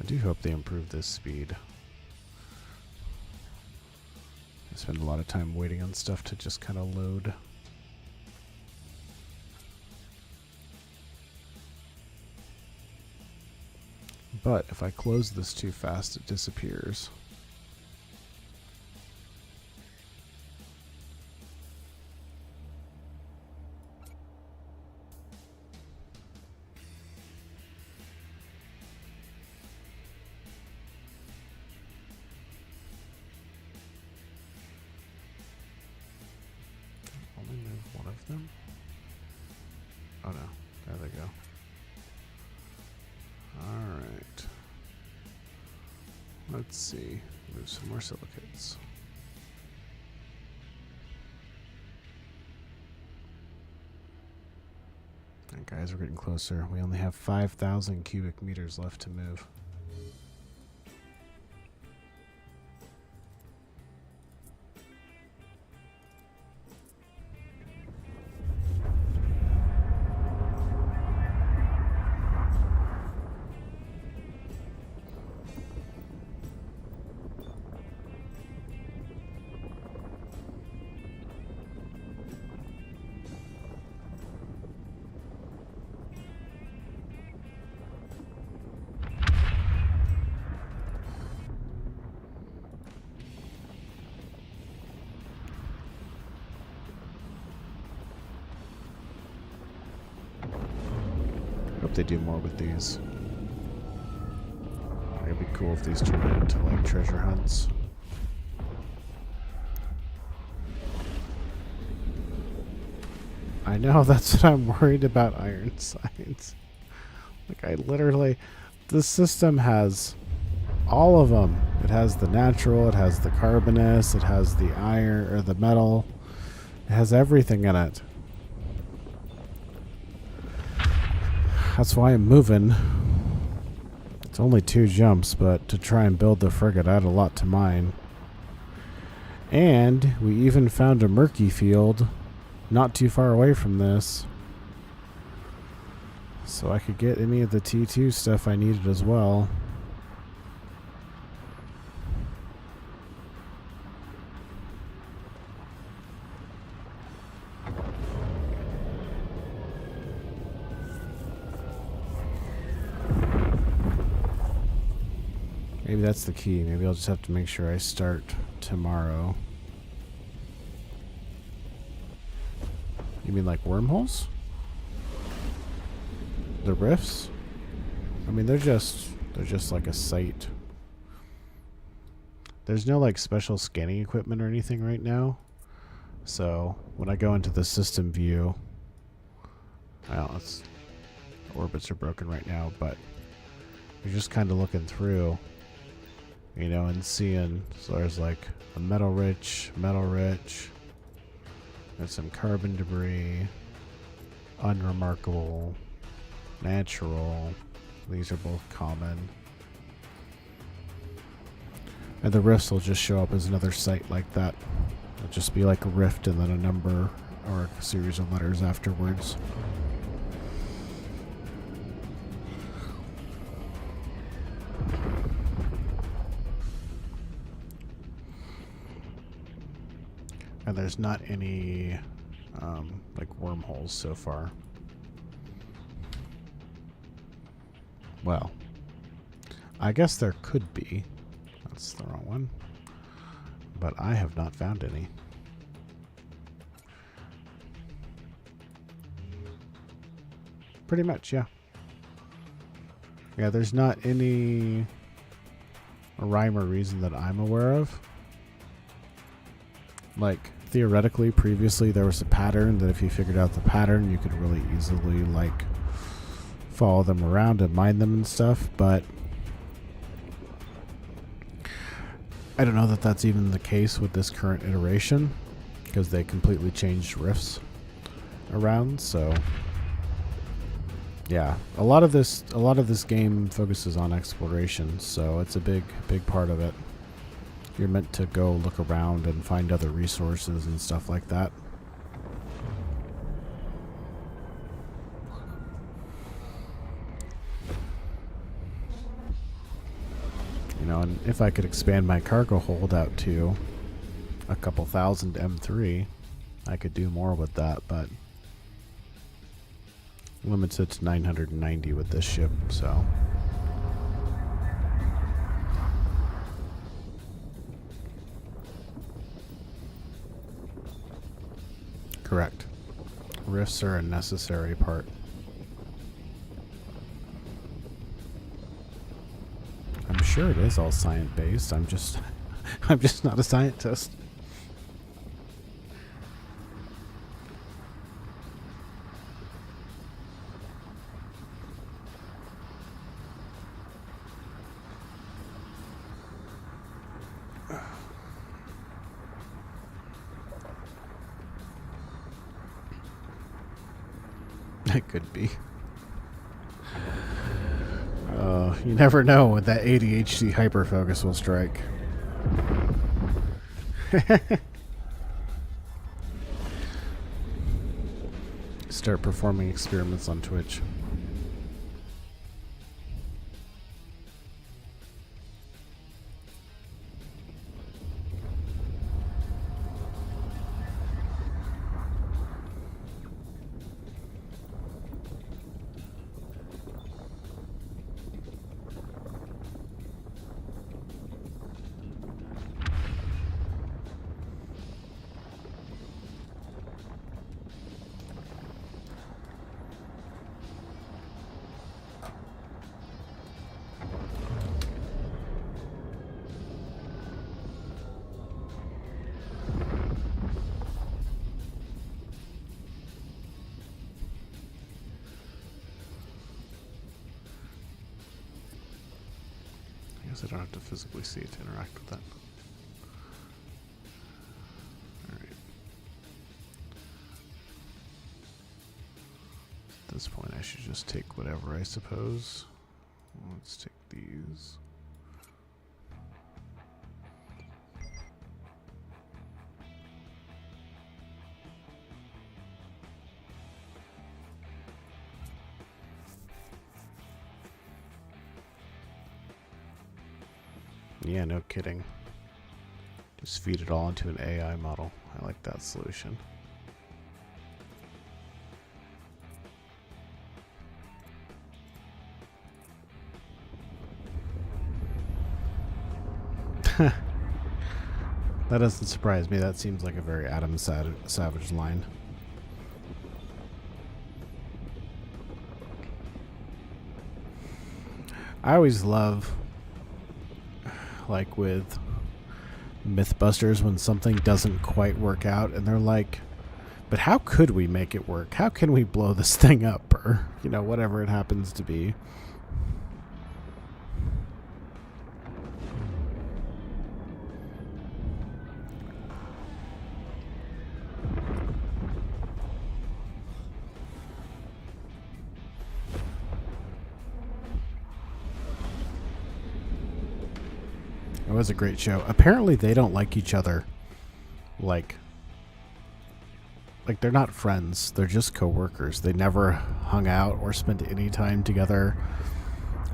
I do hope they improve this speed. I spend a lot of time waiting on stuff to just kind of load. But if I close this too fast, it disappears. Only move one of them? Oh no, there they go. Alright. Let's see. Move some more silicates. Alright guys, we're getting closer. We only have 5,000 cubic meters left to move. hope they do more with these. It'd be cool if these turn into like treasure hunts. I know, that's what I'm worried about, iron sights. Like, I literally... This system has all of them. It has the natural, it has the carbonous, it has the iron, or the metal. It has everything in it. That's why I'm moving. It's only 2 jumps, but to try and build the frigate, I had a lot to mine. And we even found a murky field not too far away from this. So I could get any of the T2 stuff I needed as well. Maybe that's the key. Maybe I'll just have to make sure I start tomorrow. You mean like wormholes? The rifts? I mean, they're just like a site. There's no like special scanning equipment or anything right now. So when I go into the system view, well, orbits are broken right now, but you're just kind of looking through, you know, and seeing. So there's like a metal rich, there's some carbon debris, unremarkable, natural. These are both common. And the rifts will just show up as another site like that. It'll just be like a rift and then a number or a series of letters afterwards. And there's not any like wormholes so far. Well, I guess there could be. That's the wrong one. But I have not found any. Pretty much, yeah. Yeah, there's not any rhyme or reason that I'm aware of. Like, theoretically, previously there was a pattern that if you figured out the pattern, you could really easily, like, follow them around and mine them and stuff, but I don't know that that's even the case with this current iteration, because they completely changed rifts around. So yeah, a lot of this game focuses on exploration, so it's a big part of it. You're meant to go look around and find other resources and stuff like that. You know, and if I could expand my cargo hold out to a couple thousand M3, I could do more with that, but limited to 990 with this ship, so. Correct. Rifts are a necessary part. I'm sure it is all science-based. I'm just not a scientist. It could be. You never know when that ADHD hyperfocus will strike. Start performing experiments on Twitch. guess I don't have to physically see it to interact with that. Alright. At this point I should just take whatever, I suppose. Let's take these. Yeah, no kidding. Just feed it all into an AI model. I like that solution. That doesn't surprise me. That seems like a very Adam Savage line. I always love, like with Mythbusters, when something doesn't quite work out and they're like, but how could we make it work? How can we blow this thing up? Or, you know, whatever it happens to be. It was a great show. Apparently they don't like each other. Like they're not friends. They're just co-workers. They never hung out or spent any time together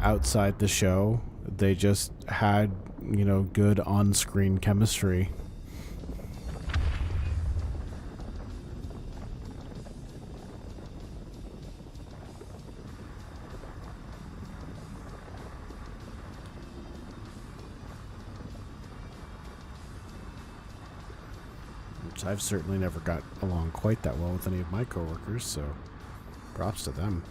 outside the show. They just had, you know, good on-screen chemistry. I've certainly never got along quite that well with any of my coworkers, so props to them.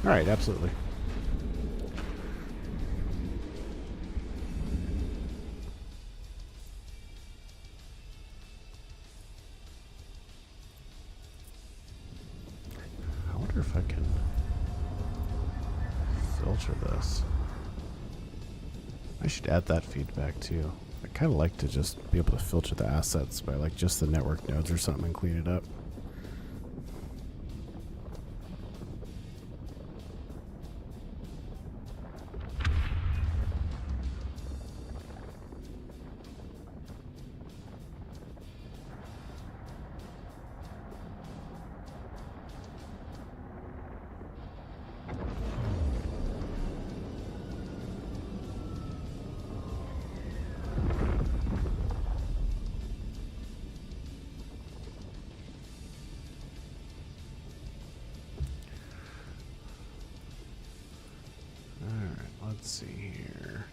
All right, absolutely. If I can filter this. I should add that feedback too. I kind of like to just be able to filter the assets by like just the network nodes or something and clean it up. Let's see here.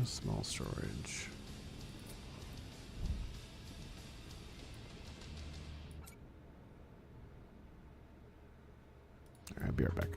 Small storage. Alright, I'll be right back.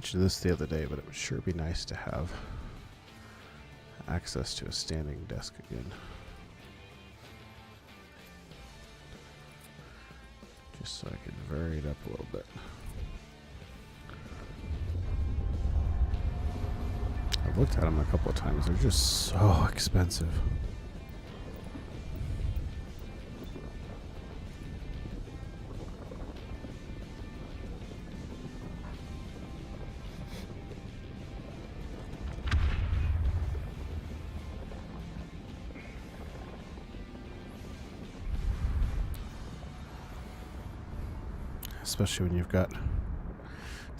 mentioned this the other day, but it would sure be nice to have access to a standing desk again. Just so I can vary it up a little bit. I've looked at them a couple of times. They're just so expensive. Especially when you've got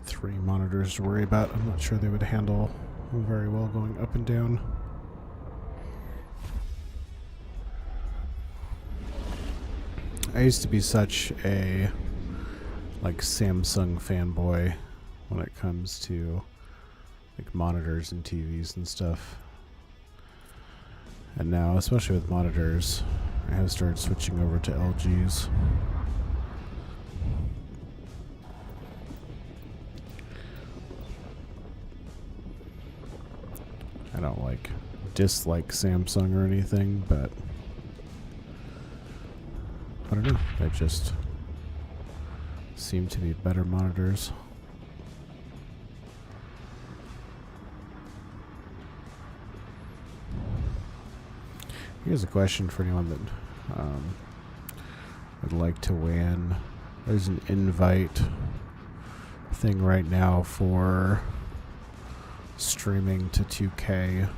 3 monitors to worry about. I'm not sure they would handle very well going up and down. I used to be such a like Samsung fanboy when it comes to like monitors and TVs and stuff. And now, especially with monitors, I have started switching over to LGs. I don't dislike Samsung or anything, but I don't know. They just seem to be better monitors. Here's a question for anyone that would like to weigh in. There's an invite thing right now for streaming to 2K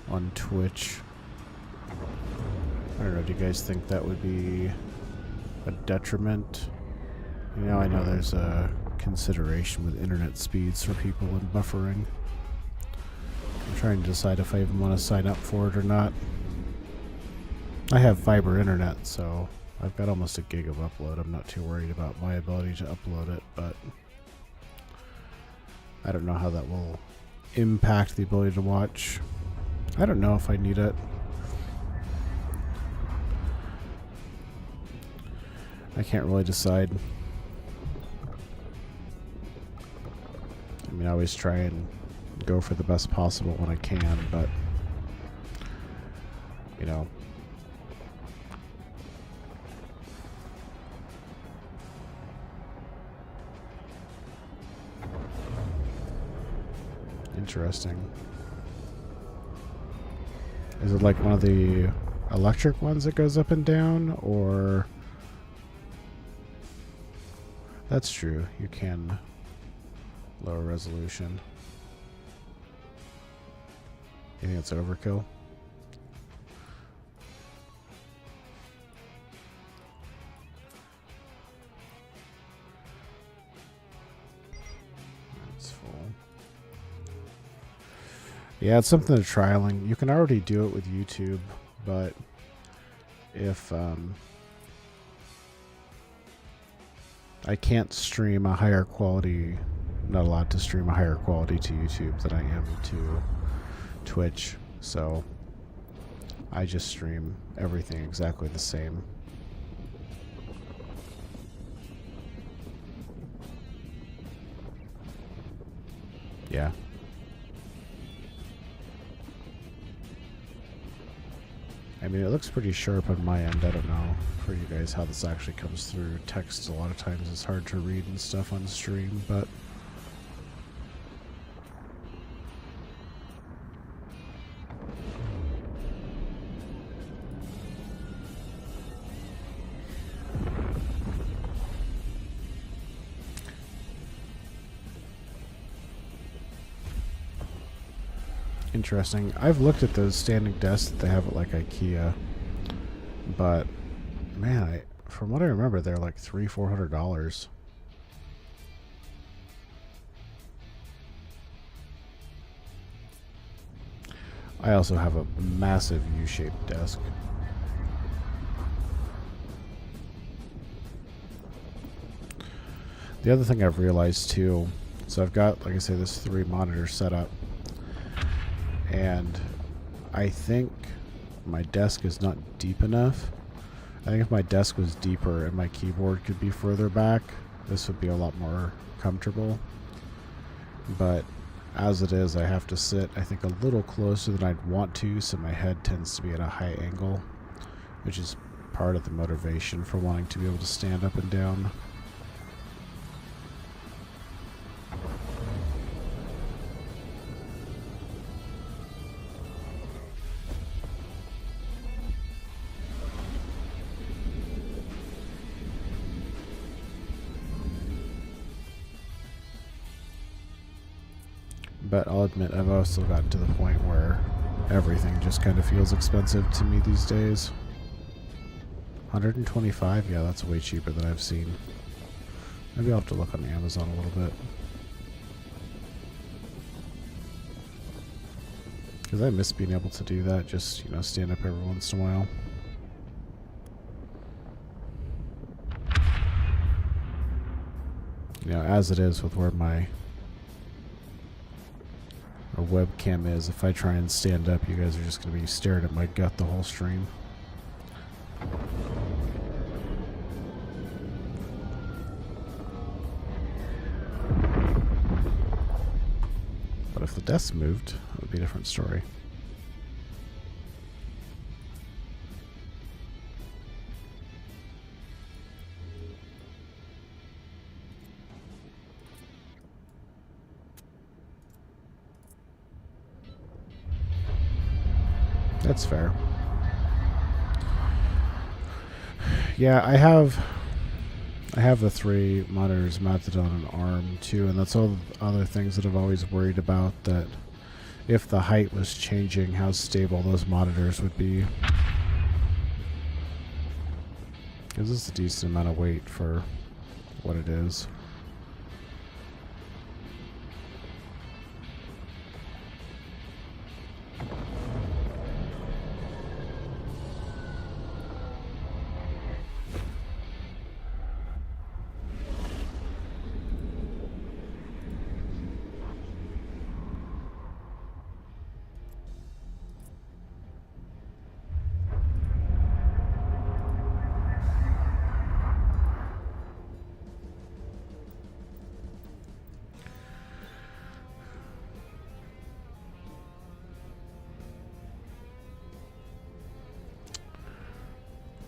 on Twitch. I don't know, do you guys think that would be a detriment? You know, I know there's a consideration with internet speeds for people and buffering. I'm trying to decide if I even want to sign up for it or not. I have fiber internet, so I've got almost a gig of upload. I'm not too worried about my ability to upload it, but I don't know how that will impact the ability to watch. I don't know if I need it. I can't really decide. I mean, I always try and go for the best possible when I can, but you know, interesting. Is it like one of the electric ones that goes up and down, or? That's true. You can lower resolution. You think it's overkill? That's full. Yeah, it's something to trialing. You can already do it with YouTube, but if I can't stream a higher quality, not allowed to stream a higher quality to YouTube than I am to Twitch, so I just stream everything exactly the same. Yeah. I mean, it looks pretty sharp on my end. I don't know for you guys how this actually comes through. Text a lot of times is hard to read and stuff on stream, but interesting. I've looked at those standing desks that they have at like IKEA, but man, from what I remember, they're like $300-400. I also have a massive U-shaped desk. The other thing I've realized too, so I've got, like I say, this 3 monitor setup, and I think my desk is not deep enough. I think if my desk was deeper and my keyboard could be further back, this would be a lot more comfortable. but as it is, I have to sit, I think, a little closer than I'd want to, so my head tends to be at a high angle, which is part of the motivation for wanting to be able to stand up and down. But I'll admit, I've also gotten to the point where everything just kind of feels expensive to me these days. 125? Yeah, that's way cheaper than I've seen. Maybe I'll have to look on Amazon a little bit. Because I miss being able to do that, just, you know, stand up every once in a while. You know, as it is with where my webcam is, if I try and stand up, you guys are just going to be staring at my gut the whole stream. But if the desk moved, it would be a different story. That's fair. Yeah, I have the 3 monitors mounted on an arm too, and that's all the other things that I've always worried about, that if the height was changing, how stable those monitors would be. Because this is a decent amount of weight for what it is.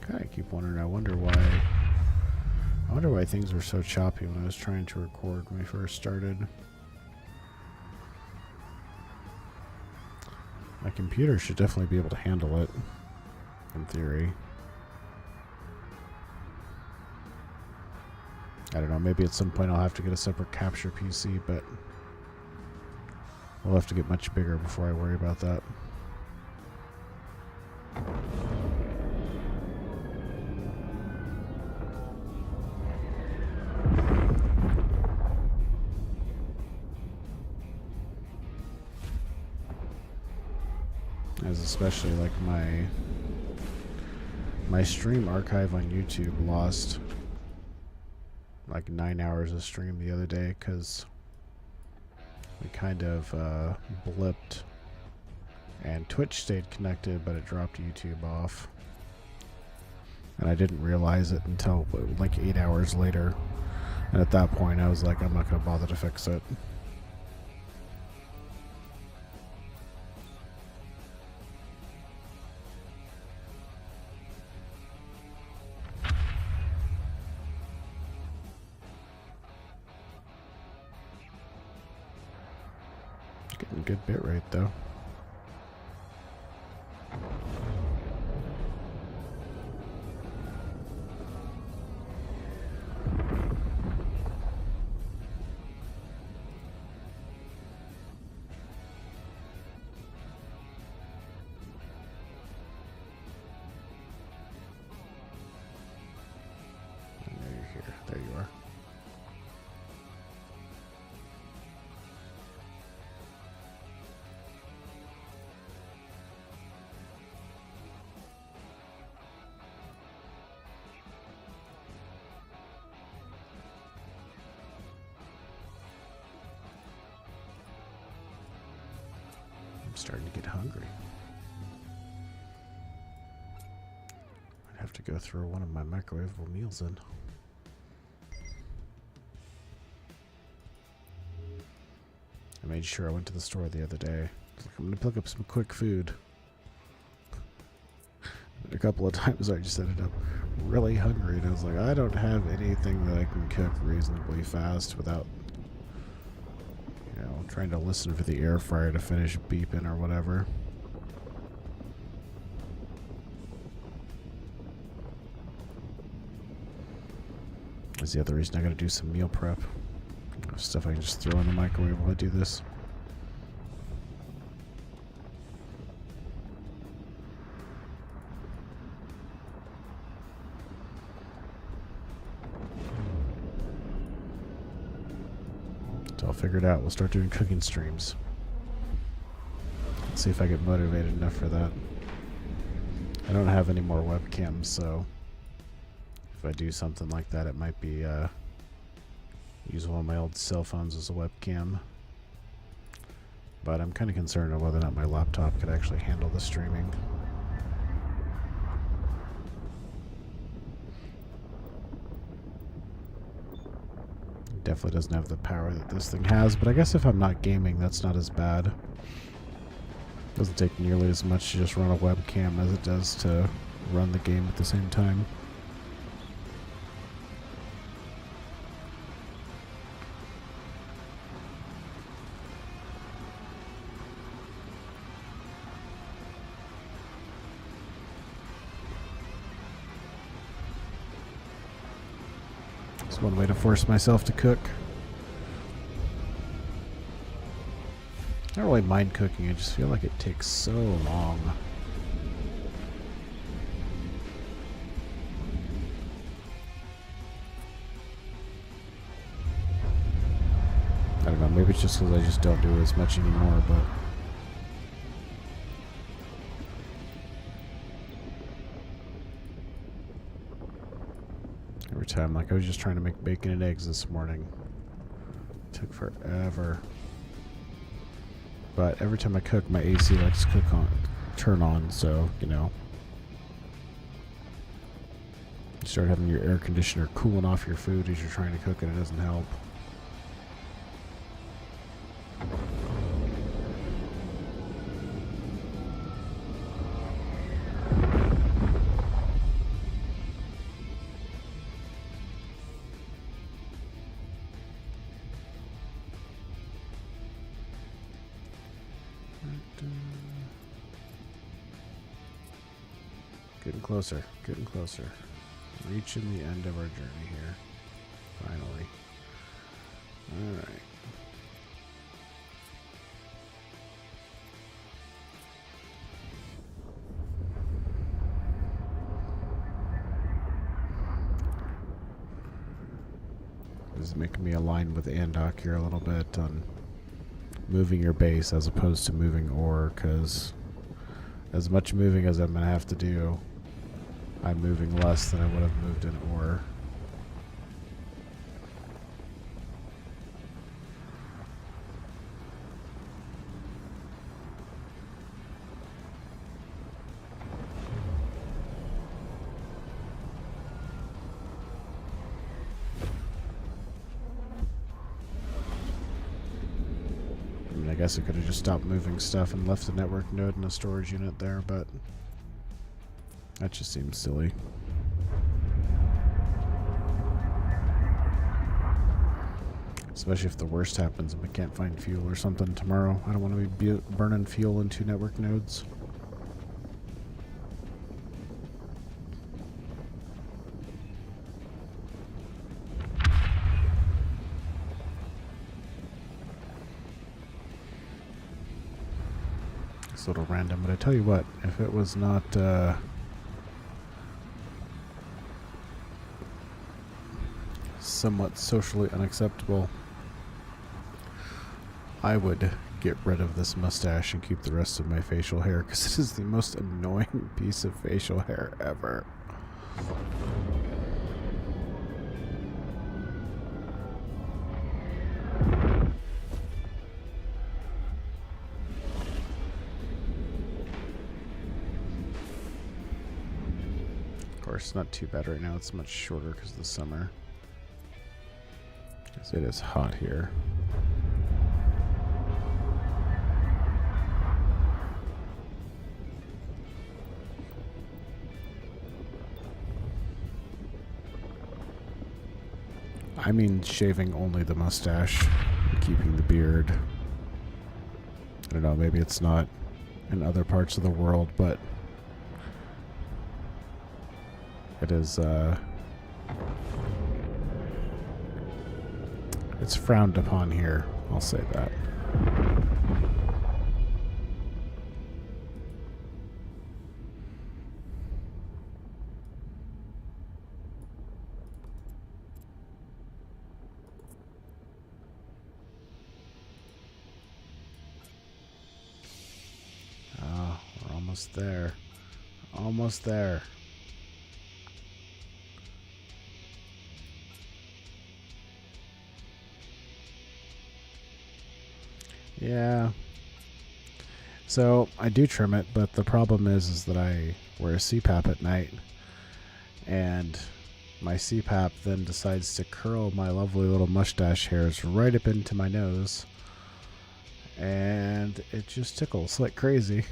I keep wondering, I wonder why things were so choppy when I was trying to record when we first started. My computer should definitely be able to handle it, in theory. I don't know, maybe at some point I'll have to get a separate capture PC, but we'll have to get much bigger before I worry about that. As especially like my stream archive on YouTube lost like 9 hours of stream the other day because we kind of blipped, and Twitch stayed connected, but it dropped YouTube off. And I didn't realize it until like 8 hours later. And at that point, I was like, I'm not going to bother to fix it. Getting a good bit rate though. There you are. I'm starting to get hungry. I'd have to go throw one of my microwavable meals in. made sure I went to the store the other day. I was like, I'm gonna pick up some quick food. And a couple of times I just ended up really hungry, and I was like, I don't have anything that I can cook reasonably fast without, you know, trying to listen for the air fryer to finish beeping or whatever. That's the other reason I gotta do some meal prep. Stuff I can just throw in the microwave while I do this. It's all figured out. We'll start doing cooking streams. Let's see if I get motivated enough for that. I don't have any more webcams, so if I do something like that, it might be use one of my old cell phones as a webcam. But I'm kind of concerned on whether or not my laptop could actually handle the streaming. It definitely doesn't have the power that this thing has, but I guess if I'm not gaming, that's not as bad. Doesn't take nearly as much to just run a webcam as it does to run the game at the same time. It's one way to force myself to cook. I don't really mind cooking, I just feel like it takes so long. I don't know, maybe it's just because I just don't do it as much anymore, but every time, like I was just trying to make bacon and eggs this morning. It took forever. But every time I cook, my AC likes to turn on, so, you know. You start having your air conditioner cooling off your food as you're trying to cook it, it doesn't help. Getting closer, getting closer. Reaching the end of our journey here. Finally. Alright. This is making me align with Andok here a little bit on moving your base as opposed to moving ore, because as much moving as I'm going to have to do, I'm moving less than I would have moved in ore. I mean, I guess I could have just stopped moving stuff and left the network node and a storage unit there, but that just seems silly. Especially if the worst happens and we can't find fuel or something tomorrow. I don't want to be burning fuel into network nodes. It's a little random, but I tell you what, if it was not somewhat socially unacceptable, I would get rid of this mustache and keep the rest of my facial hair, because it is the most annoying piece of facial hair ever. Of course, not too bad right now. It's much shorter because of the summer. It is hot here. I mean shaving only the mustache, and keeping the beard. I don't know, maybe it's not in other parts of the world, but it is, it's frowned upon here, I'll say that. Oh, we're almost there. Almost there. Yeah. So I do trim it, but the problem is that I wear a CPAP at night, and my CPAP then decides to curl my lovely little mustache hairs right up into my nose, and it just tickles like crazy.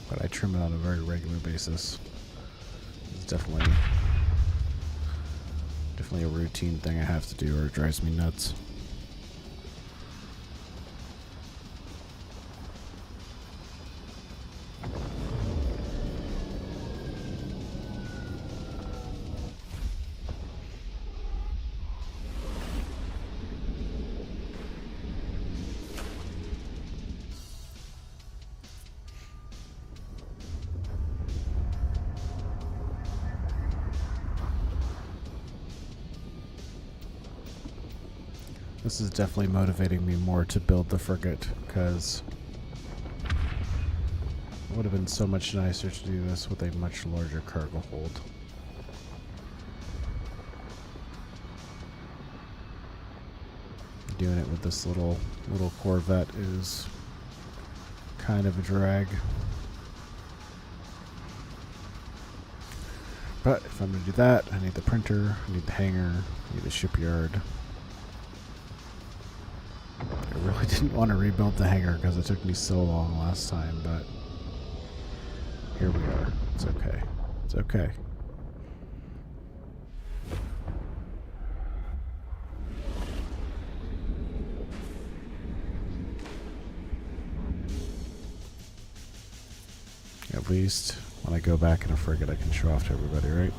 But I trim it on a very regular basis. It's definitely a routine thing I have to do, or it drives me nuts. This is definitely motivating me more to build the frigate, because it would have been so much nicer to do this with a much larger cargo hold. Doing it with this little Corvette is kind of a drag. But if I'm going to do that, I need the printer, I need the hangar, I need the shipyard. I really didn't want to rebuild the hangar because it took me so long last time, but here we are. It's okay. It's okay. At least when I go back in a frigate, I can show off to everybody, right?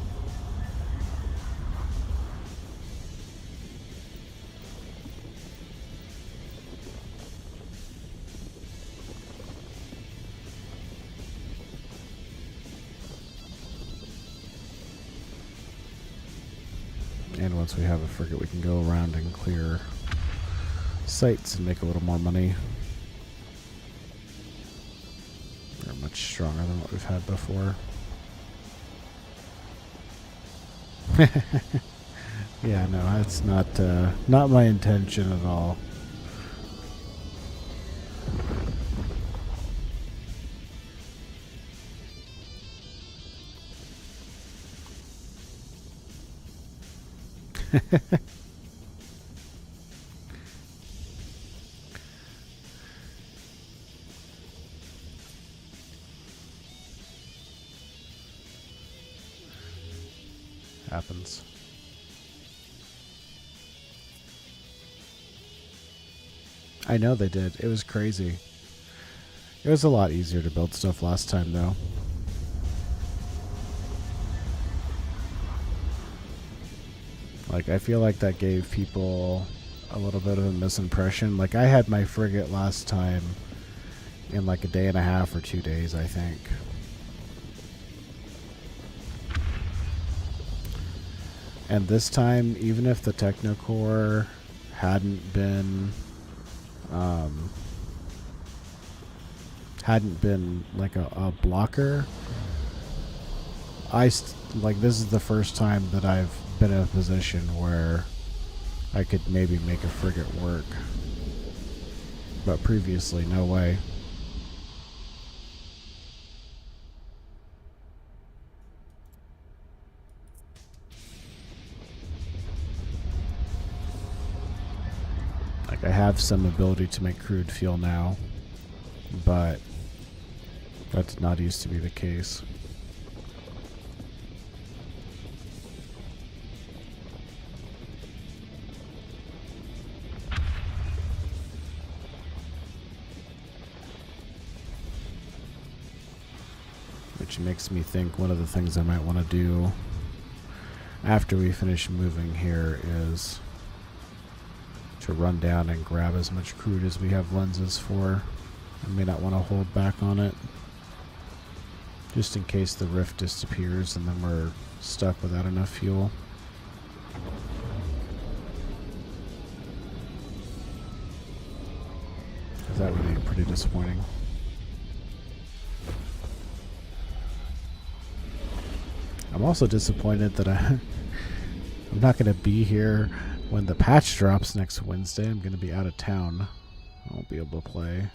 And once we have a frigate, we can go around and clear sites and make a little more money. They're much stronger than what we've had before. Yeah, no, that's not my intention at all. Happens. I know they did. It was crazy. It was a lot easier to build stuff last time, though. Like, I feel like that gave people a little bit of a misimpression. Like, I had my frigate last time in like a day and a half or 2 days, I think. And this time, even if the Technocore hadn't been like a blocker, like, this is the first time that I've been in a position where I could maybe make a frigate work. But previously, no way. Like, I have some ability to make crude fuel now, but that did not used to be the case. Which makes me think one of the things I might want to do after we finish moving here is to run down and grab as much crude as we have lenses for. I may not want to hold back on it, just in case the rift disappears and then we're stuck without enough fuel. That would be pretty disappointing. I'm also disappointed that I'm not going to be here when the patch drops next Wednesday. I'm going to be out of town. I won't be able to play.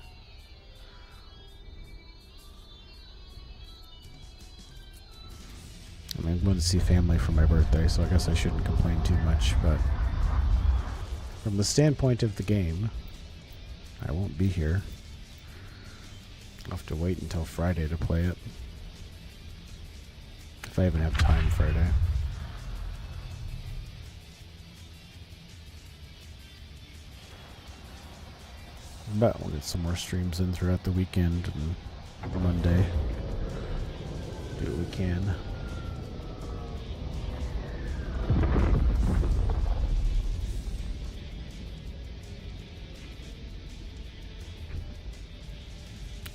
I mean, I'm going to see family for my birthday, so I guess I shouldn't complain too much, but from the standpoint of the game, I won't be here. I'll have to wait until Friday to play it. If I even have time Friday. But we'll get some more streams in throughout the weekend and Monday. Do what we can.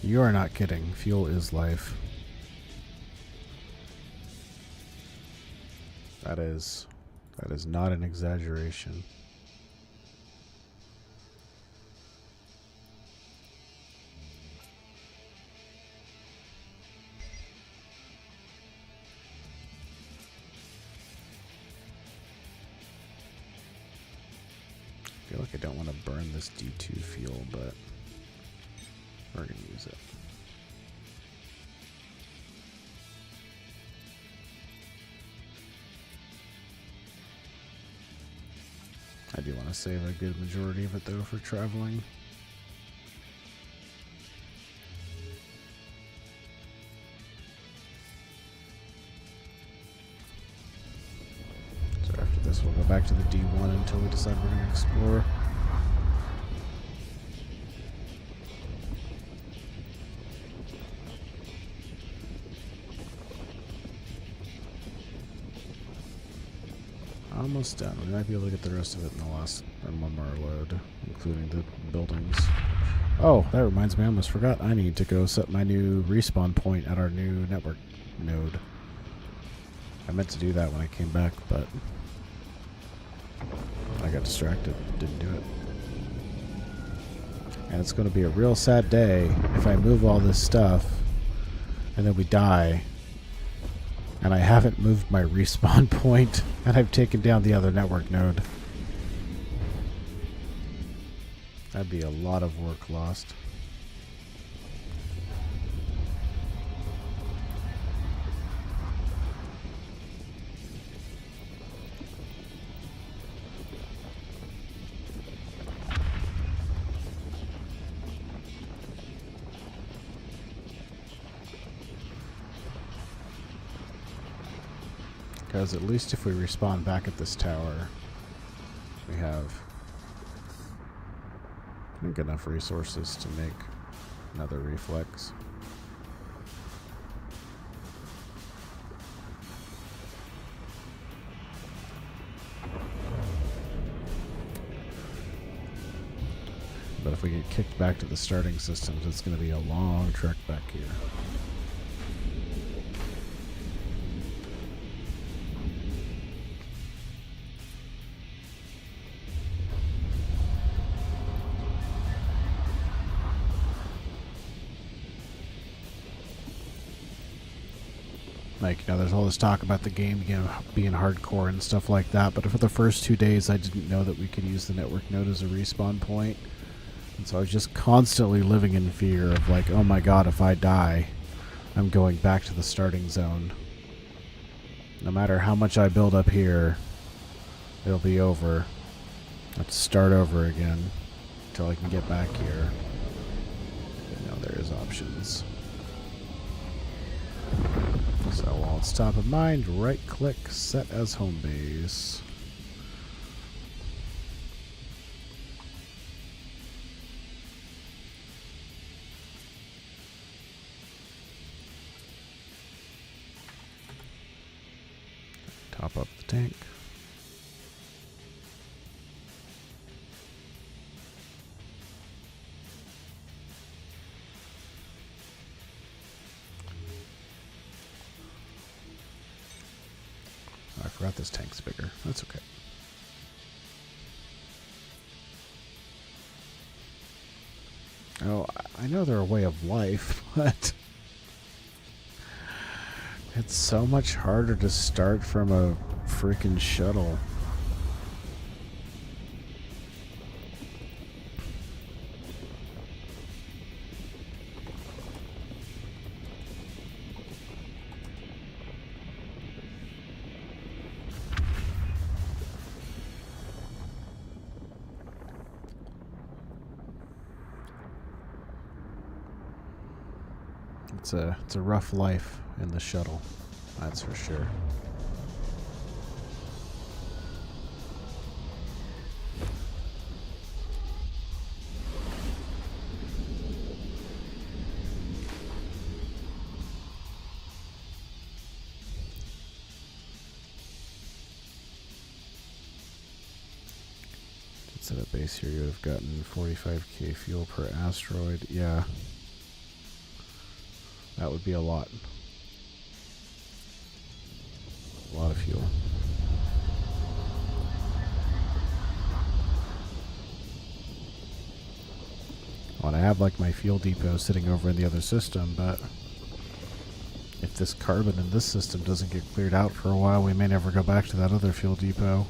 You are not kidding. Fuel is life. That is not an exaggeration. I feel like I don't want to burn this D2 fuel, but we're going to use it. I do want to save a good majority of it, though, for traveling. So after this, we'll go back to the D1 until we decide we're going to explore. Almost done. We might be able to get the rest of it in one more load, including the buildings. Oh, that reminds me, I almost forgot. I need to go set my new respawn point at our new network node. I meant to do that when I came back, but I got distracted. Didn't do it. And it's going to be a real sad day if I move all this stuff and then we die and I haven't moved my respawn point and I've taken down the other network node. That'd be a lot of work lost. Because at least if we respawn back at this tower, we have, I think, enough resources to make another reflex. But if we get kicked back to the starting systems, it's going to be a long trek back here. Like, you know, there's all this talk about the game being hardcore and stuff like that, but for the first 2 days I didn't know that we could use the network node as a respawn point. And so I was just constantly living in fear of like, oh my god, if I die, I'm going back to the starting zone. No matter how much I build up here, it'll be over. I have to start over again until I can get back here. But no, there is options. So while it's top of mind, right click, set as home base. Top up the tank. I forgot this tank's bigger. That's okay. Oh, I know they're a way of life, but it's so much harder to start from a freaking shuttle. It's a rough life in the shuttle, that's for sure. Set up base here, you would have gotten 45k fuel per asteroid. Yeah. That would be a lot. A lot of fuel. Well, and I have like my fuel depot sitting over in the other system, but if this carbon in this system doesn't get cleared out for a while, we may never go back to that other fuel depot.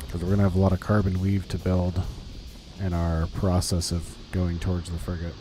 Because we're going to have a lot of carbon weave to build in our process of going towards the frigate.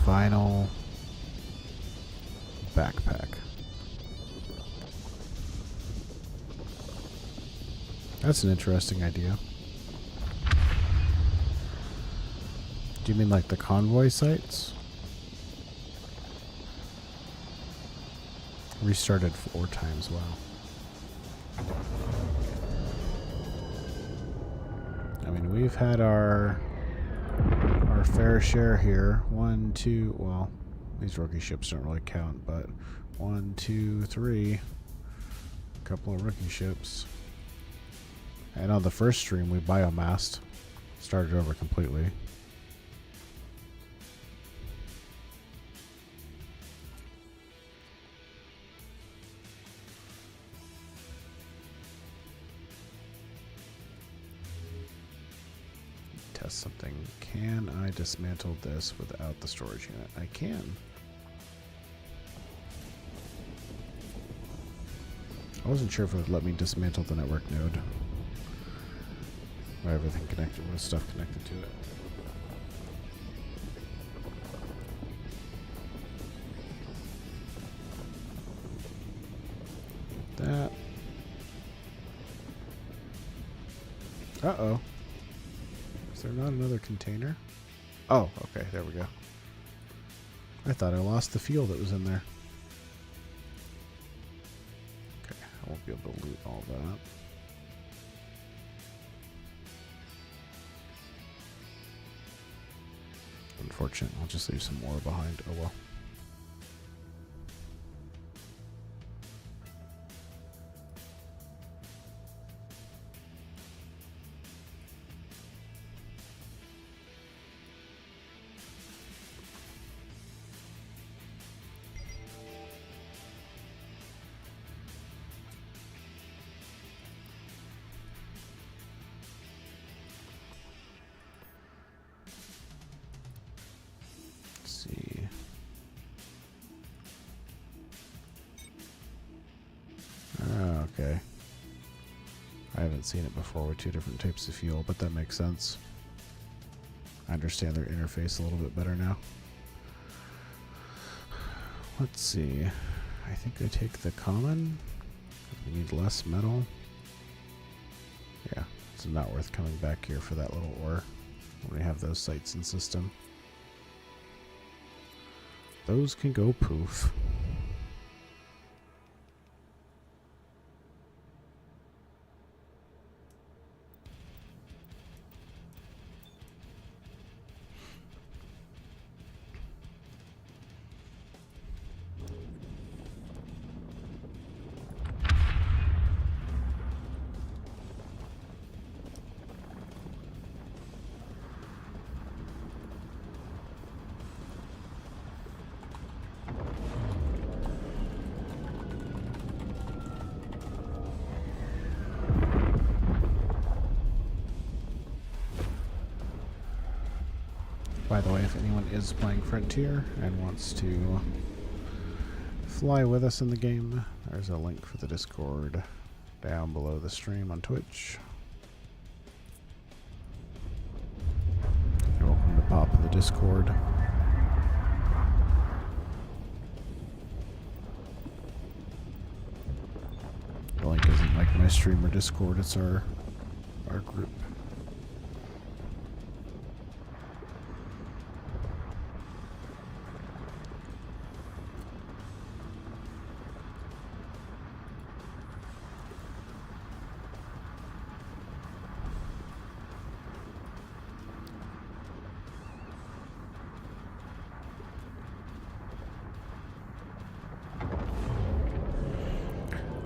Final backpack. That's an interesting idea. Do you mean like the convoy sites? Restarted 4 times, wow. I mean, we've had our fair share here. 1, 2, well, these rookie ships don't really count, but 1, 2, 3. A couple of rookie ships. And on the first stream, we biomassed. Started over completely. Test something. Can I dismantle this without the storage unit? I can. I wasn't sure if it would let me dismantle the network node. Or everything connected with stuff connected to it. That. Uh-oh. Is there not another container? Oh, okay, there we go. I thought I lost the fuel that was in there. Okay, won't be able to loot all that. Unfortunate. I'll just leave some more behind. Oh well. See. Ah, okay. I haven't seen it before with two different types of fuel, but that makes sense. I understand their interface a little bit better now. Let's see. I think I take the common. We need less metal. Yeah, it's not worth coming back here for that little ore when we have those sites in system. Those can go poof. By the way, if anyone is playing Frontier and wants to fly with us in the game, there's a link for the Discord down below the stream on Twitch. You're welcome to pop in the Discord. The link isn't like my stream or Discord, it's our group.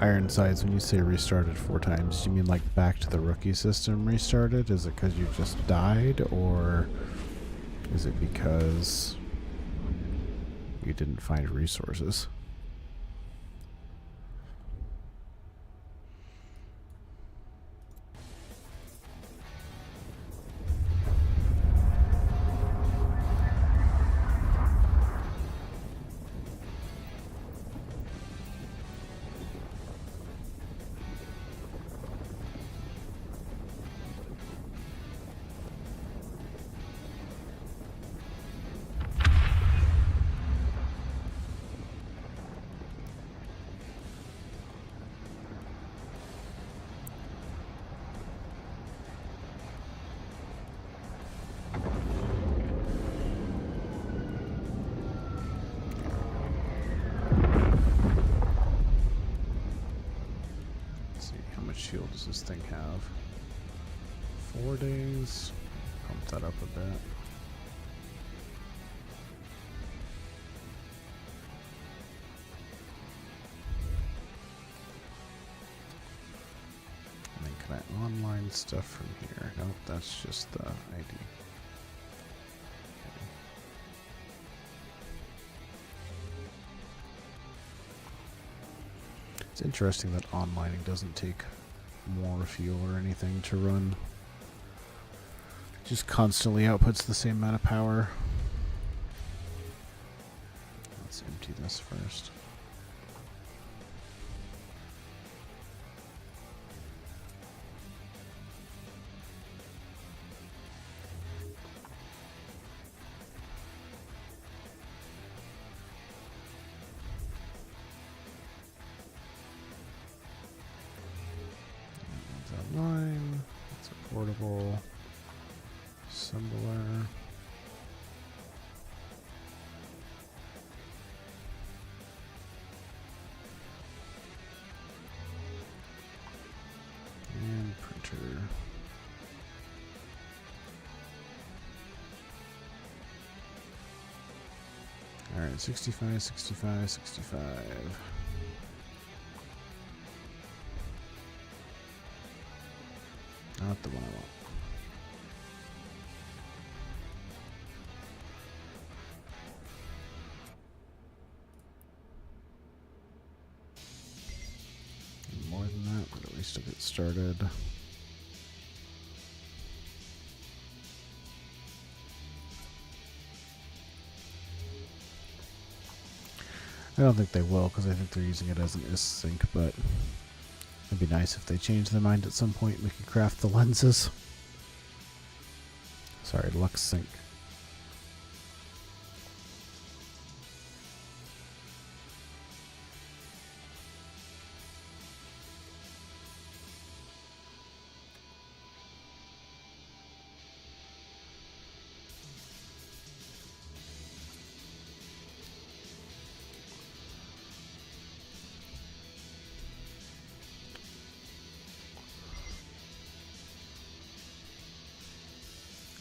Ironsides, when you say restarted 4 times, do you mean like back to the rookie system restarted? Is it because you just died, or is it because you didn't find resources? Shield does this thing have? 4 days. Pump that up a bit. And then can I online stuff from here? Nope, that's just the ID. It's interesting that onlining doesn't take more fuel or anything to run. It just constantly outputs the same amount of power. Let's empty this first. Line, it's a portable assembler. Alright, 65, 65, 65. Not the one I want. More than that, but at least I'll get started. I don't think they will, because I think they're using it as an is-sync, but it'd be nice if they change their mind at some point and we could craft the lenses. Sorry, Lux Sync.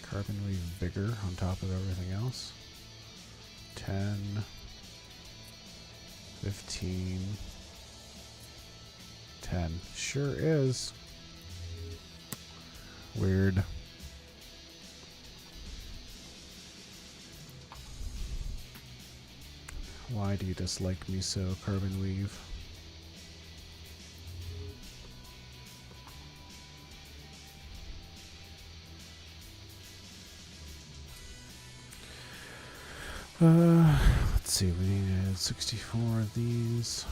Carbon weave bigger on top of everything else. 10, 15, 10. Sure is. Weird. Why do you dislike me so, Carbon Weave? Let's see, we needed 64 of these.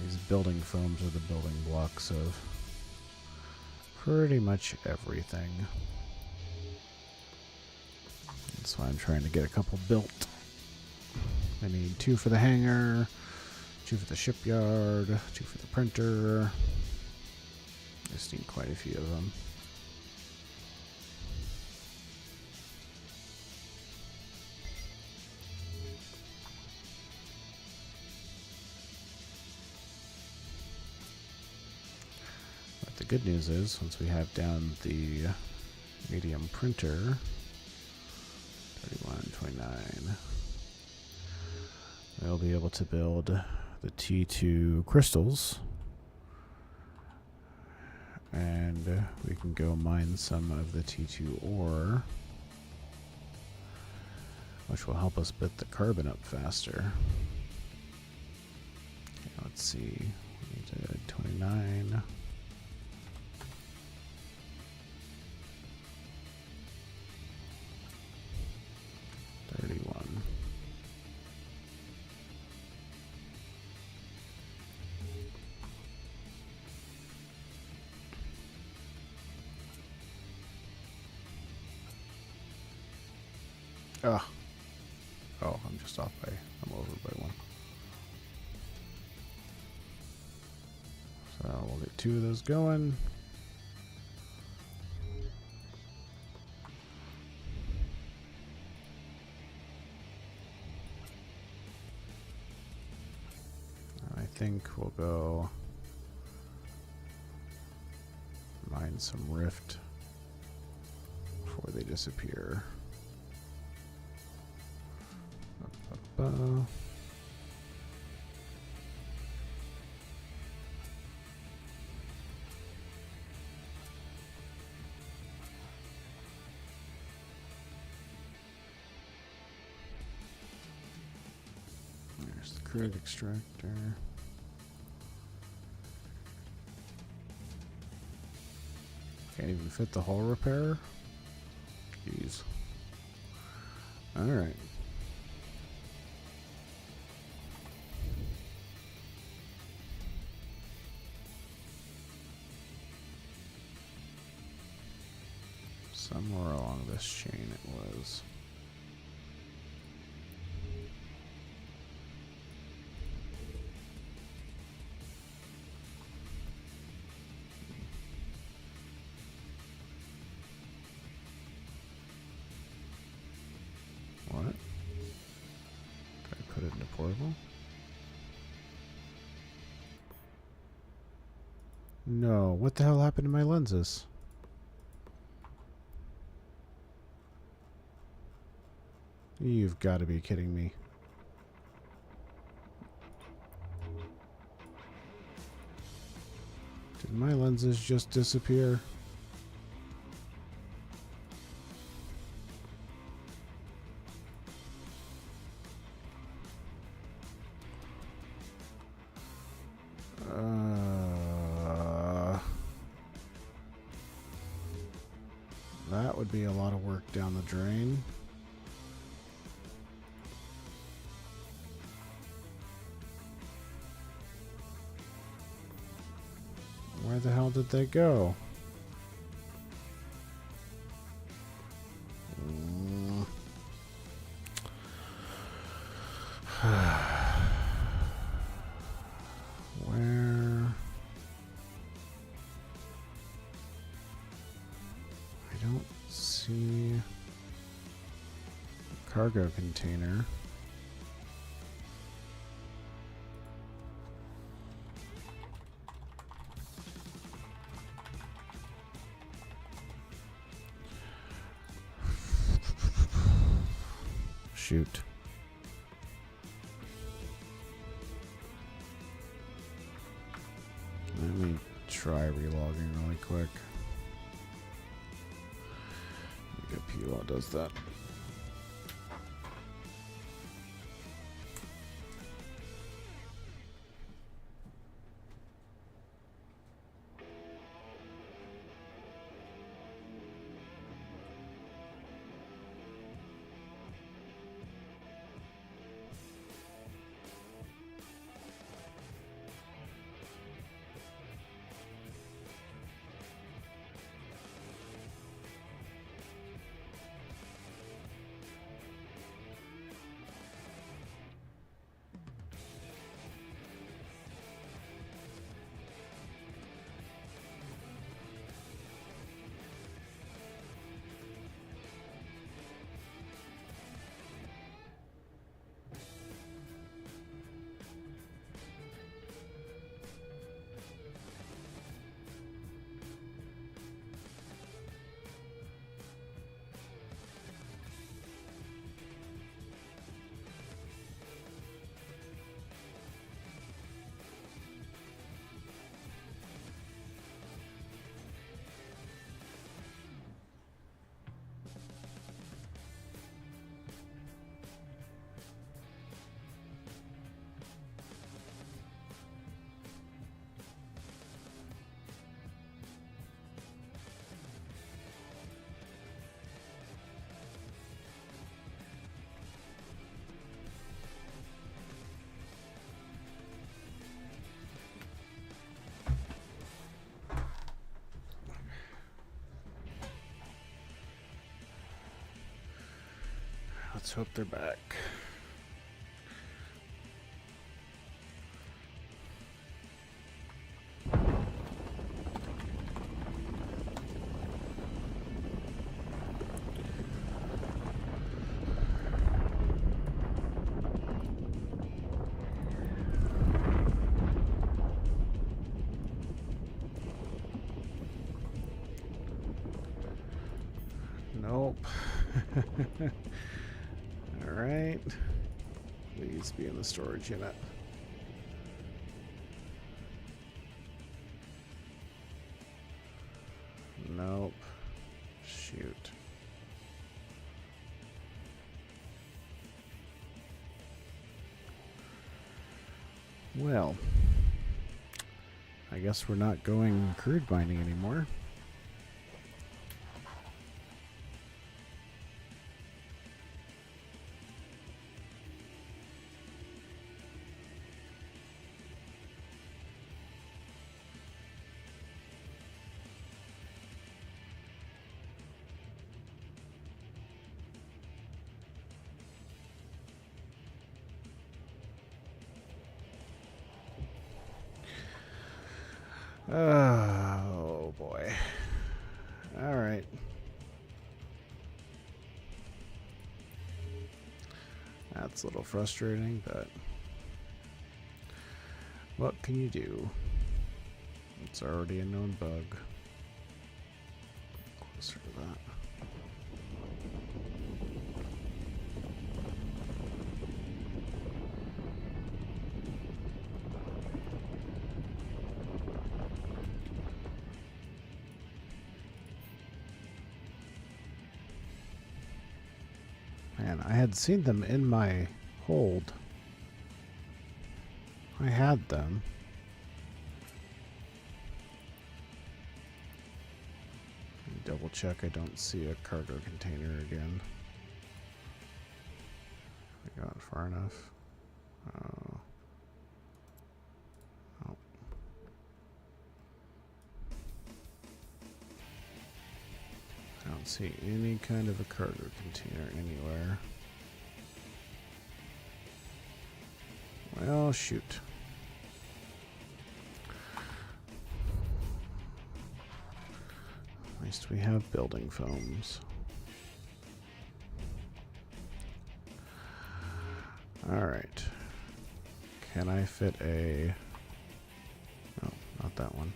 These building foams are the building blocks of pretty much everything. That's why I'm trying to get a couple built. I need 2 for the hangar, 2 for the shipyard, 2 for the printer. I just need quite a few of them. But the good news is, once we have down the medium printer, 31, 29, we'll be able to build the T2 crystals, and we can go mine some of the T2 ore, which will help us bit the carbon up faster. Okay, let's see, we need 29. Oh, I'm just off by, I'm over by 1. So we'll get 2 of those going. I think we'll go mine some rift before they disappear. There's the crit extractor. Can't even fit the hull repair? Jeez. Alright. Somewhere along this chain it was. What? Did I put it into portable? No, what the hell happened to my lenses? You've got to be kidding me. Did my lenses just disappear? That would be a lot of work down the drain. Where the hell did they go? Where? I don't see a cargo container. Shoot. Let me try relogging really quick. P while it does that. Let's hope they're back. Nope. Alright. Please be in the storage unit. Nope. Shoot. Well, I guess we're not going crude mining anymore. Oh boy. All right. That's a little frustrating, but what can you do? It's already a known bug. Closer to that. Man, I had seen them in my hold. I had them. Double check I don't see a cargo container again. I got far enough. Oh. I don't see any kind of a cargo container anywhere. Well, shoot. At least we have building foams. Alright. Can I fit a... No, not that one.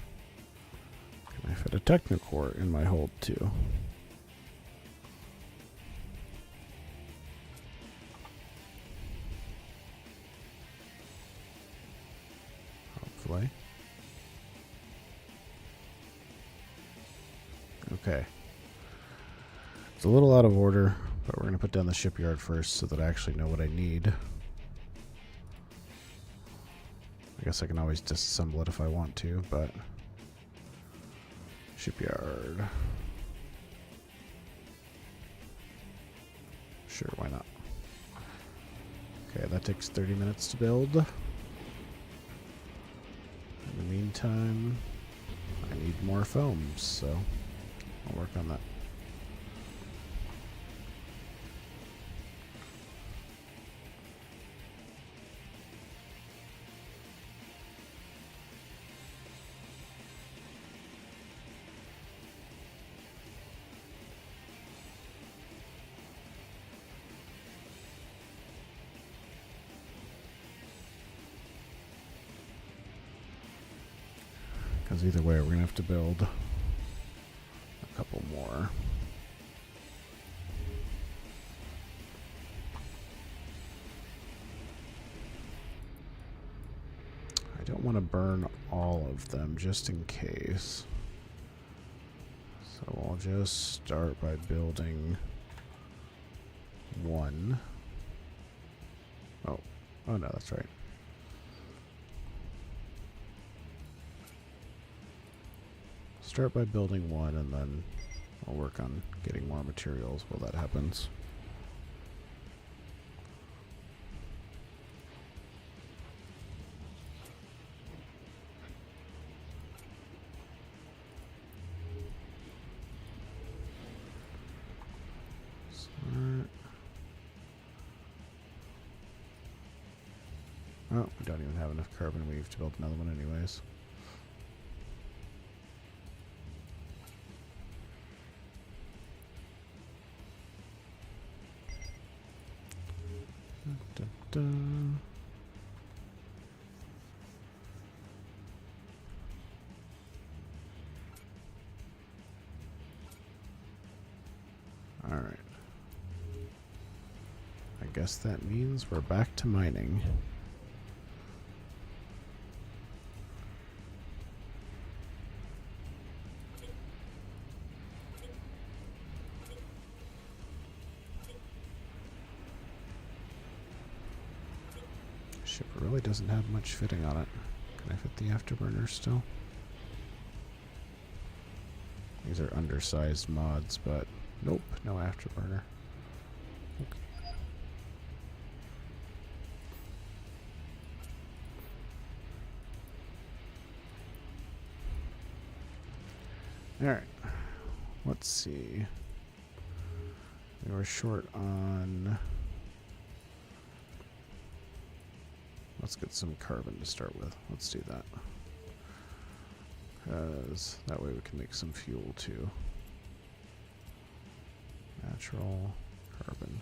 Can I fit a Technocore in my hold too? Hopefully. Okay. It's a little out of order, but we're going to put down the shipyard first so that I actually know what I need. I guess I can always disassemble it if I want to, but... Shipyard. Sure, why not? Okay, that takes 30 minutes to build. In the meantime, I need more foams, so I'll work on that. Because either way, we're going to have to build a couple more. I don't want to burn all of them just in case. So I'll just start by building one. Oh no, that's right. Start by building one, and then I'll work on getting more materials while that happens. Smart. Oh, we don't even have enough carbon weave to build another one anyways. Alright. I guess that means we're back to mining. Ship really doesn't have much fitting on it. Can I fit the afterburner still? These are undersized mods, but nope, no afterburner. Okay. Alright, let's see. We were short on... Let's get some carbon to start with. Let's do that. Because that way we can make some fuel too. Natural carbon.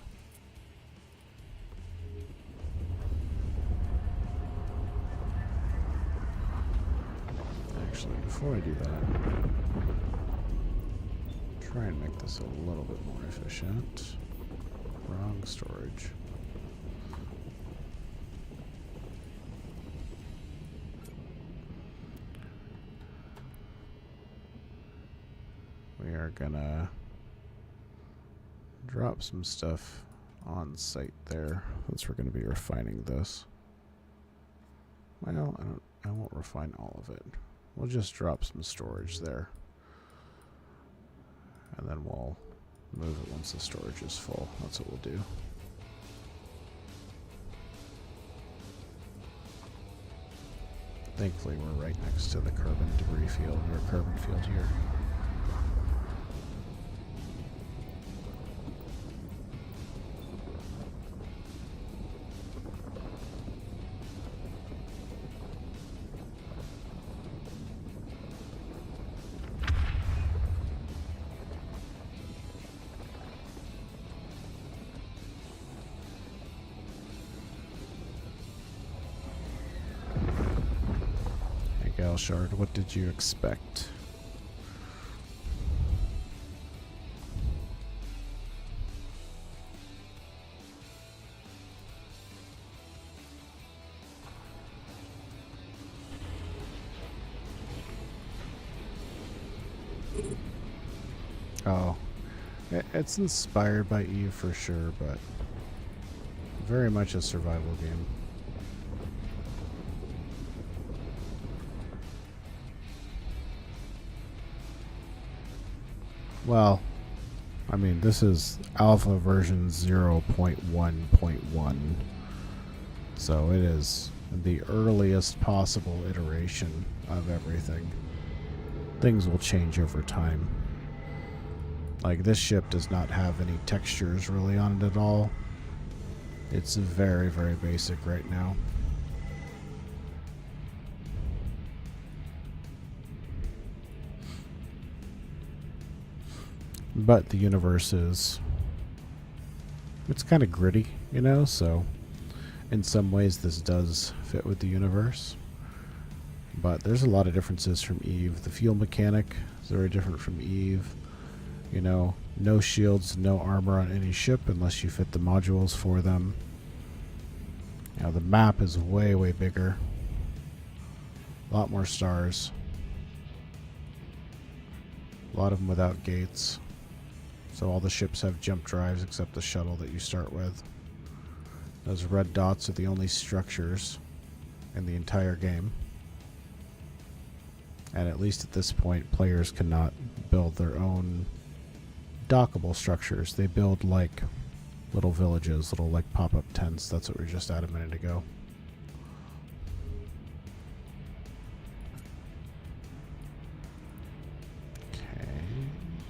Actually, before I do that, try and make this a little bit more efficient. Wrong storage. We are gonna drop some stuff on site there, since we're gonna be refining this. Well, I won't refine all of it. We'll just drop some storage there. And then we'll move it once the storage is full. That's what we'll do. Thankfully, we're right next to the carbon debris field, or carbon field here. Shard, what did you expect? Oh, it's inspired by Eve for sure, but very much a survival game. Well, I mean, this is alpha version 0.1.1, so it is the earliest possible iteration of everything. Things will change over time. Like, this ship does not have any textures really on it at all. It's very, very basic right now. But the universe is, it's kind of gritty, you know, so in some ways this does fit with the universe. But there's a lot of differences from Eve. The fuel mechanic is very different from Eve. You know, no shields, no armor on any ship unless you fit the modules for them. Now the map is way, way bigger. A lot more stars. A lot of them without gates. So all the ships have jump drives except the shuttle that you start with. Those red dots are the only structures in the entire game. And at least at this point, players cannot build their own dockable structures. They build like little villages, little like pop-up tents. That's what we were just at a minute ago.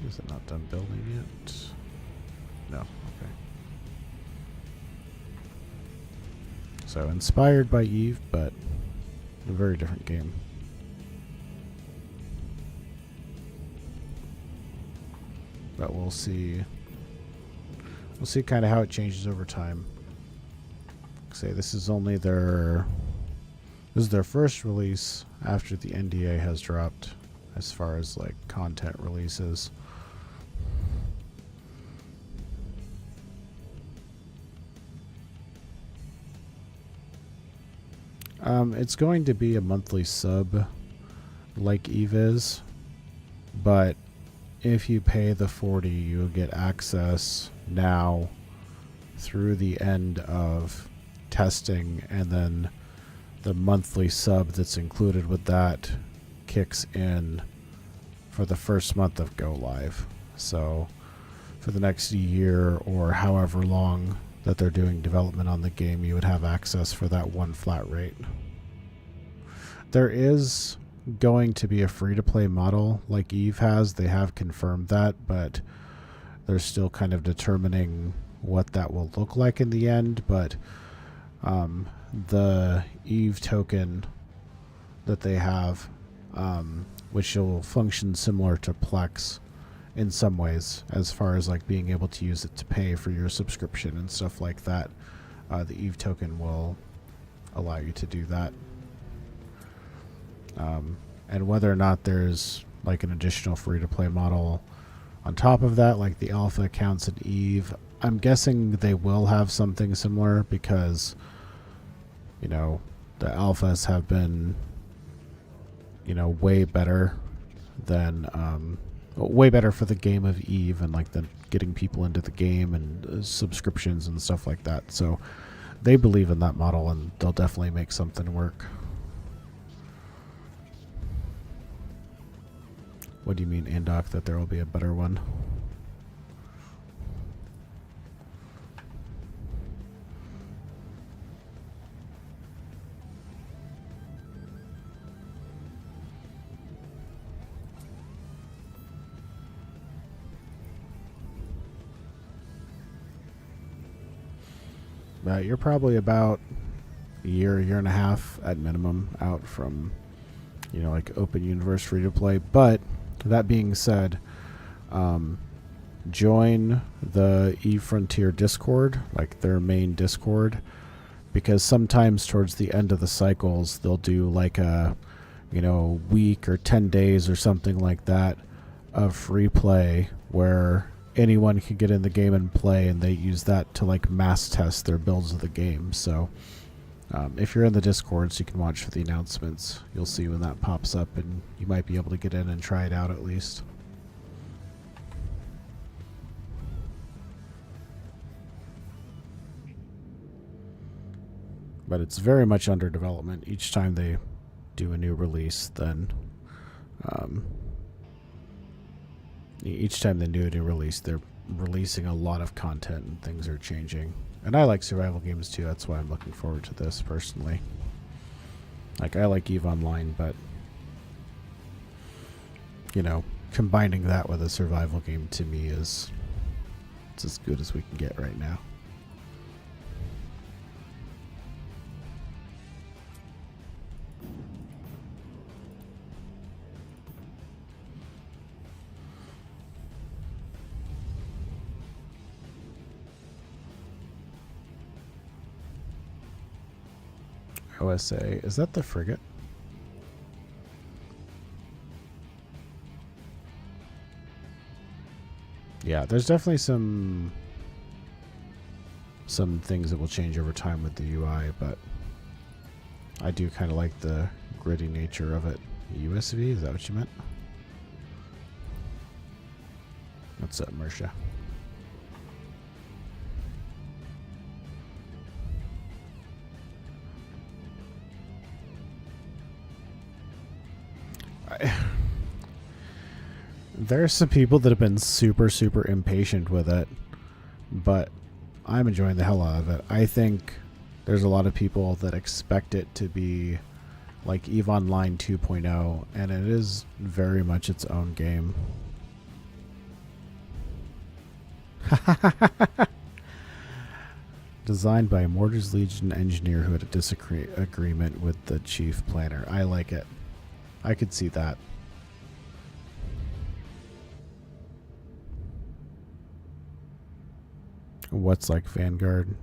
Is it not done building yet? No, okay. So inspired by Eve, but a very different game. But we'll see. We'll see kind of how it changes over time. Say this is only their first release after the NDA has dropped, as far as like content releases. It's going to be a monthly sub like Eve is, but if you pay the $40, you'll get access now through the end of testing, and then the monthly sub that's included with that kicks in for the first month of Go Live. So for the next year or however long that they're doing development on the game, you would have access for that one flat rate. There is going to be a free-to-play model like Eve has. They have confirmed that, but they're still kind of determining what that will look like in the end. But the Eve token that they have, which will function similar to Plex in some ways, as far as like being able to use it to pay for your subscription and stuff like that. The Eve token will allow you to do that. and whether or not there's like an additional free-to-play model on top of that, like the alpha accounts in Eve. I'm guessing they will have something similar because, you know, the alphas have been, you know, way better than way better for the game of Eve and like the getting people into the game and subscriptions and stuff like that. So they believe in that model and they'll definitely make something work. What do you mean, Andoc, that there will be a better one? You're probably about a year and a half at minimum out from, you know, like open universe free to play. But that being said, join the eFrontier Discord, like their main Discord, because sometimes towards the end of the cycles they'll do like a, you know, week or 10 days or something like that of free play where anyone can get in the game and play, and they use that to like mass test their builds of the game. So if you're in the Discords, you can watch for the announcements. You'll see when that pops up, and you might be able to get in and try it out at least. But it's very much under development. Each time they do a new release, then each time they do a new release, they're releasing a lot of content and things are changing. And I like survival games too. That's why I'm looking forward to this personally. Like, I like EVE Online, but, you know, combining that with a survival game to me is, it's as good as we can get right now. OSA, is that the frigate? Yeah, there's definitely some things that will change over time with the UI, but I do kind of like the gritty nature of it. USV, is that what you meant? What's up, Mersha? There are some people that have been super impatient with it, but I'm enjoying the hell out of it. I think there's a lot of people that expect it to be like EVE Online 2.0, and it is very much its own game. Designed by a Mortars Legion engineer who had a disagreement with the chief planner. I like it. I could see that. What's like Vanguard?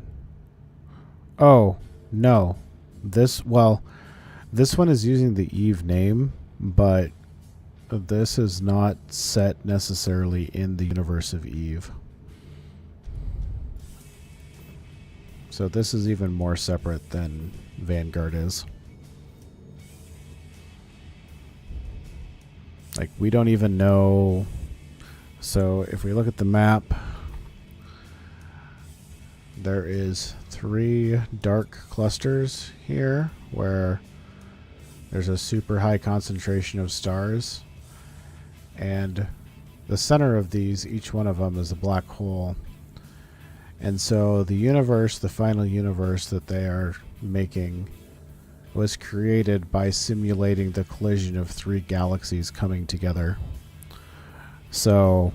Oh, no. This one is using the EVE name, but this is not set necessarily in the universe of EVE. So this is even more separate than Vanguard is. Like, we don't even know. So if we look at the map, there is 3 dark clusters here where there's a super high concentration of stars, and the center of these, each one of them, is a black hole. And so the universe, the final universe that they are making, was created by simulating the collision of 3 galaxies coming together. So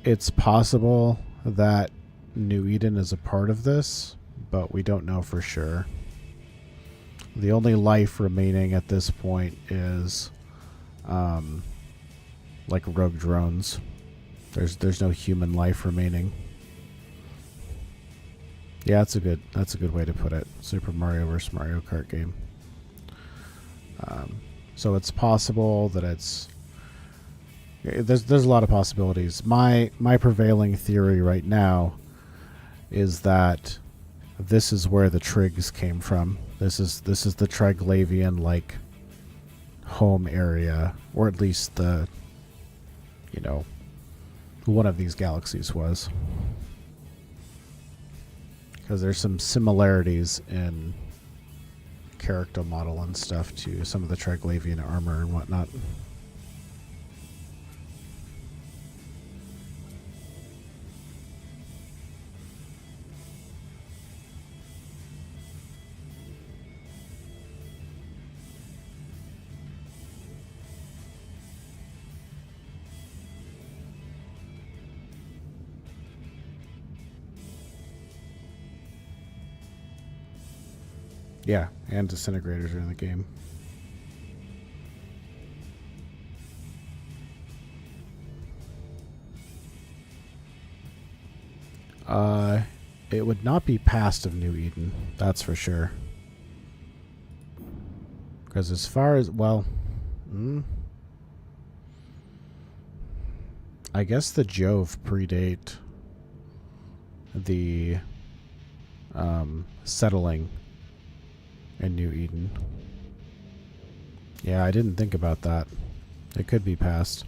it's possible that New Eden is a part of this, but we don't know for sure. The only life remaining at this point is like rogue drones. There's no human life remaining. Yeah, that's a good way to put it. Super Mario vs. Mario Kart game. So it's possible that it's... There's a lot of possibilities. My prevailing theory right now is that this is where the Trigs came from. This is the Triglavian like home area, or at least the, you know, one of these galaxies was. Because there's some similarities in character model and stuff to some of the Triglavian armor and whatnot. Yeah, and disintegrators are in the game. It would not be past of New Eden, that's for sure. Because as far as, well, I guess the Jove predate the settling in New Eden. Yeah, I didn't think about that. It could be past.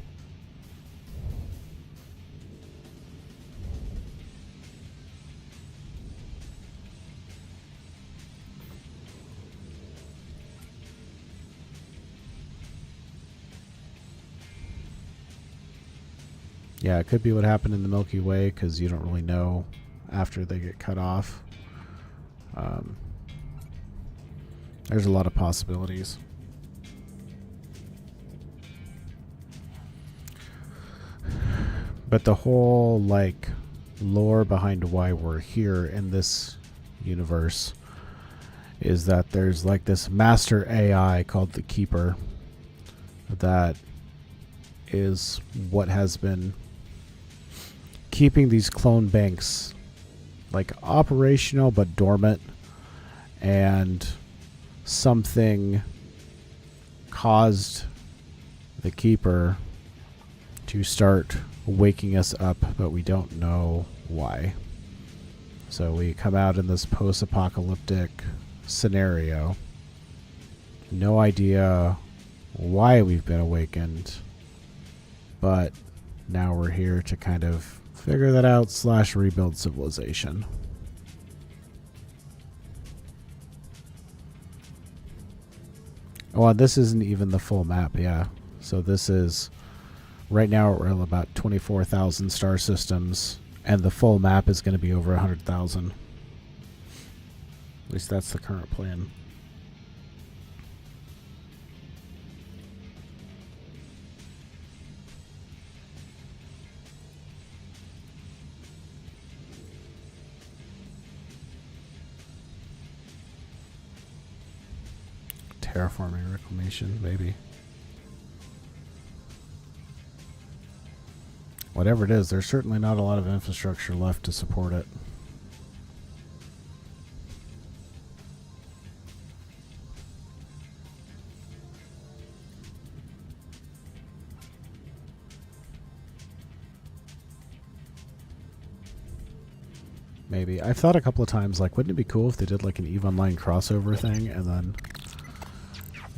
Yeah, it could be what happened in the Milky Way, because you don't really know after they get cut off. There's a lot of possibilities. But the whole, like, lore behind why we're here in this universe is that there's, like, this master AI called the Keeper that is what has been keeping these clone banks, like, operational but dormant, and something caused the Keeper to start waking us up, but we don't know why. So we come out in this post-apocalyptic scenario. No idea why we've been awakened, but now we're here to kind of figure that out / rebuild civilization. Oh, and this isn't even the full map, yeah. So this is, right now we're at about 24,000 star systems, and the full map is going to be over 100,000. At least that's the current plan. Terraforming reclamation, maybe. Whatever it is, there's certainly not a lot of infrastructure left to support it. Maybe. I've thought a couple of times, like, wouldn't it be cool if they did like an EVE Online crossover thing, and then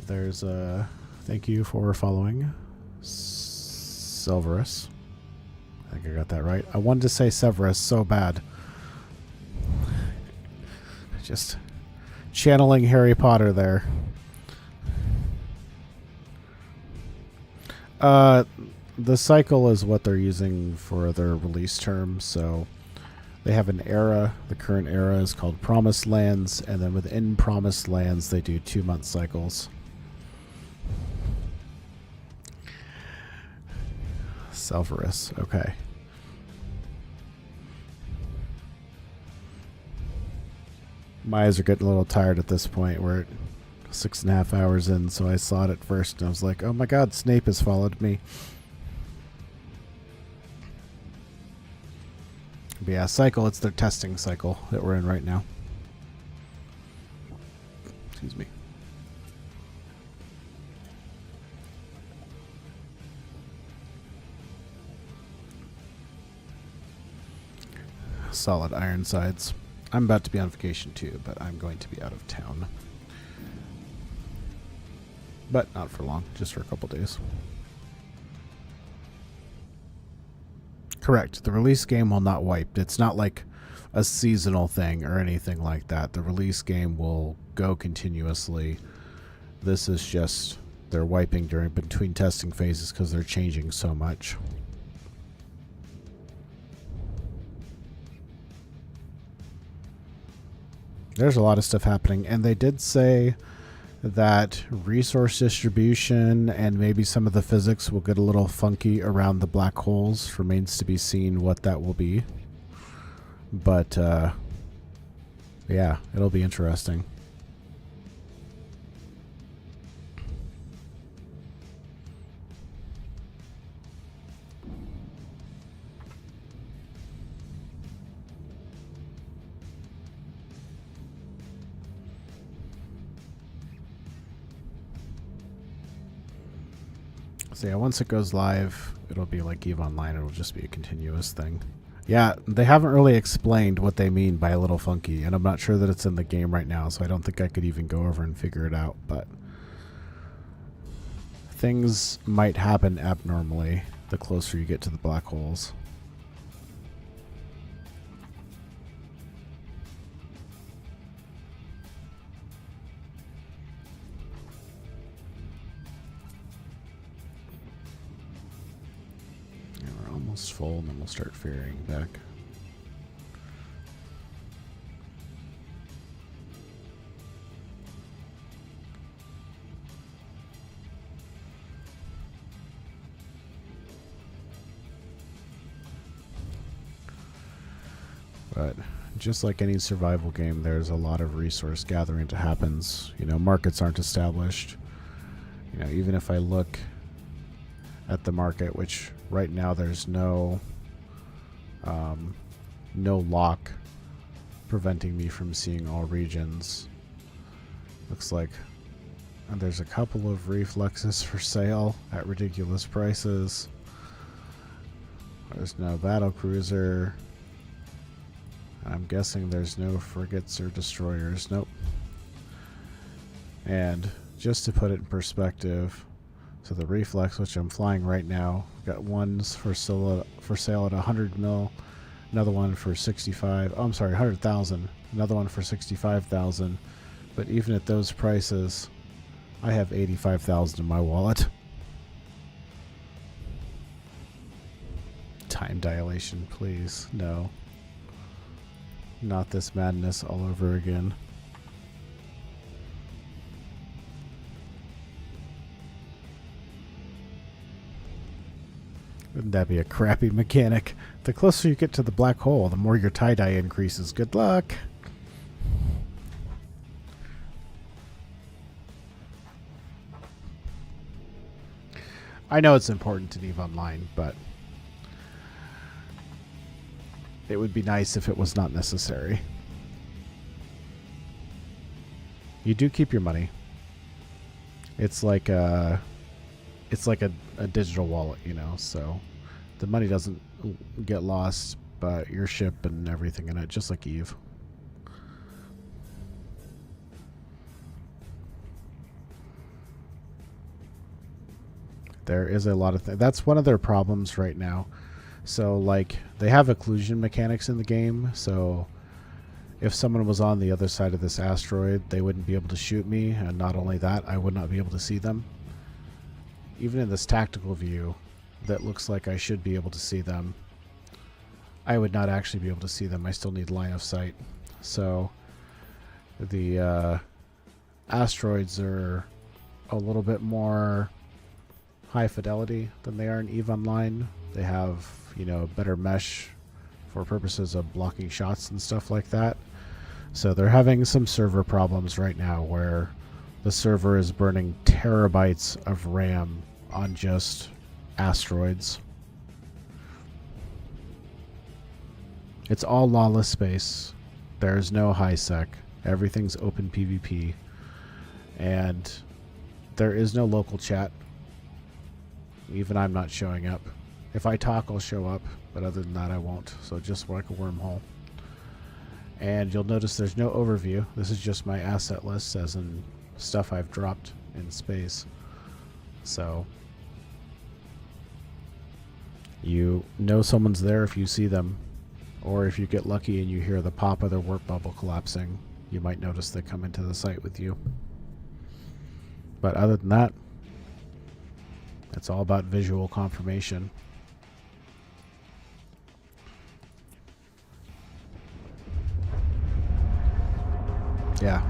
there's a thank you for following Silverus. I think I got that right. I wanted to say Severus so bad. Just channeling Harry Potter there. The cycle is what they're using for their release term, so they have an era. The current era is called Promised Lands, and then within Promised Lands they do 2-month cycles. Selverus, okay. My eyes are getting a little tired at this point. We're at 6.5 hours in, so I saw it at first and I was like, oh my god, Snape has followed me. But yeah, cycle, it's their testing cycle that we're in right now. Excuse me. solid iron sides. I'm about to be on vacation too, but I'm going to be out of town. But not for long, just for a couple days. Correct. The release game will not wipe. It's not like a seasonal thing or anything like that. The release game will go continuously. This is just they're wiping during between testing phases because they're changing so much. There's a lot of stuff happening, and they did say that resource distribution and maybe some of the physics will get a little funky around the black holes. Remains to be seen what that will be. But, yeah, it'll be interesting. So yeah, once it goes live, it'll be like EVE Online. It'll just be a continuous thing. Yeah, they haven't really explained what they mean by a little funky, and I'm not sure that it's in the game right now, so I don't think I could even go over and figure it out, but things might happen abnormally the closer you get to the black holes. Almost full, and then we'll start ferrying back. But just like any survival game, there's a lot of resource gathering that happens. You know, markets aren't established. You know, even if I look at the market, which right now there's no lock preventing me from seeing all regions. Looks like there's a couple of reflexes for sale at ridiculous prices. There's no battle cruiser. I'm guessing there's no frigates or destroyers. Nope. And just to put it in perspective, so the reflex, which I'm flying right now, got ones for sale at 100 mil, another one for 65. Oh, I'm sorry, 100,000. Another one for 65,000. But even at those prices, I have 85,000 in my wallet. Time dilation, please. No. Not this madness all over again. Wouldn't that be a crappy mechanic? The closer you get to the black hole, the more your tie-dye increases. Good luck! I know it's important to EVE Online, but it would be nice if it was not necessary. You do keep your money. It's like a digital wallet, you know, so the money doesn't get lost, but your ship and everything in it, just like EVE. There is a lot of things. That's one of their problems right now. So, like, they have occlusion mechanics in the game, so if someone was on the other side of this asteroid, they wouldn't be able to shoot me, and not only that, I would not be able to see them. Even in this tactical view, that looks like I should be able to see them, I would not actually be able to see them. I still need line of sight. So, the asteroids are a little bit more high fidelity than they are in EVE Online. They have, you know, better mesh for purposes of blocking shots and stuff like that. So they're having some server problems right now where the server is burning terabytes of RAM on just asteroids. It's all lawless space. There's no high sec. Everything's open PvP. And there is no local chat. Even I'm not showing up. If I talk, I'll show up, but other than that, I won't. So just like a wormhole. And you'll notice there's no overview. This is just my asset list, as in stuff I've dropped in space. So you know someone's there if you see them, or if you get lucky and you hear the pop of their warp bubble collapsing, you might notice they come into the site with you. But other than that, it's all about visual confirmation. Yeah.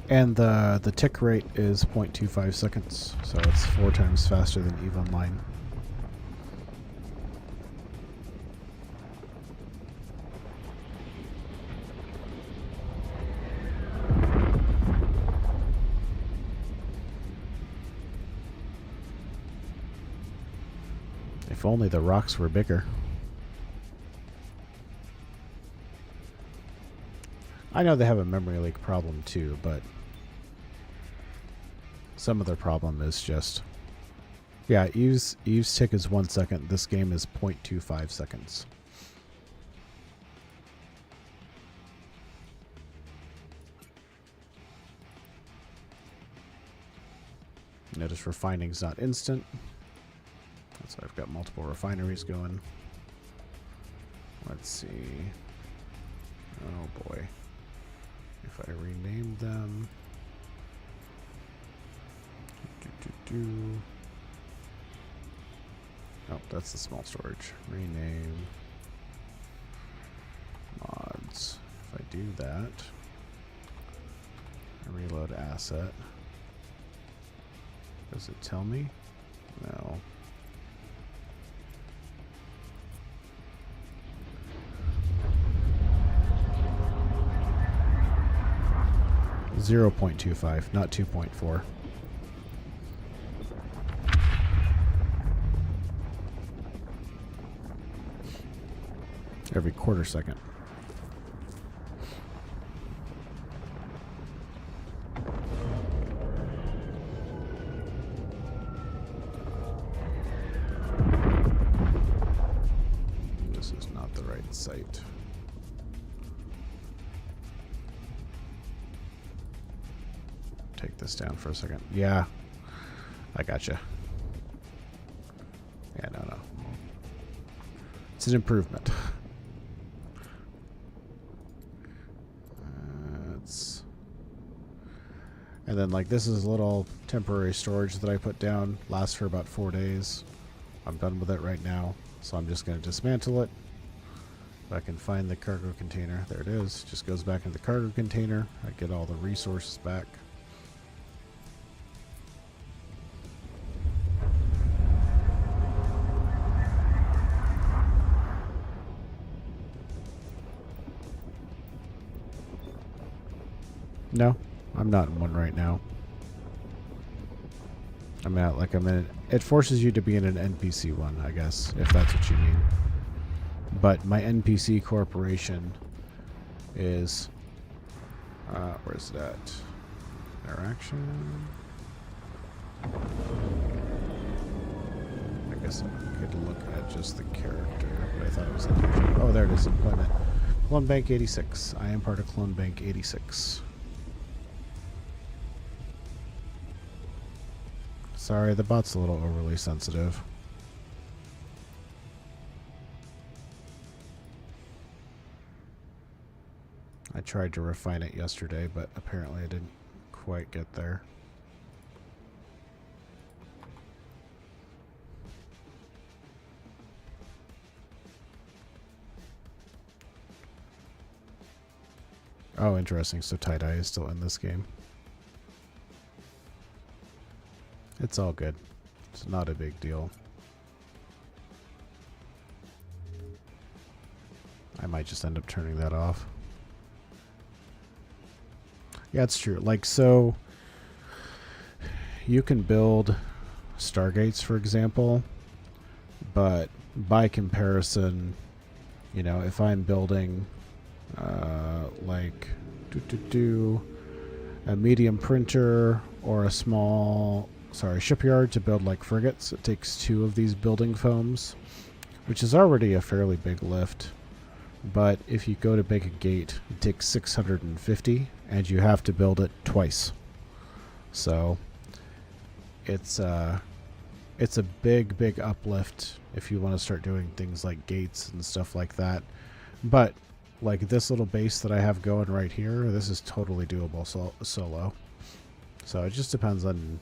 And the tick rate is 0.25 seconds, so it's 4 times faster than EVE Online. If only the rocks were bigger. I know they have a memory leak problem too, but some of their problem is just... Yeah, Eve's tick is 1 second. This game is 0.25 seconds. Notice refining's not instant. So I've got multiple refineries going. Let's see. Oh boy. If I rename them. Oh, that's the small storage. Rename. Mods. If I do that. Reload asset. Does it tell me? No. 0.25, not 2.4. Every quarter second. This is not the right site. Take this down for a second. Yeah, I gotcha. Yeah, no. It's an improvement. And then, like, this is a little temporary storage that I put down. Lasts for about 4 days. I'm done with it right now, so I'm just going to dismantle it. If I can find the cargo container. There it is. Just goes back in the cargo container. I get all the resources back. No, I'm not in one right now. I'm in. It forces you to be in an NPC one, I guess, if that's what you mean. But my NPC corporation is... where's that? Interaction? I guess I could look at just the character, but I thought it was... Oh, there it is, employment. Clone Bank 86. I am part of Clone Bank 86. Sorry, the bot's a little overly sensitive. I tried to refine it yesterday, but apparently I didn't quite get there. Oh, interesting. So tie-dye is still in this game. It's all good. It's not a big deal. I might just end up turning that off. Yeah, it's true. Like, so you can build Stargates, for example, but by comparison, you know, if I'm building like a medium printer or a small shipyard to build like frigates, it takes 2 of these building foams, which is already a fairly big lift. But if you go to make a gate, it takes 650, and you have to build it twice. So it's a big uplift if you want to start doing things like gates and stuff like that. But like this little base that I have going right here, this is totally doable solo. So it just depends on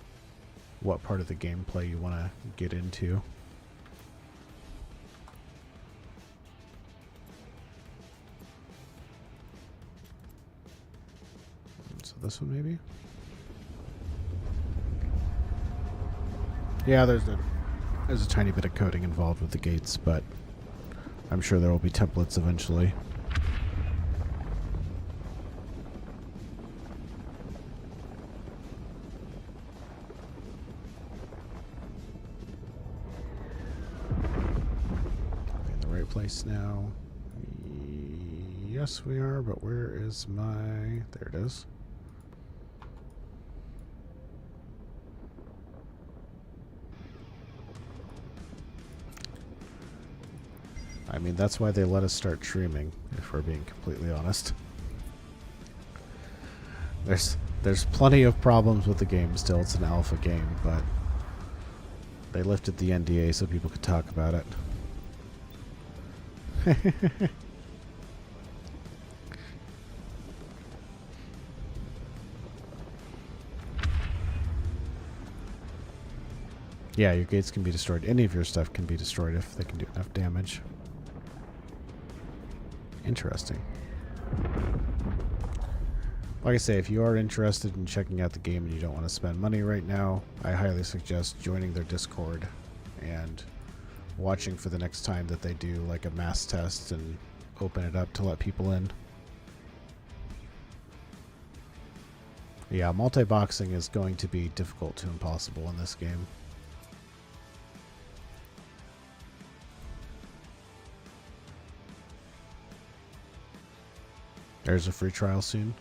what part of the gameplay you want to get into. So this one maybe? Yeah, there's a tiny bit of coding involved with the gates, but I'm sure there will be templates eventually. In the right place now. Yes, we are, but where is my... There it is. I mean, that's why they let us start streaming, if we're being completely honest. There's plenty of problems with the game still. It's an alpha game, but they lifted the NDA so people could talk about it. Yeah, your gates can be destroyed. Any of your stuff can be destroyed if they can do enough damage. Interesting. Like I say, if you are interested in checking out the game and you don't want to spend money right now, I highly suggest joining their Discord and watching for the next time that they do like a mass test and open it up to let people in. Yeah, multi-boxing is going to be difficult to impossible in this game. There's a free trial soon.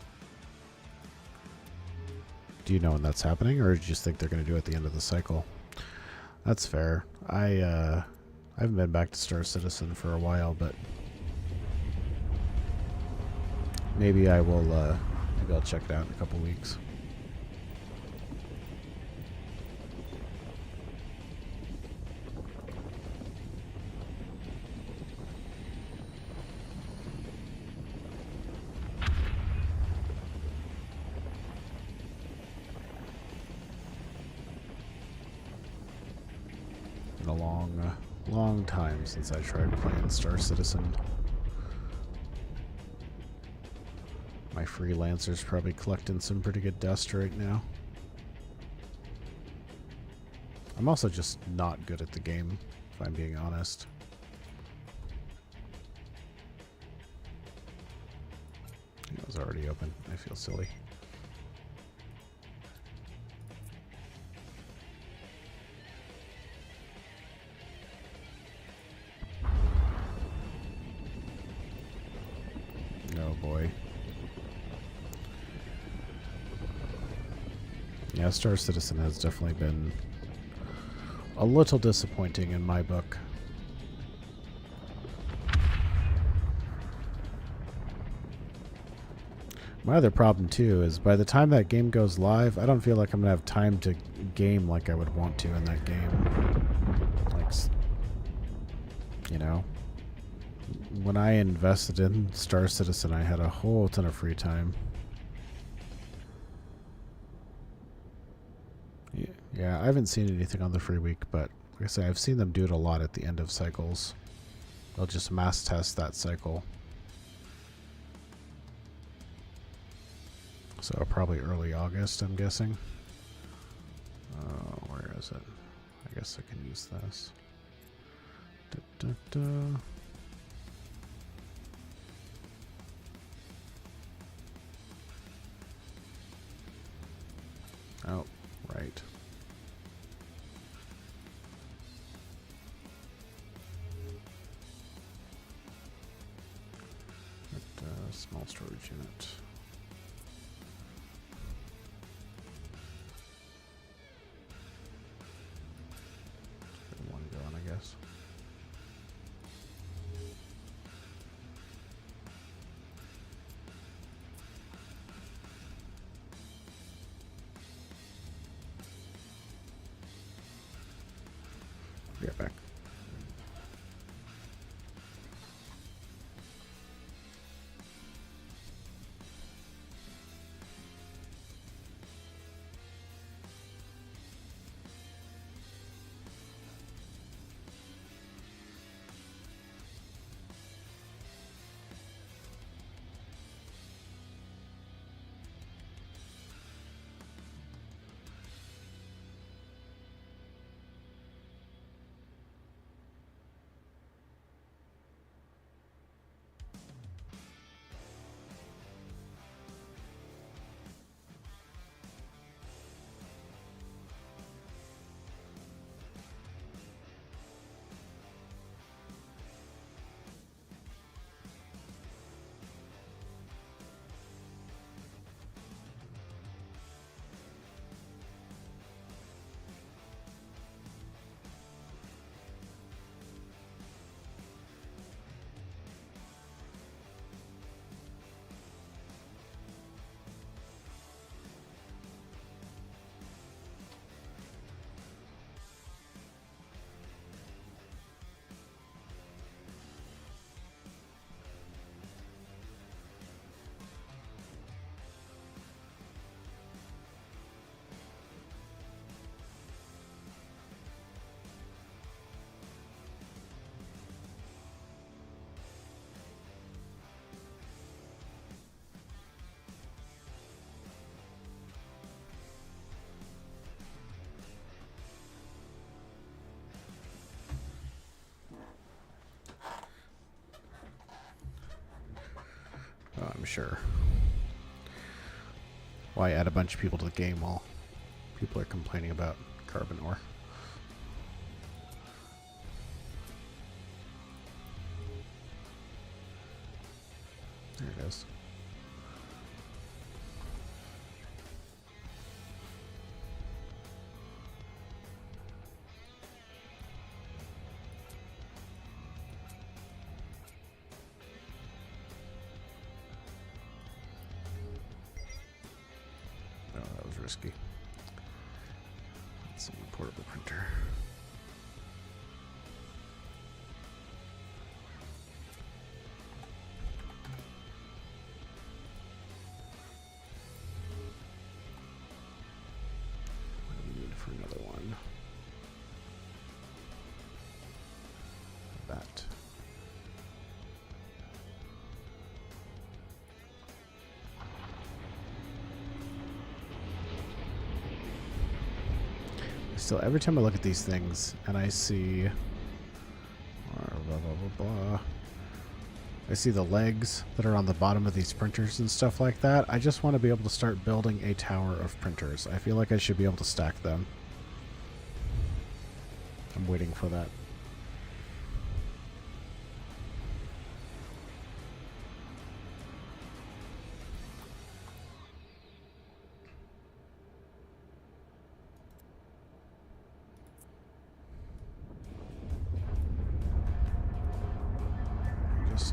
Do you know when that's happening, or do you just think they're going to do it at the end of the cycle? That's fair. I haven't been back to Star Citizen for a while, but maybe I will. Maybe I'll check it out in a couple weeks. A long time since I tried playing Star Citizen. My freelancer's probably collecting some pretty good dust right now. I'm also just not good at the game, if I'm being honest. It was already open. I feel silly. Oh boy. Yeah, Star Citizen has definitely been a little disappointing in my book. My other problem too is by the time that game goes live, I don't feel like I'm gonna have time to game like I would want to in that game. Like, you know, when I invested in Star Citizen, I had a whole ton of free time. Yeah, I haven't seen anything on the free week, but like I say, I've seen them do it a lot at the end of cycles. They'll just mass test that cycle. So probably early August, I'm guessing. Where is it? I guess I can use this. Da, da, da. Oh, right. Small storage unit. One going, I guess. Be right back. Oh, I'm sure. Why add a bunch of people to the game while people are complaining about carbon ore? There it is. Oh, that was risky. Let's see, portable printer. What do we need for another one? That. Still, every time I look at these things and I see blah, blah, blah, blah, I see the legs that are on the bottom of these printers and stuff like that. I just want to be able to start building a tower of printers. I feel like I should be able to stack them. I'm waiting for that.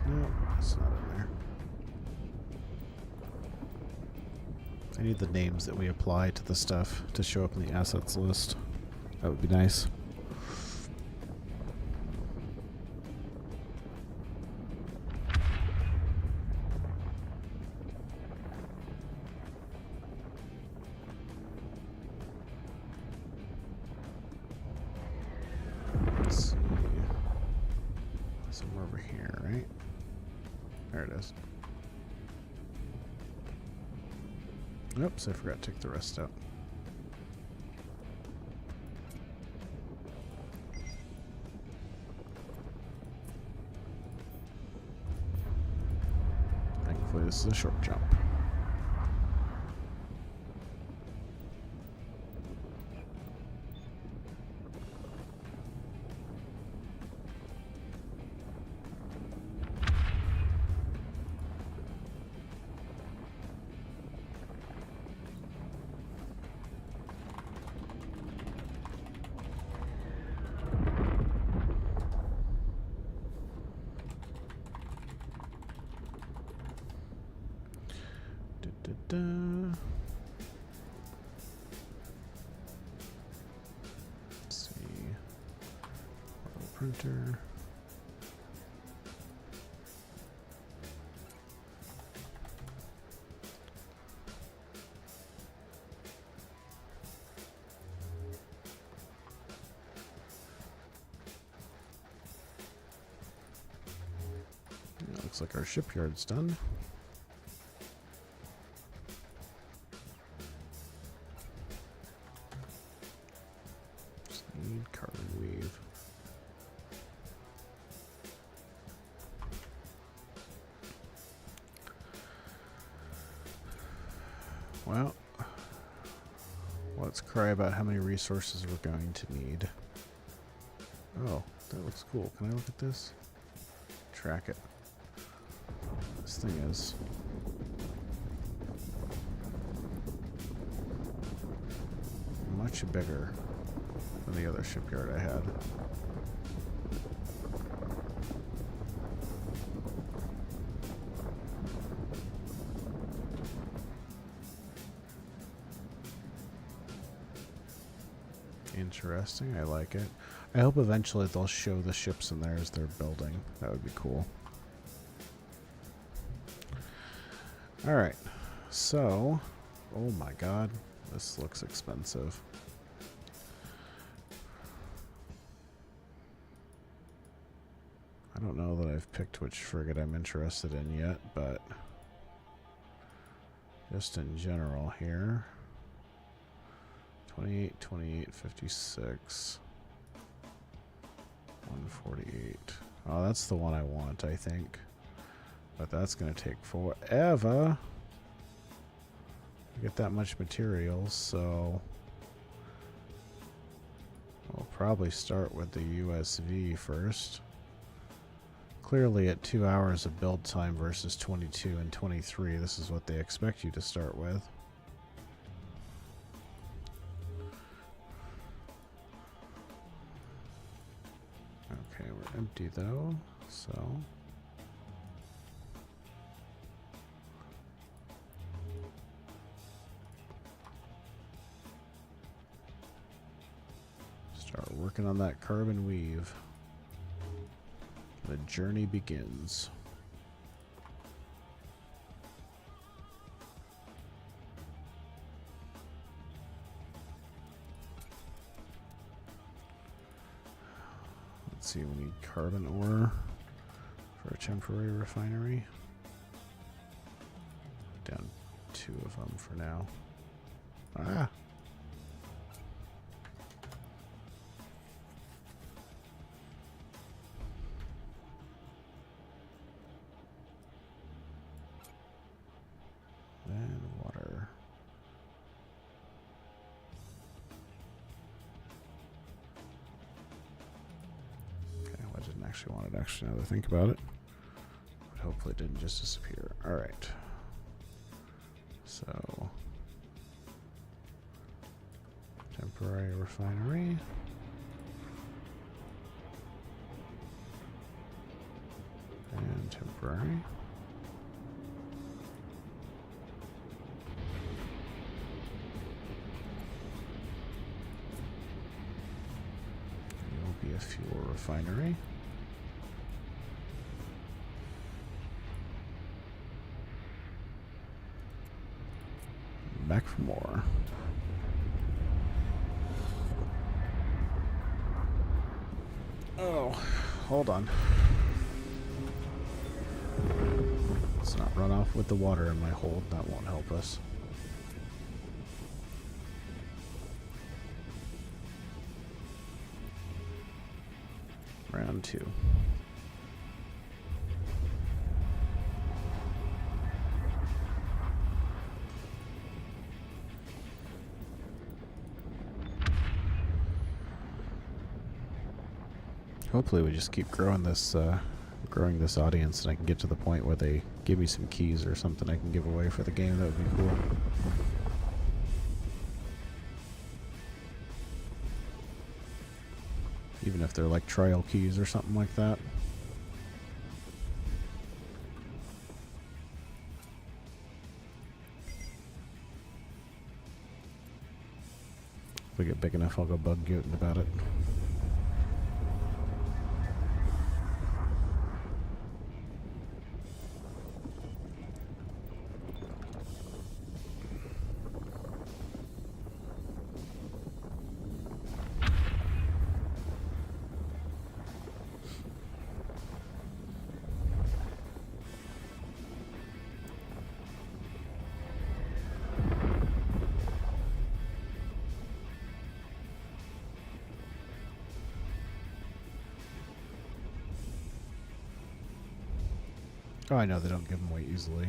No, it's not in there. I need the names that we apply to the stuff to show up in the assets list. That would be nice. Let's see. Somewhere over here, right? There it is. Oops, I forgot to take the rest out. Thankfully, this is a short jump. Let's see. printer. Looks like our shipyard's done. Just need carbon weave. Well, let's cry about how many resources we're going to need. Oh, that looks cool. Can I look at this? Track it. This thing is much bigger than the other shipyard I had. Interesting, I like it. I hope eventually they'll show the ships in there as they're building. That would be cool. Alright, so, oh my god, this looks expensive. I don't know that I've picked which frigate I'm interested in yet, but just in general here. 28, 28, 56, 148. Oh, that's the one I want, I think. But that's going to take forever to get that much materials, so we'll probably start with the USV first. Clearly at 2 hours of build time versus 22 and 23, this is what they expect you to start with. Okay, we're empty though, so start working on that carbon weave. The journey begins. Let's see, we need carbon ore for a temporary refinery. Down 2 of them for now. Ah! And water. Okay, well, I didn't actually want it, actually, now that I think about it. But hopefully it didn't just disappear. Alright. So, temporary refinery. And temporary. It will be a fuel refinery. Back for more. Oh, hold on. Let's not run off with the water in my hold. That won't help us. Round 2. Hopefully we just keep growing this audience and I can get to the point where they give me some keys or something I can give away for the game. That would be cool. Even if they're like trial keys or something like that. If we get big enough, I'll go bug Goten about it. Oh, I know they don't give them away easily.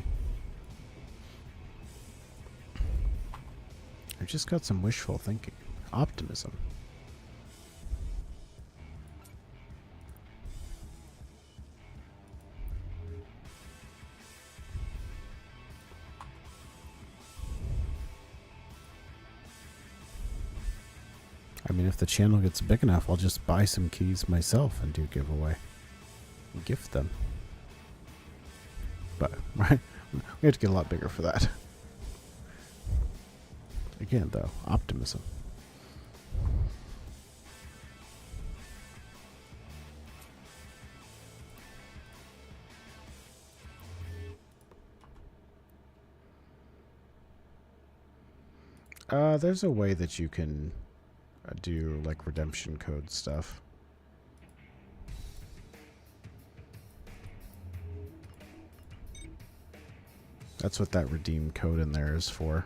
I've just got some wishful thinking. Optimism. I mean, if the channel gets big enough, I'll just buy some keys myself and do giveaway. Gift them. But, right? We have to get a lot bigger for that. Again, though, optimism. There's a way that you can do like redemption code stuff. That's what that redeem code in there is for.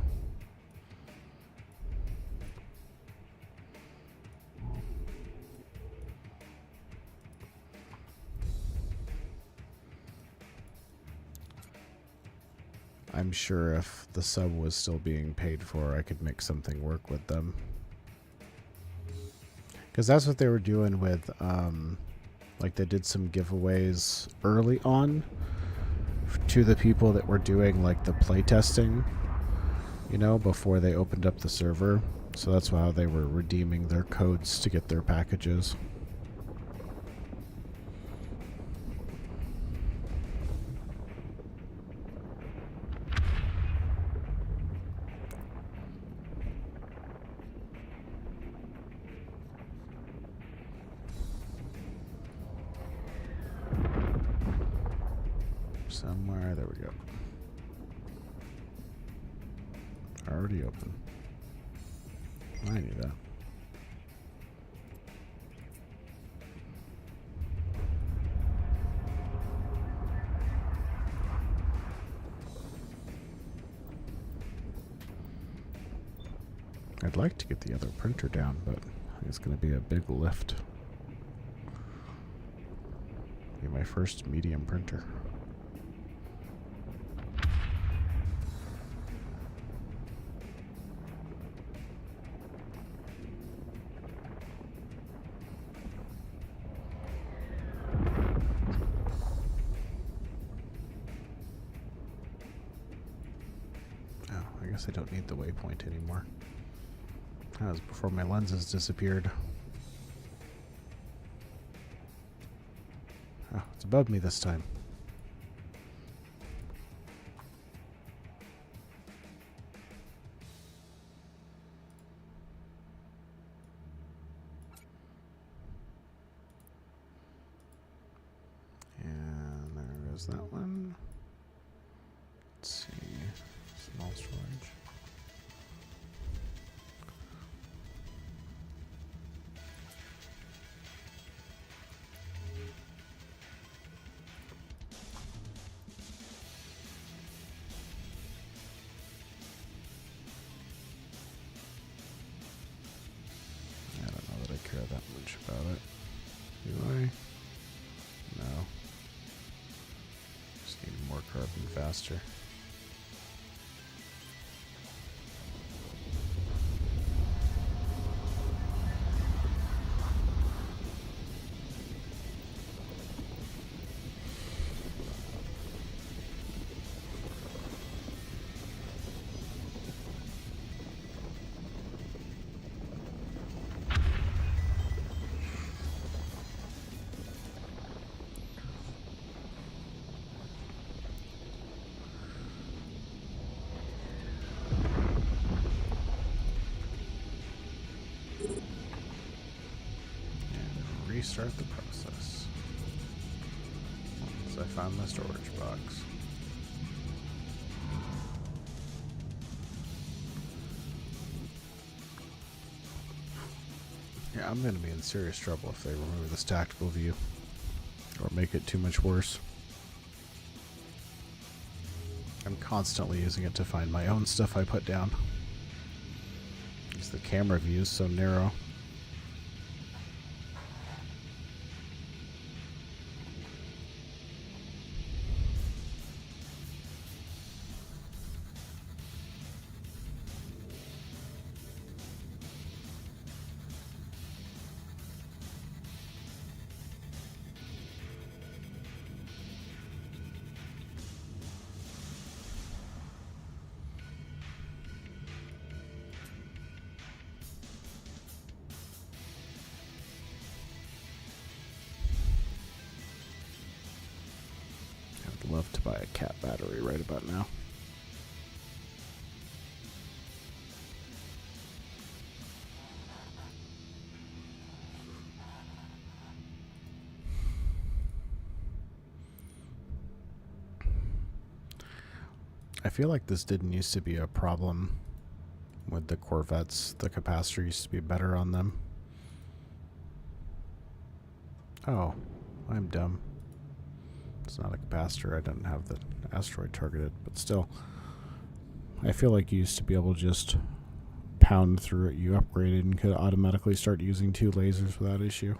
I'm sure if the sub was still being paid for, I could make something work with them. Because that's what they were doing with, like they did some giveaways early on to the people that were doing like the playtesting, you know, before they opened up the server. So that's how they were redeeming their codes to get their packages. Somewhere, there we go. Already open. I knew that. I'd like to get the other printer down, but it's going to be a big lift. Be my first medium printer. I guess I don't need the waypoint anymore. That was before my lenses disappeared. Oh, it's above me this time. And there goes that one. Let's see. Small storage. I don't know that I care that much about it. Do I? No. Just need more carbon faster. Restart the process. So I found my storage box. Yeah, I'm going to be in serious trouble if they remove this tactical view or make it too much worse. I'm constantly using it to find my own stuff I put down. Because the camera view is so narrow. love to buy a cat battery right about now. I feel like this didn't used to be a problem with the Corvettes. The capacitor used to be better on them. Oh, I'm dumb. It's not a capacitor. I don't have the asteroid targeted, but still. I feel like you used to be able to just pound through it. You upgraded and could automatically start using 2 lasers without issue.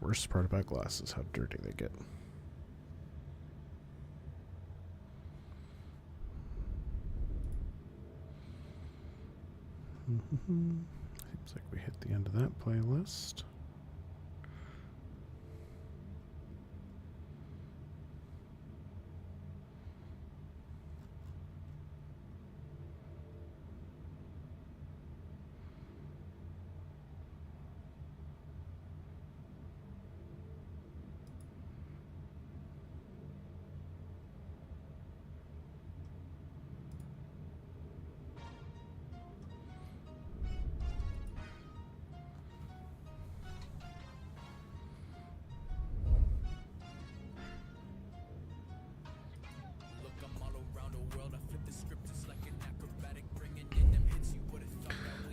Worst part about glasses, how dirty they get. Seems like we hit the end of that playlist.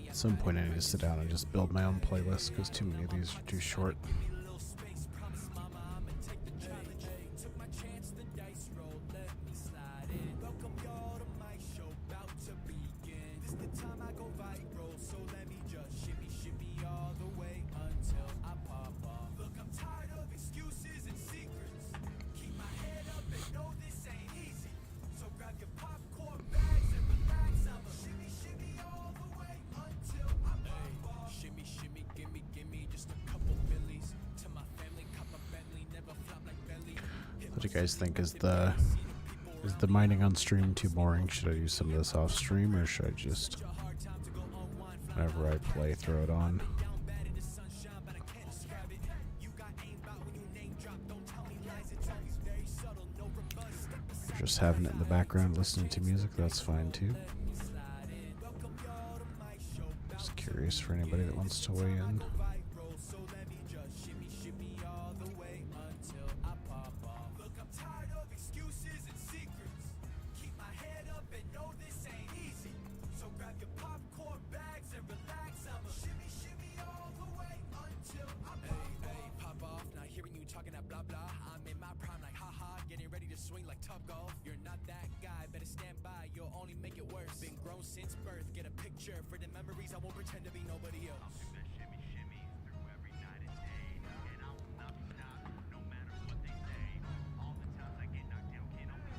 At some point I need to sit down and just build my own playlist because too many of these are too short. What do you guys think? Is the mining on stream too boring? Should I use some of this off stream, or should I just whenever I play throw it on? If you're just having it in the background listening to music, that's fine too. Just curious for anybody that wants to weigh in.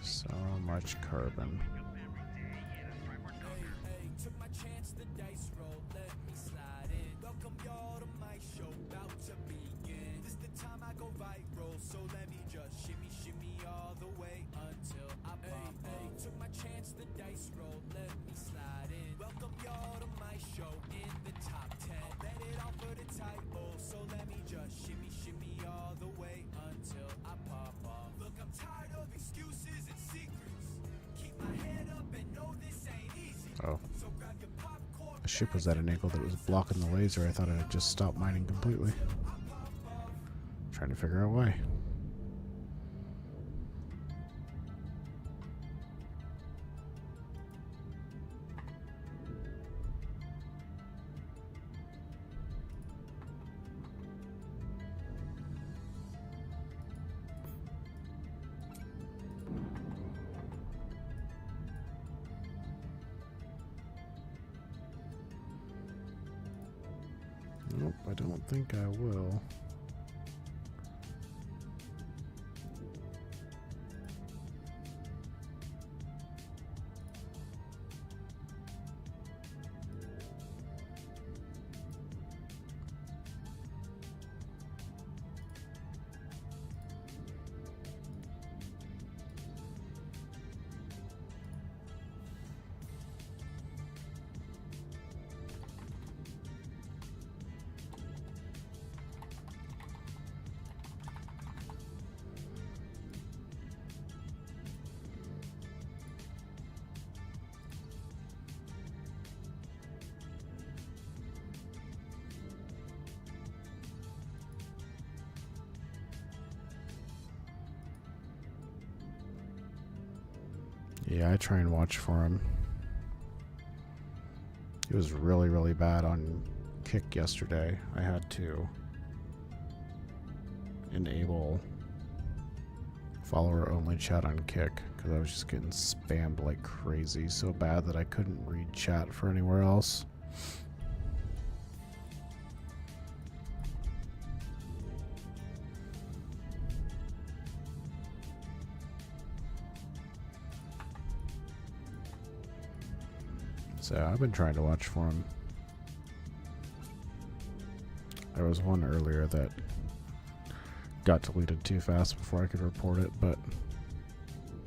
So much carbon. Oh. The ship was at an angle that was blocking the laser. I thought it had just stopped mining completely. Trying to figure out why. Nope, I don't think I will. Yeah, I try and watch for him. He was really, really bad on Kick yesterday. I had to enable follower only chat on Kick because I was just getting spammed like crazy, so bad that I couldn't read chat for anywhere else. So I've been trying to watch for him. There was one earlier that got deleted too fast before I could report it, but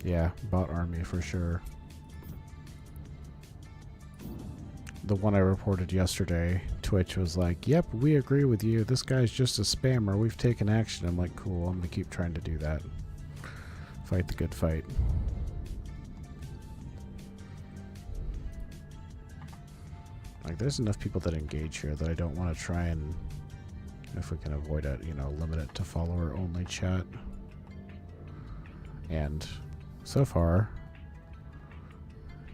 yeah, bot army for sure. The one I reported yesterday, Twitch was like, yep, we agree with you. This guy's just a spammer. We've taken action. I'm like, cool, I'm going to keep trying to do that. Fight the good fight. Like, there's enough people that engage here that I don't want to try and, if we can avoid it, you know, limit it to follower only chat. And so far,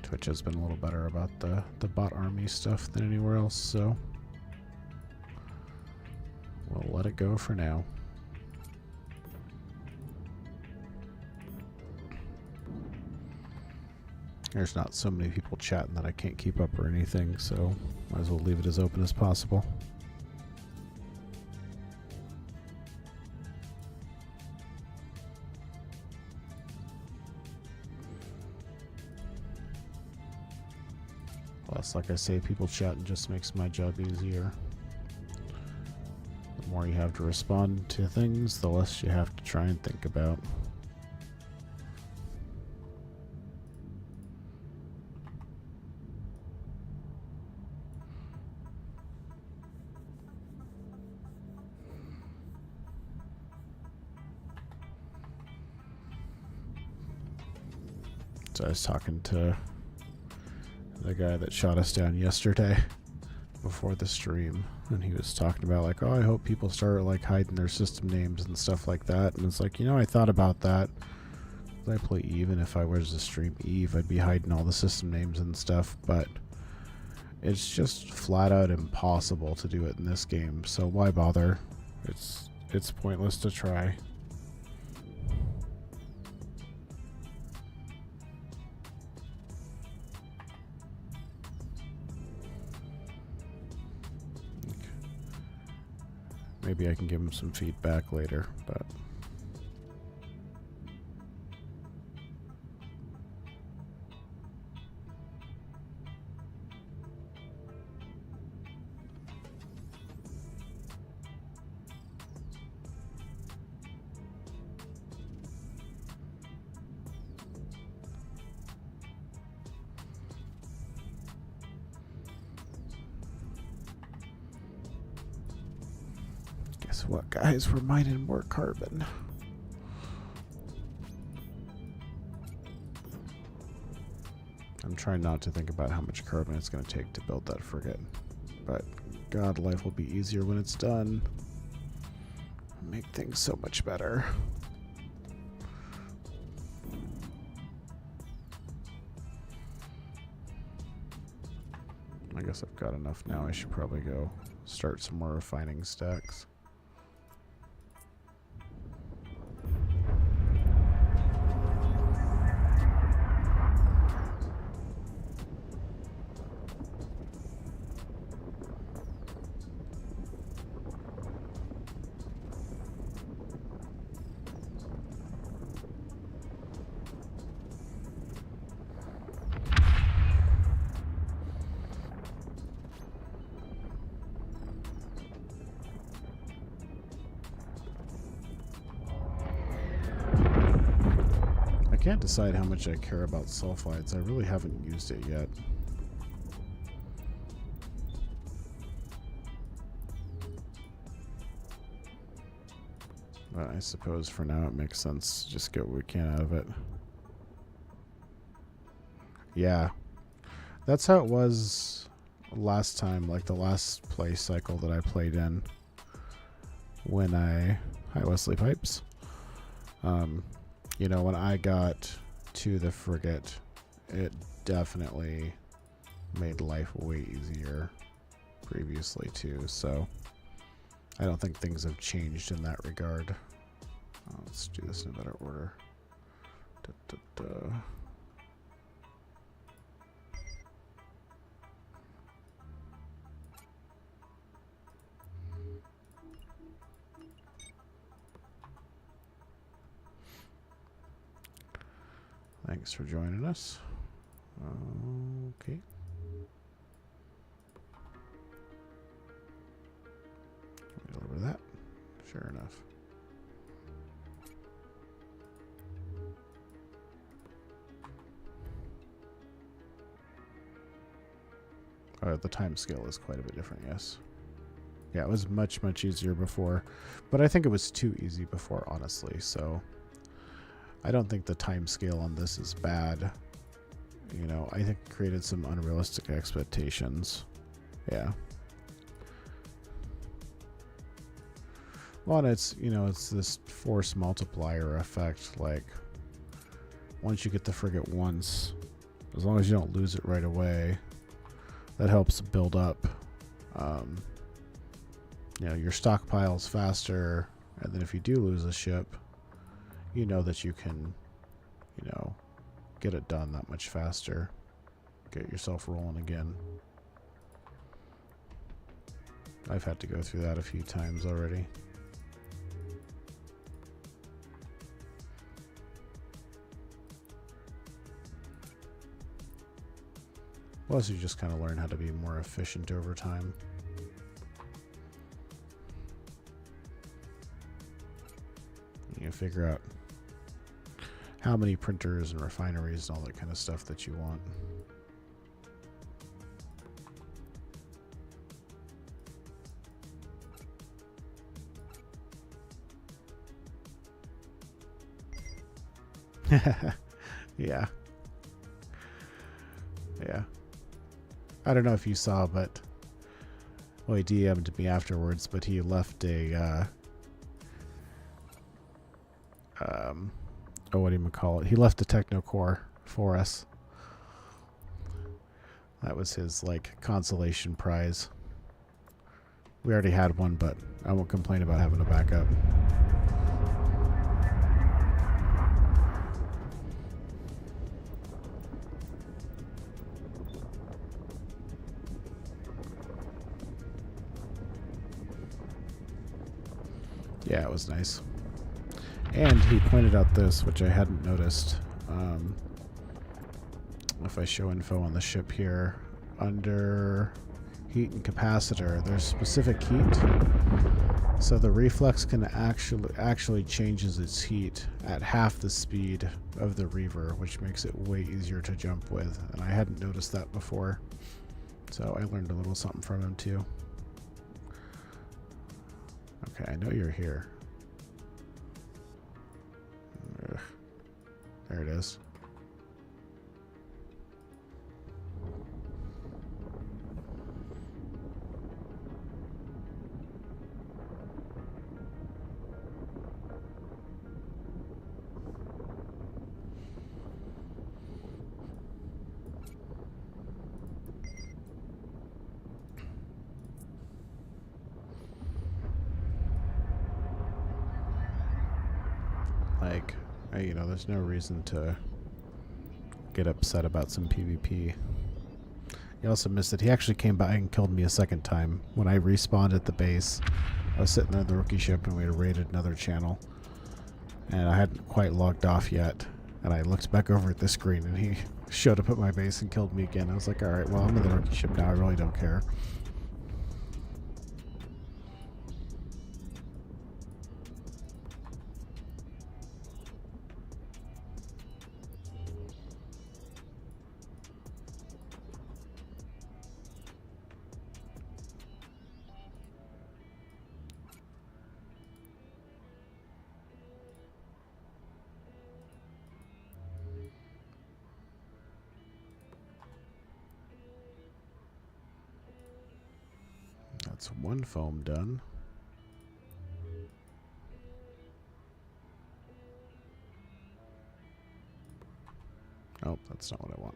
Twitch has been a little better about the bot army stuff than anywhere else, so we'll let it go for now. There's not so many people chatting that I can't keep up or anything, so might as well leave it as open as possible. Plus, like I say, people chatting just makes my job easier. The more you have to respond to things, the less you have to try and think about. So I was talking to the guy that shot us down yesterday before the stream, and he was talking about like, oh, I hope people start like hiding their system names and stuff like that. And it's like, you know, I thought about that. I play Eve, and if I was to stream Eve, I'd be hiding all the system names and stuff, but it's just flat out impossible to do it in this game, so why bother? It's pointless to try. Maybe I can give him some feedback later, but guess what, guys? We're mining more carbon. I'm trying not to think about how much carbon it's going to take to build that frigate, but God, life will be easier when it's done. Make things so much better. I guess I've got enough now. I should probably go start some more refining stacks. I can't decide how much I care about sulfides. I really haven't used it yet. But I suppose for now it makes sense to just get what we can out of it. Yeah. That's how it was last time, like the last play cycle that I played in. When Hi Wesley Pipes. You know, when I got to the frigate, it definitely made life way easier previously too, so I don't think things have changed in that regard. Let's do this in a better order. Thanks for joining us. Okay. A little bit of that. Sure enough. The time scale is quite a bit different, yes. Yeah, it was much, much easier before. But I think it was too easy before, honestly. So I don't think the time scale on this is bad. You know, I think it created some unrealistic expectations. Yeah. Well, and it's, you know, it's this force multiplier effect. Like, once you get the frigate once, as long as you don't lose it right away, that helps build up, you know, your stockpiles faster. And then if you do lose a ship, you know that you can, you know, get it done that much faster. Get yourself rolling again. I've had to go through that a few times already. Plus, you just kind of learn how to be more efficient over time. You figure out how many printers and refineries and all that kind of stuff that you want. Yeah. Yeah. I don't know if you saw, but well, he DM'd me afterwards, but he left a oh, what do you call it? He left a Technocore for us. That was his like consolation prize. We already had one, but I won't complain about having a backup. Yeah, it was nice. And he pointed out this, which I hadn't noticed. If I show info on the ship here, under heat and capacitor, there's specific heat. So the reflex can actually changes its heat at half the speed of the reaver, which makes it way easier to jump with. And I hadn't noticed that before. So I learned a little something from him too. Okay, I know you're here. Ugh. There it is. Like, you know, there's no reason to get upset about some PvP. You also missed it. He actually came by and killed me a second time. When I respawned at the base, I was sitting there in the rookie ship and we had raided another channel. And I hadn't quite logged off yet. And I looked back over at the screen and he showed up at my base and killed me again. I was like, alright, well, I'm in the rookie ship now. I really don't care. That's one foam done. Oh, That's not what I want.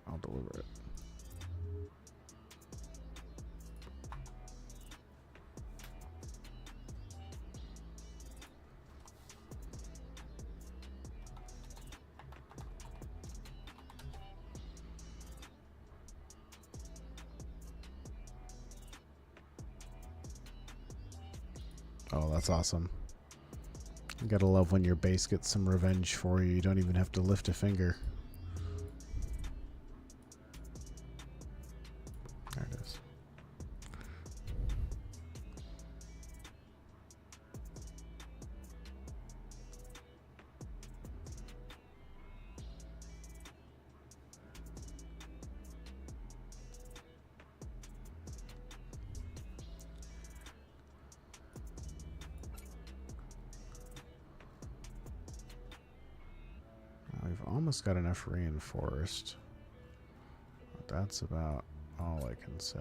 I'll deliver it. Oh, that's awesome. You gotta love when your base gets some revenge for you. You don't even have to lift a finger. There it is. We've almost got enough reinforced. That's about all I can say.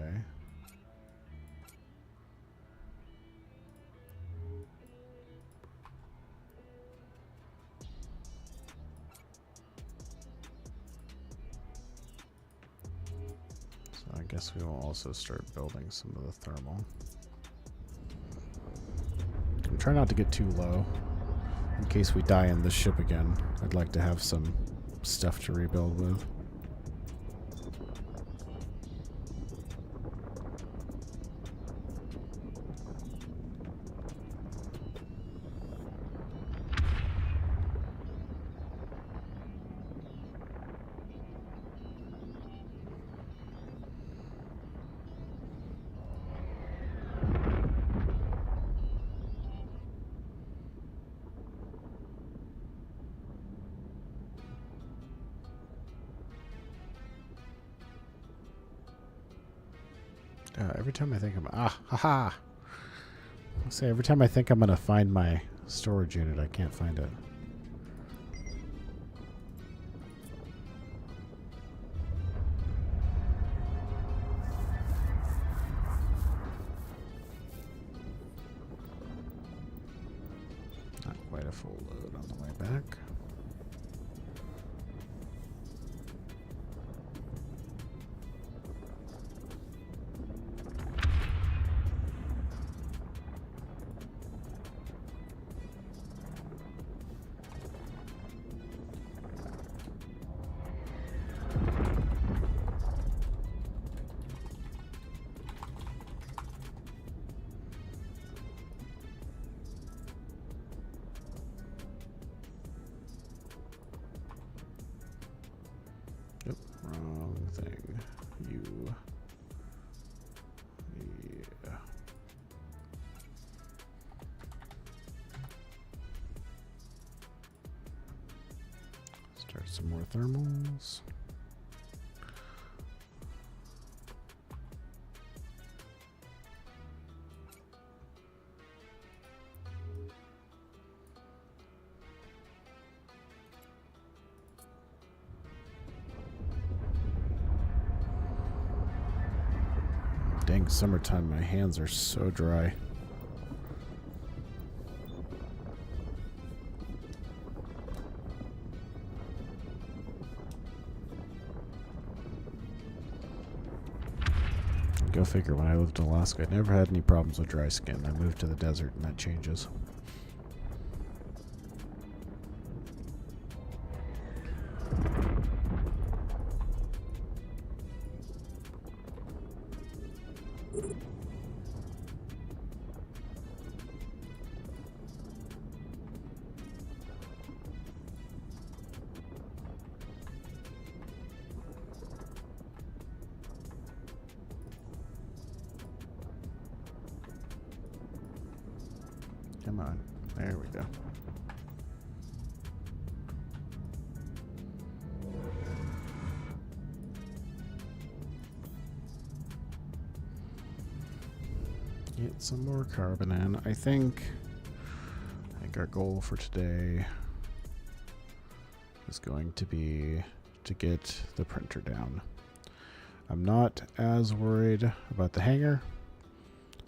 So I guess we will also start building some of the thermal. Try not to get too low. In case we die in the ship again, I'd like to have some stuff to rebuild with. Every time I think every time I think I'm gonna find my storage unit, I can't find it. Not quite a full load on the way back. Yep, wrong thing. You. Yeah. Start some more thermals. Dang, summertime, my hands are so dry. Go figure, when I lived in Alaska, I never had any problems with dry skin. I moved to the desert and that changes. Come on. There we go. Get some more carbon in. I think our goal for today is going to be to get the printer down. I'm not as worried about the hangar.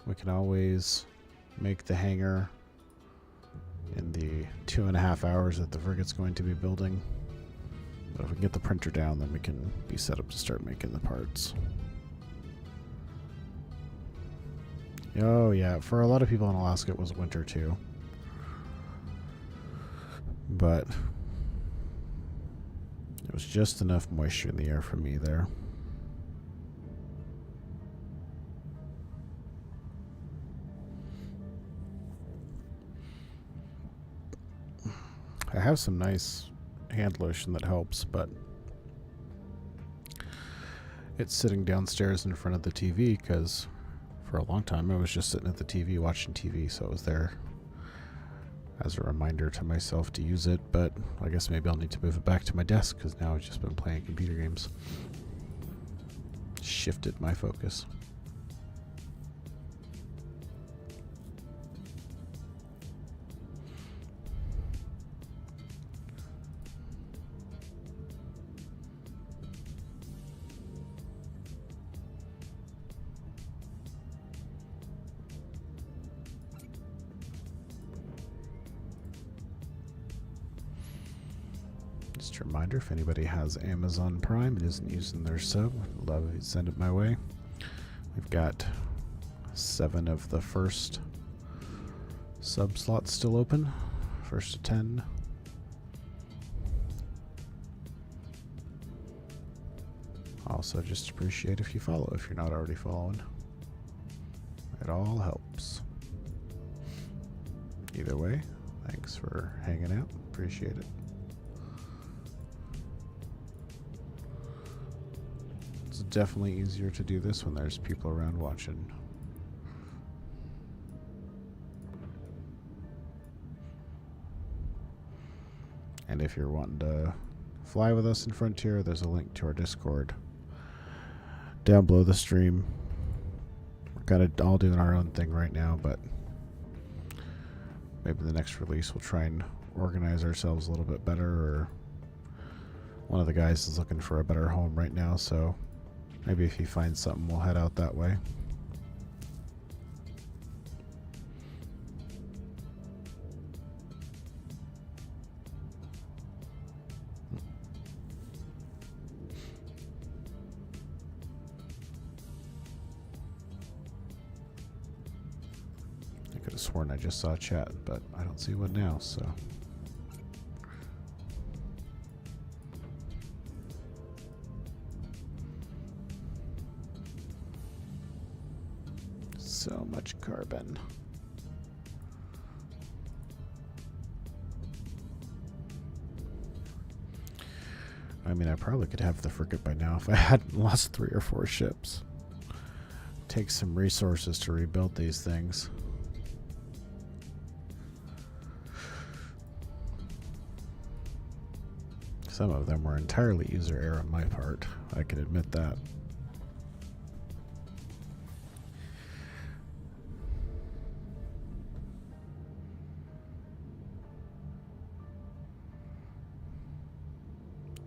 We can always make the hangar in the 2.5 hours that the frigate's going to be building. But if we can get the printer down, then we can be set up to start making the parts. Oh yeah, for a lot of people in Alaska it was winter too. But it was just enough moisture in the air for me there. I have some nice hand lotion that helps, but it's sitting downstairs in front of the TV because for a long time I was just sitting at the TV watching TV, so it was there as a reminder to myself to use it, but I guess maybe I'll need to move it back to my desk because now I've just been playing computer games. Shifted my focus. Just a reminder, if anybody has Amazon Prime and isn't using their sub, I'd love if you send it my way. We've got 7 of the first sub slots still open. First to 10. Also, just appreciate if you follow if you're not already following. It all helps. Either way, thanks for hanging out. Appreciate it. It's definitely easier to do this when there's people around watching. And if you're wanting to fly with us in Frontier, there's a link to our Discord down below the stream. We're kind of all doing our own thing right now, but maybe the next release we'll try and organize ourselves a little bit better, or one of the guys is looking for a better home right now, so maybe if he finds something, we'll head out that way. I could have sworn I just saw chat, but I don't see one now, so. So much carbon. I mean, I probably could have the frigate by now if I hadn't lost 3 or 4 ships. Takes some resources to rebuild these things. Some of them were entirely user error on my part. I can admit that.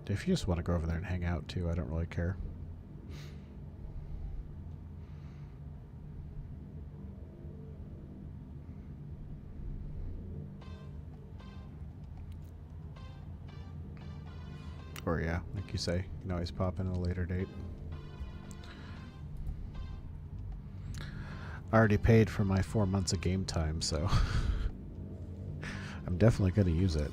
If you just want to go over there and hang out too, I don't really care. Or yeah, like you say, you can always pop in at a later date. I already paid for my 4 months of game time, so I'm definitely going to use it.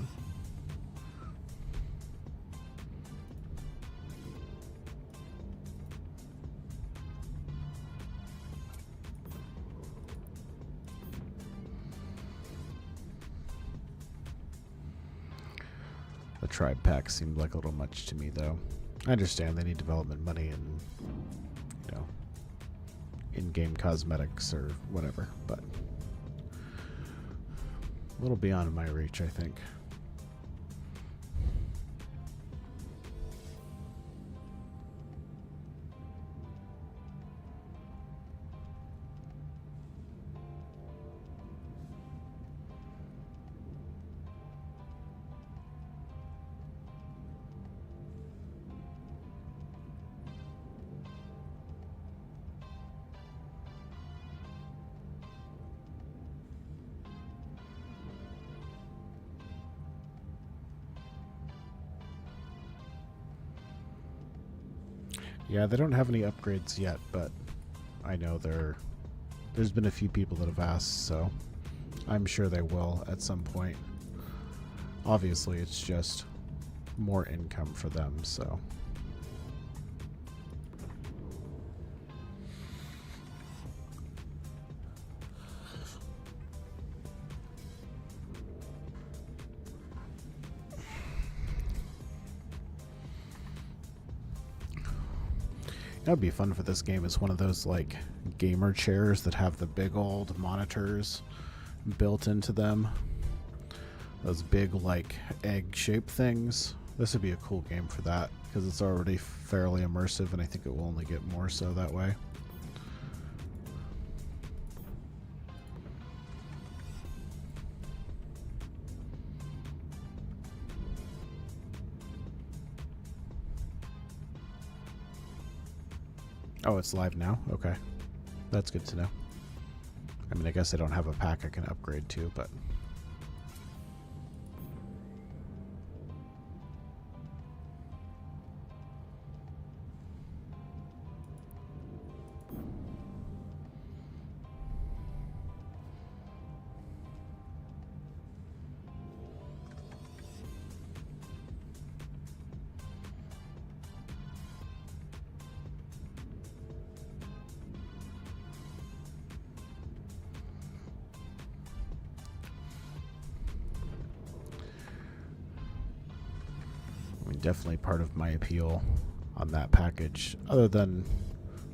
The tribe pack seemed like a little much to me, though. I understand they need development money and, you know, in-game cosmetics or whatever, but a little beyond my reach, I think. Yeah, they don't have any upgrades yet, but I know there's been a few people that have asked, so I'm sure they will at some point. Obviously, it's just more income for them, so. That would be fun for this game. Is one of those like gamer chairs that have the big old monitors built into them. Those big like egg-shaped things. This would be a cool game for that because it's already fairly immersive, and I think it will only get more so that way. Oh, it's live now? Okay. That's good to know. I mean, I guess I don't have a pack I can upgrade to, but... definitely part of my appeal on that package, other than,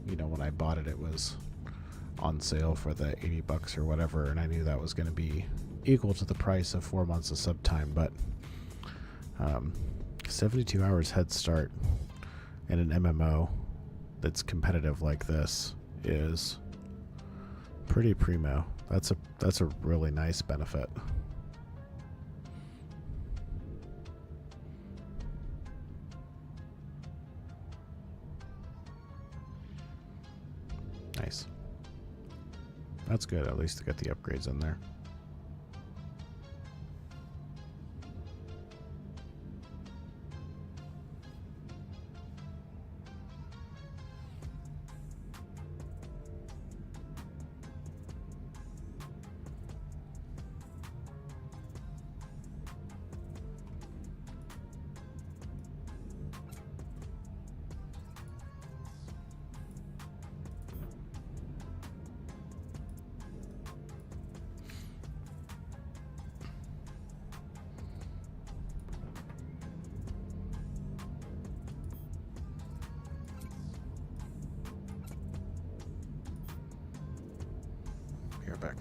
you know, when I bought it, it was on sale for the $80 or whatever, and I knew that was going to be equal to the price of 4 months of sub time, but 72 hours head start in an MMO that's competitive like this is pretty primo. That's a really nice benefit. Nice. That's good, at least to get the upgrades in there. Here, back.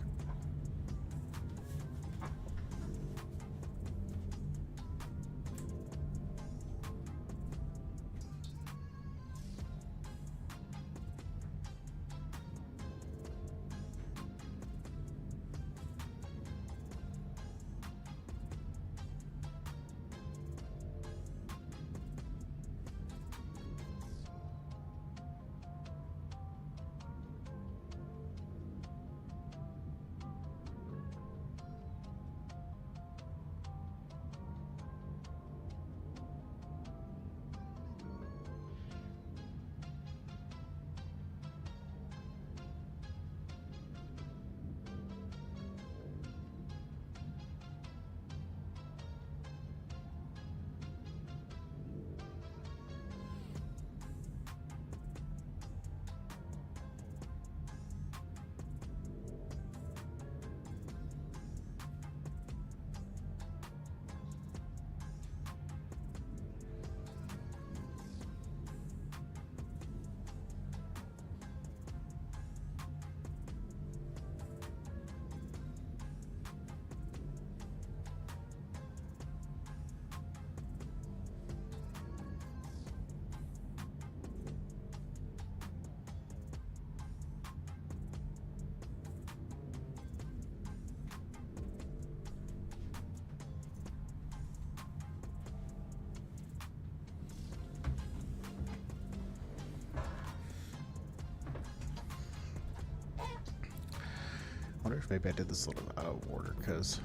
I wonder if maybe I did this a little out of order, because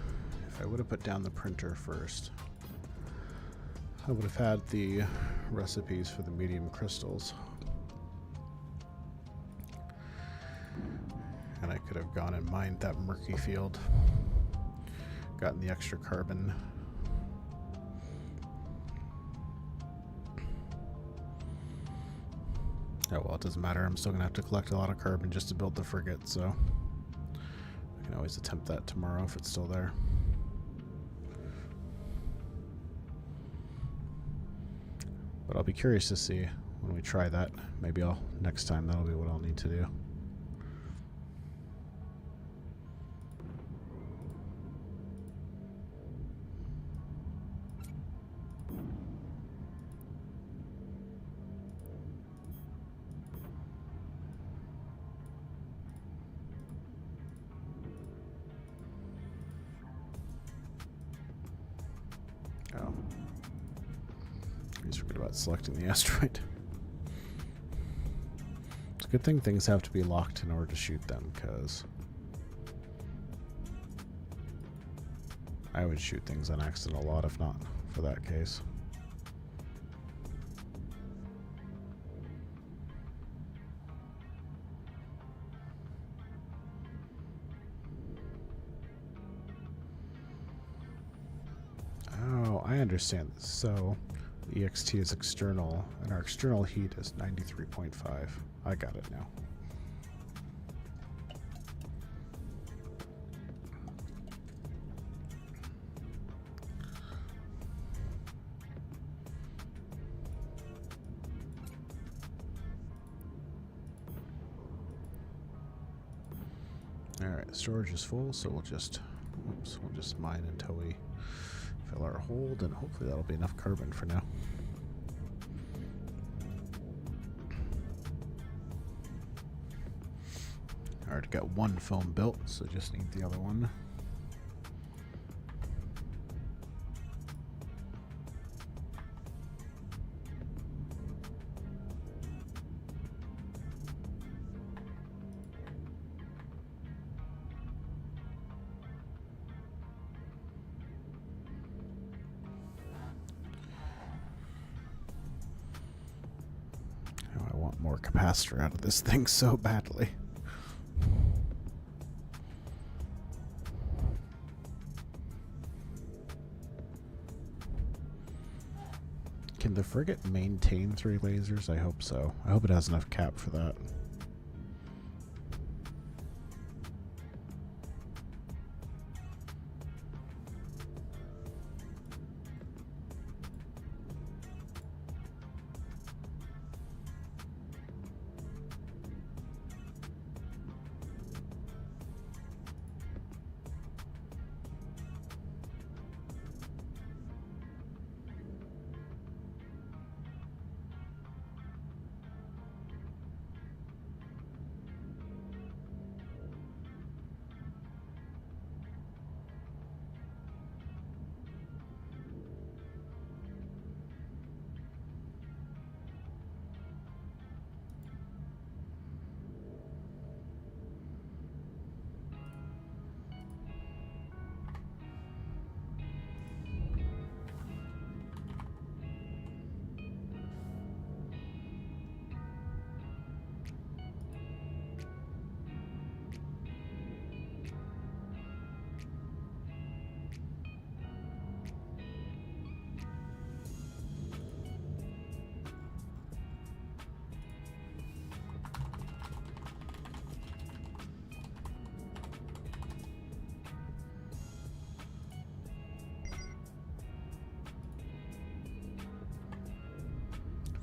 if I would have put down the printer first, I would have had the recipes for the medium crystals could have gone and mined that murky field. Gotten the extra carbon. Oh well, it doesn't matter. I'm still gonna have to collect a lot of carbon just to build the frigate, so I can always attempt that tomorrow if it's still there. But I'll be curious to see when we try that. Maybe next time that'll be what I'll need to do. Oh. I just forgot about selecting the asteroid. It's a good thing things have to be locked in order to shoot them, because I would shoot things on accident a lot if not for that case. Oh, I understand. So, the EXT is external, and our external heat is 93.5. I got it now. Alright, storage is full, so we'll just mine until we fill our hold, and hopefully that'll be enough carbon for now. I already got one foam built, so just need the other one. Oh, I want more capacitor out of this thing so badly. Can the frigate maintain 3 lasers? I hope so. I hope it has enough cap for that.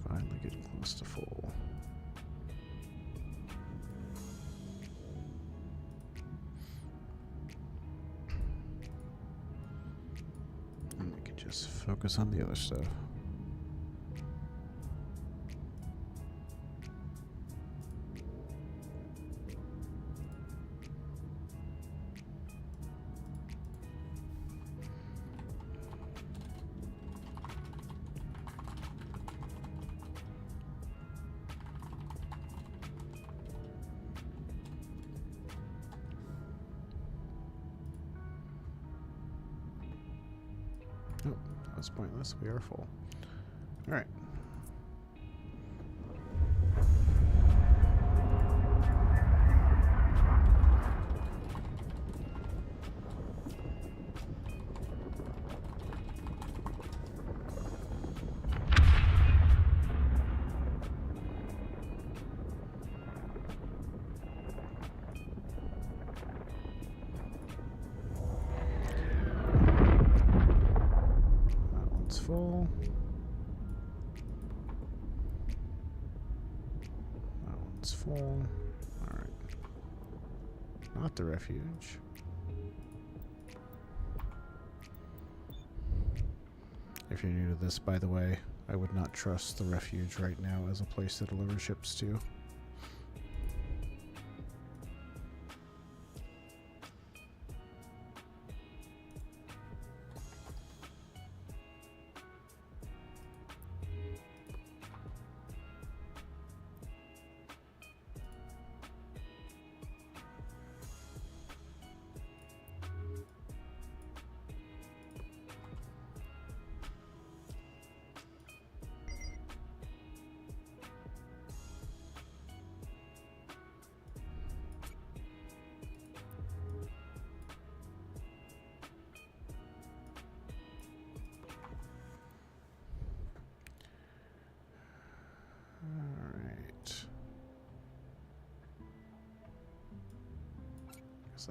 Finally getting close to full. And we can just focus on the other stuff. Oh, that was pointless. We are full. Alright. full. That one's full. Alright. Not the refuge. If you're new to this, by the way, I would not trust the refuge right now as a place to deliver ships to.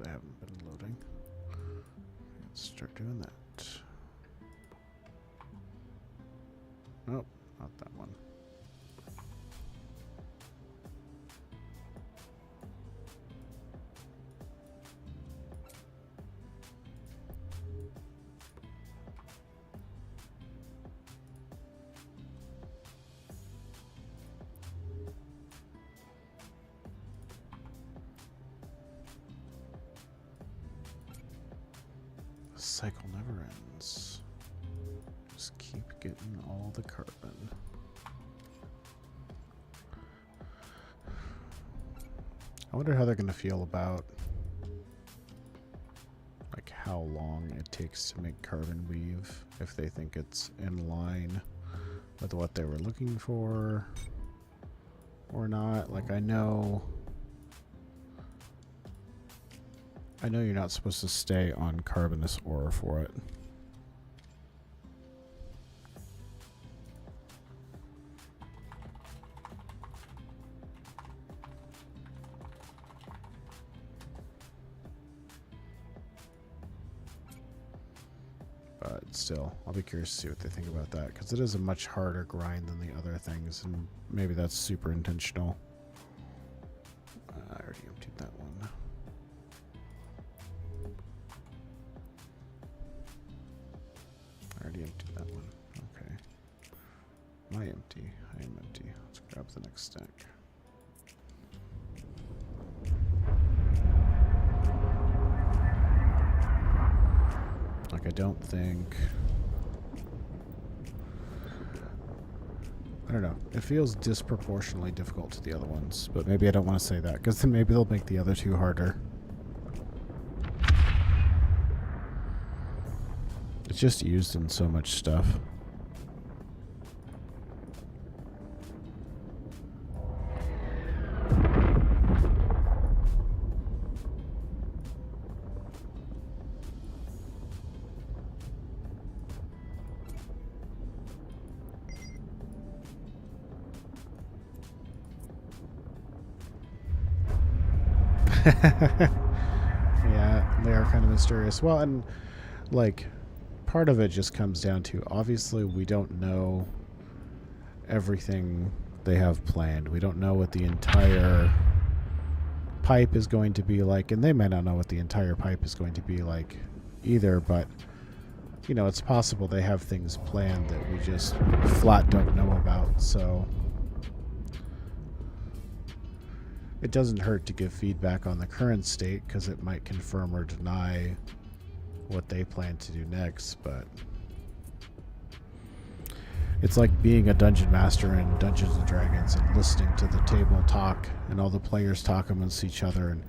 I haven't been loading. Let's start doing that. Nope, not that one. Cycle never ends. Just keep getting all the carbon. I wonder how they're going to feel about like how long it takes to make carbon weave, if they think it's in line with what they were looking for or not. Like I know you're not supposed to stay on carbonous ore for it. But still, I'll be curious to see what they think about that, because it is a much harder grind than the other things, and maybe that's super intentional. I already emptied that one. I already emptied that one. Okay. Am I empty? I am empty. Let's grab the next stack. Like, I don't think... I don't know. It feels disproportionately difficult to the other ones, but maybe I don't want to say that, because then maybe they'll make the other two harder. It's just used in so much stuff. Yeah, they are kind of mysterious. Well, and like part of it just comes down to, obviously we don't know everything they have planned. We don't know what the entire pipe is going to be like, and they may not know what the entire pipe is going to be like either, but you know, it's possible they have things planned that we just flat don't know about. So it doesn't hurt to give feedback on the current state, because it might confirm or deny what they plan to do next. But it's like being a dungeon master in Dungeons and Dragons and listening to the table talk and all the players talk amongst each other, and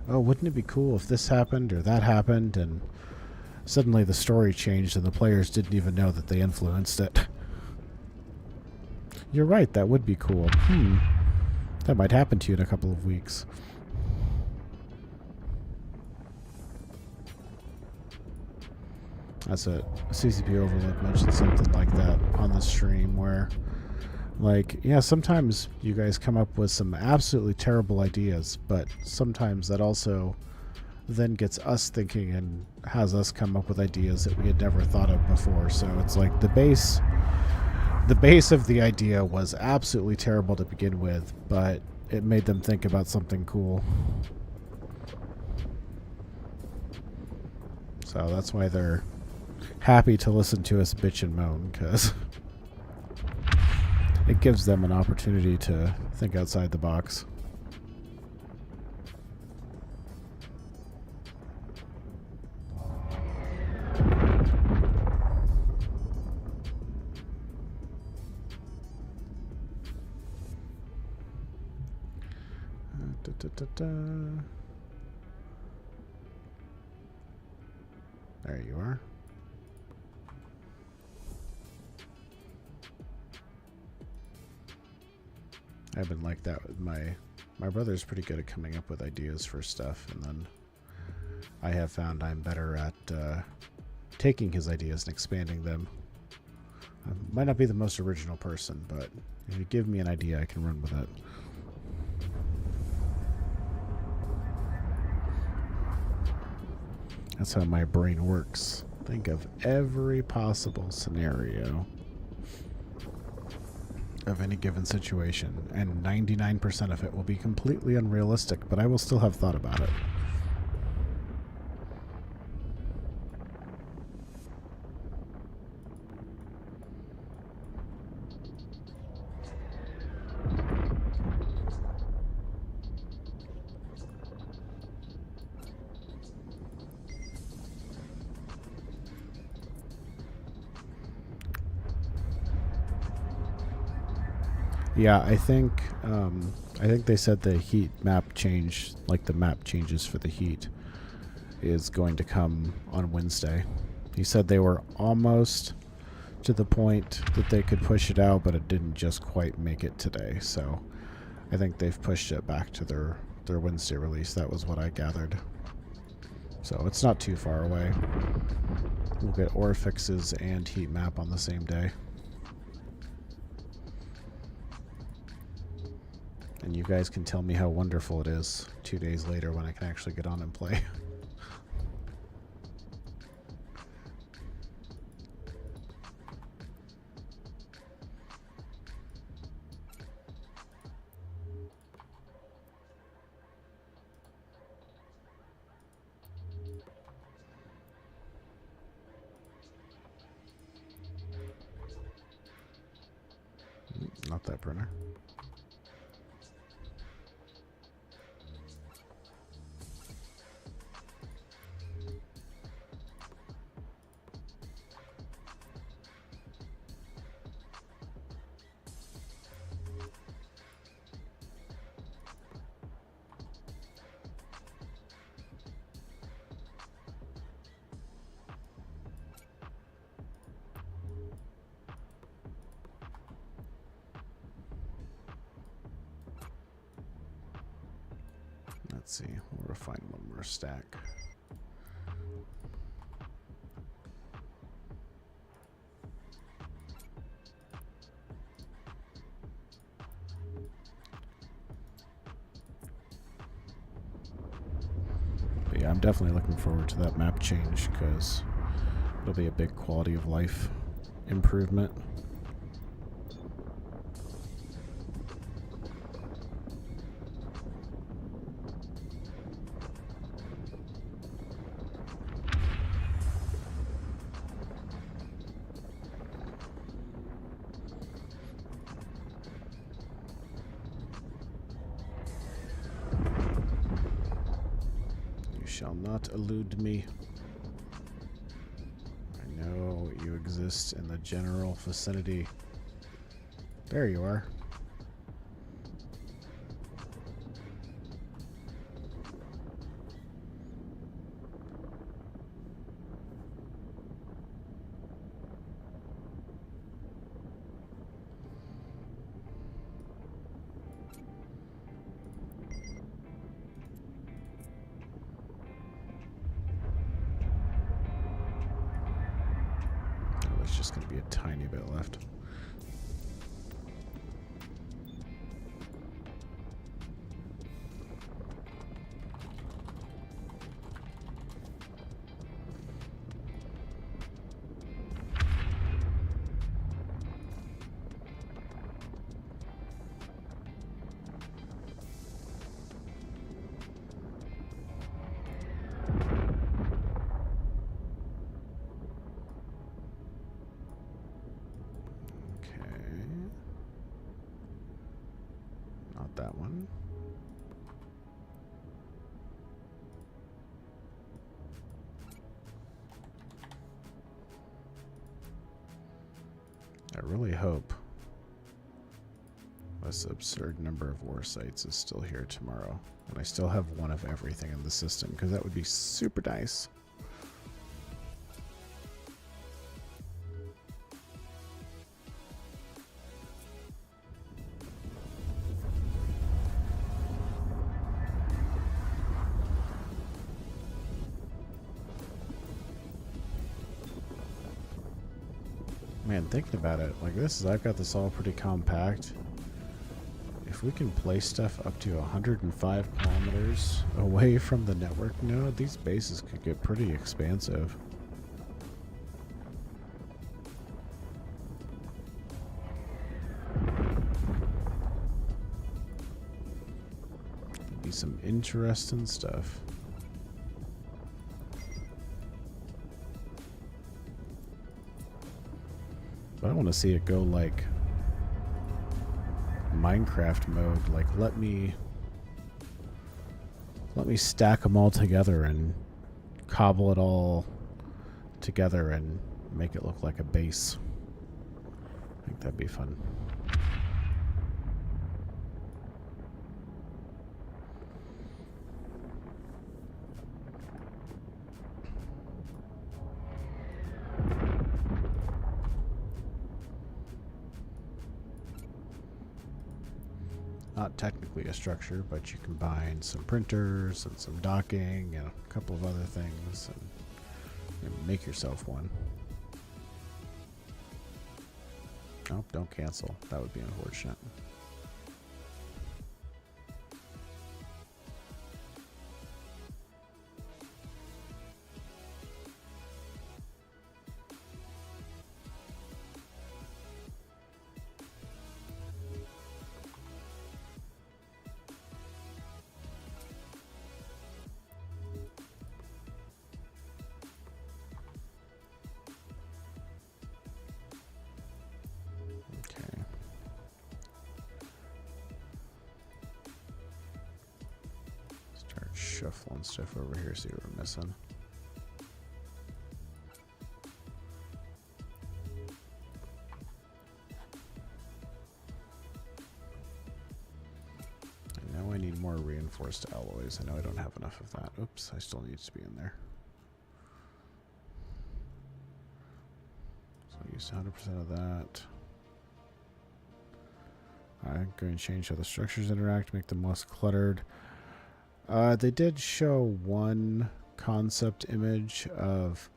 oh, wouldn't it be cool if this happened or that happened, and suddenly the story changed and the players didn't even know that they influenced it. You're right, that would be cool. That might happen to you in a couple of weeks. That's a CCP Overlook mentioned something like that on the stream, where like, yeah, sometimes you guys come up with some absolutely terrible ideas, but sometimes that also then gets us thinking and has us come up with ideas that we had never thought of before. So it's like the base of the idea was absolutely terrible to begin with, but it made them think about something cool. So that's why they're happy to listen to us bitch and moan, because it gives them an opportunity to think outside the box. There you are. I've been like that with my brother's pretty good at coming up with ideas for stuff, and then I have found I'm better at taking his ideas and expanding them. I might not be the most original person, but if you give me an idea, I can run with it. That's how my brain works. Think of every possible scenario of any given situation, and 99% of it will be completely unrealistic, but I will still have thought about it. Yeah, I think they said the heat map change, like the map changes for the heat, is going to come on Wednesday. He said they were almost to the point that they could push it out, but it didn't just quite make it today. So I think they've pushed it back to their Wednesday release. That was what I gathered. So it's not too far away. We'll get ore fixes and heat map on the same day. And you guys can tell me how wonderful it is 2 days later when I can actually get on and play. Not that printer. Let's see, we'll refine one more stack. But yeah, I'm definitely looking forward to that map change because it'll be a big quality of life improvement. Shall not elude me. I know you exist in the general vicinity. There you are. There's just going to be a tiny bit left. Not that one. I really hope this absurd number of war sites is still here tomorrow, and I still have one of everything in the system, because that would be super nice. Man, thinking about it, like this is, I've got this all pretty compact. If we can place stuff up to 105 kilometers away from the network node, these bases could get pretty expansive. Could be some interesting stuff. But I want to see it go like Minecraft mode. Like let me stack them all together and cobble it all together and make it look like a base. I think that'd be fun. Not technically a structure, but you combine some printers and some docking and a couple of other things and make yourself one. Nope, don't cancel. That would be unfortunate. Shuffling stuff over here, see what we're missing. And now I need more reinforced alloys. I know I don't have enough of that. Oops, I still need to be in there. So I used 100% of that. I'm going to change how the structures interact, make them less cluttered. They did show one concept image of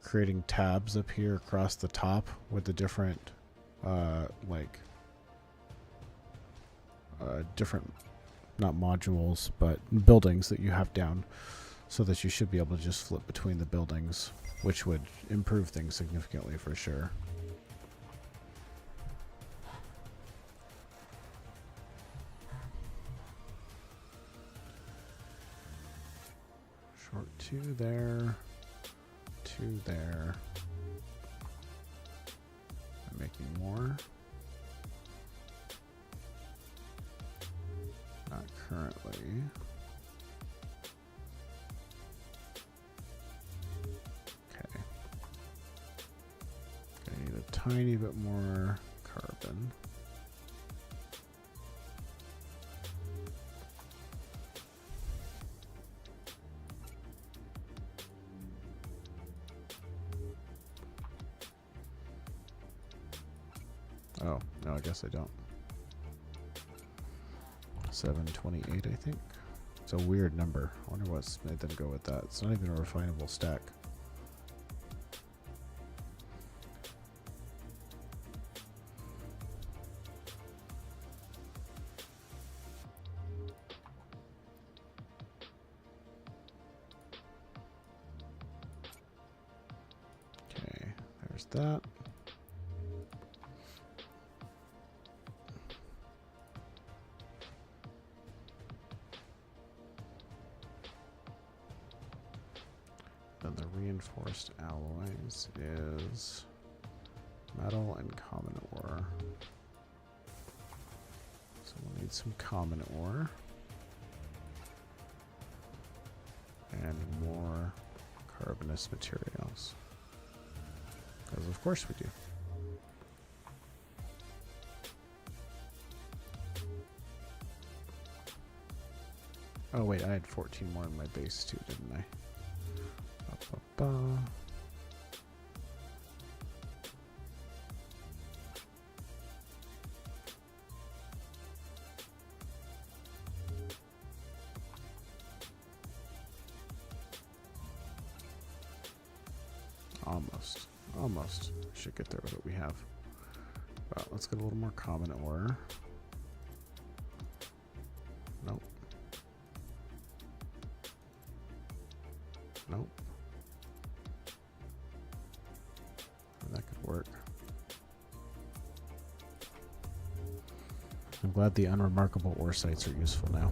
creating tabs up here across the top with the different, different, not modules, but buildings that you have down, so that you should be able to just flip between the buildings, which would improve things significantly for sure. Short 2 there, 2 there. I'm making more. Not currently. Okay. I need a tiny bit more carbon. Oh, no, I guess I don't. 728, I think. It's a weird number. I wonder what's made them go with that. It's not even a refinable stack. Okay, there's that. Then the reinforced alloys is metal and common ore. So we'll Need some common ore. And more carbonous materials. Because of course we do. Oh wait, I had 14 more in my base too, didn't I? Ba-ba-ba. Almost. Should get there with what we have. Well, let's get a little more common ore. Nope. Nope. That could work. I'm glad the unremarkable ore sites are useful now.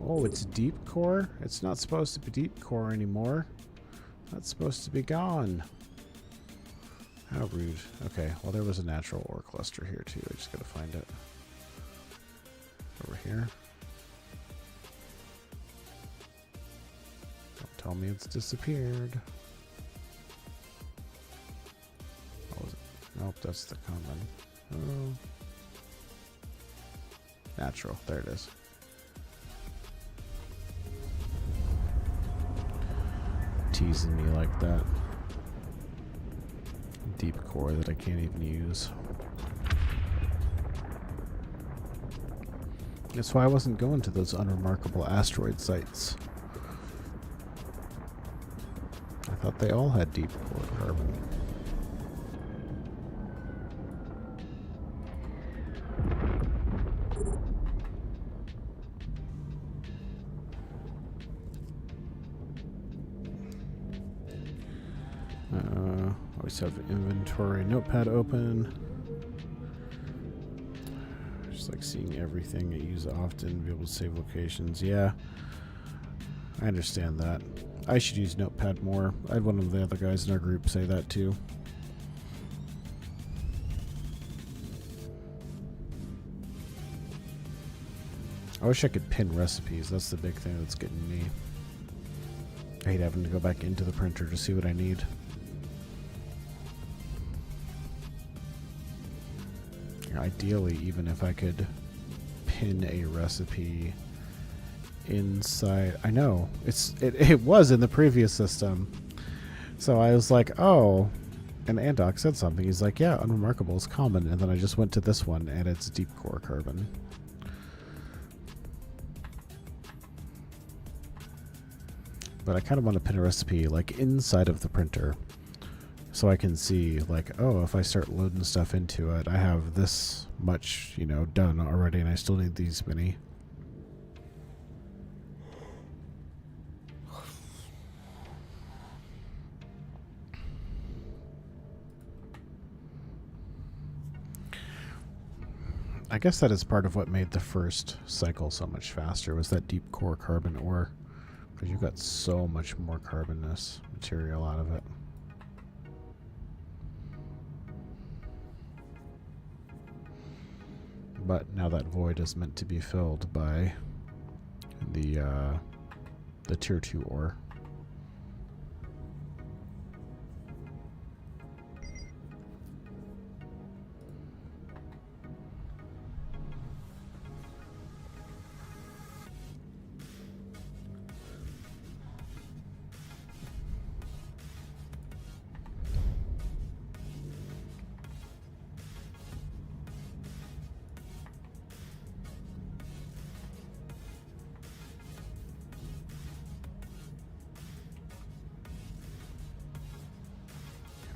Oh, it's deep core? It's not supposed to be deep core anymore. That's supposed to be gone. How rude. Okay, well there was a natural ore cluster here too. I just gotta find it. Over here. Don't tell me it's disappeared. What was it? Nope, that's the common. Oh. Natural. There it is. Teasing me like that. Deep core that I can't even use. That's why I wasn't going to those unremarkable asteroid sites. I thought they all had deep core carbon. Always have inventory notepad open. Just like seeing everything I use often, be able to save locations. Yeah, I understand that. I should use notepad more. I had one of the other guys in our group say that too. I wish I could pin recipes. That's the big thing that's getting me. I hate having to go back into the printer to see what I need. Ideally, even if I could pin a recipe inside. I know it was in the previous system, so I was like, oh, and Andok said something. He's like, yeah, unremarkable is common, and then I just went to this one and it's deep core carbon. But I kind of want to pin a recipe like inside of the printer, so I can see like, oh, if I start loading stuff into it, I have this much, you know, done already, and I still need these many. I guess that is part of what made the first cycle so much faster, was that deep core carbon ore, because you got so much more carbonous material out of it. But now that void is meant to be filled by the tier 2 ore.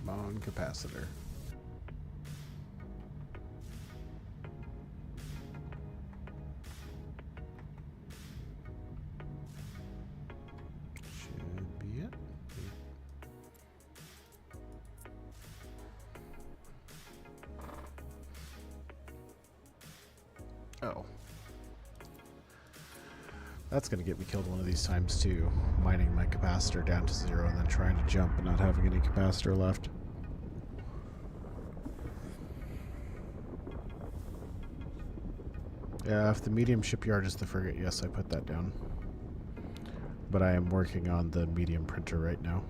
Come on, capacitor. Oh. That's going to get me killed one of these times too. Mining my capacitor down to 0 and then trying to jump and not having any capacitor left. Yeah, if the medium shipyard is the frigate, yes, I put that down. But I am working on the medium printer right now.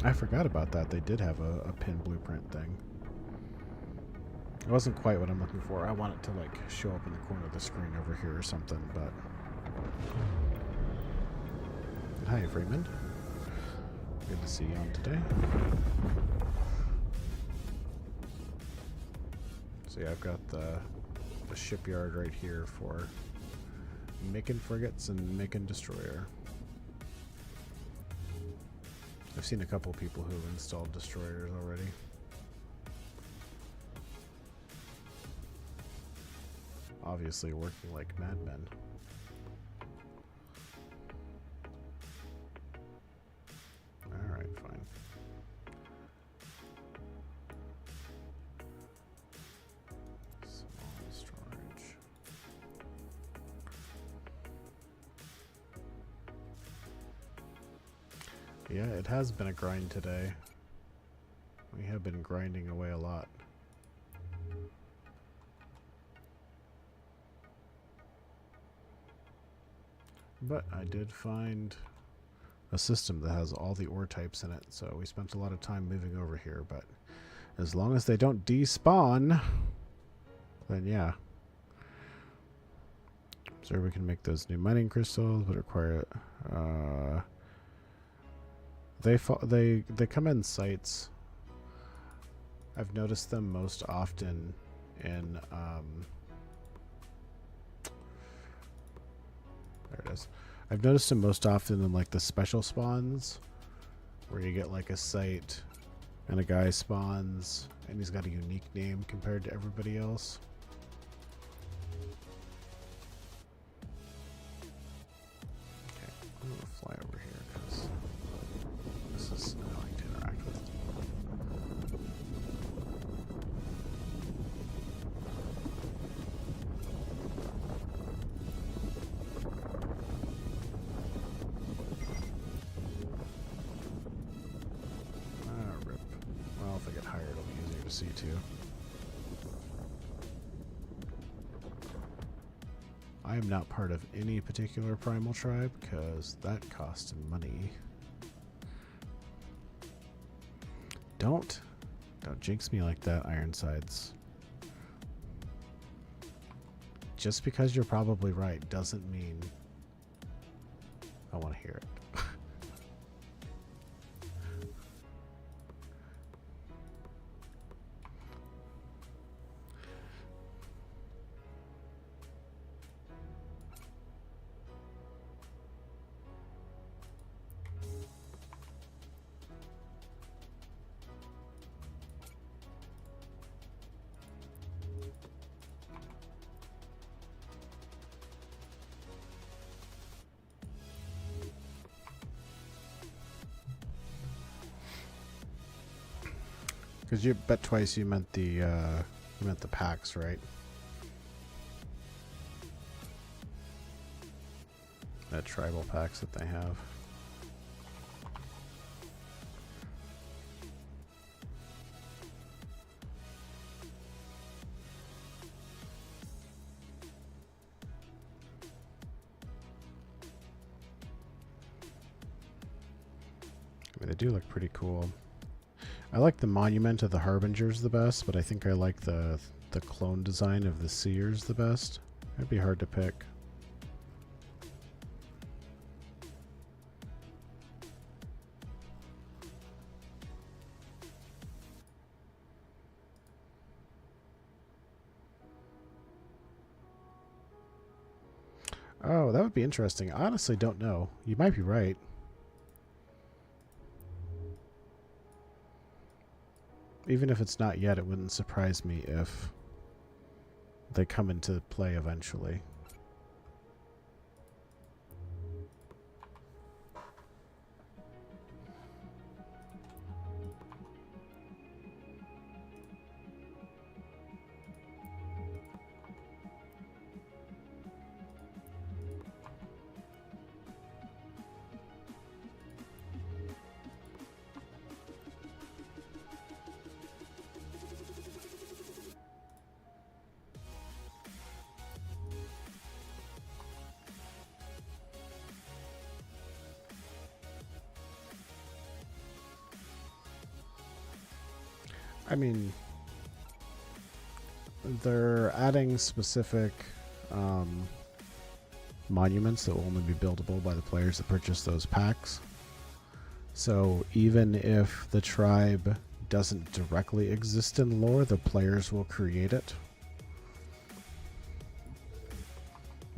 I forgot about that. They did have a pin blueprint thing. It wasn't quite what I'm looking for. I want it to like show up in the corner of the screen over here or something, but... Hi, Freeman. Good to see you on today. So yeah, I've got the shipyard right here for making frigates and making destroyer. I've seen a couple people who have installed destroyers already. Obviously working like madmen. Alright, fine. Small storage. Yeah, it has been a grind today. We have been grinding away a lot. But I did find a system that has all the ore types in it, so we spent a lot of time moving over here, but as long as they don't despawn, then yeah. So we can make those new mining crystals, but require they come in sites. I've noticed them most often in there it is. I've noticed them most often in like the special spawns where you get like a site and a guy spawns and he's got a unique name compared to everybody else. Okay, I'm gonna fly over here because this is annoying to interact with. Rip. Well, if I get higher, it'll be easier to see too. I am not part of any particular primal tribe because that costs money. Don't jinx me like that, Ironsides. Just because you're probably right doesn't mean I want to hear it. Because you bet twice you meant the packs, right? The tribal packs that they have. I mean, they do look pretty cool. I like the monument of the Harbingers the best, but I think I like the clone design of the Seers the best. It'd be hard to pick. Oh, that would be interesting. I honestly don't know. You might be right. Even if it's not yet, it wouldn't surprise me if they come into play eventually. I mean, they're adding specific monuments that will only be buildable by the players that purchase those packs. So even if the tribe doesn't directly exist in lore, the players will create it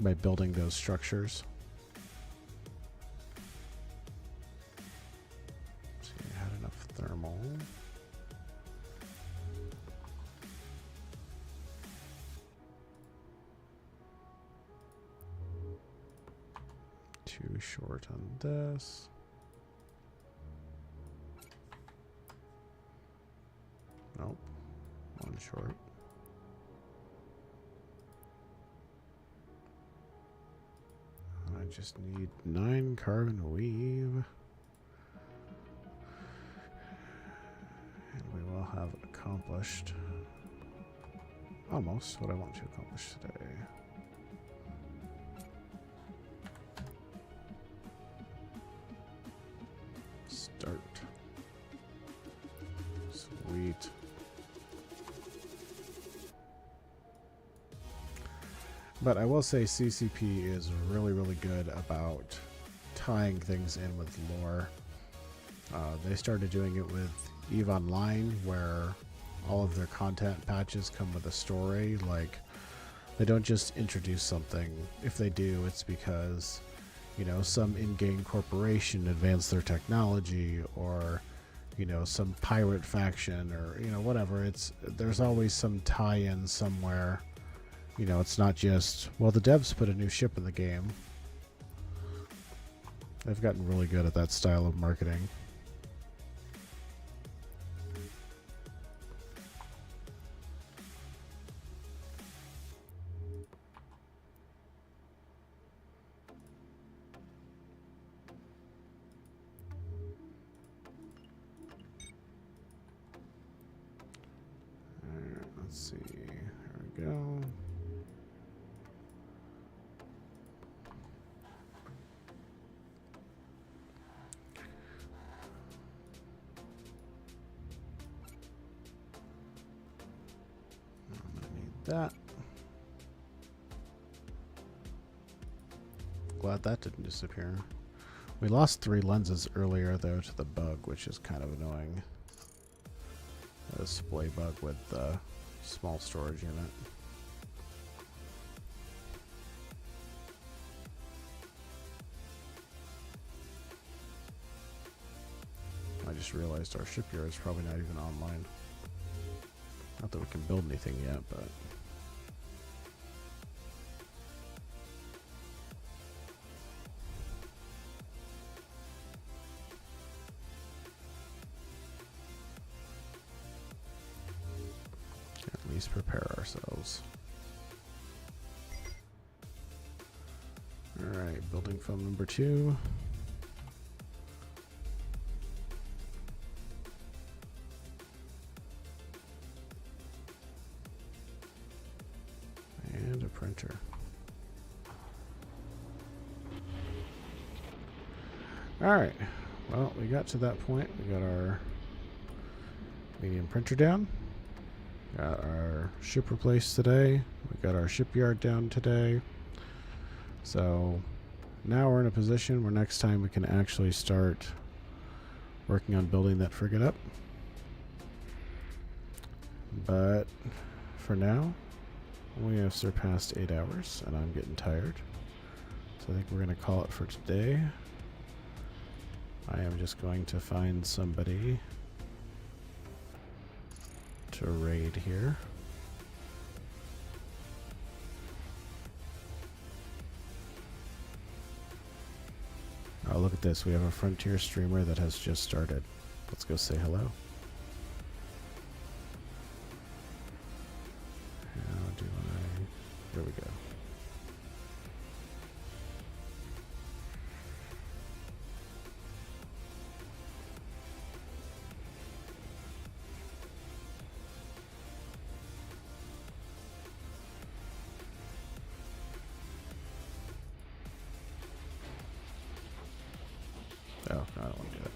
by building those structures. See, I had enough thermal. Too short on this. Nope. One short. I just need 9 carbon weave. And we will have accomplished almost what I want to accomplish today. Start. Sweet. But I will say CCP is really, really good about tying things in with lore. They started doing it with EVE Online, where all of their content patches come with a story. Like, they don't just introduce something. If they do, it's because, you know, some in-game corporation advanced their technology, or, you know, some pirate faction, or, you know, whatever. There's always some tie-in somewhere. You know, it's not just, well, the devs put a new ship in the game. They've gotten really good at that style of marketing. Alright, let's see. Here we go. That. Glad that didn't disappear. We lost 3 lenses earlier, though, to the bug, which is kind of annoying. A display bug with the small storage unit. I just realized our shipyard is probably not even online. Not that we can build anything yet, but... at least prepare ourselves. Alright, building foam number 2. And a printer. Alright, well, we got to that point. We got our medium printer down. Got our ship replaced today. We got our shipyard down today. So now we're in a position where next time we can actually start working on building that frigate up. But for now, we have surpassed 8 hours and I'm getting tired. So I think we're going to call it for today. I am just going to find somebody to raid here. Oh, look at this. We have a Frontier streamer that has just started. Let's go say hello. How do I... There we go. Oh, no, I don't want to do that.